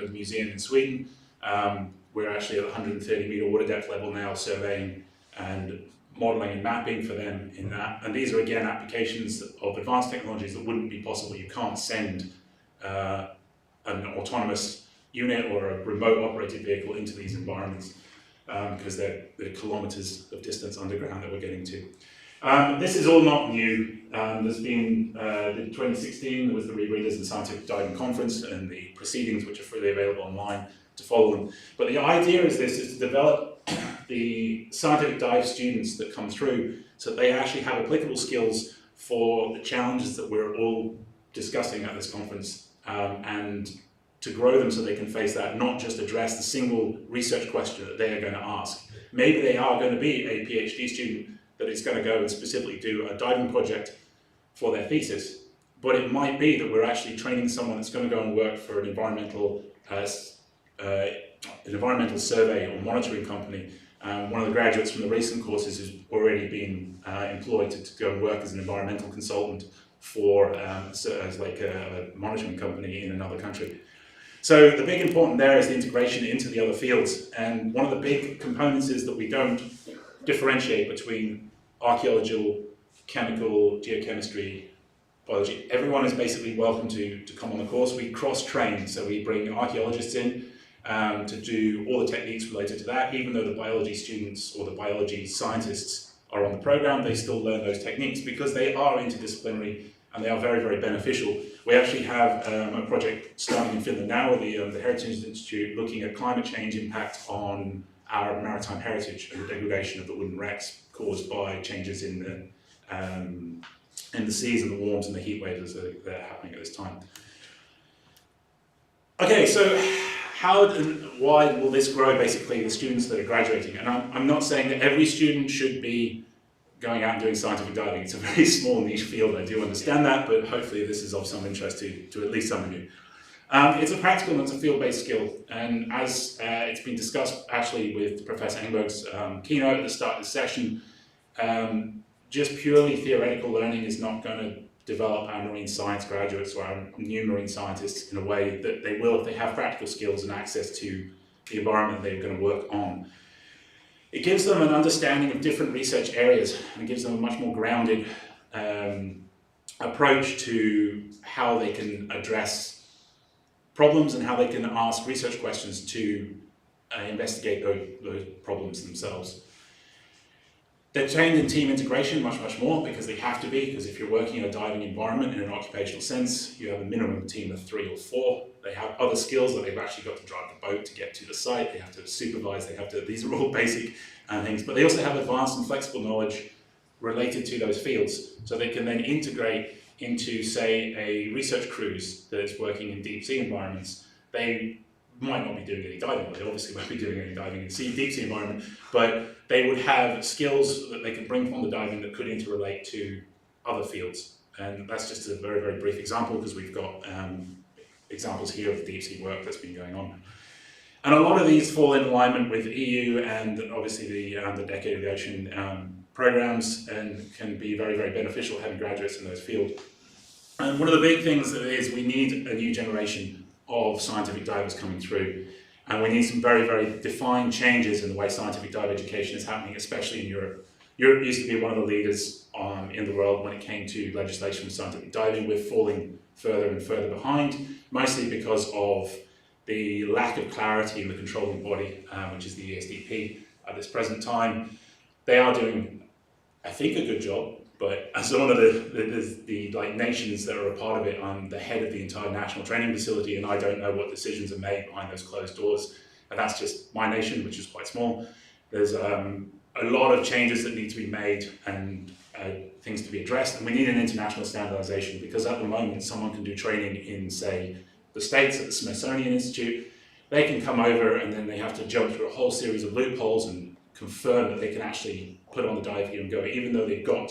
the museum in Sweden. We're actually at 130 meter water depth level now, surveying and modeling and mapping for them in that. And these are again applications of advanced technologies that wouldn't be possible. You can't send an autonomous unit or a remote operated vehicle into these environments because they're kilometers of distance underground that we're getting to. This is all not new. There's been, in 2016, there was the Rereaders and Scientific Diving Conference and the proceedings, which are freely available online to follow them. But the idea is to develop the scientific dive students that come through so that they actually have applicable skills for the challenges that we're all discussing at this conference, and to grow them so they can face that, not just address the single research question that they are going to ask. Maybe they are going to be a PhD student that is going to go and specifically do a diving project for their thesis, but it might be that we're actually training someone that's going to go and work for an environmental survey or monitoring company. One of the graduates from the recent courses has already been employed to go and work as an environmental consultant for as like a monitoring company in another country. So the big important there is the integration into the other fields, and one of the big components is that we don't differentiate between archaeological, chemical, geochemistry, biology. Everyone is basically welcome to come on the course. We cross-train, so we bring archaeologists in to do all the techniques related to that. Even though the biology students or the biology scientists are on the program, they still learn those techniques because they are interdisciplinary and they are very, very beneficial. We actually have a project starting in Finland now with the Heritage Institute looking at climate change impact on our maritime heritage and the degradation of the wooden wrecks caused by changes in the seas and the warms and the heat waves that are happening at this time. Okay, so how and why will this grow basically the students that are graduating? And I'm not saying that every student should be going out and doing scientific diving. It's a very small niche field, I do understand that, but hopefully this is of some interest to at least some of you. It's a practical and it's a field-based skill, and as it's been discussed actually with Professor Engberg's keynote at the start of the session, just purely theoretical learning is not going to develop our marine science graduates or our new marine scientists in a way that they will if they have practical skills and access to the environment they're going to work on. It gives them an understanding of different research areas, and it gives them a much more grounded approach to how they can address problems and how they can ask research questions to investigate those problems themselves. They're trained in team integration much more because they have to be, because if you're working in a diving environment in an occupational sense, you have a minimum team of 3 or 4. They have other skills that they've actually got to drive the boat to get to the site, they have to supervise, these are all basic things, but they also have advanced and flexible knowledge related to those fields, so they can then integrate into, say, a research cruise that is working in deep sea environments. They might not be doing any diving, they obviously won't be doing any diving in deep sea environment, but they would have skills that they can bring from the diving that could interrelate to other fields. And that's just a very, very brief example because we've got examples here of deep sea work that's been going on. And a lot of these fall in alignment with EU and obviously the Decade of the Ocean programs, and can be very, very beneficial having graduates in those fields. And one of the big things that is we need a new generation of scientific divers coming through, and we need some very, very defined changes in the way scientific dive education is happening, especially in Europe. Europe used to be one of the leaders in the world when it came to legislation for scientific diving. We're falling further and further behind, mostly because of the lack of clarity in the controlling body, which is the ESDP at this present time. They are doing, I think, a good job, but as one of the nations that are a part of it, I'm the head of the entire national training facility, and I don't know what decisions are made behind those closed doors. And that's just my nation, which is quite small. There's a lot of changes that need to be made and things to be addressed, and we need an international standardization, because at the moment someone can do training in, say, the States at the Smithsonian Institute. They can come over and then they have to jump through a whole series of loopholes and confirm that they can actually put on the dive gear and go, even though they've got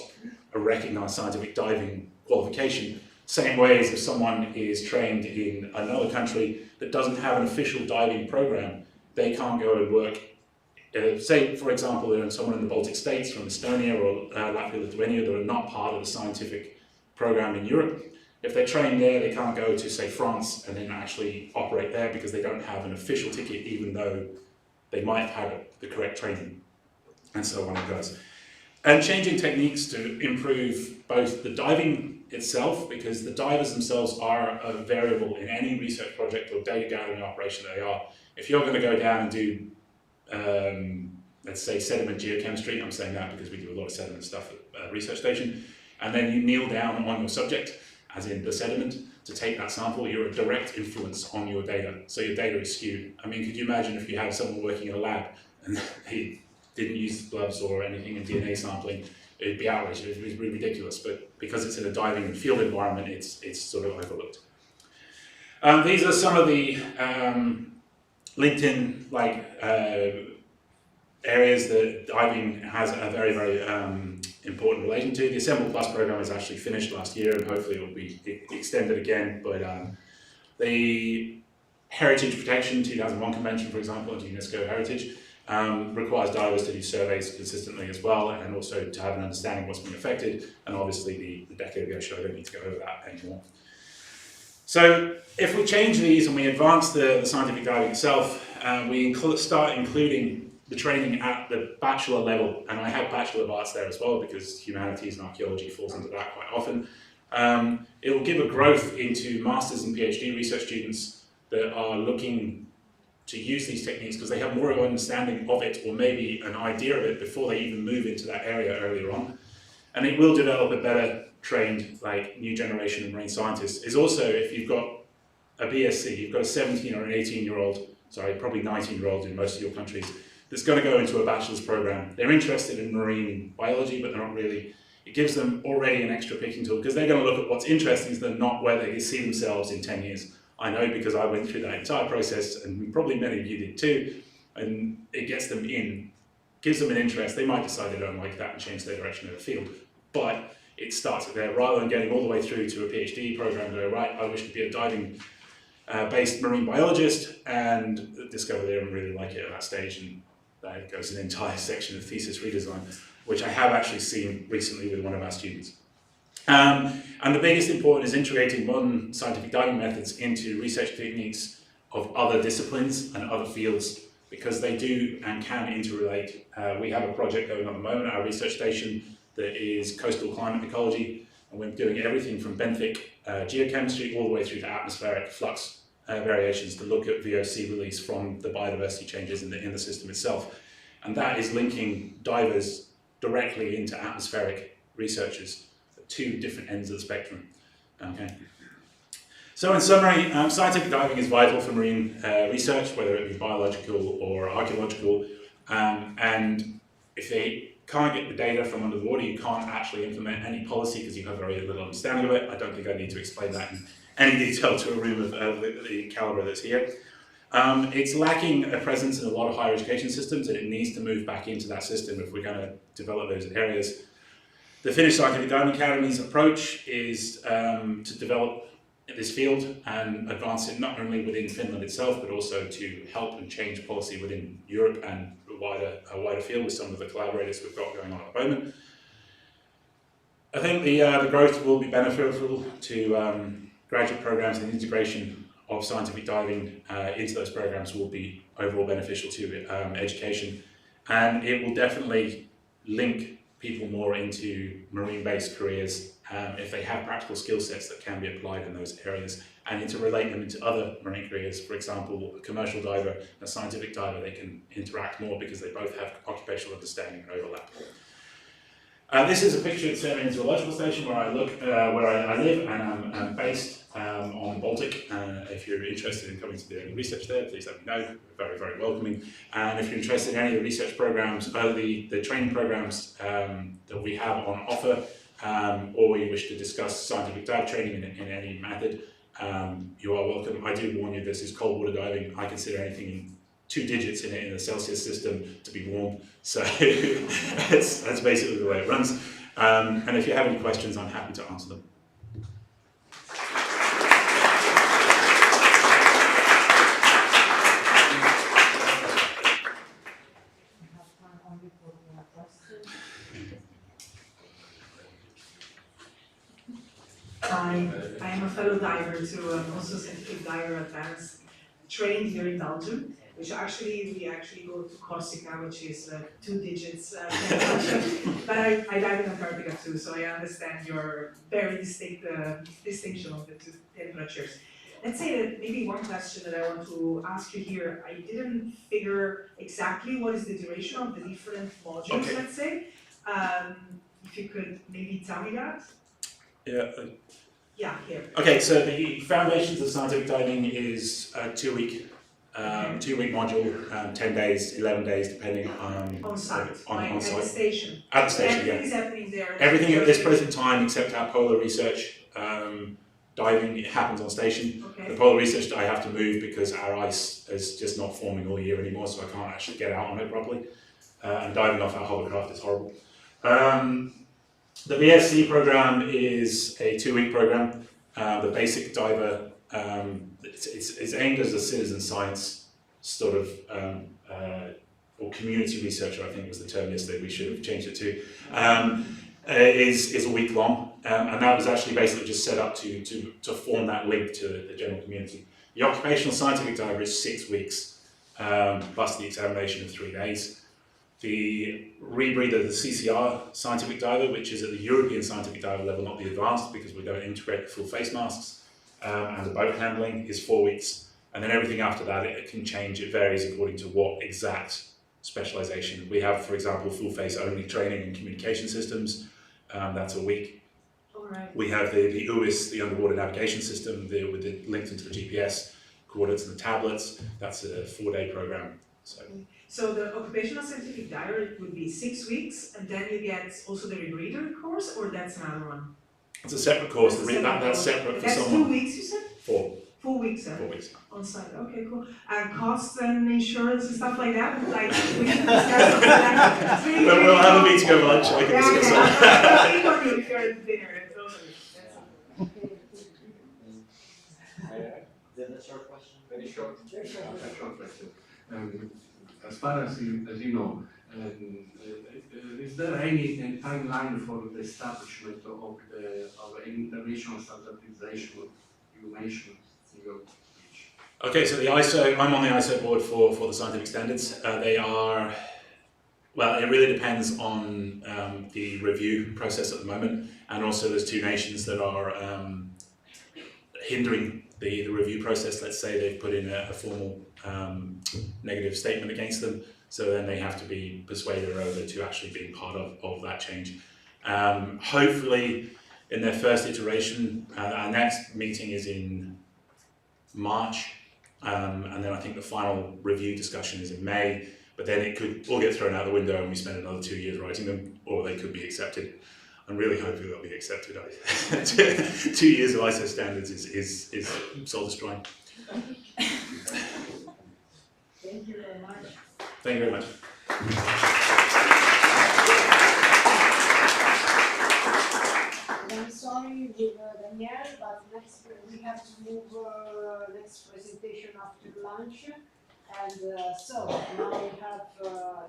a recognized scientific diving qualification. Same way as if someone is trained in another country that doesn't have an official diving program, they can't go and work say, for example, there are someone in the Baltic states from Estonia or Latvia, Lithuania that are not part of the scientific program in Europe. If they're trained there, they can't go to, say, France and then actually operate there because they don't have an official ticket, even though they might have had the correct training, and so on it goes. And changing techniques to improve both the diving itself, because the divers themselves are a variable in any research project or data gathering operation that they are. If you're going to go down and do, let's say, sediment geochemistry, I'm saying that because we do a lot of sediment stuff at Research Station, and then you kneel down on your subject, as in the sediment, to take that sample, you're a direct influence on your data. So your data is skewed. I mean, could you imagine if you had someone working in a lab and they didn't use gloves or anything in DNA sampling? It'd be outrageous, it'd be ridiculous, but because it's in a diving and field environment, it's sort of overlooked. These are some of the LinkedIn areas that diving has a very, very important relation to. The Assemble Plus program is actually finished last year, and hopefully it will be extended again. But the Heritage Protection 2001 Convention, for example, and UNESCO Heritage, requires divers to do surveys consistently as well, and also to have an understanding of what's been affected. And obviously the decade ago show, I don't need to go over that anymore. So if we change these and we advance the scientific diving itself, we start including the training at the bachelor level, and I have Bachelor of Arts there as well because humanities and archaeology falls into that quite often. It will give a growth into masters and PhD research students that are looking to use these techniques because they have more of an understanding of it, or maybe an idea of it before they even move into that area earlier on. And it will develop a better trained, new generation of marine scientists. Is also, if you've got a BSc, you've got a 17 or an 18-year-old, sorry, probably 19-year-old in most of your countries, that's going to go into a bachelor's program. They're interested in marine biology, but they're not really. It gives them already an extra picking tool because they're going to look at what's interesting to them, not where they see themselves in 10 years. I know because I went through that entire process, and probably many of you did too, and it gets them in, gives them an interest. They might decide they don't like that and change their direction of the field, but it starts there rather than getting all the way through to a PhD program and go, right, I wish to be a diving based marine biologist, and discover they don't really like it at that stage, and that goes an entire section of thesis redesign, which I have actually seen recently with one of our students. And the biggest important is integrating modern scientific diving methods into research techniques of other disciplines and other fields, because they do and can interrelate. We have a project going on at the moment at our research station that is coastal climate ecology, and we're doing everything from benthic geochemistry all the way through to atmospheric flux variations to look at VOC release from the biodiversity changes in the system itself. And that is linking divers directly into atmospheric researchers at two different ends of the spectrum. Okay. So in summary, scientific diving is vital for marine research, whether it be biological or archaeological, and if they can't get the data from under the water, you can't actually implement any policy because you have very little understanding of it. I don't think I need to explain that in any detail to a room of the calibre that's here. It's lacking a presence in a lot of higher education systems, and it needs to move back into that system if we're going to develop those areas. The Finnish Scientific Diving Academy's approach is to develop this field and advance it not only within Finland itself, but also to help and change policy within Europe and a wider field with some of the collaborators we've got going on at the moment. I think the growth will be beneficial to graduate programs, and integration of scientific diving into those programs will be overall beneficial to education, and it will definitely link people more into marine-based careers if they have practical skill sets that can be applied in those areas, and interrelate them into other marine careers. For example, a commercial diver and a scientific diver, they can interact more because they both have occupational understanding and overlap. This is a picture at Sorbonne Zoological Station where I live, and I'm based on the Baltic. If you're interested in coming to do any research there, please let me know. We're very, very welcoming. And if you're interested in any of the research programs, the training programs that we have on offer, or you wish to discuss scientific dive training in any method, you are welcome. I do warn you, this is cold water diving. I consider anything in 2 digits in the Celsius system to be warm, so that's basically the way it runs. And if you have any questions, I'm happy to answer them. advanced trained here in Belgium, which we actually go to Corsica, which is 2 digits but I dive in Antarctica too, so I understand your very distinct distinction of the two temperatures. Let's say that maybe one question that I want to ask you here, I didn't figure exactly what is the duration of the different modules, let's say. If you could maybe tell me that? Yeah. Yeah, here. Okay, so the foundations of scientific diving is a 2-week, 2-week module, 10 days, 11 days, depending on site, on site. At the station. At the station, Everything yeah. is happening there. Everything at this present time, except our polar research diving, it happens on station. Okay. The polar research I have to move because our ice is just not forming all year anymore, so I can't actually get out on it properly. And diving off our hovercraft is horrible. The BSc program is a 2-week program. The basic diver, it's aimed as a citizen science sort of, or community researcher, I think was the term yesterday, we should have changed it to, is a week long. And that was actually basically just set up to form that link to the general community. The occupational scientific diver is 6 weeks, plus the examination of 3 days. The rebreather, the CCR scientific diver, which is at the European scientific diver level, not the advanced, because we don't integrate the full face masks, and the boat handling is 4 weeks. And then everything after that, it can change, it varies according to what exact specialization. We have, for example, full face only training in communication systems, that's a week. All right. We have the UIS, the underwater navigation system, with it linked into the GPS, coordinates and the tablets, that's a 4-day program. So the occupational scientific diver would be 6 weeks, and then you get also the rebreather course, or that's another one? It's a separate course. That's separate for that's someone. 2 weeks, you said? 4. 4 weeks, 4 weeks. on site. Okay, cool. And costs and insurance and stuff like that? Like, we can discuss that. Really, We'll have a meeting over lunch. I can discuss that. I'll speak on you if you're at dinner. That's your question? Very short. Very short question. As far as you know, is there any timeline for the establishment of an international standardization you mentioned in your speech? Okay, so the ISO, I'm on the ISO board for the scientific standards. They are, well, it really depends on the review process at the moment, and also there's 2 nations that are hindering the review process. Let's say they've put in a formal negative statement against them, so then they have to be persuaded over to actually being part of that change. Hopefully in their first iteration, our next meeting is in March, and then I think the final review discussion is in May, but then it could all get thrown out the window and we spend another 2 years writing them, or they could be accepted. I'm really hoping they'll be accepted. 2 years of ISO standards is soul destroying. Thank you very much. Thank you very much. I'm sorry with Danielle, but next we have to move next presentation after lunch. And so now we have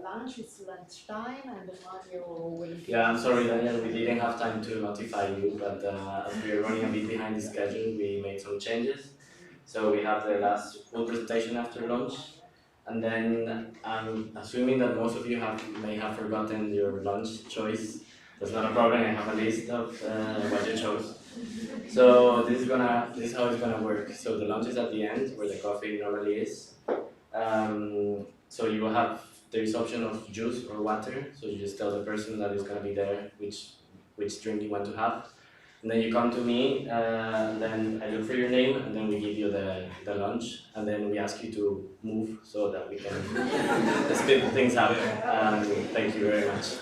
lunch, it's lunchtime, and Mario will be... Yeah, I'm sorry, Daniel, we didn't have time to notify you, but as we are running a bit behind the schedule, we made some changes. So we have the last full presentation after lunch, and then I'm assuming that most of you may have forgotten your lunch choice. That's not a problem, I have a list of what you chose. So this is how it's gonna work. So the lunch is at the end, where the coffee normally is. So you will have, there is option of juice or water, so you just tell the person that is going to be there which drink you want to have. And then you come to me, and then I look for your name, and then we give you the lunch, and then we ask you to move so that we can speed things up. Thank you very much.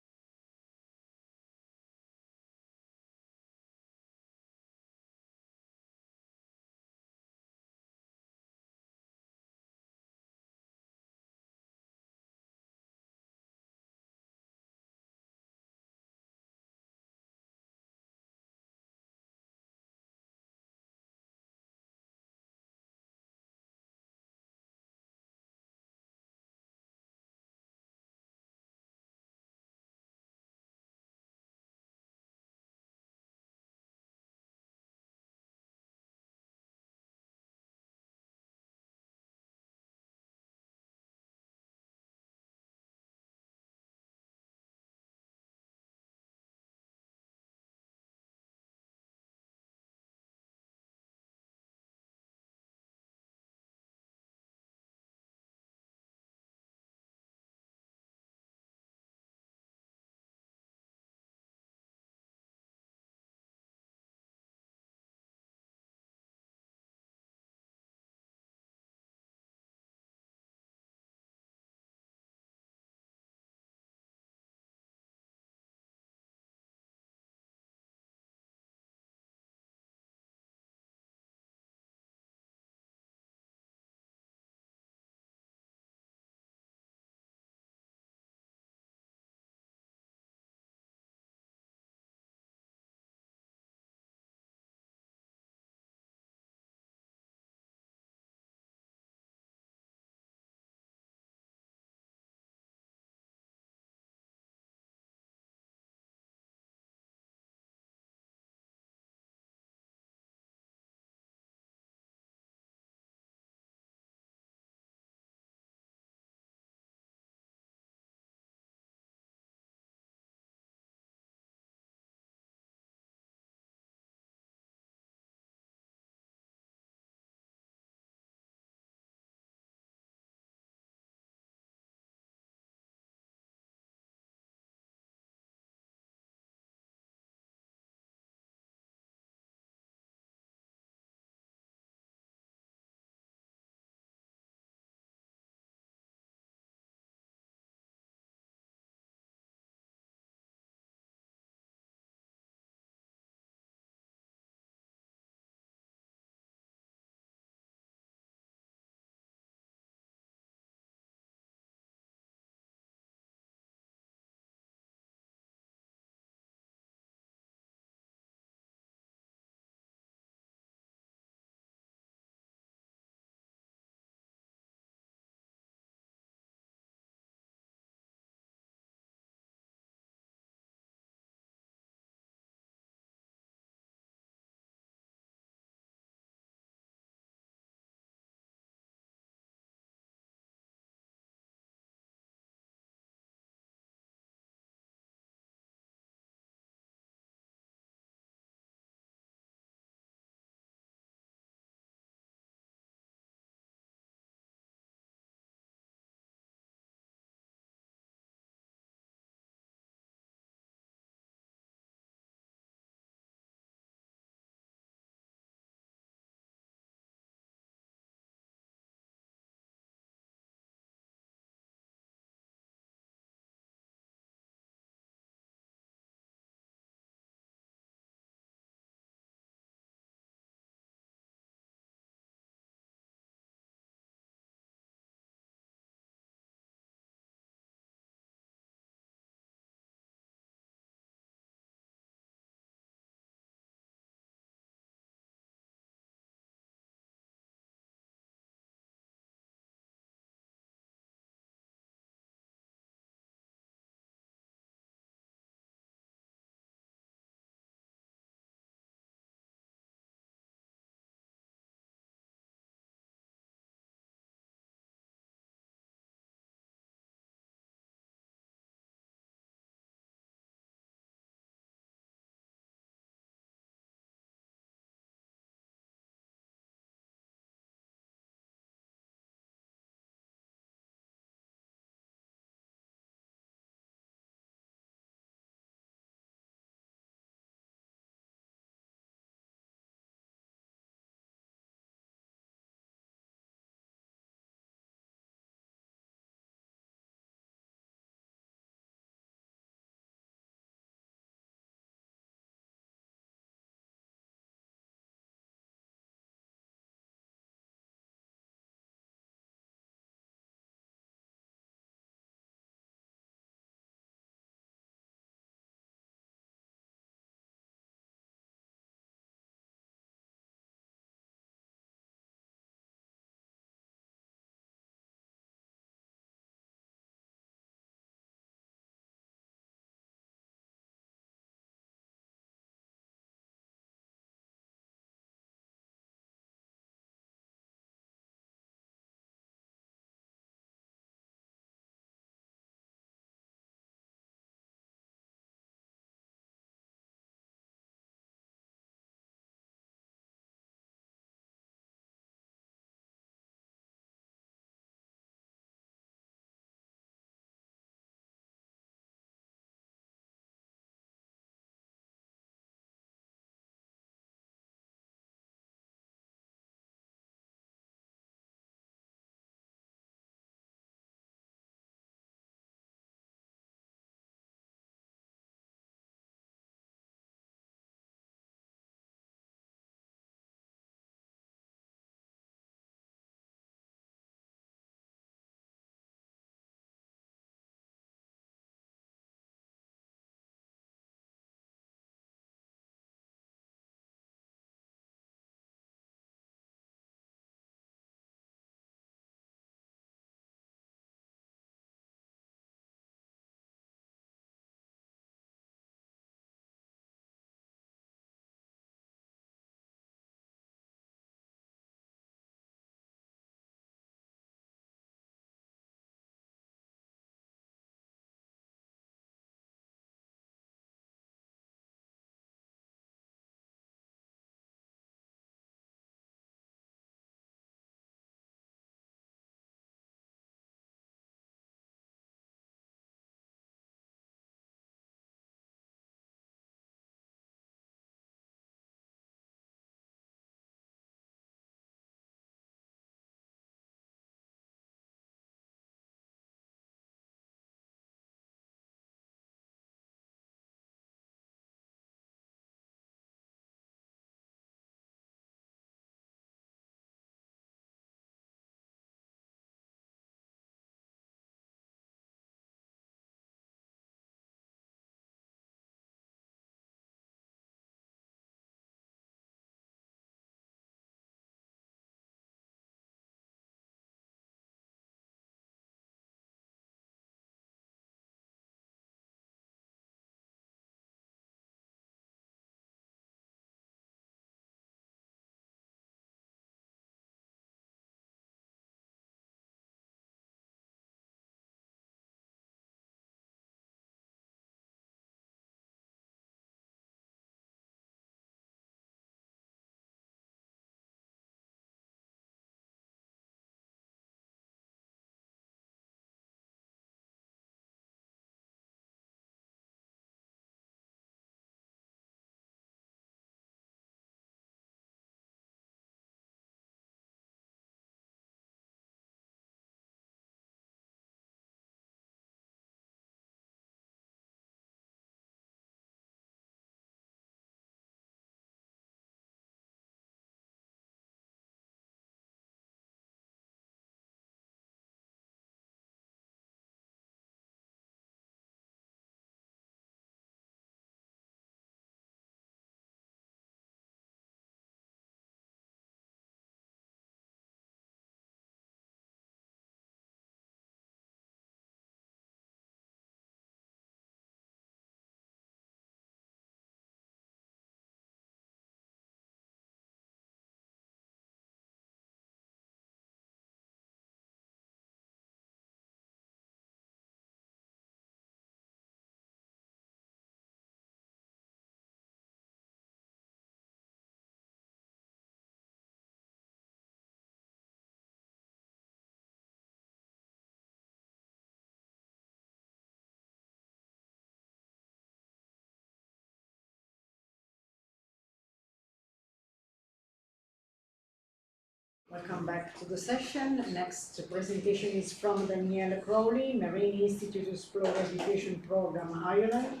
Welcome back to the session. Next presentation is from Danielle Crowley, Marine Institute Explorer Education Program, Ireland.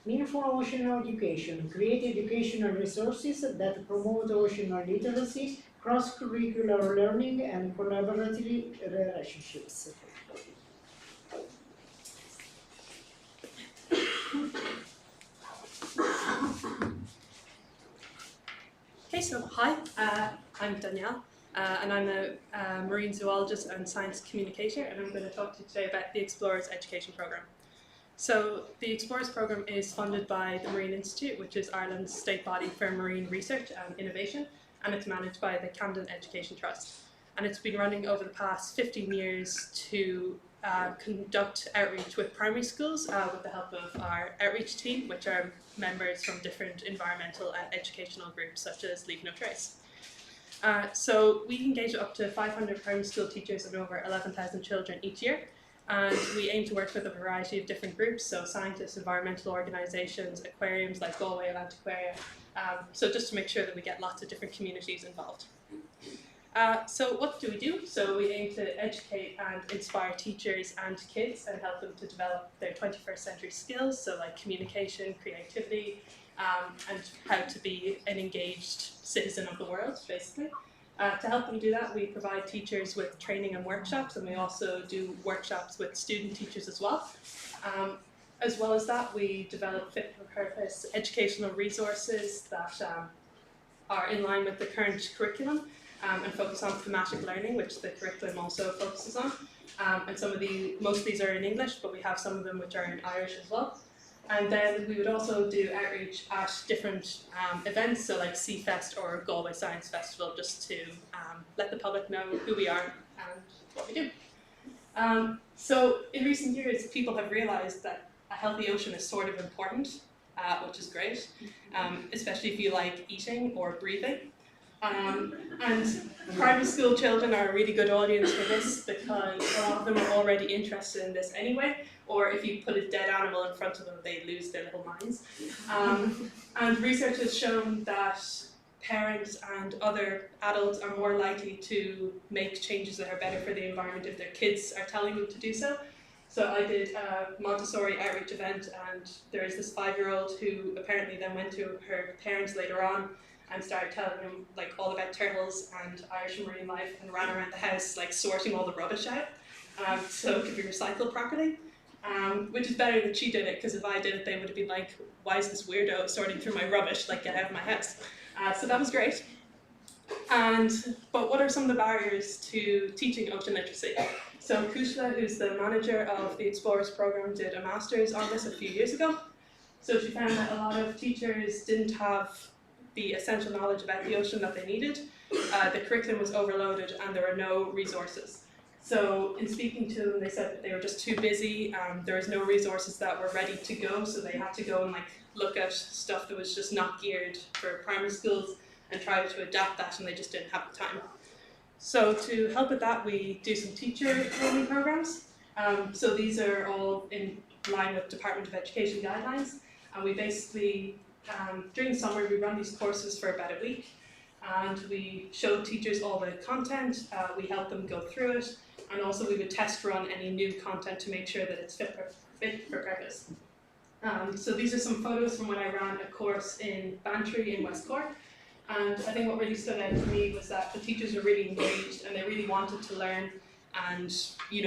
Meaningful Ocean Education, create educational resources that promote ocean literacy, cross-curricular learning, and collaborative relationships. Okay, so hi, I'm Danielle, and I'm a marine zoologist and science communicator, and I'm going to talk to you today about the Explorers Education Programme. So the Explorers Programme is funded by the Marine Institute, which is Ireland's state body for marine research and innovation, and it's managed by the Camden Education Trust. And it's been running over the past 15 years to conduct outreach with primary schools with the help of our outreach team, which are members from different environmental and educational groups such as Leave No Trace. So we engage up to 500 primary school teachers and over 11,000 children each year. And we aim to work with a variety of different groups, so scientists, environmental organisations, aquariums like Galway Atlantiquaria, so just to make sure that we get lots of different communities involved. So what do we do? So we aim to educate and inspire teachers and kids and help them to develop their 21st century skills, so like communication, creativity, and how to be an engaged citizen of the world, basically. To help them do that, we provide teachers with training and workshops, and we also do workshops with student teachers as well. As well as that, we develop fit-for-purpose educational resources that are in line with the current curriculum and focus on thematic learning, which the curriculum also focuses on. And most of these are in English, but we have some of them which are in Irish as well. And then we would also do outreach at different events, so like Seafest or Galway Science Festival, just to let the public know who we are and what we do. So in recent years, people have realised that a healthy ocean is sort of important, which is great, especially if you like eating or breathing. And primary school children are a really good audience for this because a lot of them are already interested in this anyway, or if you put a dead animal in front of them, they lose their little minds. And research has shown that parents and other adults are more likely to make changes that are better for the environment if their kids are telling them to do so. So I did a Montessori outreach event, and there is this 5-year-old who apparently then went to her parents later on and started telling them like all about turtles and Irish marine life, and ran around the house like sorting all the rubbish out so it could be recycled properly, which is better that she did it, because if I did it they would have been like, why is this weirdo sorting through my rubbish, like get out of my house. So that was great. But what are some of the barriers to teaching ocean literacy? So Kushla, who's the manager of the Explorers Programme, did a master's on this a few years ago. So she found that a lot of teachers didn't have the essential knowledge about the ocean that they needed. The curriculum was overloaded and there were no resources. So in speaking to them, they said that they were just too busy, there was no resources that were ready to go, so they had to go and like look at stuff that was just not geared for primary schools and try to adapt that, and they just didn't have the time. So to help with that, we do some teacher training programs. So these are all in line with Department of Education guidelines, and we basically during the summer, we run these courses for about a week, and we show teachers all the content, we help them go through it, and also we would test run any new content to make sure that it's fit for purpose. So these are some photos from when I ran a course in Bantry in West Cork, and I think what really stood out to me was that the teachers were really engaged and they really wanted to learn and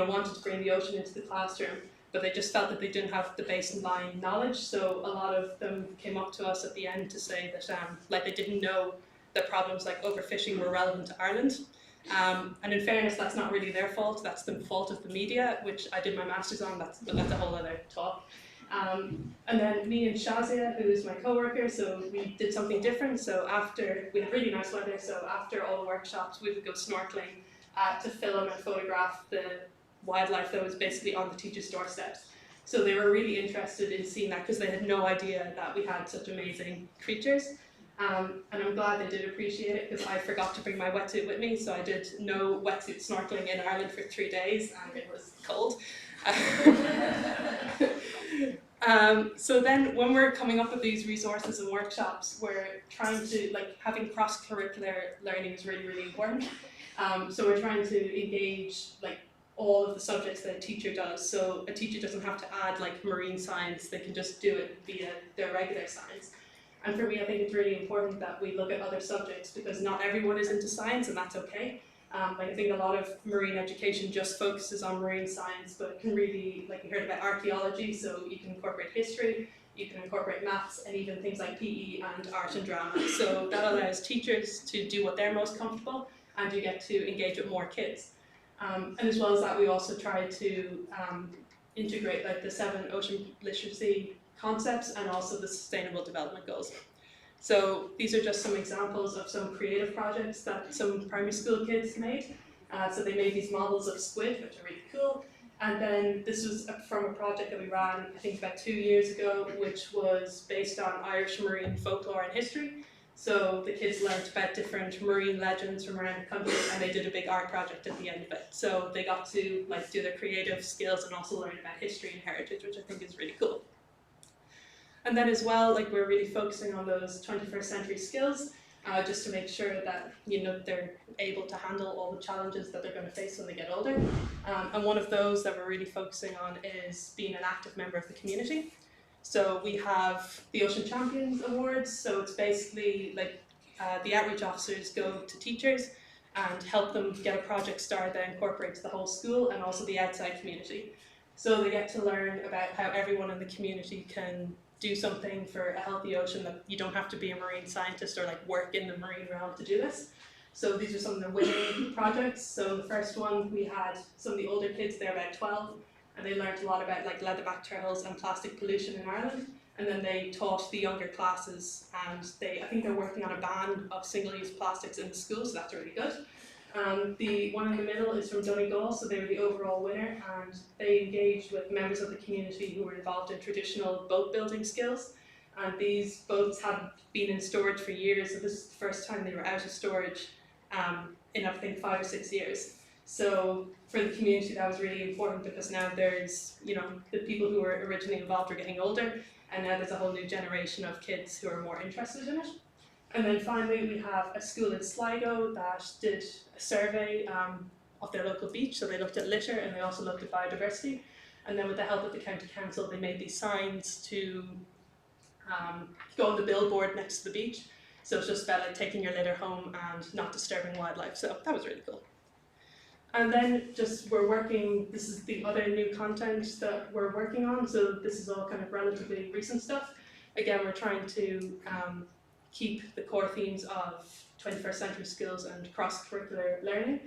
wanted to bring the ocean into the classroom. But they just felt that they didn't have the baseline knowledge, so a lot of them came up to us at the end to say that they didn't know that problems like overfishing were relevant to Ireland. And in fairness, that's not really their fault, that's the fault of the media, which I did my master's on, but that's a whole other talk. And then me and Shazia, who is my co-worker, so we did something different. So we had really nice weather, so after all the workshops we would go snorkeling to film and photograph the wildlife that was basically on the teachers' doorsteps. So they were really interested in seeing that because they had no idea that we had such amazing creatures. And I'm glad they did appreciate it, because I forgot to bring my wetsuit with me, so I did no wetsuit snorkeling in Ireland for 3 days and it was cold. So then when we're coming up with these resources and workshops, we're trying to, having cross-curricular learning is really, really important. So we're trying to engage, all of the subjects that a teacher does. So a teacher doesn't have to add, marine science, they can just do it via their regular science. And for me, I think it's really important that we look at other subjects because not everyone is into science and that's okay. I think a lot of marine education just focuses on marine science, but it can really, you heard about archaeology, so you can incorporate history, you can incorporate maths, and even things like PE and art and drama. So that allows teachers to do what they're most comfortable, and you get to engage with more kids. And as well as that, we also try to integrate the 7 ocean literacy concepts and also the Sustainable Development Goals. So these are just some examples of some creative projects that some primary school kids made. So they made these models of squid, which are really cool. And then this was from a project that we ran, I think about 2 years ago, which was based on Irish marine folklore and history. So the kids learned about different marine legends from around the country, and they did a big art project at the end of it. So they got to do their creative skills and also learn about history and heritage, which I think is really cool. And then as well, we're really focusing on those 21st century skills, just to make sure that they're able to handle all the challenges that they're going to face when they get older. And one of those that we're really focusing on is being an active member of the community. So we have the Ocean Champions Awards. So it's basically the outreach officers go to teachers and help them get a project started that incorporates the whole school and also the outside community. So they get to learn about how everyone in the community can do something for a healthy ocean, that you don't have to be a marine scientist or work in the marine realm to do this. So these are some of the winning projects. So the first one, we had some of the older kids, they're about 12, and they learned a lot about leatherback turtles and plastic pollution in Ireland. And then they taught the younger classes, and I think they're working on a ban of single-use plastics in the school, so that's really good. The one in the middle is from Donegal, so they were the overall winner, and they engaged with members of the community who were involved in traditional boat building skills. And these boats had been in storage for years, so this is the first time they were out of storage in I think 5 or 6 years. So for the community that was really important because now there's, the people who were originally involved are getting older, and now there's a whole new generation of kids who are more interested in it. And then finally, we have a school in Sligo that did a survey of their local beach. So they looked at litter and they also looked at biodiversity. And then with the help of the county council, they made these signs to go on the billboard next to the beach. So it's just about taking your litter home and not disturbing wildlife. So that was really cool. And then we're working, this is the other new content that we're working on. So this is all kind of relatively recent stuff. Again, we're trying to keep the core themes of 21st century skills and cross-curricular learning,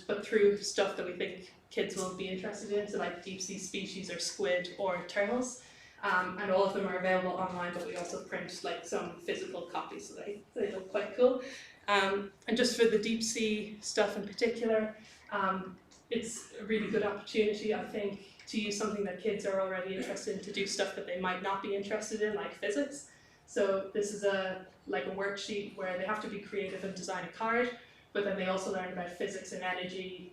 but through stuff that we think kids will be interested in, so deep sea species or squid or turtles, and all of them are available online, but we also print some physical copies, so they look quite cool. And just for the deep sea stuff in particular, it's a really good opportunity, I think, to use something that kids are already interested in to do stuff that they might not be interested in, like physics. So this is a worksheet where they have to be creative and design a card, but then they also learn about physics and energy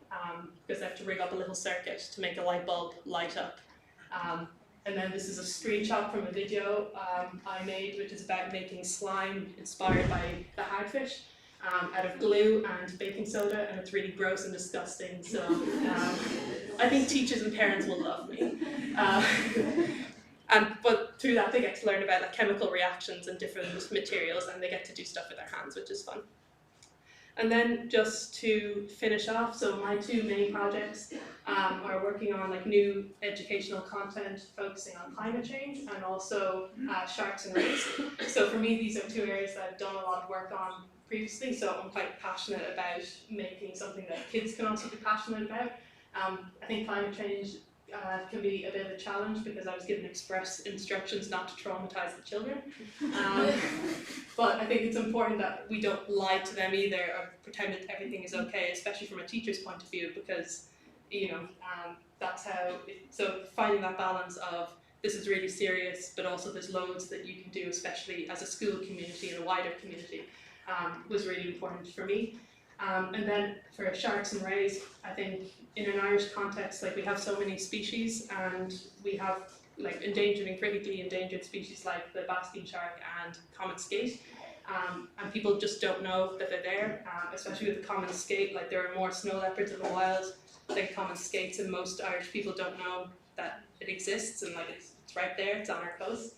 because they have to rig up a little circuit to make a light bulb light up. And then this is a screenshot from a video I made, which is about making slime inspired by the hagfish out of glue and baking soda, and it's really gross and disgusting. So I think teachers and parents will love me. But through that they get to learn about chemical reactions and different materials, and they get to do stuff with their hands, which is fun. And then just to finish off, so my 2 main projects are working on new educational content focusing on climate change and also sharks and rays. So for me, these are 2 areas that I've done a lot of work on previously, so I'm quite passionate about making something that kids can also be passionate about. I think climate change can be a bit of a challenge because I was given express instructions not to traumatize the children. But I think it's important that we don't lie to them either or pretend that everything is okay, especially from a teacher's point of view, because that's how, so finding that balance of this is really serious, but also there's loads that you can do, especially as a school community and a wider community, was really important for me. And then for sharks and rays, I think in an Irish context, we have so many species and we have like endangered and critically endangered species like the basking shark and common skate. And people just don't know that they're there, especially with the common skate. Like there are more snow leopards in the wild than common skates, and most Irish people don't know that it exists, and like it's right there, it's on our coast.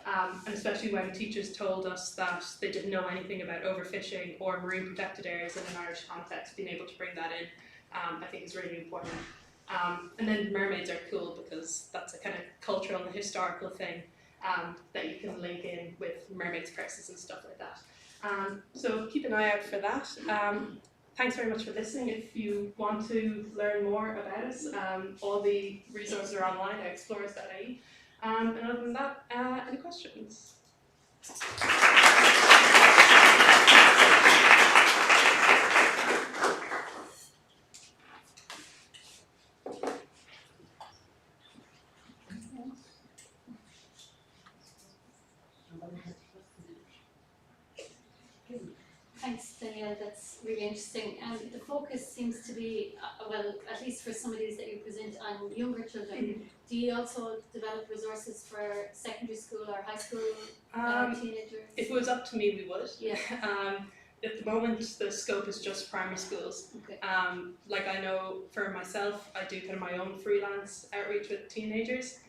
And especially when teachers told us that they didn't know anything about overfishing or marine protected areas in an Irish context, being able to bring that in, I think is really important. And then mermaids are cool because that's a kind of cultural and historical thing that you can link in with mermaids' purses and stuff like that. So keep an eye out for that. Thanks very much for listening. If you want to learn more about us, all the resources are online at explorers.ie. And other than that, any questions? Thanks, Danielle. That's really interesting. The focus seems to be, well, at least for some of these that you present, on younger children. Do you also develop resources for secondary school or high school teenagers? If it was up to me, we would. Yeah. At the moment, the scope is just primary schools. Okay. Like I know for myself, I do kind of my own freelance outreach with teenagers,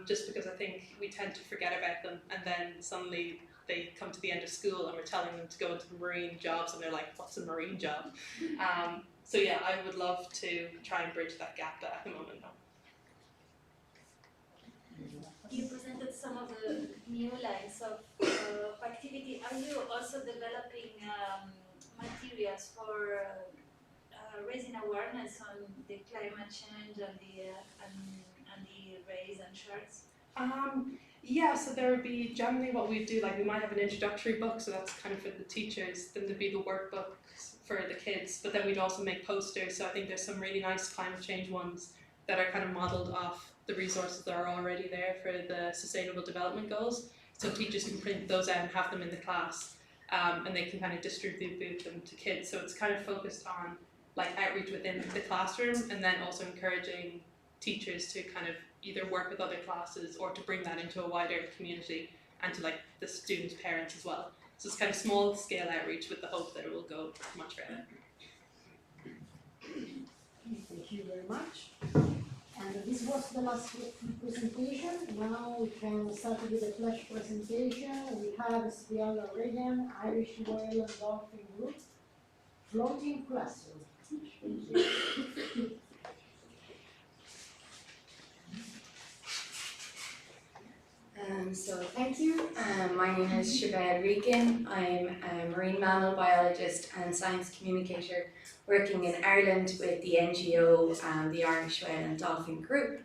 just because I think we tend to forget about them, and then suddenly they come to the end of school and we're telling them to go into marine jobs, and they're like, what's a marine job? So yeah, I would love to try and bridge that gap, but at the moment, no. You presented some of the new lines of activity. Are you also developing materials for raising awareness on the climate change and the rays and sharks? Yeah, so there would be generally what we do, like we might have an introductory book, so that's kind of for the teachers, then there'd be the workbooks for the kids, but then we'd also make posters, so I think there's some really nice climate change ones that are kind of modelled off the resources that are already there for the Sustainable Development Goals, so teachers can print those out and have them in the class, and they can kind of distribute them to kids, so it's kind of focused on like outreach within the classroom, and then also encouraging teachers to kind of either work with other classes or to bring that into a wider community and to like the students' parents as well. So it's kind of small scale outreach with the hope that it will go much further. Thank you very much. And this was the last presentation. Now we can start with the flash presentation. We have SPL Oregon, Irish Whale and Dolphin Group, Floating Classroom. Thank you. So thank you. My name is Shugaya Regan. I'm a marine mammal biologist and science communicator working in Ireland with the NGO and the Irish Whale and Dolphin Group.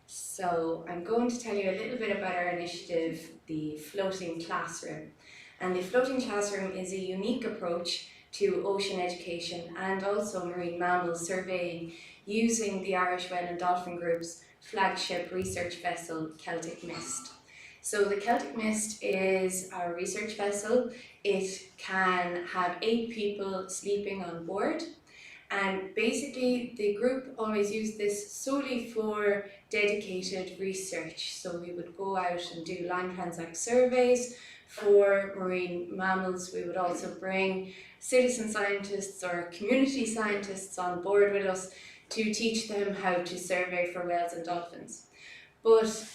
So I'm going to tell you a little bit about our initiative, the Floating Classroom. And the Floating Classroom is a unique approach to ocean education and also marine mammal surveying using the Irish Whale and Dolphin Group's flagship research vessel, Celtic Mist. So the Celtic Mist is our research vessel. It can have 8 people sleeping on board, and basically the group always used this solely for dedicated research. So we would go out and do line transact surveys for marine mammals. We would also bring citizen scientists or community scientists on board with us to teach them how to survey for whales and dolphins. But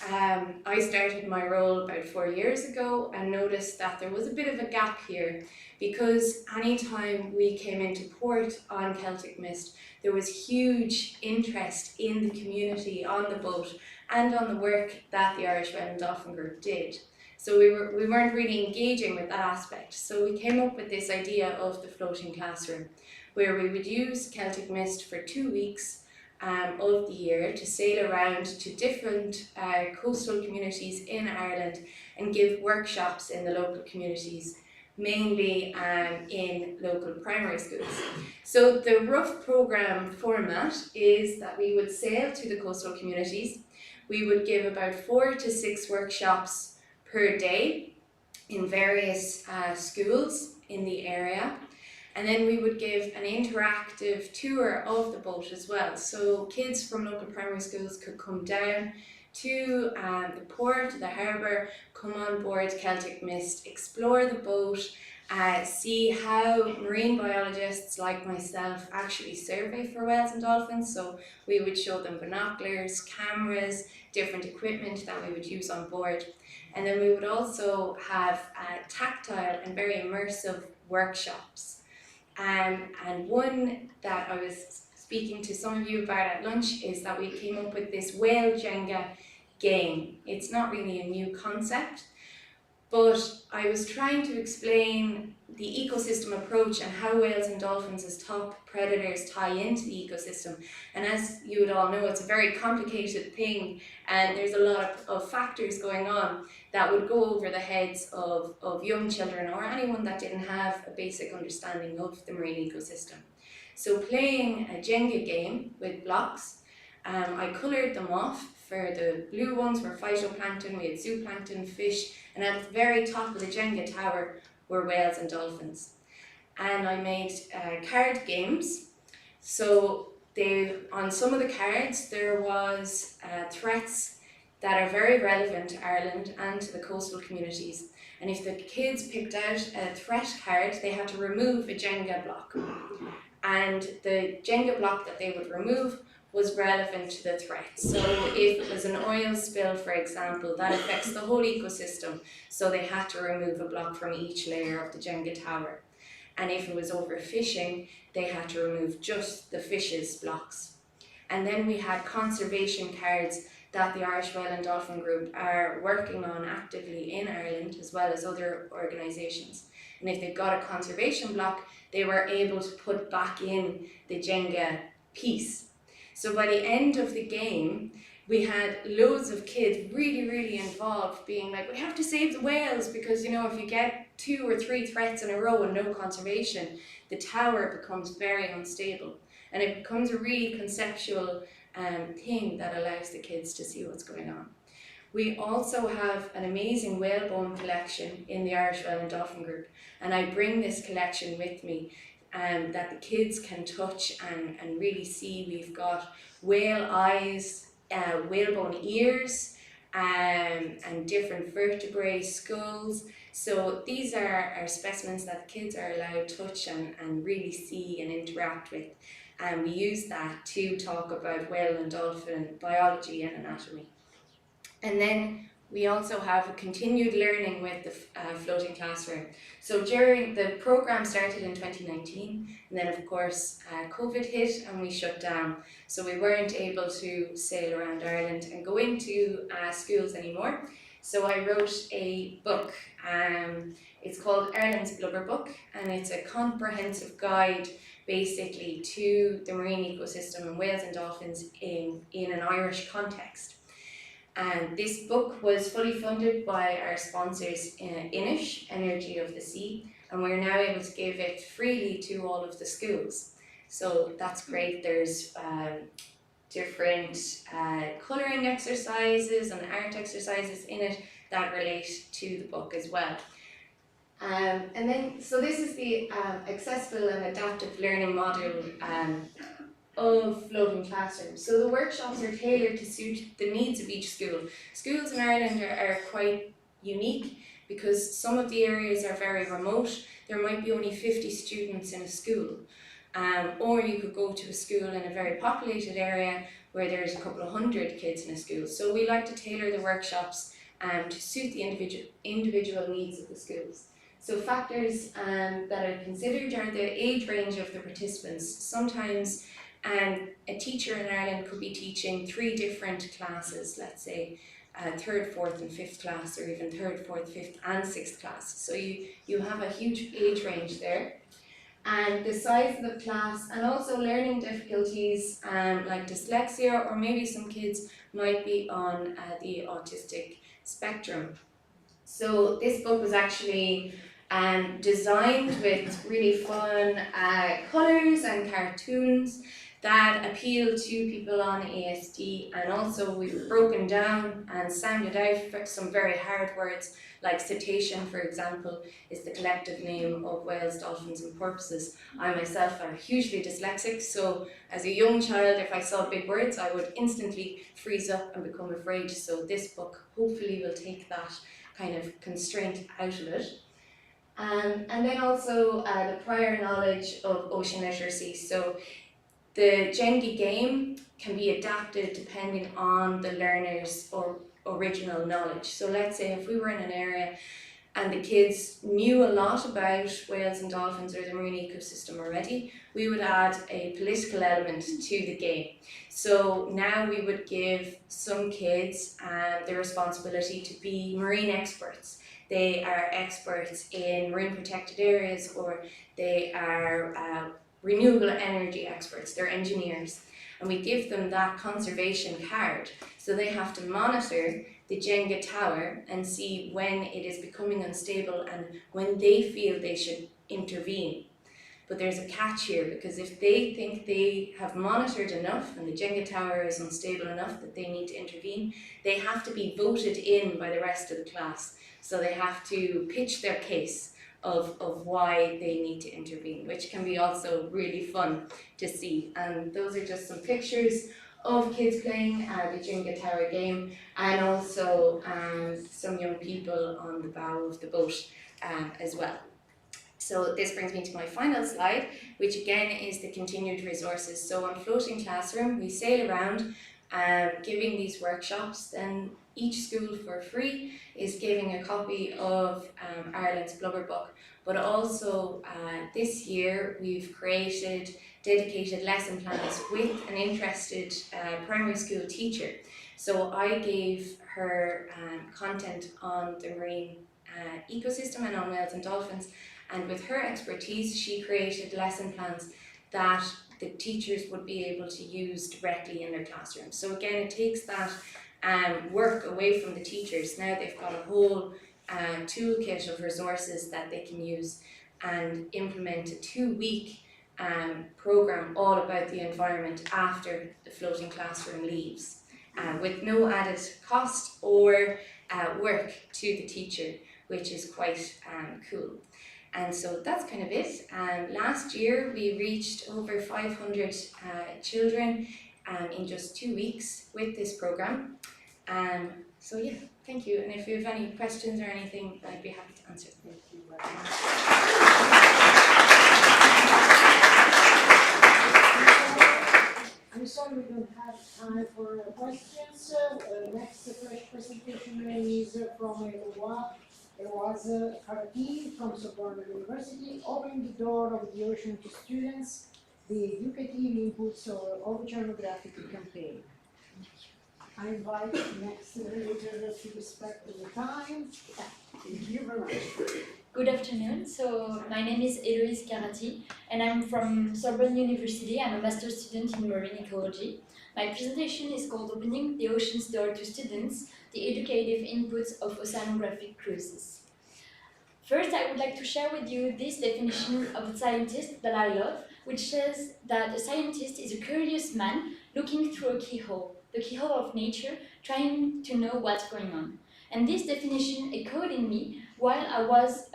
I started my role about 4 years ago and noticed that there was a bit of a gap here, because anytime we came into port on Celtic Mist, there was huge interest in the community on the boat and on the work that the Irish Whale and Dolphin Group did. So we weren't really engaging with that aspect. So we came up with this idea of the Floating Classroom, where we would use Celtic Mist for 2 weeks of the year to sail around to different coastal communities in Ireland and give workshops in the local communities, mainly in local primary schools. So the rough programme format is that we would sail to the coastal communities. We would give about 4 to 6 workshops per day in various schools in the area. And then we would give an interactive tour of the boat as well. So kids from local primary schools could come down to the port, the harbour, come on board Celtic Mist, explore the boat, see how marine biologists like myself actually survey for whales and dolphins. So we would show them binoculars, cameras, different equipment that we would use on board. And then we would also have tactile and very immersive workshops. And one that I was speaking to some of you about at lunch is that we came up with this whale Jenga game. It's not really a new concept, but I was trying to explain the ecosystem approach and how whales and dolphins as top predators tie into the ecosystem. And as you would all know, it's a very complicated thing, and there's a lot of factors going on that would go over the heads of young children or anyone that didn't have a basic understanding of the marine ecosystem. So playing a Jenga game with blocks, I coloured them off. For the blue ones were phytoplankton, we had zooplankton, fish, and at the very top of the Jenga tower were whales and dolphins. And I made card games. So on some of the cards there was threats that are very relevant to Ireland and to the coastal communities. And if the kids picked out a threat card, they had to remove a Jenga block. And the Jenga block that they would remove was relevant to the threat. So if it was an oil spill, for example, that affects the whole ecosystem, so they had to remove a block from each layer of the Jenga tower. And if it was overfishing, they had to remove just the fish's blocks. And then we had conservation cards that the Irish Whale and Dolphin Group are working on actively in Ireland, as well as other organisations. And if they got a conservation block, they were able to put back in the Jenga piece. So by the end of the game, we had loads of kids really involved, being like, we have to save the whales, because you know, if you get 2 or 3 threats in a row and no conservation, the tower becomes very unstable. And it becomes a really conceptual thing that allows the kids to see what's going on. We also have an amazing whalebone collection in the Irish Whale and Dolphin Group, and I bring this collection with me that the kids can touch and really see. We've got whale eyes, whalebone ears, and different vertebrae, skulls. So these are specimens that kids are allowed to touch and really see and interact with. And we use that to talk about whale and dolphin biology and anatomy. And then we also have a continued learning with the floating classroom. So during the program started in 2019, and then of course COVID hit and we shut down. So we weren't able to sail around Ireland and go into schools anymore. So I wrote a book. It's called Ireland's Blubber Book, and it's a comprehensive guide basically to the marine ecosystem and whales and dolphins in an Irish context. And this book was fully funded by our sponsors, Inish, Energy of the Sea, and we're now able to give it freely to all of the schools. So that's great. There's different colouring exercises and art exercises in it that relate to the book as well. And then, so this is the accessible and adaptive learning module of floating classrooms. So the workshops are tailored to suit the needs of each school. Schools in Ireland are quite unique because some of the areas are very remote. There might be only 50 students in a school. Or you could go to a school in a very populated area where there's a couple of hundred kids in a school. So we like to tailor the workshops to suit the individual needs of the schools. So factors that are considered are the age range of the participants. Sometimes a teacher in Ireland could be teaching 3 different classes, let's say 3rd, 4th and 5th class, or even 3rd, 4th, 5th and 6th class. So you have a huge age range there. And the size of the class, and also learning difficulties like dyslexia, or maybe some kids might be on the autistic spectrum. So this book was actually designed with really fun colours and cartoons that appeal to people on ASD, and also we've broken down and sounded out for some very hard words like cetacean, for example, is the collective name of whales, dolphins and porpoises. I myself am hugely dyslexic, so as a young child, if I saw big words, I would instantly freeze up and become afraid. So this book hopefully will take that kind of constraint out of it. And then also the prior knowledge of ocean literacy. So the Jenga game can be adapted depending on the learner's or original knowledge. So let's say if we were in an area and the kids knew a lot about whales and dolphins or the marine ecosystem already, we would add a political element to the game. So now we would give some kids the responsibility to be marine experts. They are experts in marine protected areas, or they are renewable energy experts, they're engineers. And we give them that conservation card, so they have to monitor the Jenga tower and see when it is becoming unstable and when they feel they should intervene. But there's a catch here, because if they think they have monitored enough and the Jenga tower is unstable enough that they need to intervene, they have to be voted in by the rest of the class. So they have to pitch their case of why they need to intervene, which can be also really fun to see. And those are just some pictures of kids playing the Jenga tower game, and also some young people on the bow of the boat as well. So this brings me to my final slide, which again is the continued resources. So on Floating Classroom, we sail around giving these workshops. Then each school for free is giving a copy of Ireland's Blubber Book. But also this year we've created dedicated lesson plans with an interested primary school teacher. So I gave her content on the marine ecosystem and on whales and dolphins, and with her expertise she created lesson plans that the teachers would be able to use directly in their classrooms. So again, it takes that work away from the teachers. Now they've got a whole toolkit of resources that they can use and implement a 2-week program all about the environment after the Floating Classroom leaves, with no added cost or work to the teacher, which is quite cool. And so that's kind of it. Last year we reached over 500 children in just 2 weeks with this program. So yeah, thank you. And if you have any questions or anything, I'd be happy to answer. Thank you very much. I'm sorry we don't have time for questions. Next fresh presentation is from Héloïse Caraty from Sorbonne University, opening the door of the ocean to students, the educative inputs of Oceanography campaign. I invite the next leader to respect the time. Thank you very much. Good afternoon. So my name is Héloïse Caraty and I'm from Sorbonne University. I'm a master's student in marine ecology. My presentation is called Opening the Ocean's Door to Students, the Educative Inputs of Oceanographic Cruises. First, I would like to share with you this definition of a scientist that I love, which says that a scientist is a curious man looking through a keyhole, the keyhole of nature, trying to know what's going on. And this definition echoed in me while I was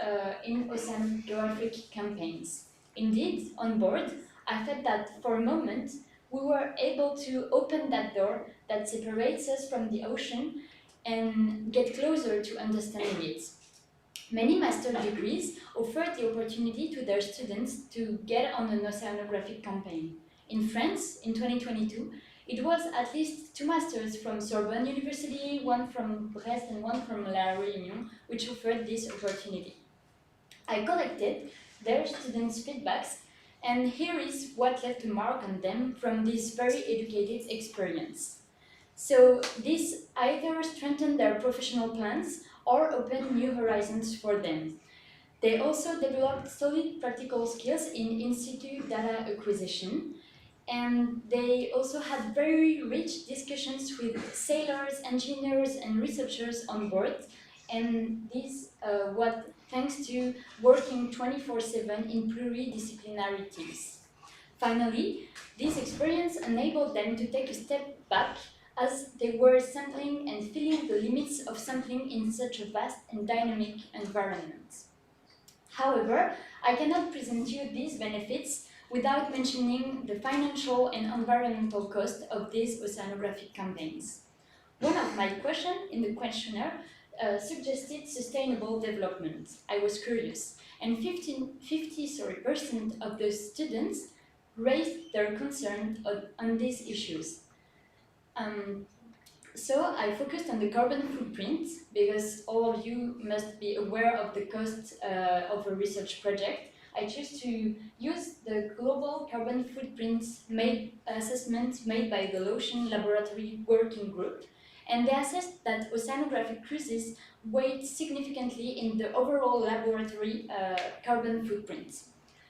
in oceanographic campaigns. Indeed, on board, I felt that for a moment we were able to open that door that separates us from the ocean and get closer to understanding it. Many master degrees offered the opportunity to their students to get on an oceanographic campaign. In France, in 2022, it was at least 2 masters from Sorbonne University, 1 from Brest and 1 from La Réunion, which offered this opportunity. I collected their students' feedbacks, and here is what left a mark on them from this very educated experience. So this either strengthened their professional plans or opened new horizons for them. They also developed solid practical skills in in-situ data acquisition, and they also had very rich discussions with sailors, engineers and researchers on board, and this thanks to working 24/7 in pluridisciplinary teams. Finally, this experience enabled them to take a step back as they were sampling and feeling the limits of sampling in such a vast and dynamic environment. However, I cannot present you these benefits without mentioning the financial and environmental cost of these oceanographic campaigns. One of my questions in the questionnaire suggested sustainable development. I was curious, and 50% of the students raised their concern on these issues. So I focused on the carbon footprint because all of you must be aware of the cost of a research project. I chose to use the global carbon footprint assessment made by the Ocean Laboratory Working Group, and they assessed that oceanographic cruises weighed significantly in the overall laboratory carbon footprint.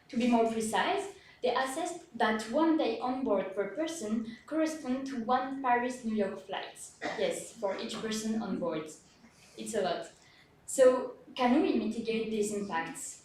To be more precise, they assessed that 1 day on board per person corresponds to 1 Paris-New York flight. Yes, for each person on board. It's a lot. So, can we mitigate these impacts?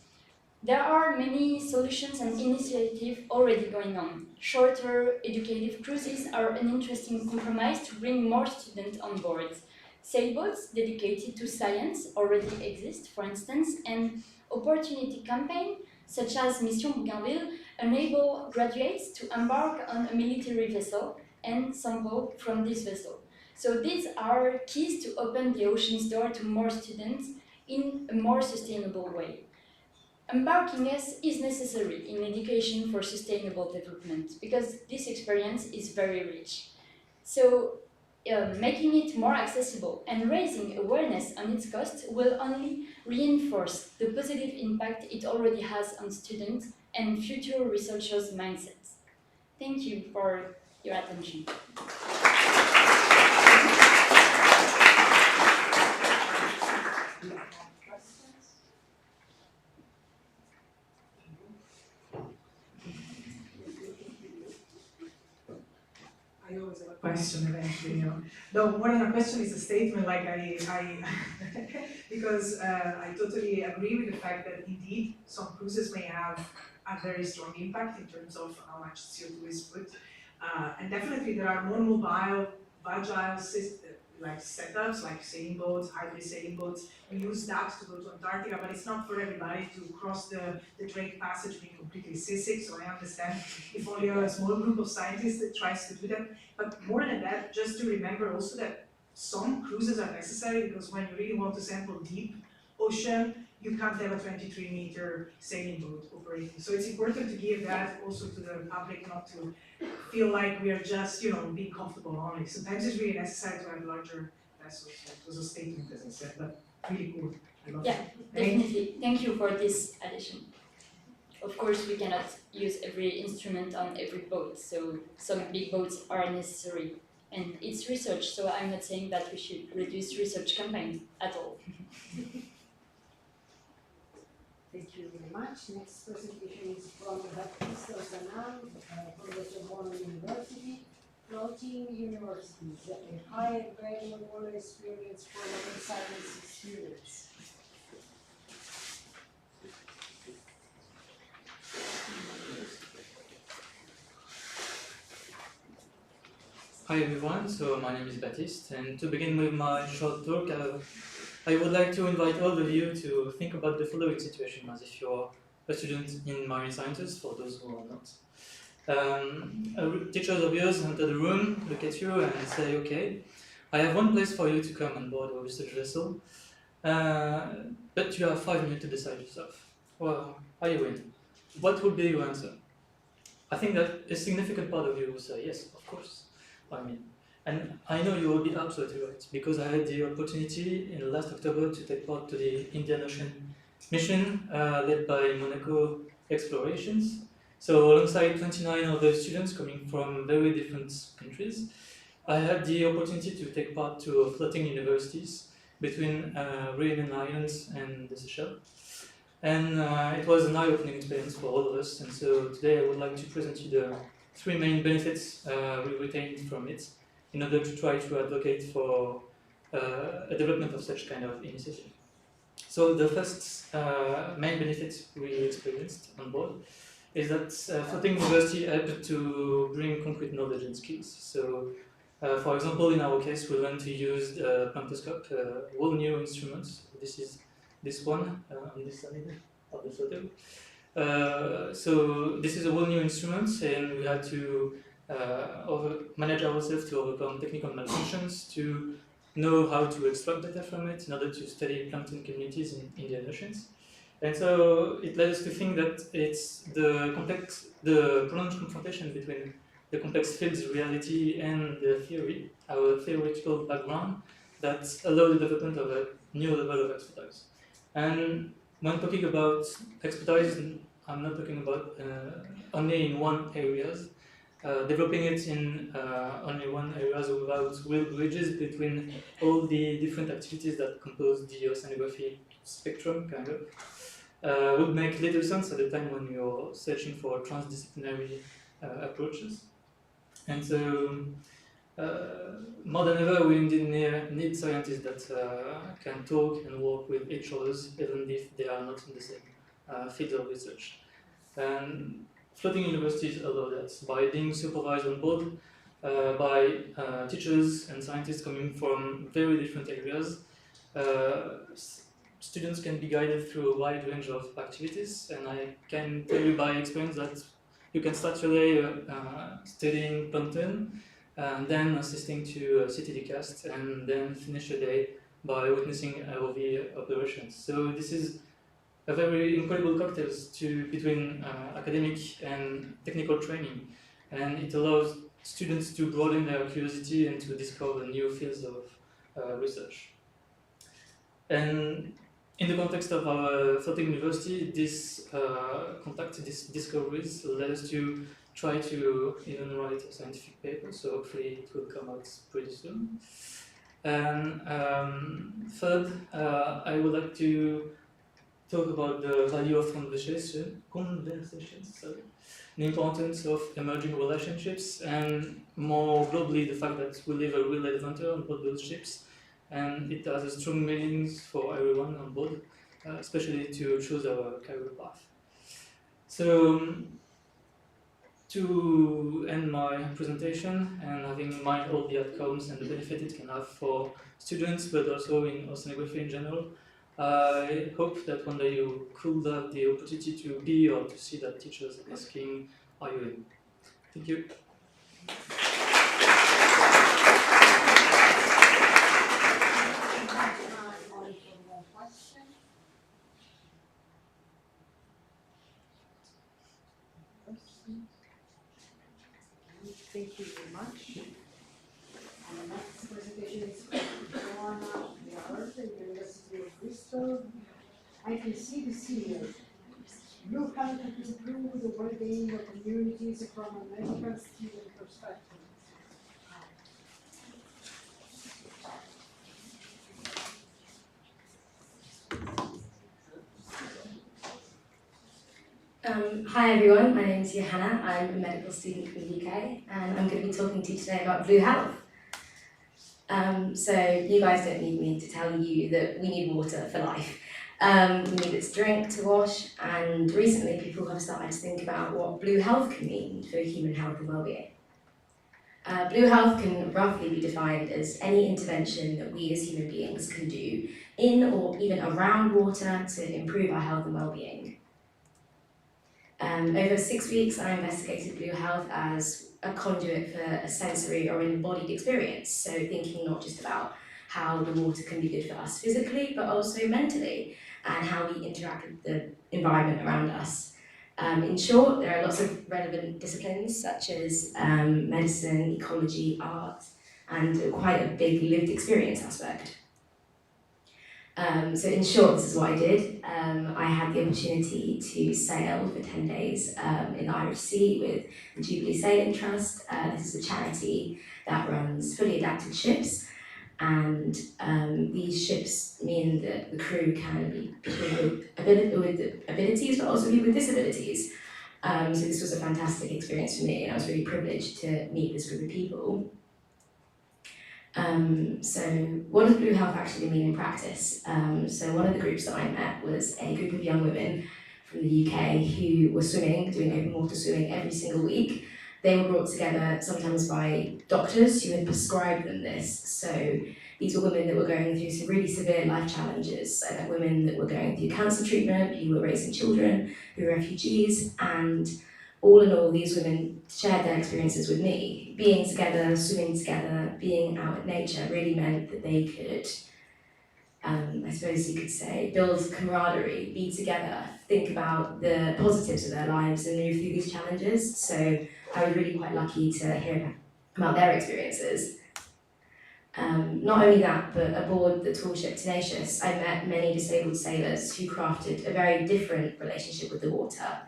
There are many solutions and initiatives already going on. Shorter educative cruises are an interesting compromise to bring more students on board. Sailboats dedicated to science already exist, for instance, and opportunity campaigns such as Mission Bougainville enable graduates to embark on a military vessel and sample from this vessel. So these are keys to open the ocean's door to more students in a more sustainable way. Embarking is necessary in education for sustainable development because this experience is very rich. So making it more accessible and raising awareness on its cost will only reinforce the positive impact it already has on students and future researchers' mindsets. Thank you for your attention. I always have a question eventually, you know. No, more than a question is a statement, like because I totally agree with the fact that indeed some cruises may have a very strong impact in terms of how much CO2 is put. And definitely there are more mobile, agile like setups, like sailing boats, hybrid sailing boats. We use that to go to Antarctica, but it's not for everybody to cross the Drake Passage being completely seasick. So I understand if only a small group of scientists that tries to do that. But more than that, just to remember also that some cruises are necessary because when you really want to sample deep ocean, you can't have a 23-meter sailing boat operating. So it's important to give that also to the public, not to feel like we are just, you know, being comfortable only. Sometimes it's really necessary to have larger vessels. So it was a statement, as I said, but really cool. I love it. Definitely. Thank you for this addition. Of course, we cannot use every instrument on every boat, so some big boats are necessary. And it's research, so I'm not saying that we should reduce research campaigns at all. Thank you very much. Next presentation is from Baptiste Ozanam from the Sorbonne University. Floating universities, a high and valuable experience for marine science students. Hi everyone, so my name is Baptiste, and to begin with my short talk, I would like to invite all of you to think about the following situation as if you're a student in marine sciences, for those who are not. Teachers of yours enter the room, look at you and say, okay, I have one place for you to come on board a research vessel, but you have 5 minutes to decide yourself. Well, are you in? What would be your answer? I think that a significant part of you will say, yes, of course. And I know you will be absolutely right, because I had the opportunity in last October to take part to the Indian Ocean mission led by Monaco Explorations. So alongside 29 other students coming from very different countries, I had the opportunity to take part to floating universities between Réunion Islands and the Seychelles. And it was an eye-opening experience for all of us, and so today I would like to present you the 3 main benefits we retained from it in order to try to advocate for a development of such kind of initiative. So the first main benefit we experienced on board is that floating university helped to bring concrete knowledge and skills. So, for example, in our case, we learned to use the Pentoscope, all new instruments. This is this one on this side of the photo. So this is a whole new instrument, and we had to manage ourselves to overcome technical malfunctions, to know how to extract data from it in order to study plankton communities in Indian oceans. And so it led us to think that it's the prolonged confrontation between the complex field's reality and the theory, our theoretical background, that allowed the development of a new level of expertise. And when talking about expertise, I'm not talking about only in one areas. Developing it in only one areas without real bridges between all the different activities that compose the oceanography spectrum, kind of, would make little sense at the time when you're searching for transdisciplinary approaches. And so, more than ever, we indeed need scientists that can talk and work with each other, even if they are not in the same field of research. And floating universities allow that by being supervised on board by teachers and scientists coming from very different areas. Students can be guided through a wide range of activities, and I can tell you by experience that you can start your day studying plankton, and then assisting to CTD cast, and then finish your day by witnessing ROV operations. So this is a very incredible cocktail between academic and technical training, and it allows students to broaden their curiosity and to discover new fields of research. And in the context of our floating university, this these discoveries led us to try to even write a scientific paper, so hopefully it will come out pretty soon. And third, I would like to talk about the value of conversations, the importance of emerging relationships, and more globally the fact that we live a real adventure on board those ships, and it has a strong meanings for everyone on board, especially to choose our career path. So, to end my presentation and having in mind all the outcomes and the benefit it can have for students, but also in oceanography in general, I hope that one day you could have the opportunity to be or to see that teachers asking, are you in? Thank you. Thank you very much. And the next presentation is from Yohanna Yared, University of Bristol. I can see the senior. Blue Health has improved the well-being of communities from a medical student perspective. Hi everyone, my name is Yohanna. I'm a medical student from the UK, and I'm going to be talking to you today about blue health. So you guys don't need me to tell you that we need water for life. We need it to drink, to wash, and recently people have started to think about what blue health can mean for human health and well-being. Blue health can roughly be defined as any intervention that we as human beings can do in or even around water to improve our health and well-being. Over 6 weeks, I investigated blue health as a conduit for a sensory or embodied experience, so thinking not just about how the water can be good for us physically, but also mentally, and how we interact with the environment around us. In short, there are lots of relevant disciplines such as medicine, ecology, art, and quite a big lived experience aspect. So in short, this is what I did. I had the opportunity to sail for 10 days in the IFSEA with the Jubilee Sailing Trust. This is a charity that runs fully adapted ships, and these ships mean that the crew can be people with abilities, but also people with disabilities. So this was a fantastic experience for me, and I was really privileged to meet this group of people. So what does blue health actually mean in practice? So one of the groups that I met was a group of young women from the UK who were swimming, doing open water swimming every single week. They were brought together sometimes by doctors who had prescribed them this. So these were women that were going through some really severe life challenges. So that women that were going through cancer treatment, who were raising children, who were refugees, and all in all, these women shared their experiences with me. Being together, swimming together, being out in nature really meant that they could, I suppose you could say, build camaraderie, be together, think about the positives of their lives and move through these challenges. So I was really quite lucky to hear about their experiences. Not only that, but aboard the tall ship Tenacious, I met many disabled sailors who crafted a very different relationship with the water.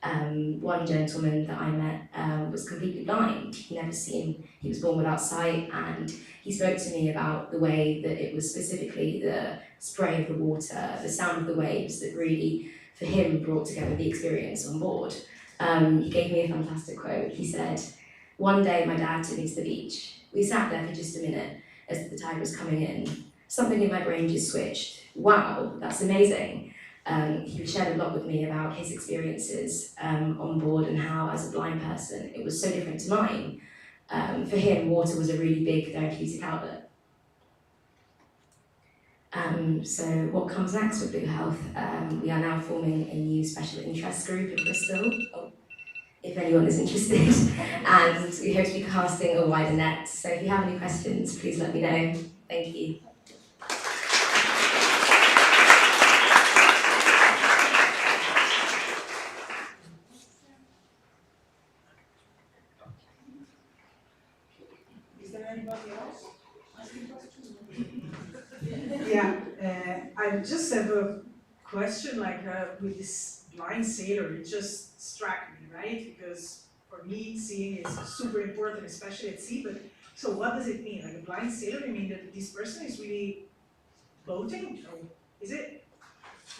One gentleman that I met was completely blind. He'd never seen, he was born without sight, and he spoke to me about the way that it was specifically the spray of the water, the sound of the waves that really, for him, brought together the experience on board. He gave me a fantastic quote. He said, "One day my dad took me to the beach. We sat there for just a minute as the tide was coming in. Something in my brain just switched. Wow, that's amazing." He shared a lot with me about his experiences on board and how, as a blind person, it was so different to mine. For him, water was a really big therapeutic outlet. So what comes next with Blue Health? We are now forming a new special interest group in Bristol, if anyone is interested, and we hope to be casting a wider net. So if you have any questions, please let me know. Thank you. Is there anybody else asking questions? Yeah, I just have a question, like with this blind sailor, it just struck me, right? Because for me, seeing is super important, especially at sea, but so what does it mean? Like a blind sailor, I mean that this person is really boating? Or is it?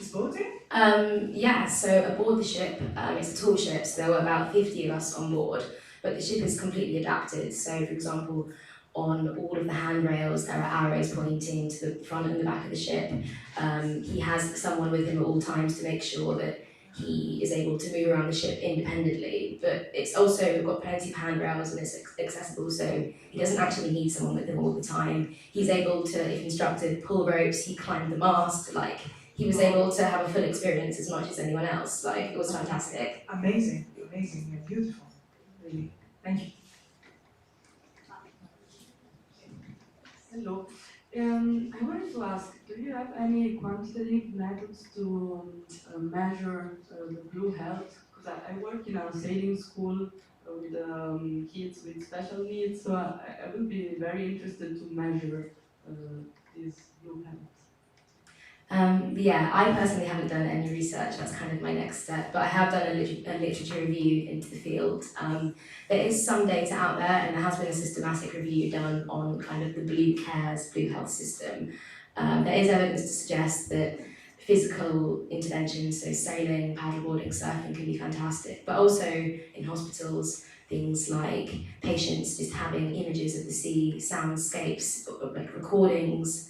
Is boating? Yeah, so aboard the ship, it's a tall ship, so there were about 50 of us on board, but the ship is completely adapted. So, for example, on all of the handrails, there are arrows pointing to the front and the back of the ship. He has someone with him at all times to make sure that he is able to move around the ship independently, but it's also, we've got plenty of handrails and it's accessible, so he doesn't actually need someone with him all the time. He's able to, if instructed, pull ropes, he climbed the mast, like, he was able to have a full experience as much as anyone else. Like, it was fantastic. Amazing, amazing, and beautiful, really. Thank you. Hello. I wanted to ask, do you have any quantitative methods to measure the blue health? Because I work in a sailing school with kids with special needs, so I would be very interested to measure this blue health. Yeah, I personally haven't done any research, that's kind of my next step, but I have done a literature review into the field. There is some data out there, and there has been a systematic review done on kind of the Blue Cares Blue Health system. There is evidence to suggest that physical interventions, so sailing, paddleboarding, surfing can be fantastic, but also in hospitals, things like patients just having images of the sea, soundscapes, like recordings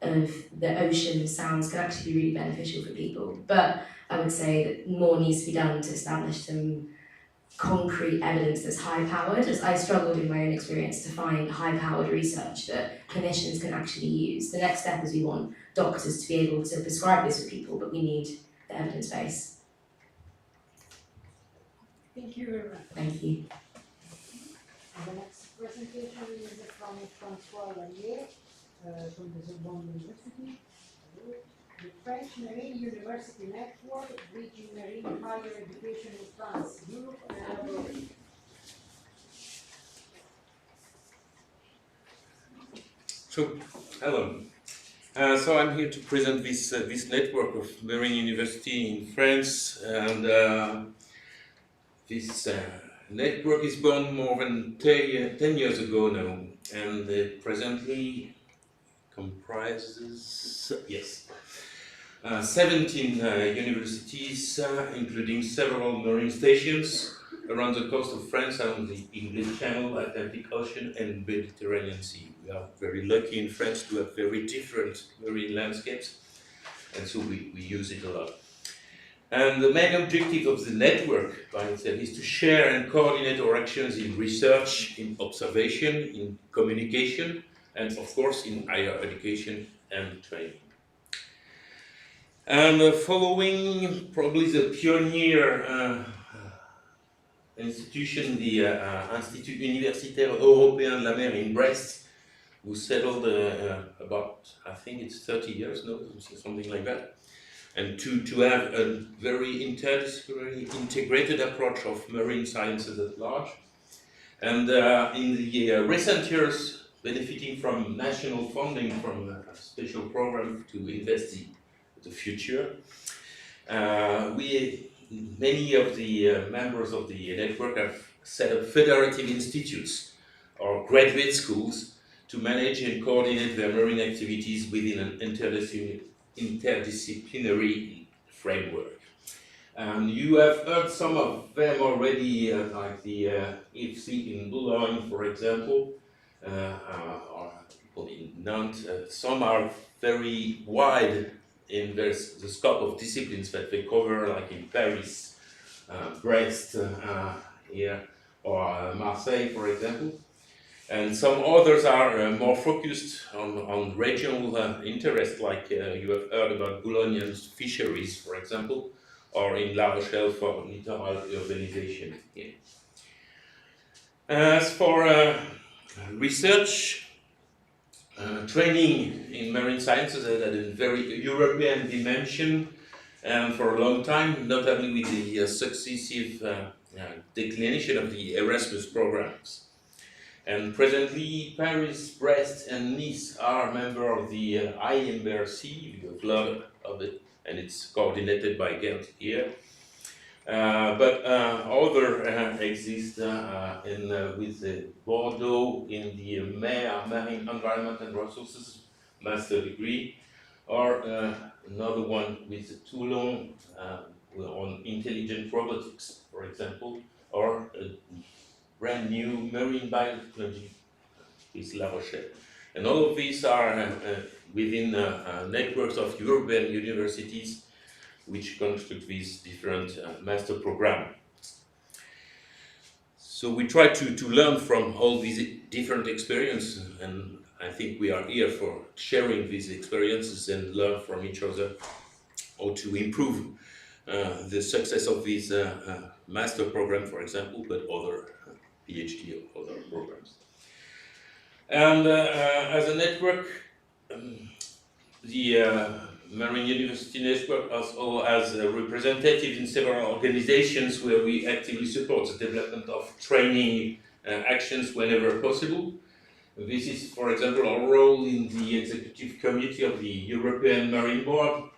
of the ocean sounds can actually be really beneficial for people. But I would say that more needs to be done to establish some concrete evidence that's high-powered, as I struggled in my own experience to find high-powered research that clinicians can actually use. The next step is we want doctors to be able to prescribe this for people, but we need the evidence base. Thank you very much. Thank you. The next presentation is from François Lallier from the Sorbonne University. The French Marine University Network, bridging marine higher education in France, Europe and abroad. So, hello. So I'm here to present this network of marine university in France, and this network is born more than 10 years ago now, and presently comprises, 17 universities, including several marine stations around the coast of France, along the English Channel, Atlantic Ocean, and Mediterranean Sea. We are very lucky in France to have very different marine landscapes, and so we use it a lot. And the main objective of the network by itself is to share and coordinate our actions in research, in observation, in communication, and of course in higher education and training. And following probably the pioneer institution, the Institut Universitaire Européen de la Mer in Brest, who settled about, I think it's 30 years, no, something like that. And to have a very interdisciplinary, integrated approach of marine sciences at large. And in the recent years, benefiting from national funding from a special program to invest in the future, many of the members of the network have set up federative institutes or graduate schools to manage and coordinate their marine activities within an interdisciplinary framework. You have heard some of them already, like the IFSEA in Boulogne, for example, or people in Nantes. Some are very wide in the scope of disciplines that they cover, like in Paris, Brest, here, or Marseille, for example. And some others are more focused on regional interest, like you have heard about Boulogne's fisheries, for example, or in La Rochelle for littoral urbanization. Yeah. As for research, training in marine sciences had a very European dimension, and for a long time, notably with the successive declination of the Erasmus programs. And presently, Paris, Brest, and Nice are members of the IMPATTO. You have heard of it, and it's coordinated by Ghent here. But other exist with Bordeaux in the M.A.R.E. Marine Environment and Resources master degree, or another one with Toulon on intelligent robotics, for example, or brand new marine biotechnology with La Rochelle. And all of these are within networks of European universities which construct these different master programs. So we try to learn from all these different experiences, and I think we are here for sharing these experiences and learn from each other how to improve the success of this master program, for example, but other PhD or other programs. And as a network, the Marine University Network also has a representative in several organizations where we actively support the development of training actions whenever possible. This is, for example, our role in the executive committee of the European Marine Board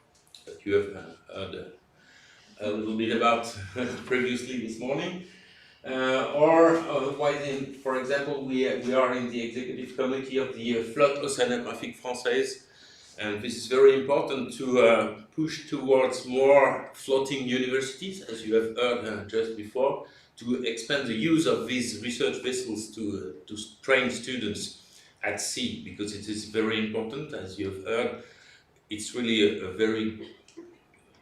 that you have heard a little bit about previously this morning. Or otherwise, for example, we are in the executive committee of the Flotte Oceanographique Française, and this is very important to push towards more floating universities, as you have heard just before, to expand the use of these research vessels to train students at sea, because it is very important, as you have heard. It's really a very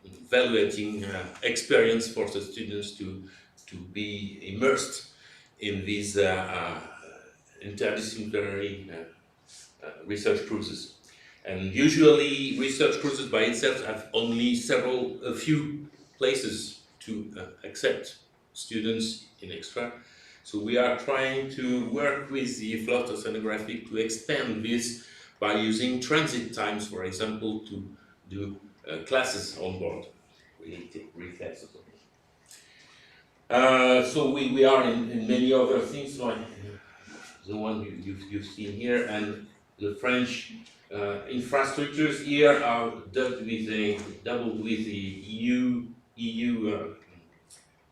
evaluating experience for the students to be immersed in these interdisciplinary research cruises. And usually research cruises by itself have only a few places to accept students in extra. So we are trying to work with the Flotte Oceanographic to expand this by using transit times, for example, to do classes on board, really classes. So we are in many other things, like the one you've seen here, and the French infrastructures here are doubled with the EU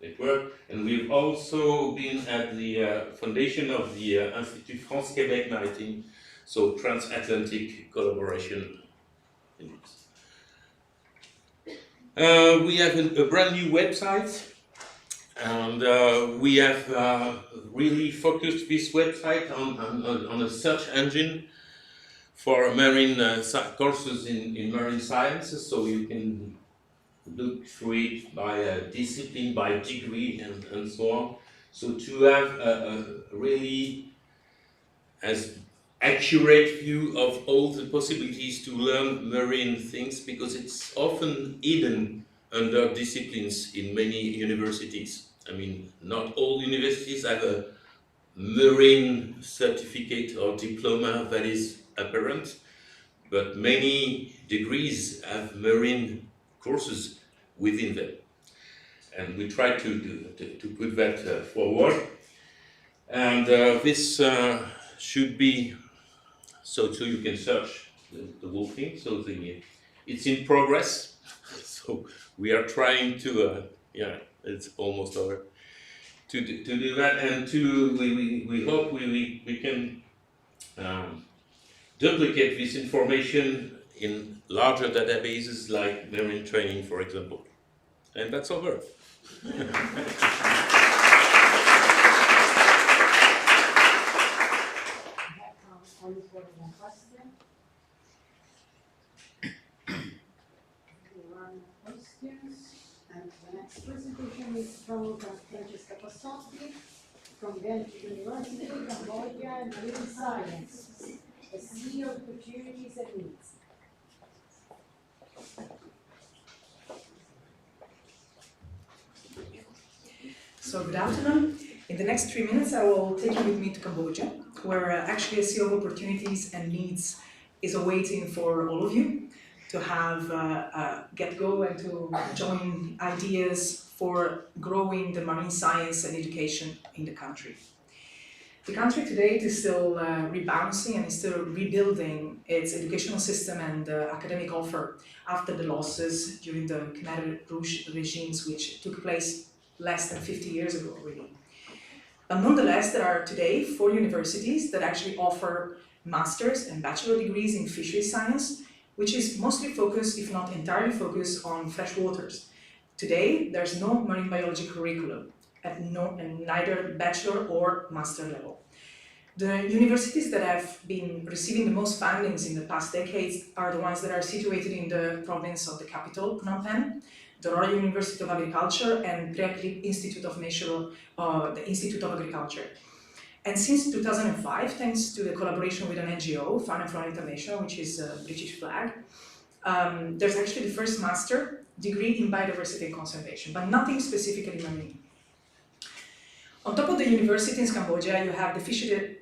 network, and we've also been at the foundation of the Institut France-Québec Maritime, so transatlantic collaboration in this. We have a brand new website, and we have really focused this website on a search engine for marine courses in marine sciences, so you can look through it by discipline, by degree, and so on. So to have a really as accurate view of all the possibilities to learn marine things, because it's often hidden under disciplines in many universities. I mean, not all universities have a marine certificate or diploma that is apparent, but many degrees have marine courses within them. And we try to put that forward. And this should be, so you can search the whole thing. So it's in progress. So we are trying to, yeah, it's almost over, to do that. And we hope we can duplicate this information in larger databases like marine training, for example. And that's over. And the next presentation is from Francesca Passotti from Ghent University, Cambodia, Marine Science, a sea of opportunities and needs. So good afternoon. In the next 3 minutes, I will take you with me to Cambodia, where actually a sea of opportunities and needs is awaiting for all of you to have get-go and to join ideas for growing the marine science and education in the country. The country today is still rebalancing and is still rebuilding its educational system and academic offer after the losses during the Khmer Rouge regimes, which took place less than 50 years ago, really. But nonetheless, there are today 4 universities that actually offer master's and bachelor degrees in fisheries science, which is mostly focused, if not entirely focused, on fresh waters. Today, there's no marine biology curriculum at neither bachelor or master level. The universities that have been receiving the most fundings in the past decades are the ones that are situated in the province of the capital, Phnom Penh, the Royal University of Agriculture, and Preaklip Institute of the Institute of Agriculture. And since 2005, thanks to the collaboration with an NGO, Fun and Flora International, which is a British flag, there's actually the first master degree in biodiversity and conservation, but nothing specifically marine. On top of the university in Cambodia, you have the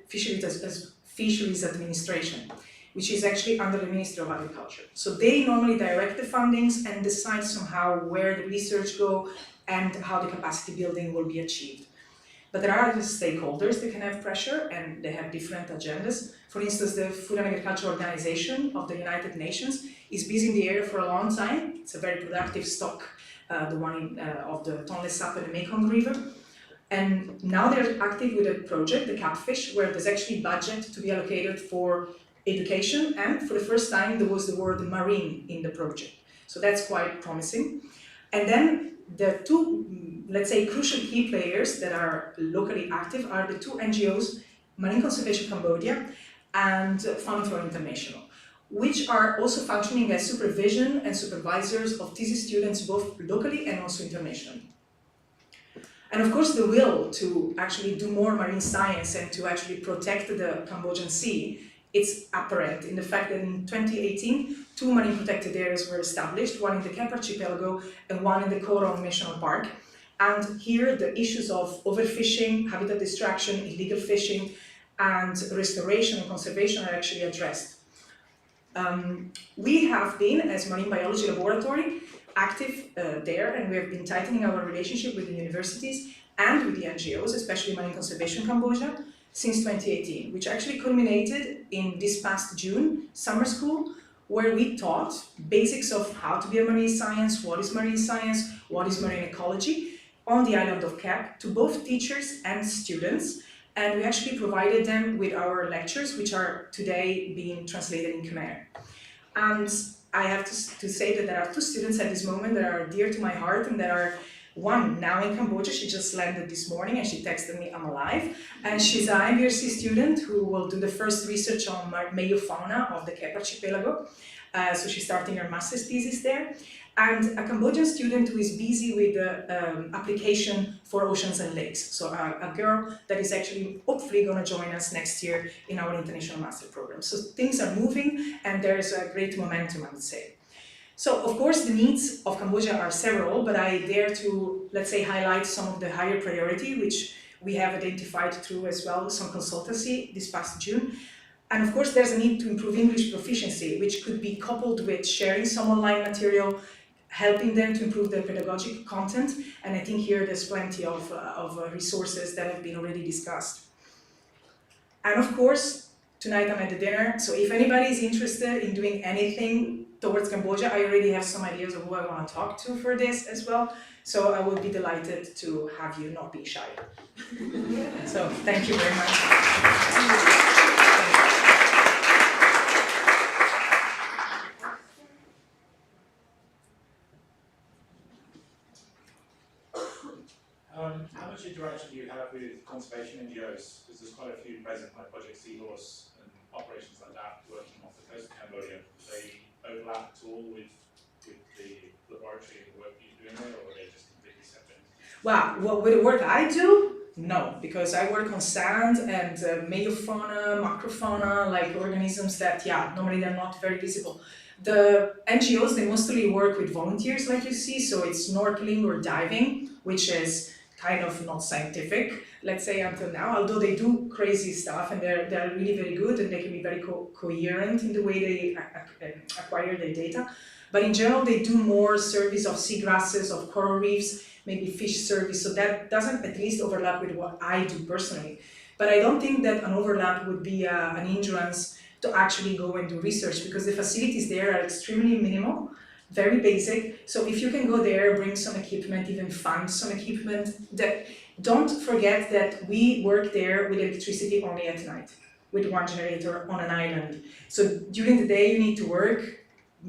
fisheries administration, which is actually under the Ministry of Agriculture. So they normally direct the fundings and decide somehow where the research go and how the capacity building will be achieved. But there are other stakeholders that can have pressure and they have different agendas. For instance, the Food and Agriculture Organization of the United Nations is busy in the area for a long time. It's a very productive stock, the one of the Tonle Sap and the Mekong River. And now they're active with a project, the Catfish, where there's actually budget to be allocated for education, and for the first time there was the word marine in the project. So that's quite promising. And then the 2, let's say, crucial key players that are locally active are the 2 NGOs, Marine Conservation Cambodia and Fun and Flora International, which are also functioning as supervision and supervisors of thesis students both locally and also internationally. And of course, the will to actually do more marine science and to actually protect the Cambodian Sea, it's apparent in the fact that in 2018, 2 marine protected areas were established, one in the Kep Archipelago and one in the Coron National Park. And here, the issues of overfishing, habitat destruction, illegal fishing, and restoration and conservation are actually addressed. We have been, as Marine Biology Laboratory, active there, and we have been tightening our relationship with the universities and with the NGOs, especially Marine Conservation Cambodia, since 2018, which actually culminated in this past June summer school, where we taught basics of how to be a marine science, what is marine ecology, on the island of Kep to both teachers and students. And we actually provided them with our lectures, which are today being translated in Khmer. And I have to say that there are 2 students at this moment that are dear to my heart, and that are one now in Cambodia. She just landed this morning and she texted me, I'm alive. And she's an IFSEA student who will do the first research on meiofauna of the Kep Archipelago. So she's starting her master's thesis there. and a Cambodian student who is busy with the application for oceans and lakes. So a girl that is actually hopefully going to join us next year in our international master program. So things are moving and there's a great momentum, I would say. So of course the needs of Cambodia are several, but I dare to, let's say, highlight some of the higher priority, which we have identified through as well some consultancy this past June. And of course there's a need to improve English proficiency, which could be coupled with sharing some online material, helping them to improve their pedagogic content, and I think here there's plenty of resources that have been already discussed. And of course, tonight I'm at the dinner, so if anybody is interested in doing anything towards Cambodia, I already have some ideas of who I want to talk to for this as well, so I would be delighted to have you not be shy. So, thank you very much. How much interaction do you have with conservation NGOs? Because there's quite a few present, like Project Seahorse and operations like that, working off the coast of Cambodia. Do they overlap at all with the laboratory and the work that you're doing there, or are they just completely separate? Well, with the work I do, no, because I work on sand and meiofauna, macrofauna, like organisms that, yeah, normally they're not very visible. The NGOs, they mostly work with volunteers, like you see, so it's snorkeling or diving, which is kind of not scientific, let's say, until now, although they do crazy stuff and they're really very good and they can be very coherent in the way they acquire their data. But in general, they do more service of seagrasses, of coral reefs, maybe fish service, so that doesn't at least overlap with what I do personally. But I don't think that an overlap would be an hindrance to actually go and do research, because the facilities there are extremely minimal, very basic. So if you can go there, bring some equipment, even fund some equipment, that don't forget that we work there with electricity only at night, with one generator on an island. So during the day you need to work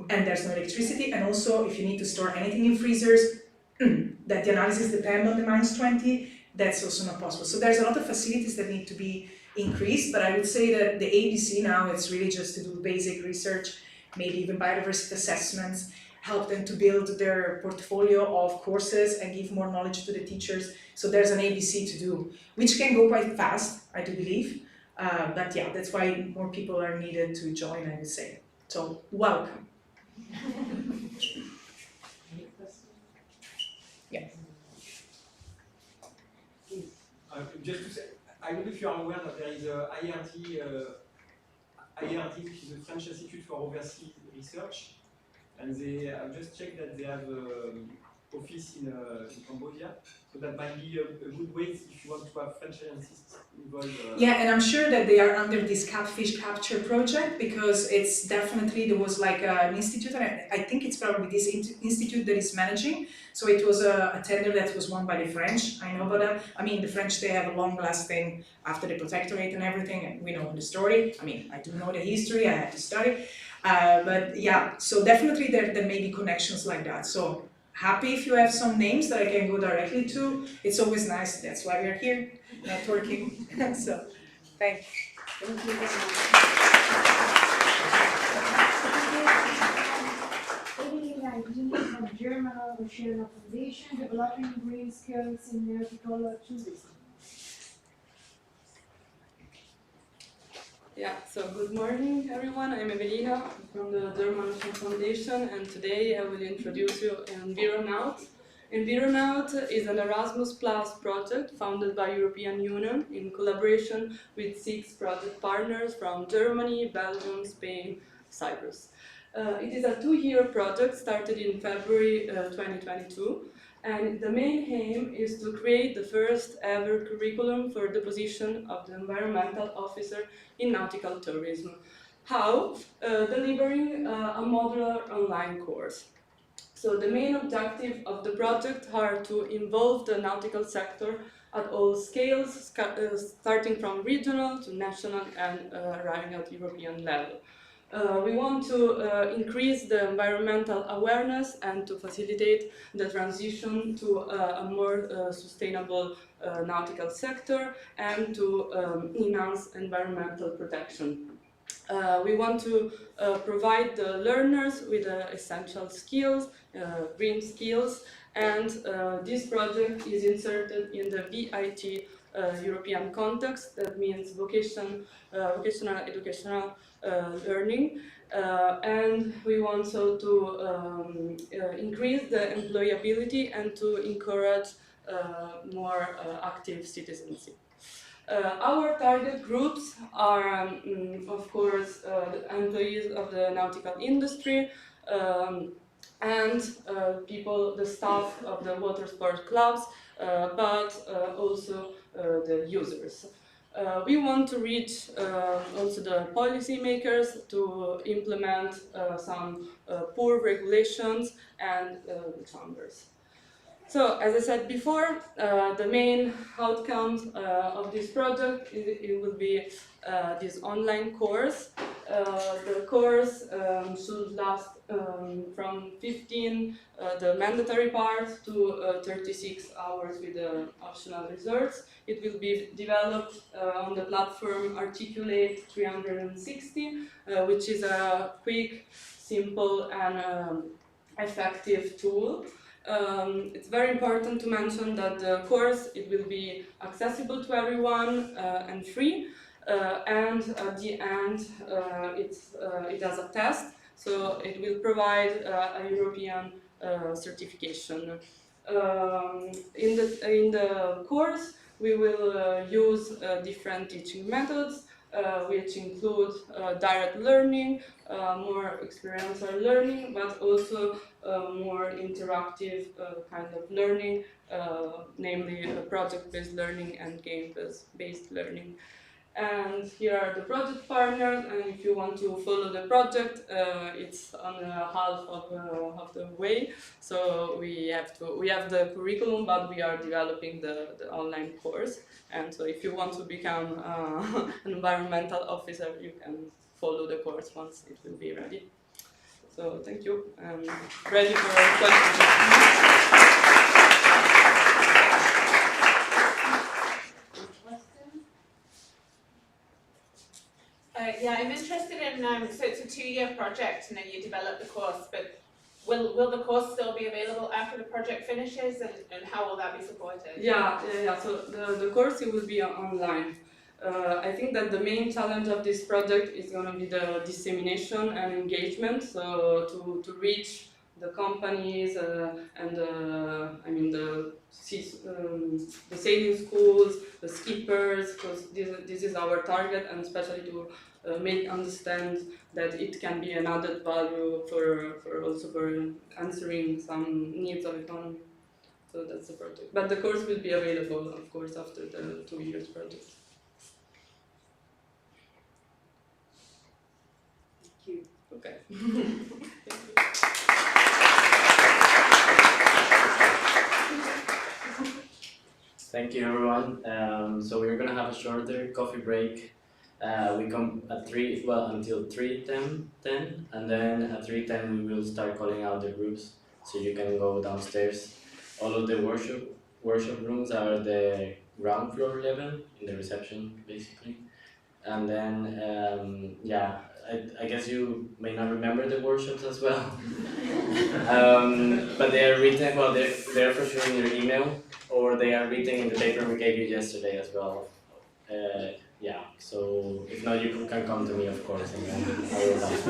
and there's no electricity, and also if you need to store anything in freezers, that the analysis depend on the -20, that's also not possible. So there's a lot of facilities that need to be increased, but I would say that the ABC now, it's really just to do basic research, maybe even biodiversity assessments, help them to build their portfolio of courses and give more knowledge to the teachers. So there's an ABC to do, which can go quite fast, I do believe. But yeah, that's why more people are needed to join, I would say. So, welcome. Yeah. Just to say, I don't know if you are aware that there is a IRT, which is the French Institute for Overseas Research, and they have just checked that they have office in Cambodia, so that might be a good way if you want to have French scientists involved. Yeah, and I'm sure that they are under this catfish capture project, because it's definitely, there was like an institute, and I think it's probably this institute that is managing. So it was a tender that was won by the French, I know about that. I mean, the French, they have a long lasting after the protectorate and everything, and we know the story. I mean, I do know the history, I had to study. But yeah, so definitely there may be connections like that. So happy if you have some names that I can go directly to. It's always nice, that's why we're here, networking. So, thanks. Thank you very much. Evelyn Parades-Coral from German Oceanography Foundation, developing green skills in nautical tourism. Yeah, so good morning everyone, I'm Evelina from the German Ocean Foundation, and today I will introduce you Environaut. Environaut is an Erasmus Plus project founded by European Union in collaboration with 6 project partners from Germany, Belgium, Spain, Cyprus. It is a 2-year project started in February 2022. And the main aim is to create the first ever curriculum for the position of the environmental officer in nautical tourism. How? Delivering a modular online course. So the main objective of the project are to involve the nautical sector at all scales, starting from regional to national and arriving at European level. We want to increase the environmental awareness and to facilitate the transition to a more sustainable nautical sector and to enhance environmental protection. We want to provide the learners with essential skills green skills, and this project is inserted in the VIT European context. That means vocational educational learning, and we want so to increase the employability and to encourage more active citizenship. Our target groups are, of course, the employees of the nautical industry, and people, the staff of the water sport clubs, but also the users. We want to reach also the policymakers to implement some poor regulations and the chambers. So, as I said before, the main outcomes of this project, it will be this online course. The course should last from 15, the mandatory part, to 36 hours with the optional reserves. It will be developed on the platform Articulate 360, which is a quick, simple, and effective tool. It's very important to mention that the course, it will be accessible to everyone and free, and at the end it has a test, so it will provide a European certification. In the course we will use different teaching methods, which include direct learning, more experiential learning, but also more interactive kind of learning, namely project-based learning and game-based learning. And here are the project partners, and if you want to follow the project, it's on half of the way. So we have the curriculum, but we are developing the online course. And so if you want to become an environmental officer, you can follow the course once it will be ready. So thank you. I'm ready for questions. Yeah, I'm interested in, so it's a 2-year project and then you develop the course, but will the course still be available after the project finishes, and how will that be supported? Yeah. So the course, it will be online. I think that the main challenge of this project is going to be the dissemination and engagement, so to reach the companies and the sailing schools, the skippers, because this is our target, and especially to make understand that it can be an added value for answering some needs of economy. So that's the project. But the course will be available, of course, after the 2 years project. Thank you. Okay. Thank you, everyone. So we're gonna have a shorter coffee break. We come at 3, well, until 3:10, and then at 3:10 we will start calling out the groups, so you can go downstairs. All of the workshop rooms are the ground floor level in the reception, basically. And then, yeah, I guess you may not remember the workshops as well. But they are written, well, they're for sure in your email, or they are written in the paper we gave you yesterday as well. Yeah, so if not, you can come to me, of course, and then I will help.